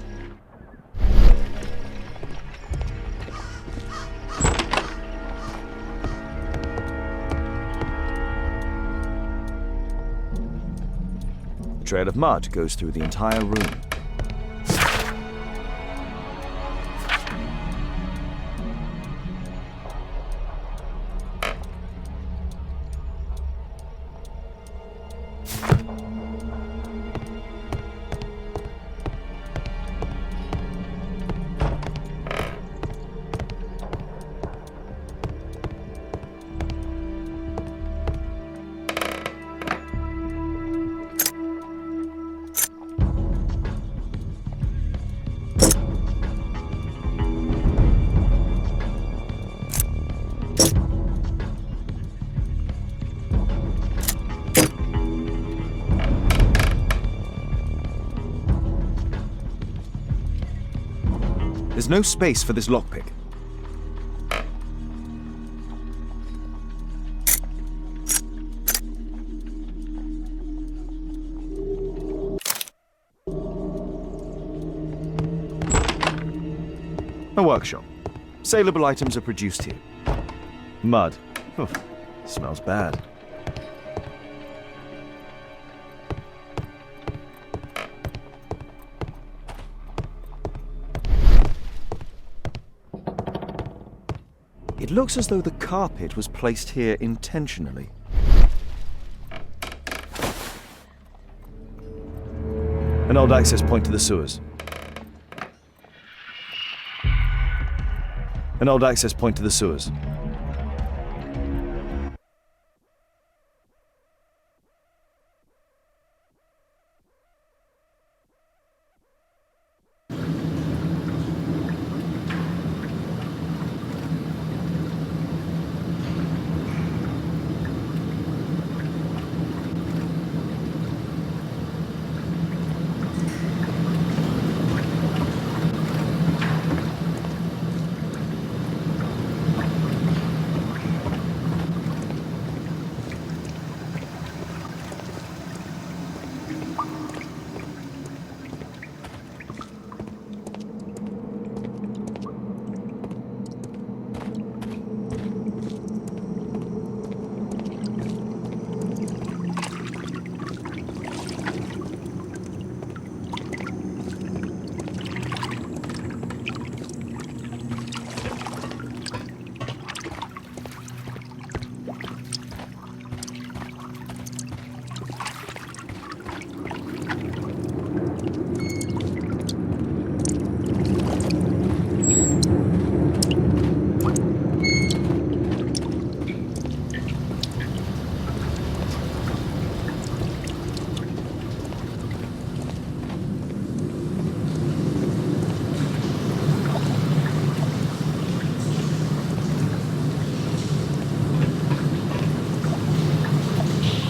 A trail of mud goes through the entire room. There's no space for this lockpick. A workshop. Saleable items are produced here. Mud. Oof. Smells bad. It looks as though the carpet was placed here intentionally. An old access point to the sewers. An old access point to the sewers.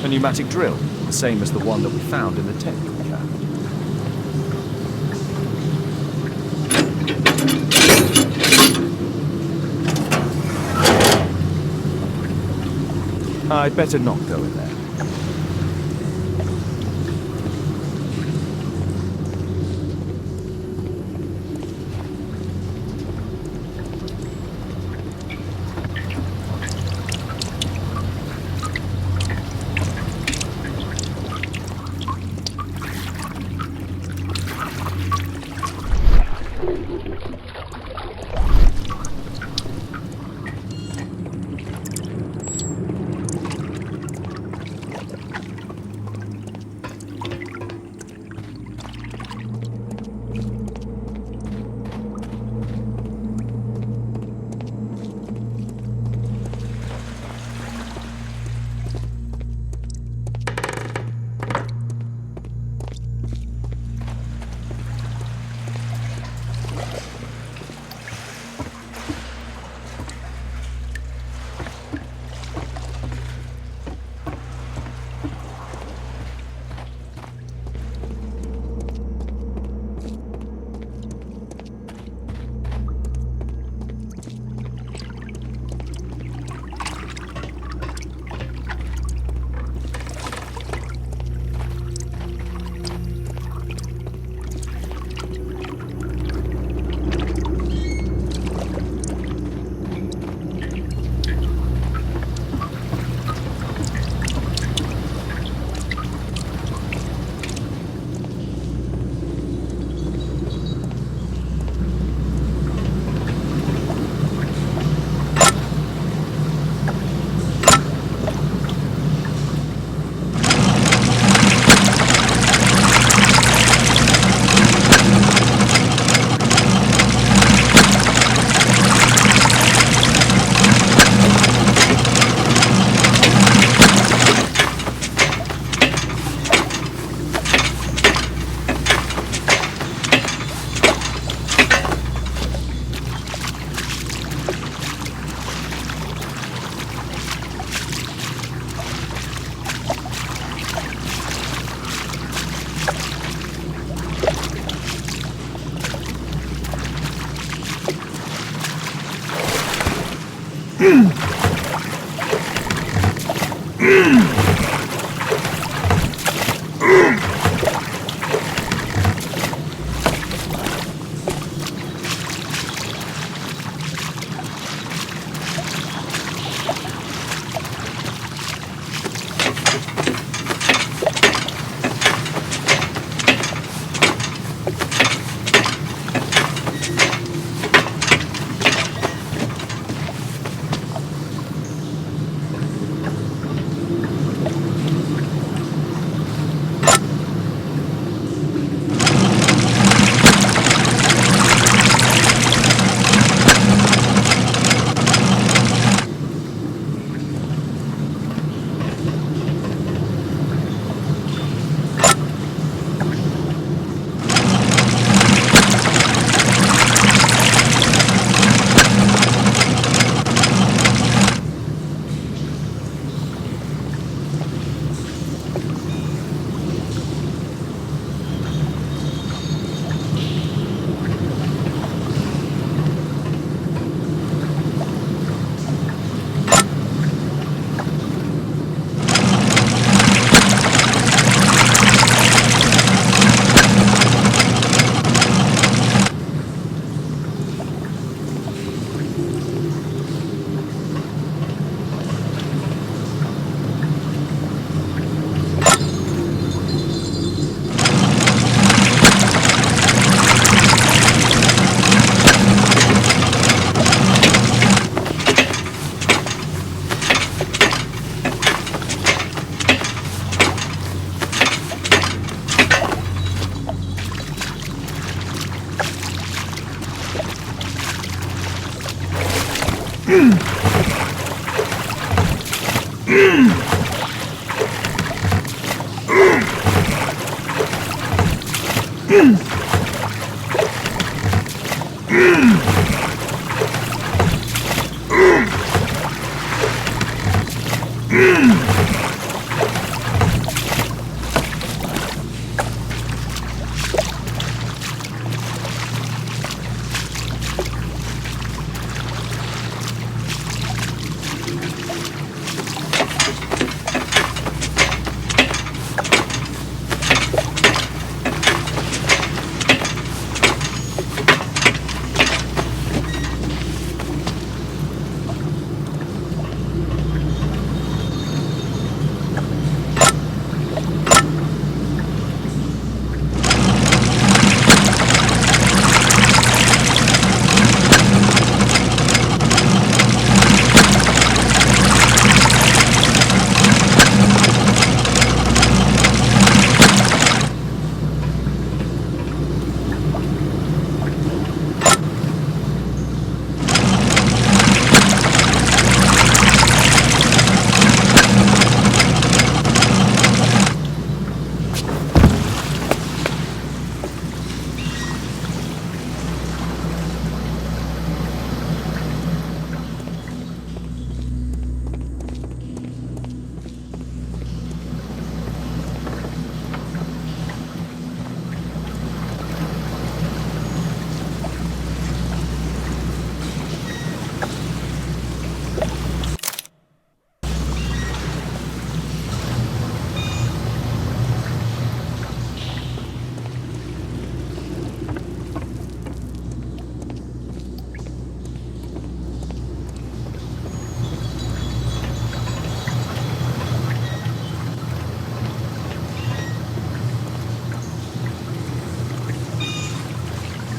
A pneumatic drill, the same as the one that we found in the tent we found. I'd better not go in there.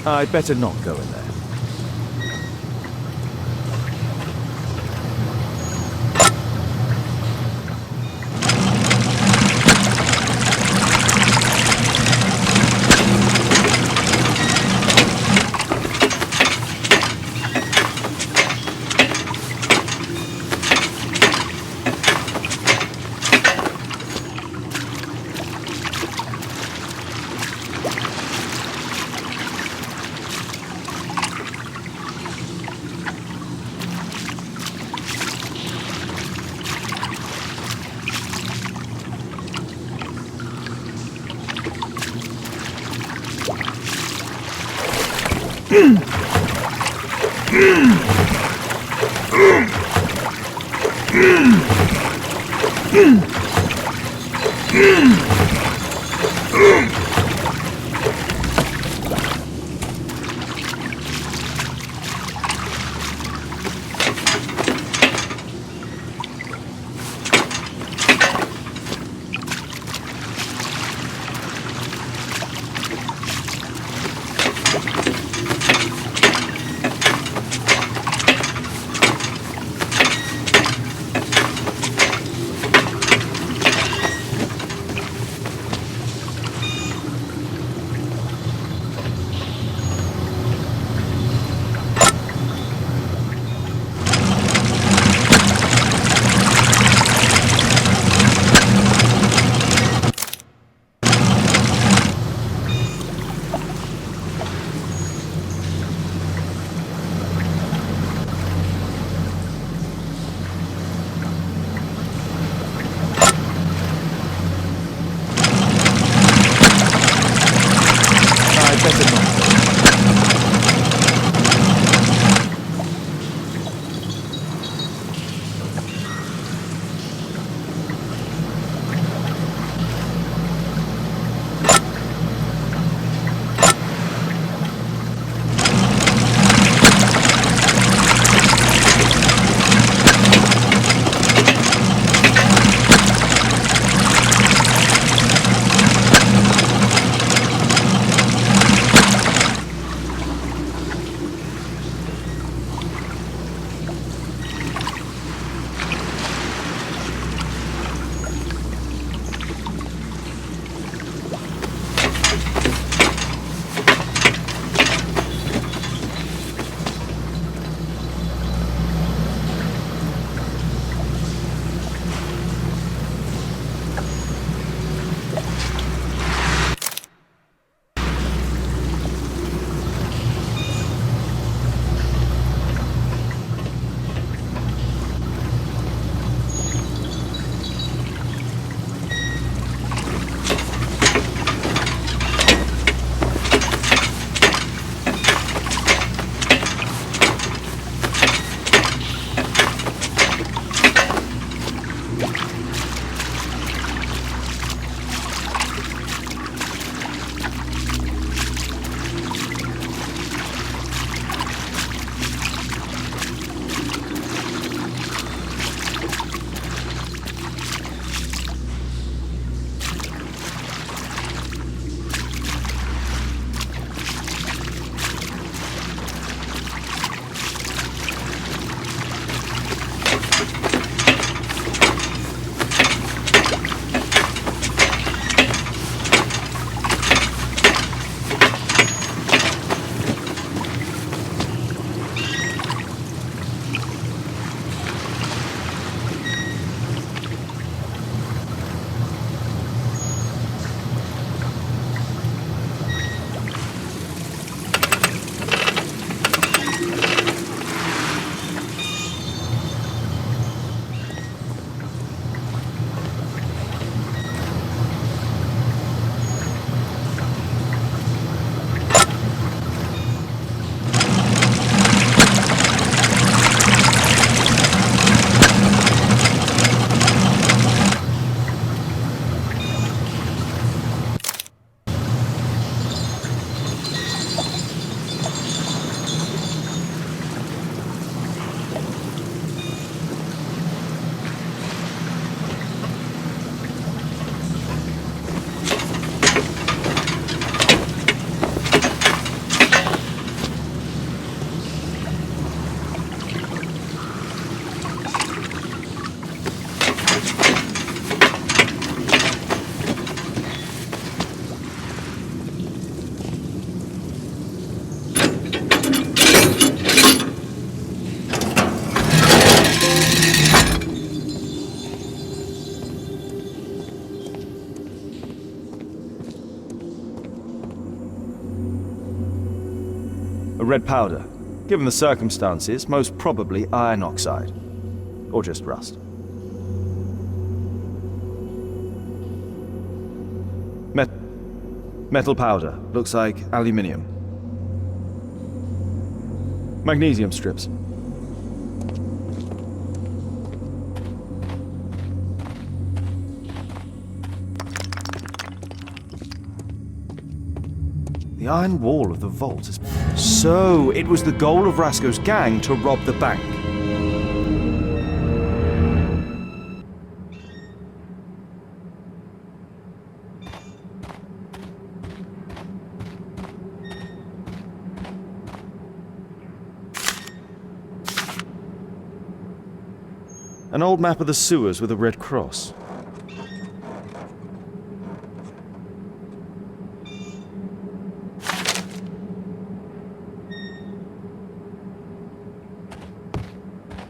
I'd better not go in there. A red powder. Given the circumstances, most probably iron oxide. Or just rust. Metal powder. Looks like aluminium. Magnesium strips. The iron wall of the vault is... So, it was the goal of Rasco's gang to rob the bank. An old map of the sewers with a red cross.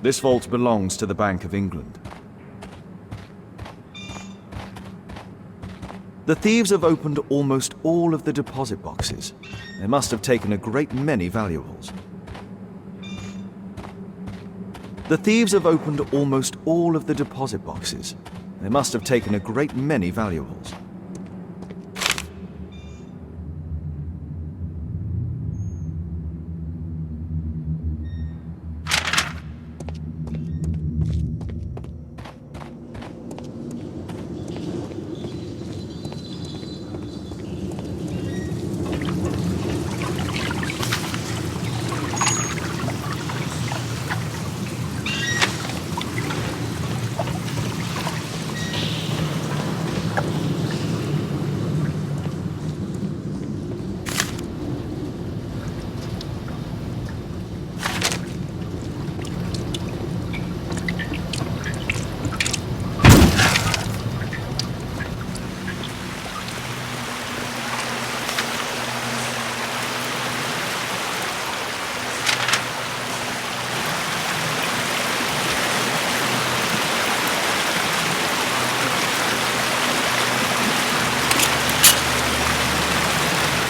This vault belongs to the Bank of England. The thieves have opened almost all of the deposit boxes. They must have taken a great many valuables. The thieves have opened almost all of the deposit boxes. They must have taken a great many valuables.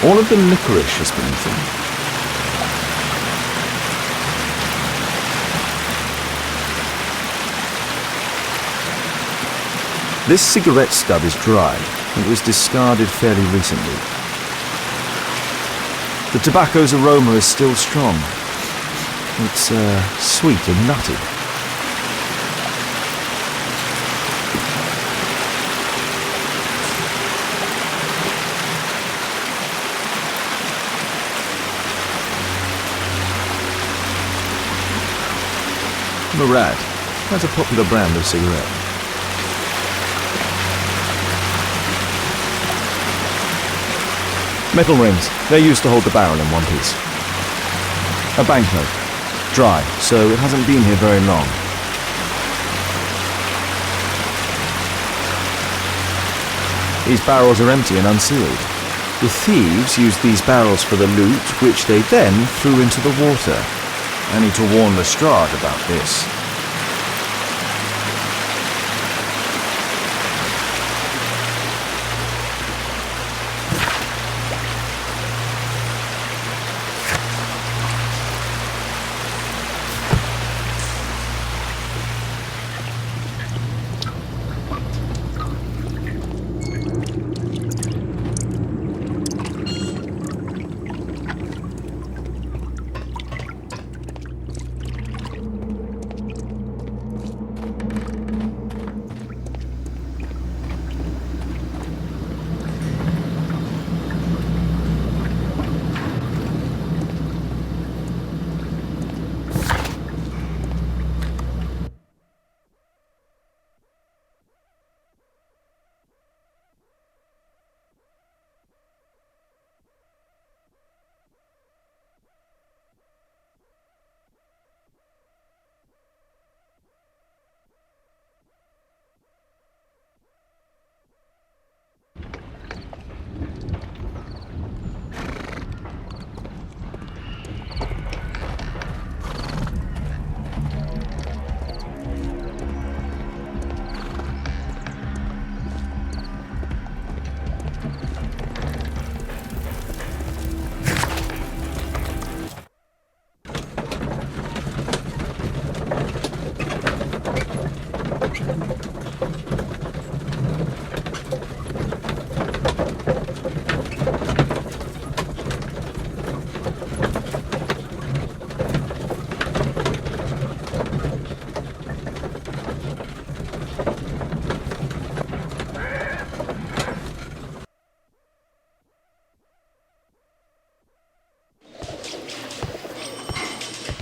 All of the licorice has been eaten. This cigarette stub is dry. It was discarded fairly recently. The tobacco's aroma is still strong. It's sweet and nutty. Murad. That's a popular brand of cigarette. Metal rings. They're used to hold the barrel in one piece. A banknote. Dry, so it hasn't been here very long. These barrels are empty and unsealed. The thieves used these barrels for the loot, which they then threw into the water. I need to warn Lestrade about this.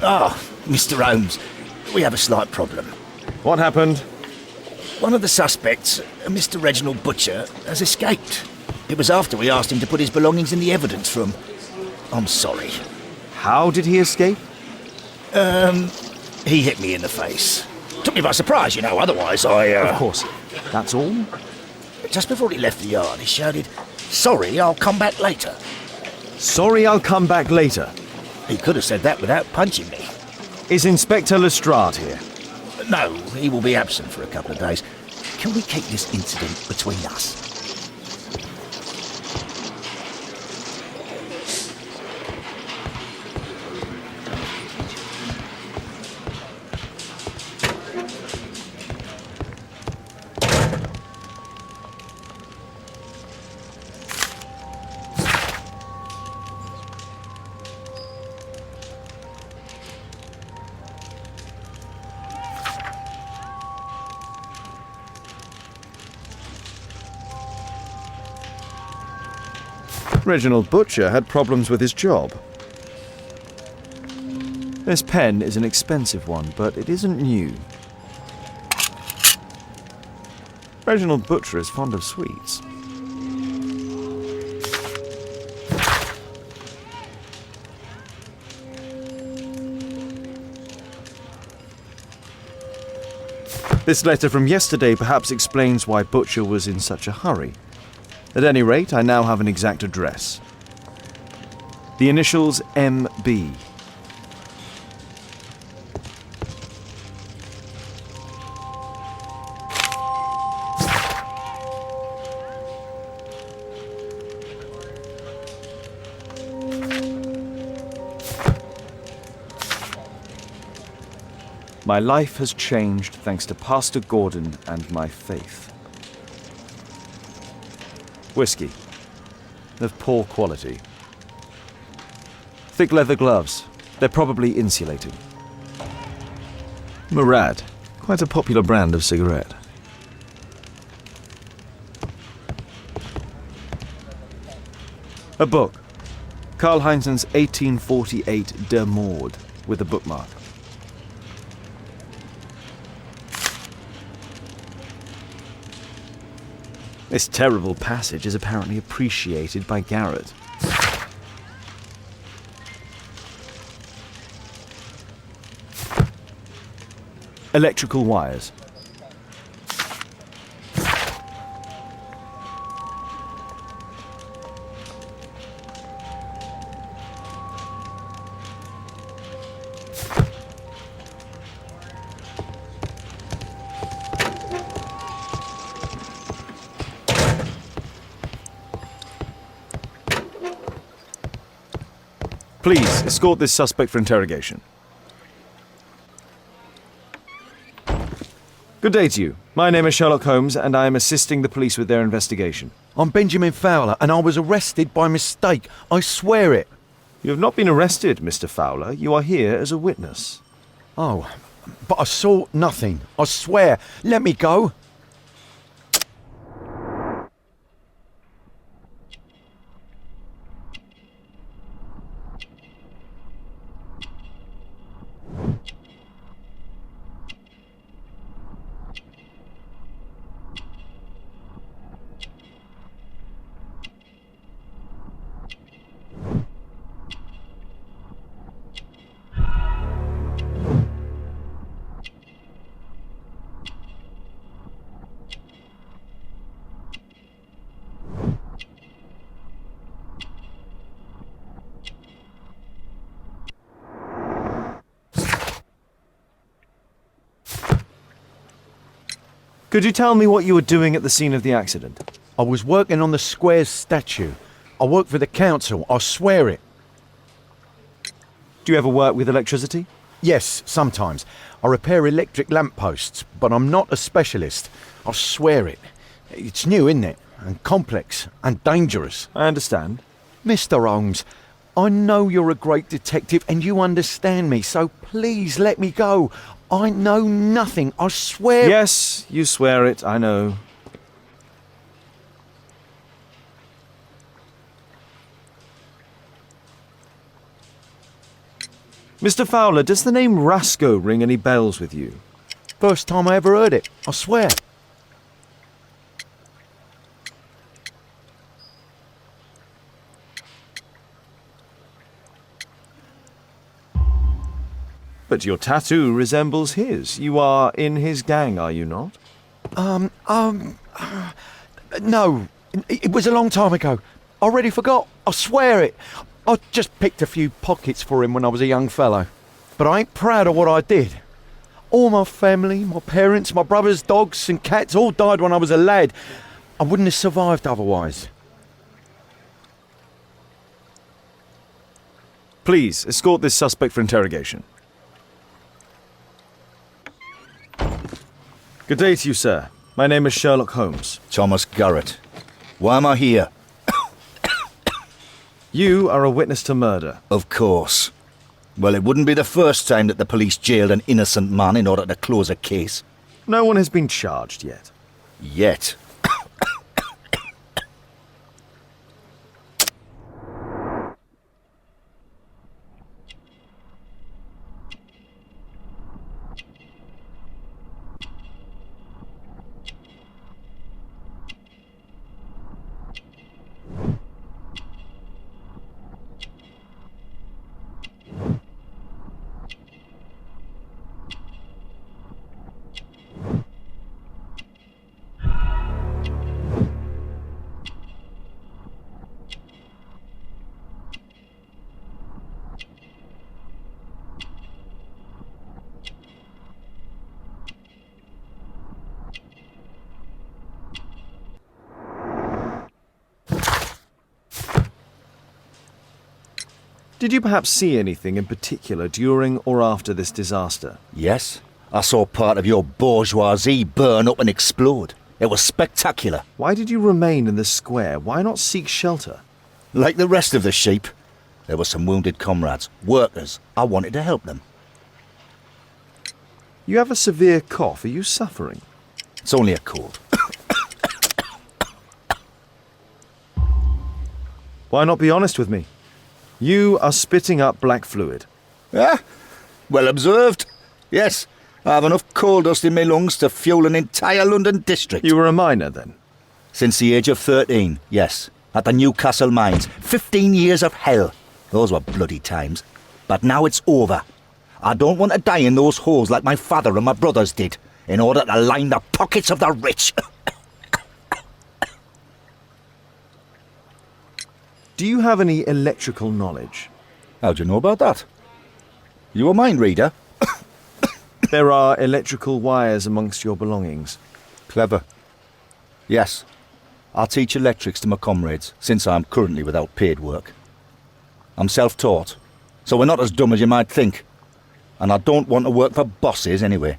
Mr. Holmes, we have a slight problem. What happened? One of the suspects, Mr. Reginald Butcher, has escaped. It was after we asked him to put his belongings in the evidence room. I'm sorry. How did he escape? He hit me in the face. Took me by surprise, you know, otherwise I... Of course. That's all? Just before he left the yard, he shouted, "Sorry, I'll come back later." Sorry, I'll come back later. He could have said that without punching me. Is Inspector Lestrade here? No, he will be absent for a couple of days. Can we keep this incident between us? Reginald Butcher had problems with his job. This pen is an expensive one, but it isn't new. Reginald Butcher is fond of sweets. This letter from yesterday perhaps explains why Butcher was in such a hurry. At any rate, I now have an exact address. The initials MB. My life has changed thanks to Pastor Gordon and my faith. Whiskey. Of poor quality. Thick leather gloves. They're probably insulated. Murad. Quite a popular brand of cigarette. A book. Karl Heinzen's 1848 Der Mord, with a bookmark. This terrible passage is apparently appreciated by Garrett. Electrical wires. Please, escort this suspect for interrogation. Good day to you. My name is Sherlock Holmes, and I am assisting the police with their investigation. I'm Benjamin Fowler, and I was arrested by mistake. I swear it. You have not been arrested, Mr. Fowler. You are here as a witness. Oh, but I saw nothing. I swear. Let me go. Could you tell me what you were doing at the scene of the accident? I was working on the square's statue. I work for the council, I swear it. Do you ever work with electricity? Yes, sometimes. I repair electric lampposts, but I'm not a specialist. I swear it. It's new, isn't it? And complex and dangerous. I understand. Mr. Holmes, I know you're a great detective and you understand me, so please let me go. I know nothing, I swear. Yes, you swear it, I know. Mr. Fowler, does the name Rasco ring any bells with you? First time I ever heard it, I swear. But your tattoo resembles his. You are in his gang, are you not? No. It was a long time ago. I already forgot. I swear it. I just picked a few pockets for him when I was a young fellow. But I ain't proud of what I did. All my family, my parents, my brothers, dogs and cats all died when I was a lad. I wouldn't have survived otherwise. Please, escort this suspect for interrogation. Good day to you, sir. My name is Sherlock Holmes. Thomas Garrett. Why am I here? You are a witness to murder. Of course. Well, it wouldn't be the first time that the police jailed an innocent man in order to close a case. No one has been charged yet. Yet. Did you perhaps see anything in particular during or after this disaster? Yes. I saw part of your bourgeoisie burn up and explode. It was spectacular. Why did you remain in the square? Why not seek shelter? Like the rest of the sheep, there were some wounded comrades, workers. I wanted to help them. You have a severe cough. Are you suffering? It's only a cold. Why not be honest with me? You are spitting up black fluid. Ah, well observed. Yes, I have enough coal dust in my lungs to fuel an entire London district. You were a miner then? Since the age of 13, yes. At the Newcastle mines. 15 years of hell. Those were bloody times. But now it's over. I don't want to die in those holes like my father and my brothers did, in order to line the pockets of the rich. Do you have any electrical knowledge? How do you know about that? You a mind reader? There are electrical wires amongst your belongings. Clever. Yes. I teach electrics to my comrades, since I'm currently without paid work. I'm self-taught, so we're not as dumb as you might think. And I don't want to work for bosses anyway.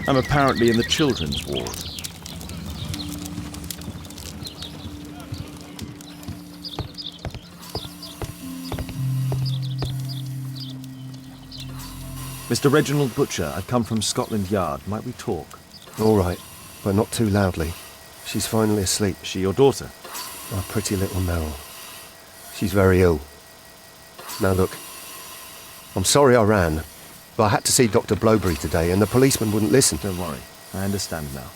I'm apparently in the children's ward. Mr. Reginald Butcher, I've come from Scotland Yard. Might we talk? All right, but not too loudly. She's finally asleep. Is she your daughter? Our pretty little Meryl. She's very ill. Now look, I'm sorry I ran, but I had to see Dr. Blowberry today and the policeman wouldn't listen. Don't worry, I understand now.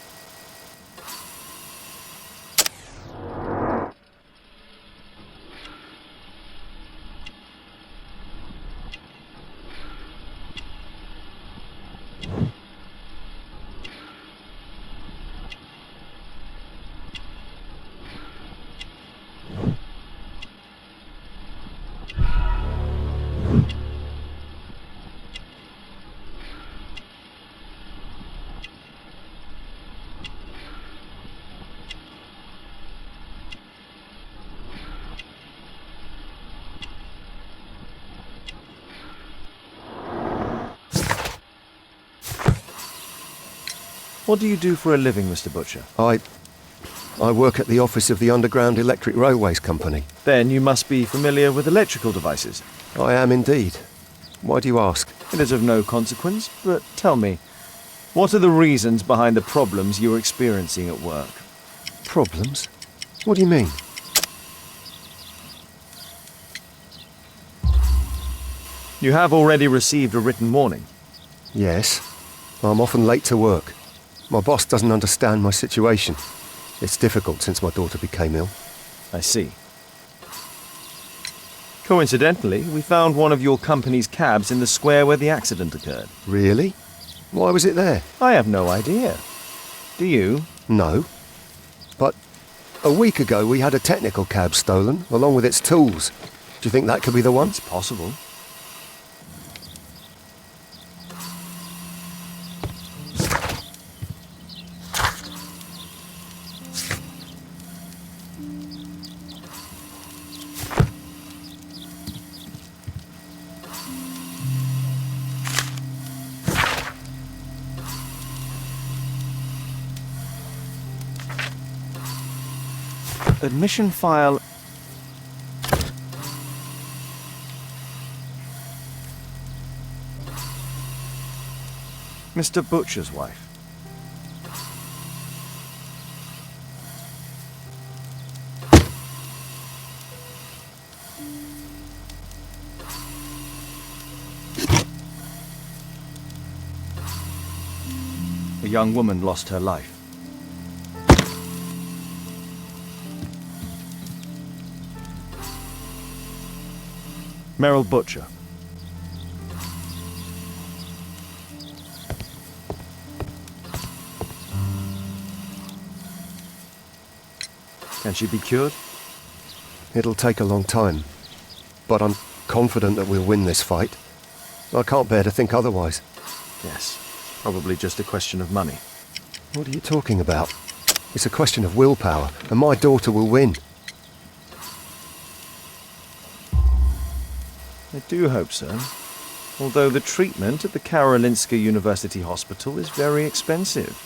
What do you do for a living, Mr. Butcher? I work at the office of the Underground Electric Railways Company. Then you must be familiar with electrical devices. I am indeed. Why do you ask? It is of no consequence, but tell me, what are the reasons behind the problems you're experiencing at work? Problems? What do you mean? You have already received a written warning. Yes. I'm often late to work. My boss doesn't understand my situation. It's difficult since my daughter became ill. I see. Coincidentally, we found one of your company's cabs in the square where the accident occurred. Really? Why was it there? I have no idea. Do you? No. But a week ago we had a technical cab stolen, along with its tools. Do you think that could be the one? It's possible. Admission file. Mr. Butcher's wife. A young woman lost her life. Meryl Butcher. Can she be cured? It'll take a long time, but I'm confident that we'll win this fight. I can't bear to think otherwise. Yes, probably just a question of money. What are you talking about? It's a question of willpower, and my daughter will win. I do hope so. Although the treatment at the Karolinska University Hospital is very expensive.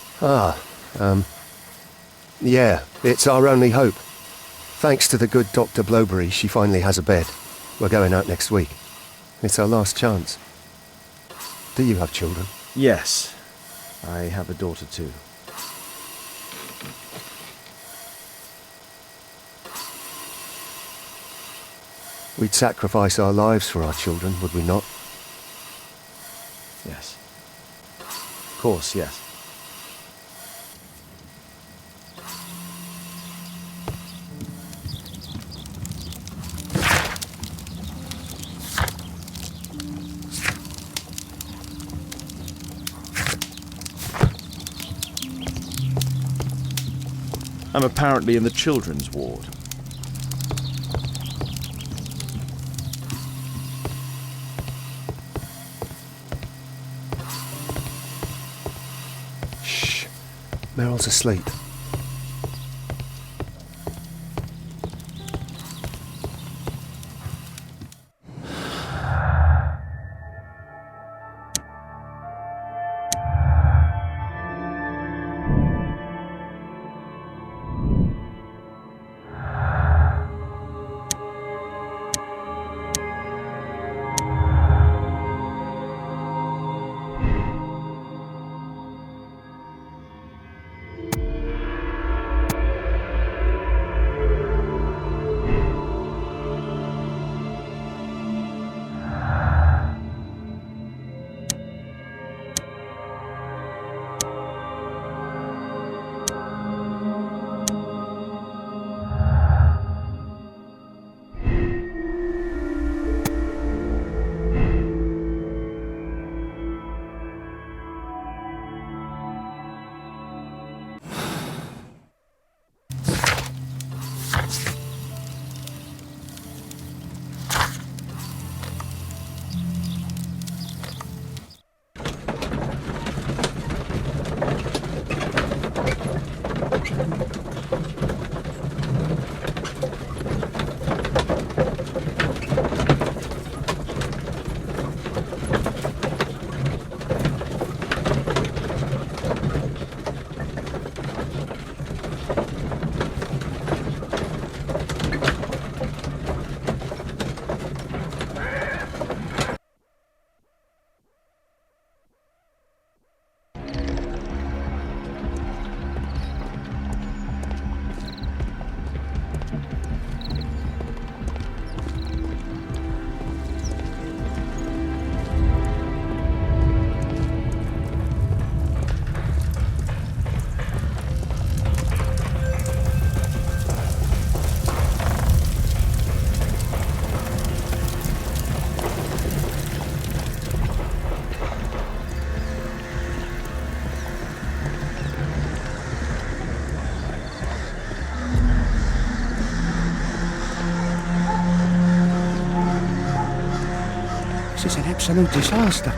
Yeah, it's our only hope. Thanks to the good Dr. Blowberry, she finally has a bed. We're going out next week. It's our last chance. Do you have children? Yes, I have a daughter too. We'd sacrifice our lives for our children, would we not? Yes. Of course, yes. I'm apparently in the children's ward. Shh. Meryl's asleep. This is an absolute disaster.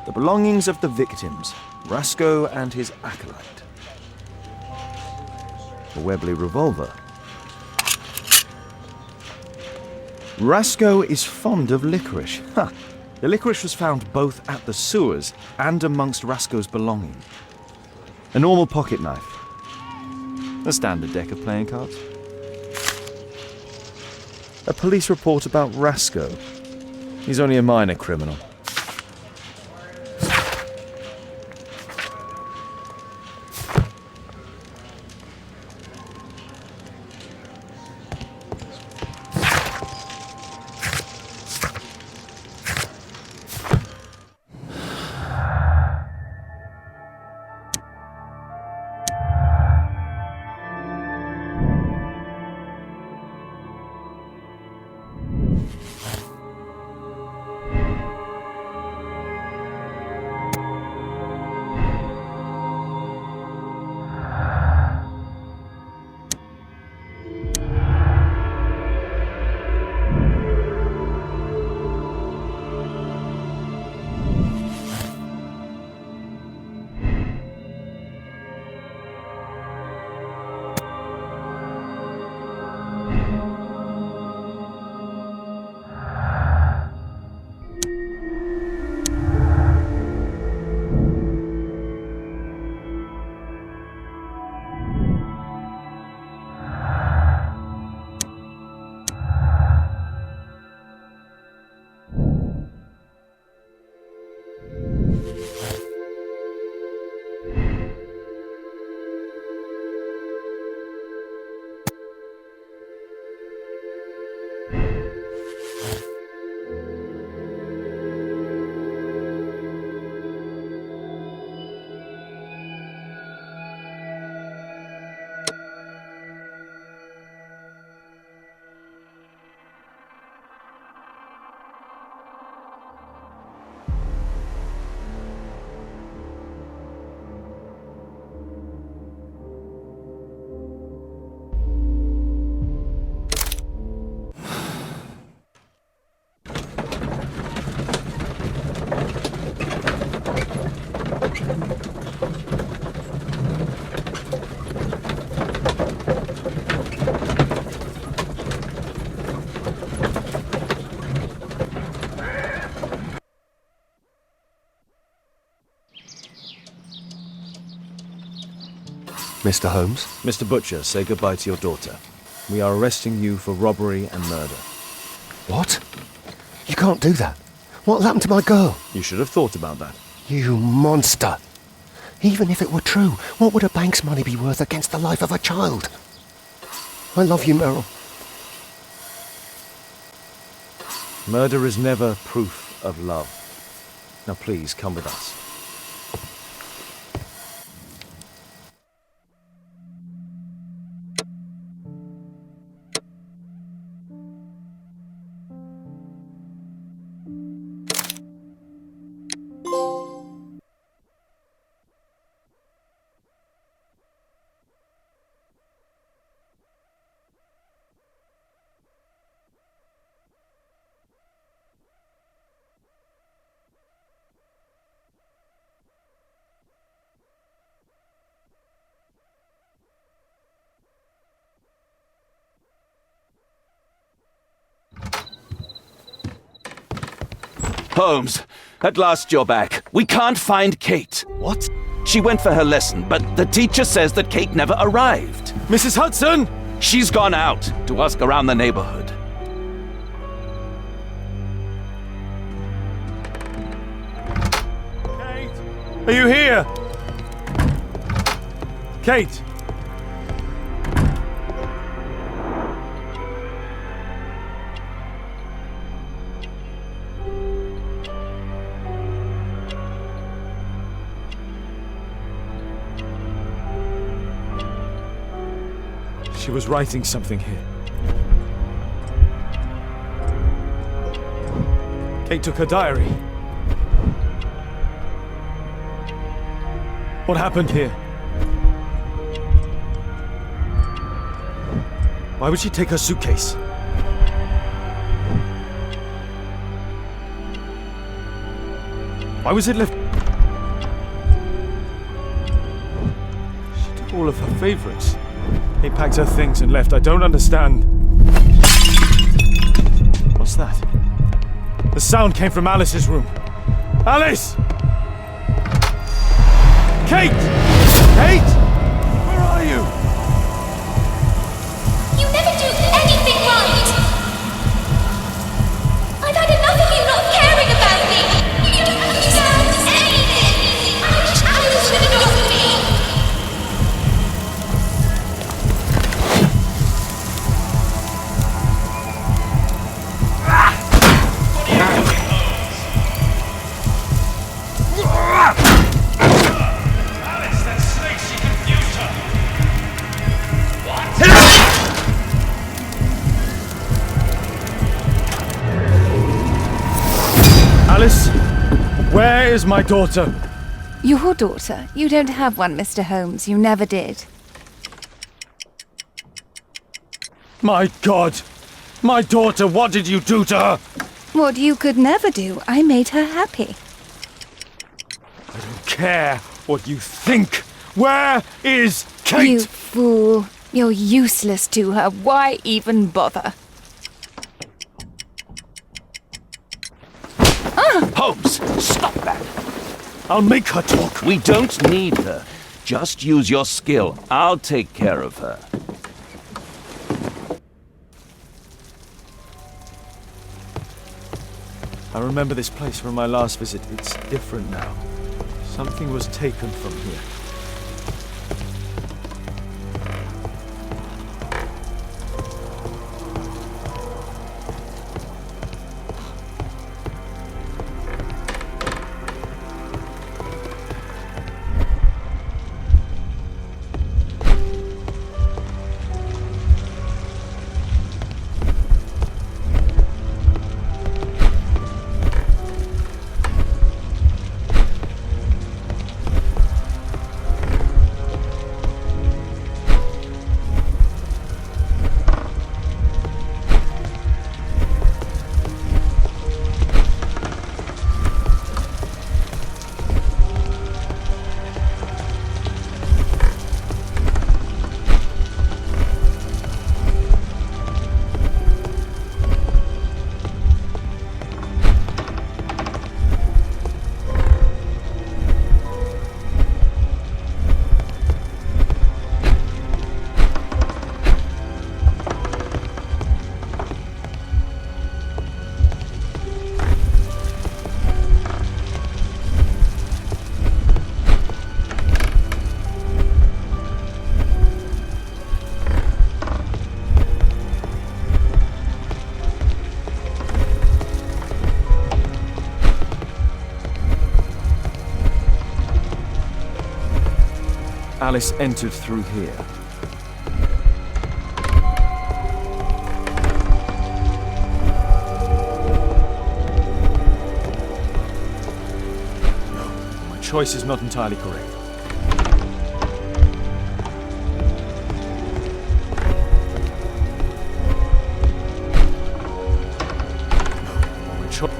The belongings of the victims, Rasco and his acolyte. A Webley revolver. Rasco is fond of licorice. Ha! The licorice was found both at the sewers and amongst Rasco's belongings. A normal pocket knife. A standard deck of playing cards. A police report about Rasco. He's only a minor criminal. Mr. Holmes? Mr. Butcher, say goodbye to your daughter. We are arresting you for robbery and murder. What? You can't do that. What'll happen to my girl? You should have thought about that. You monster! Even if it were true, what would a bank's money be worth against the life of a child? I love you, Merrill. Murder is never proof of love. Now please, come with us. Holmes, at last you're back. We can't find Kate. What? She went for her lesson, but the teacher says that Kate never arrived. Mrs. Hudson! She's gone out to ask around the neighborhood. Kate! Are you here? Kate! She was writing something here. Kate took her diary. What happened here? Why would she take her suitcase? Why was it left? She took all of her favorites. They packed her things and left. I don't understand. What's that? The sound came from Alice's room. Alice! Kate! Kate! Where are you? You never do anything right! I've had enough of you not caring about me! You don't understand anything! I wish Alice would adopt me! Alice, that snake, she confused her! What? Alice? Where is my daughter? Your daughter? You don't have one, Mr. Holmes. You never did. My God! My daughter, what did you do to her? What you could never do. I made her happy. I don't care what you think. Where is Kate? You fool. You're useless to her. Why even bother? Holmes, stop that! I'll make her talk. We don't need her. Just use your skill. I'll take care of her. I remember this place from my last visit. It's different now. Something was taken from here. Alice entered through here. No, my choice is not entirely correct. No, my choice...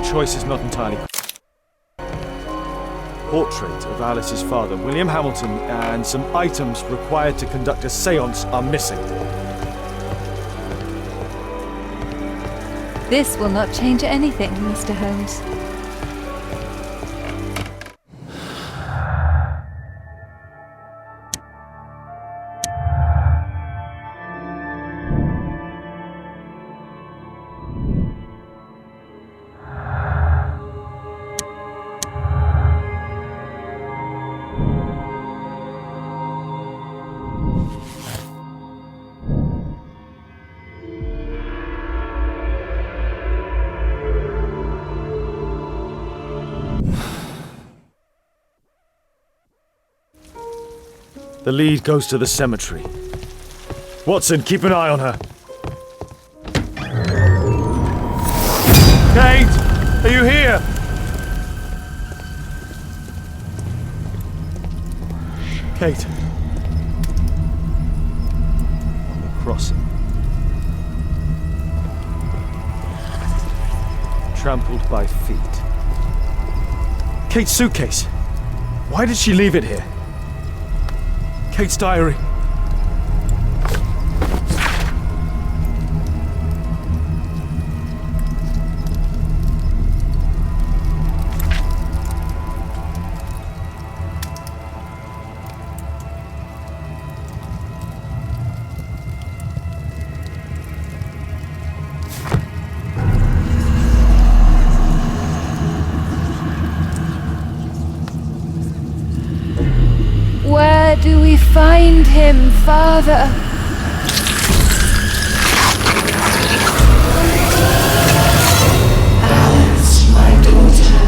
choice is not entirely... Portrait of Alice's father, William Hamilton, and some items required to conduct a séance are missing. This will not change anything, Mr. Holmes. The lead goes to the cemetery. Watson, keep an eye on her. Kate! Are you here? Kate. On the crossing. Trampled by feet. Kate's suitcase. Why did she leave it here? Kate's diary. Where do we find him, Father? Alice, my daughter.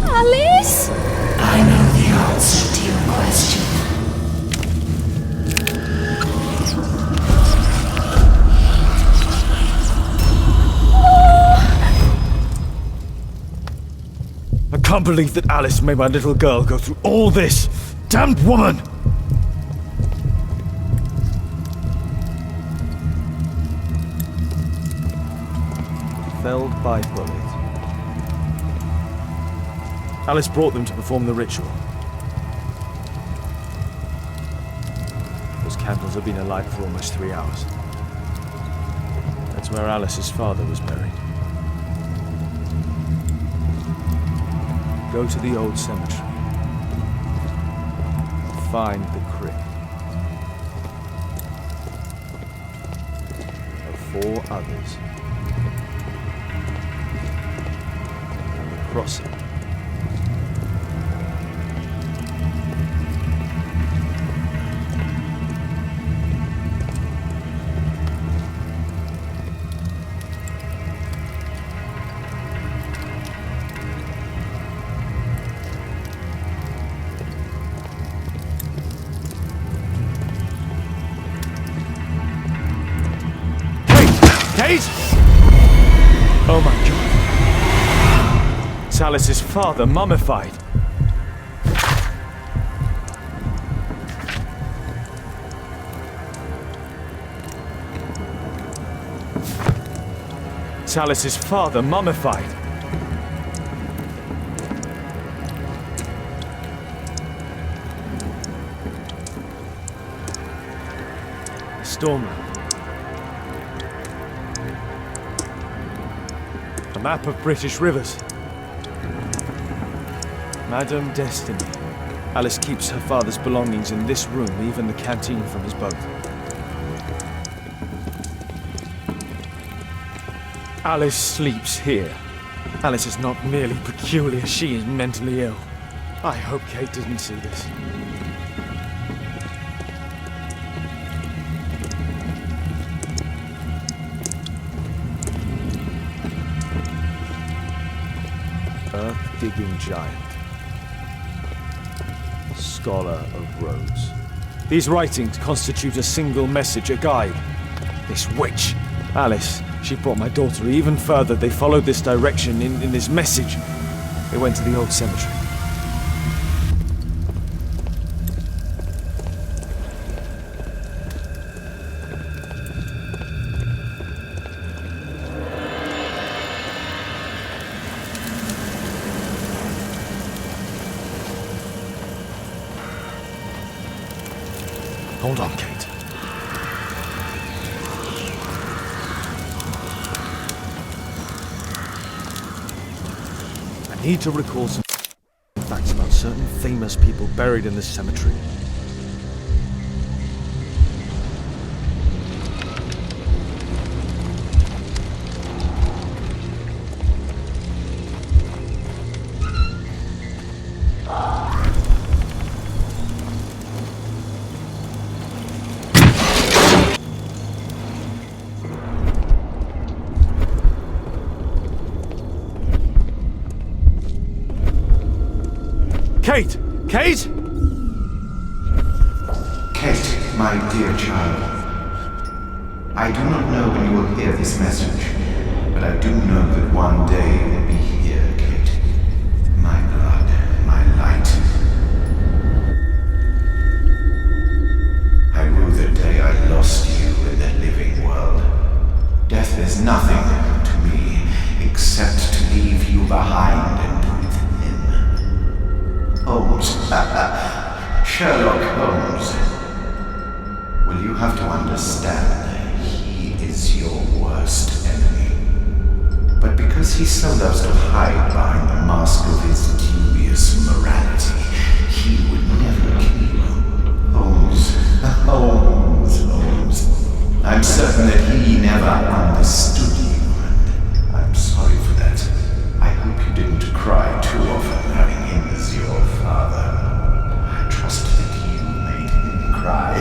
Alice? I know the answer to your question. I can't believe that Alice made my little girl go through all this. Damned woman! Felled by bullet. Alice brought them to perform the ritual. Those candles have been alight for almost 3 hours. That's where Alice's father was buried. Go to the old cemetery. Find the crypt of 4 others and the crossing. Kate! Oh my God. It's Alice's father, mummified. It's Alice's father, mummified. Storm lamp. A map of British rivers. Madame Destiny. Alice keeps her father's belongings in this room, even the canteen from his boat. Alice sleeps here. Alice is not merely peculiar, she is mentally ill. I hope Kate didn't see this. Earth-digging giant. Scholar of Rhodes. These writings constitute a single message, a guide. This witch, Alice, she brought my daughter even further. They followed this direction in this message. They went to the old cemetery. Hold on, Kate. I need to recall some facts about certain famous people buried in this cemetery. Kate! Kate! Kate, my dear child. I do not know when you will hear this message, but I do know that one day you will be here, Kate. My blood, my light. I rue the day I lost you in the living world. Death is nothing to me, except to leave you behind and Holmes. Sherlock Holmes. Well, you have to understand, he is your worst enemy. But because he so loves to hide behind the mask of his dubious morality, he would never kill you. Holmes. Holmes. I'm certain that he never understood you, and I'm sorry for that. I hope you didn't cry too often having him as your father. I trust that you made him cry.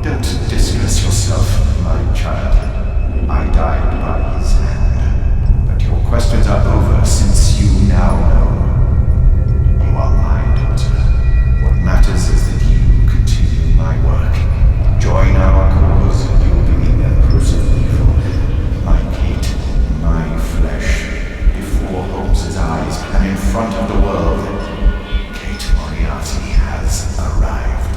Don't distress yourself, my child. I died by his hand. But your questions are over since you now know. You are my daughter. What matters is that you continue my work. Join our cause and you will be the empress of evil. My Kate, my flesh. Before Holmes's eyes and in front of the world, Kate Moriarty has arrived.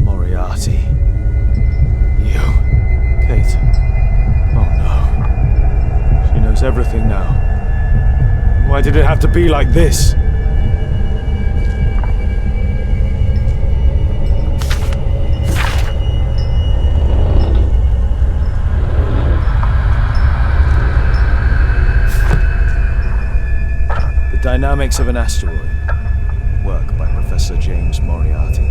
Moriarty. You. Kate. Oh no. She knows everything now. Why did it have to be like this? Dynamics of an Asteroid. Work by Professor James Moriarty.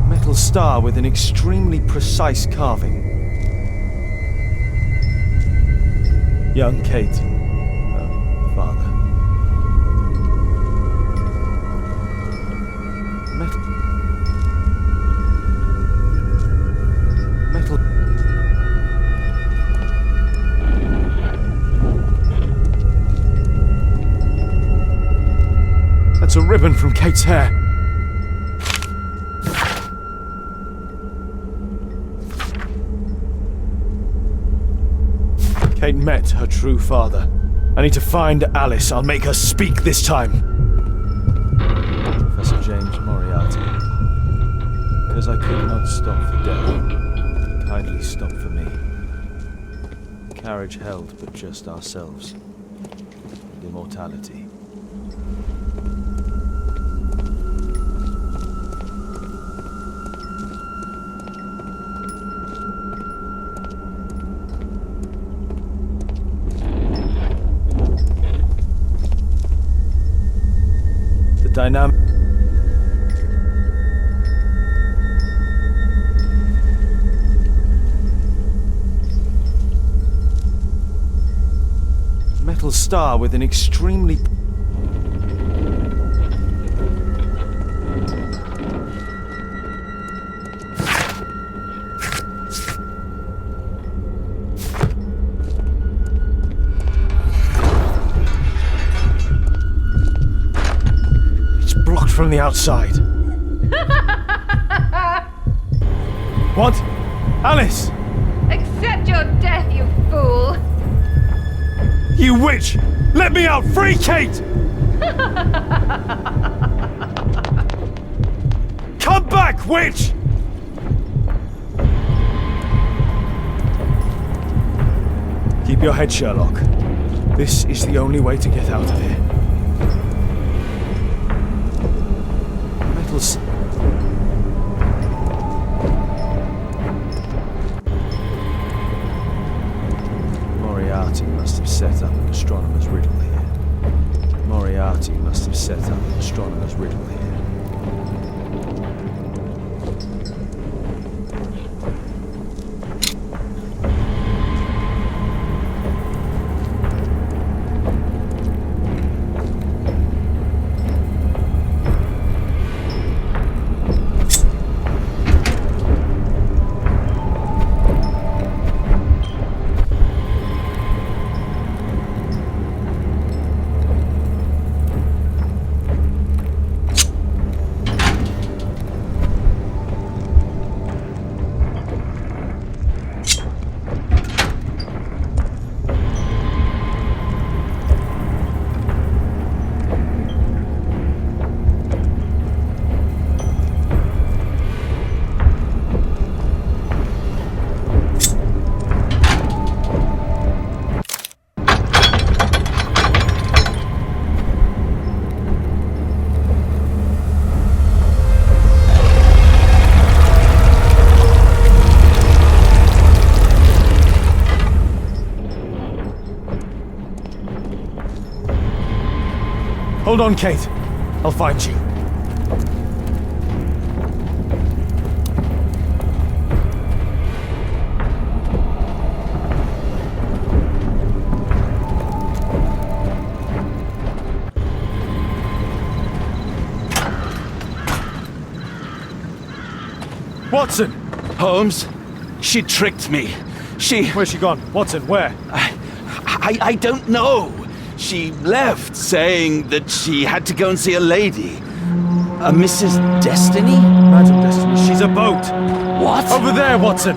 Metal star with an extremely precise carving. Young Kate. Father. That's a ribbon from Kate's hair. Kate met her true father. I need to find Alice. I'll make her speak this time. Professor James Moriarty. Because I could not stop for death. Kindly stop for me. Carriage held but just ourselves. And immortality. Dynamic. Metal star with an extremely... from the outside. What? Alice! Accept your death, you fool! You witch! Let me out! Free Kate! Come back, witch! Keep your head, Sherlock. This is the only way to get out of here. Metals. Moriarty must have set up an astronomer's riddle here. Moriarty must have set up an astronomer's riddle here. Hold on, Kate. I'll find you. Watson! Holmes, she tricked me. Where's she gone? Watson, where? I don't know. She left, saying that she had to go and see a lady. A Mrs. Destiny? Madam Destiny, she's a boat. What? Over there, Watson.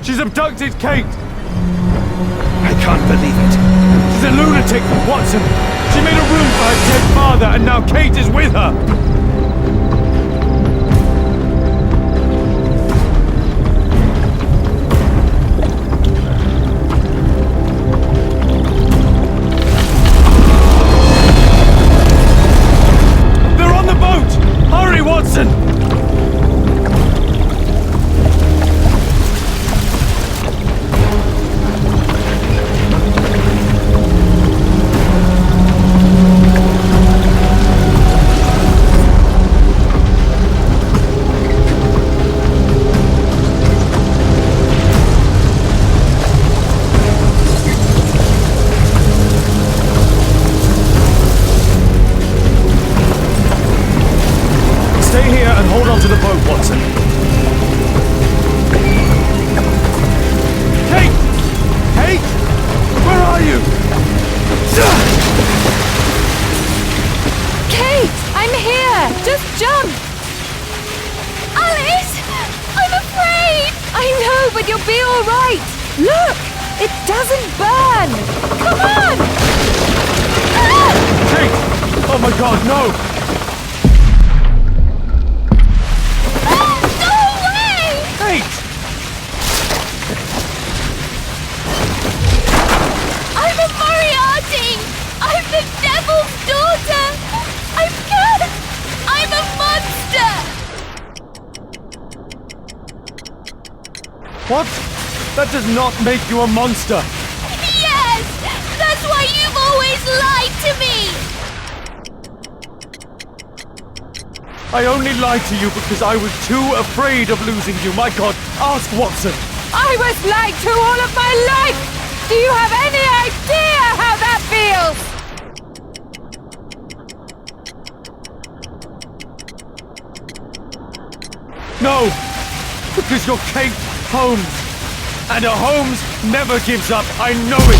She's abducted Kate. I can't believe it. She's a lunatic, Watson. She made a room for her dead father, and now Kate is with her. Watson! Stay here and hold on to the boat, Watson. Kate! Kate! Where are you? Kate! I'm here! Just jump! Alice! I'm afraid! I know, but you'll be all right! Look! It doesn't burn! Come on! Kate! Oh my god, no! I'm a Moriarty! I'm the devil's daughter! I'm cursed! I'm a monster! What? That does not make you a monster! Yes! That's why you've always lied to me! I only lied to you because I was too afraid of losing you. My god, ask Watson! I was lied to all of my life! Do you have any idea how that feels? No! Because you're Kate Holmes! And a Holmes never gives up, I know it!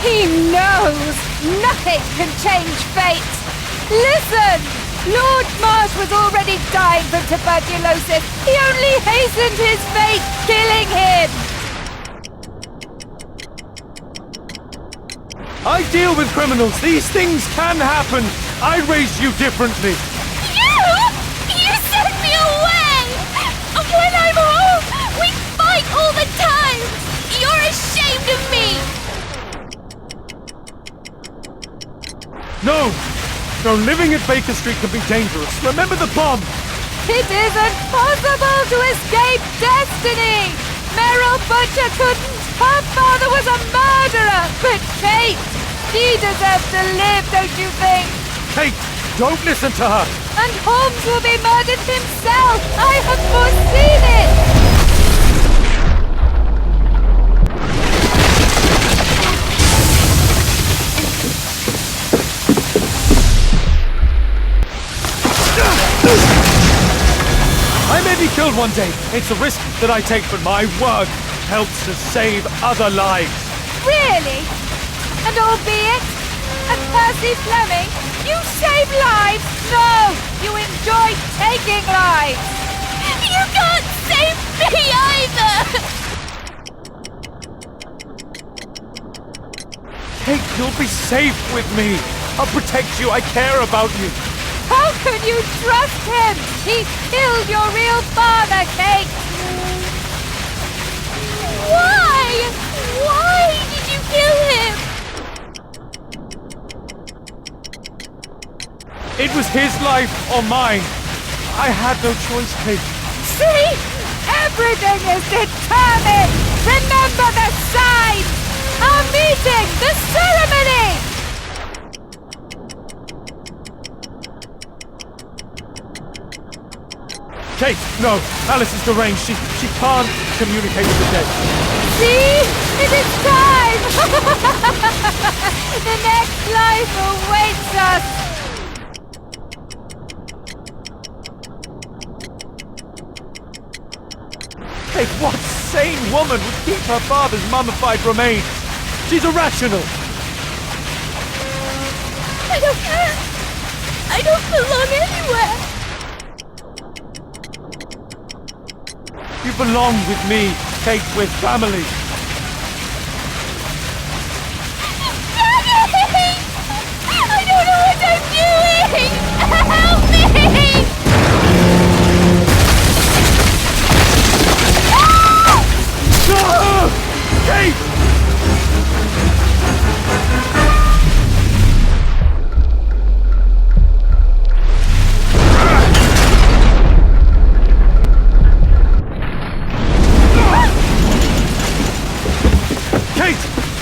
He knows! Nothing can change fate! Listen! Lord Marsh was already dying from tuberculosis. He only hastened his fate, killing him. I deal with criminals. These things can happen. I raised you differently. You sent me away! When I'm home, we fight all the time! You're ashamed of me! No! No, living at Baker Street can be dangerous. Remember the bomb! It isn't possible to escape destiny! Meryl Butcher couldn't. Her father was a murderer! But Kate, she deserves to live, don't you think? Kate, don't listen to her! And Holmes will be murdered himself! I have foreseen it! I may be killed one day. It's a risk that I take, but my work helps to save other lives. Really? And albeit, as Percy Fleming, you save lives? No! You enjoy taking lives! You can't save me either! Kate, you'll be safe with me. I'll protect you. I care about you. How could you trust him? He killed your real father, Kate! Why? Why did you kill him? It was his life or mine. I had no choice, Kate. See? Everything is determined! Remember the sign! Our meeting! The ceremony! Kate, no! Alice is deranged. She can't communicate with the dead. See? It is time! The next life awaits us! Kate, what sane woman would keep her father's mummified remains? She's irrational! I don't care! I don't belong anywhere! You belong with me, Kate, with family. Daddy! I don't know what I'm doing! Help me! Ah! Kate!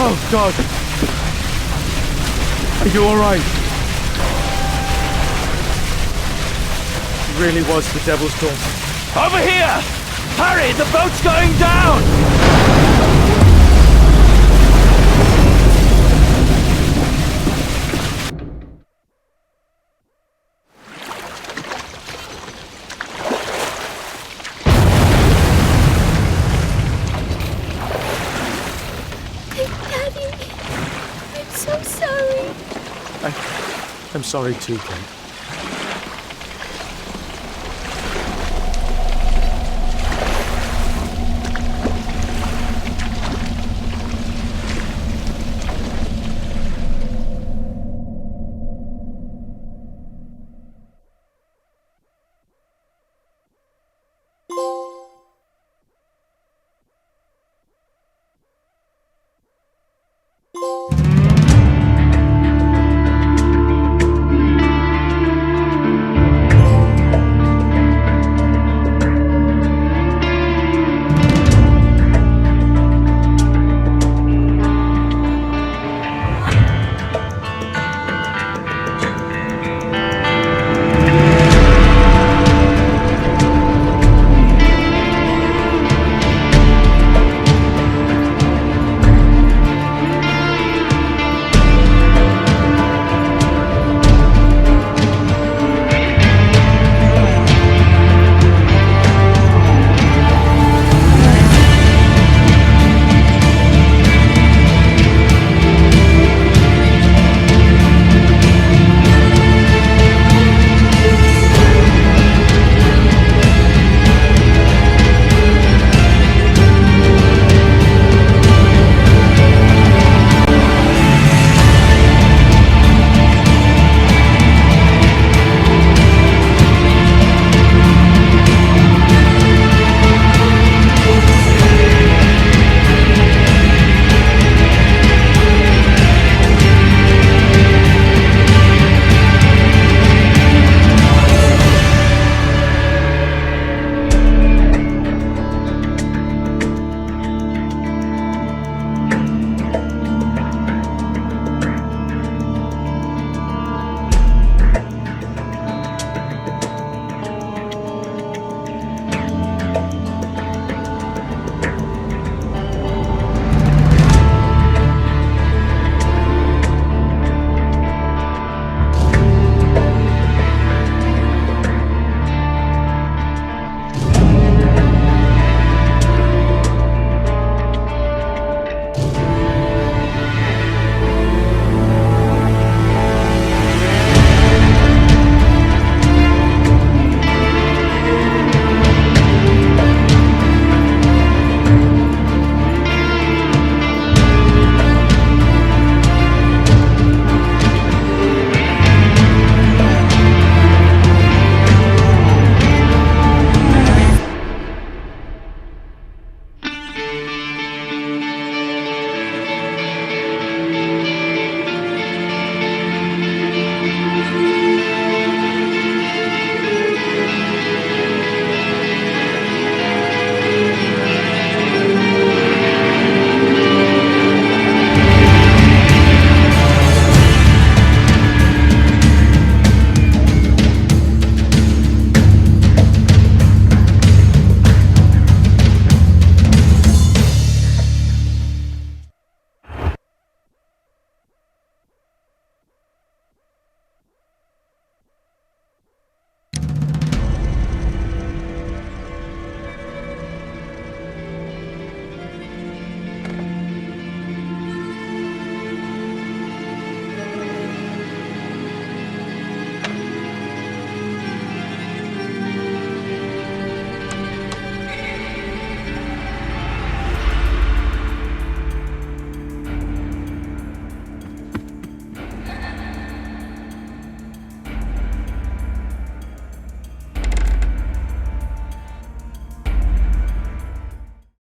Oh, God. Are you all right? It really was the Devil's Daughter. Over here! Hurry, the boat's going down! I'm sorry too, Kate.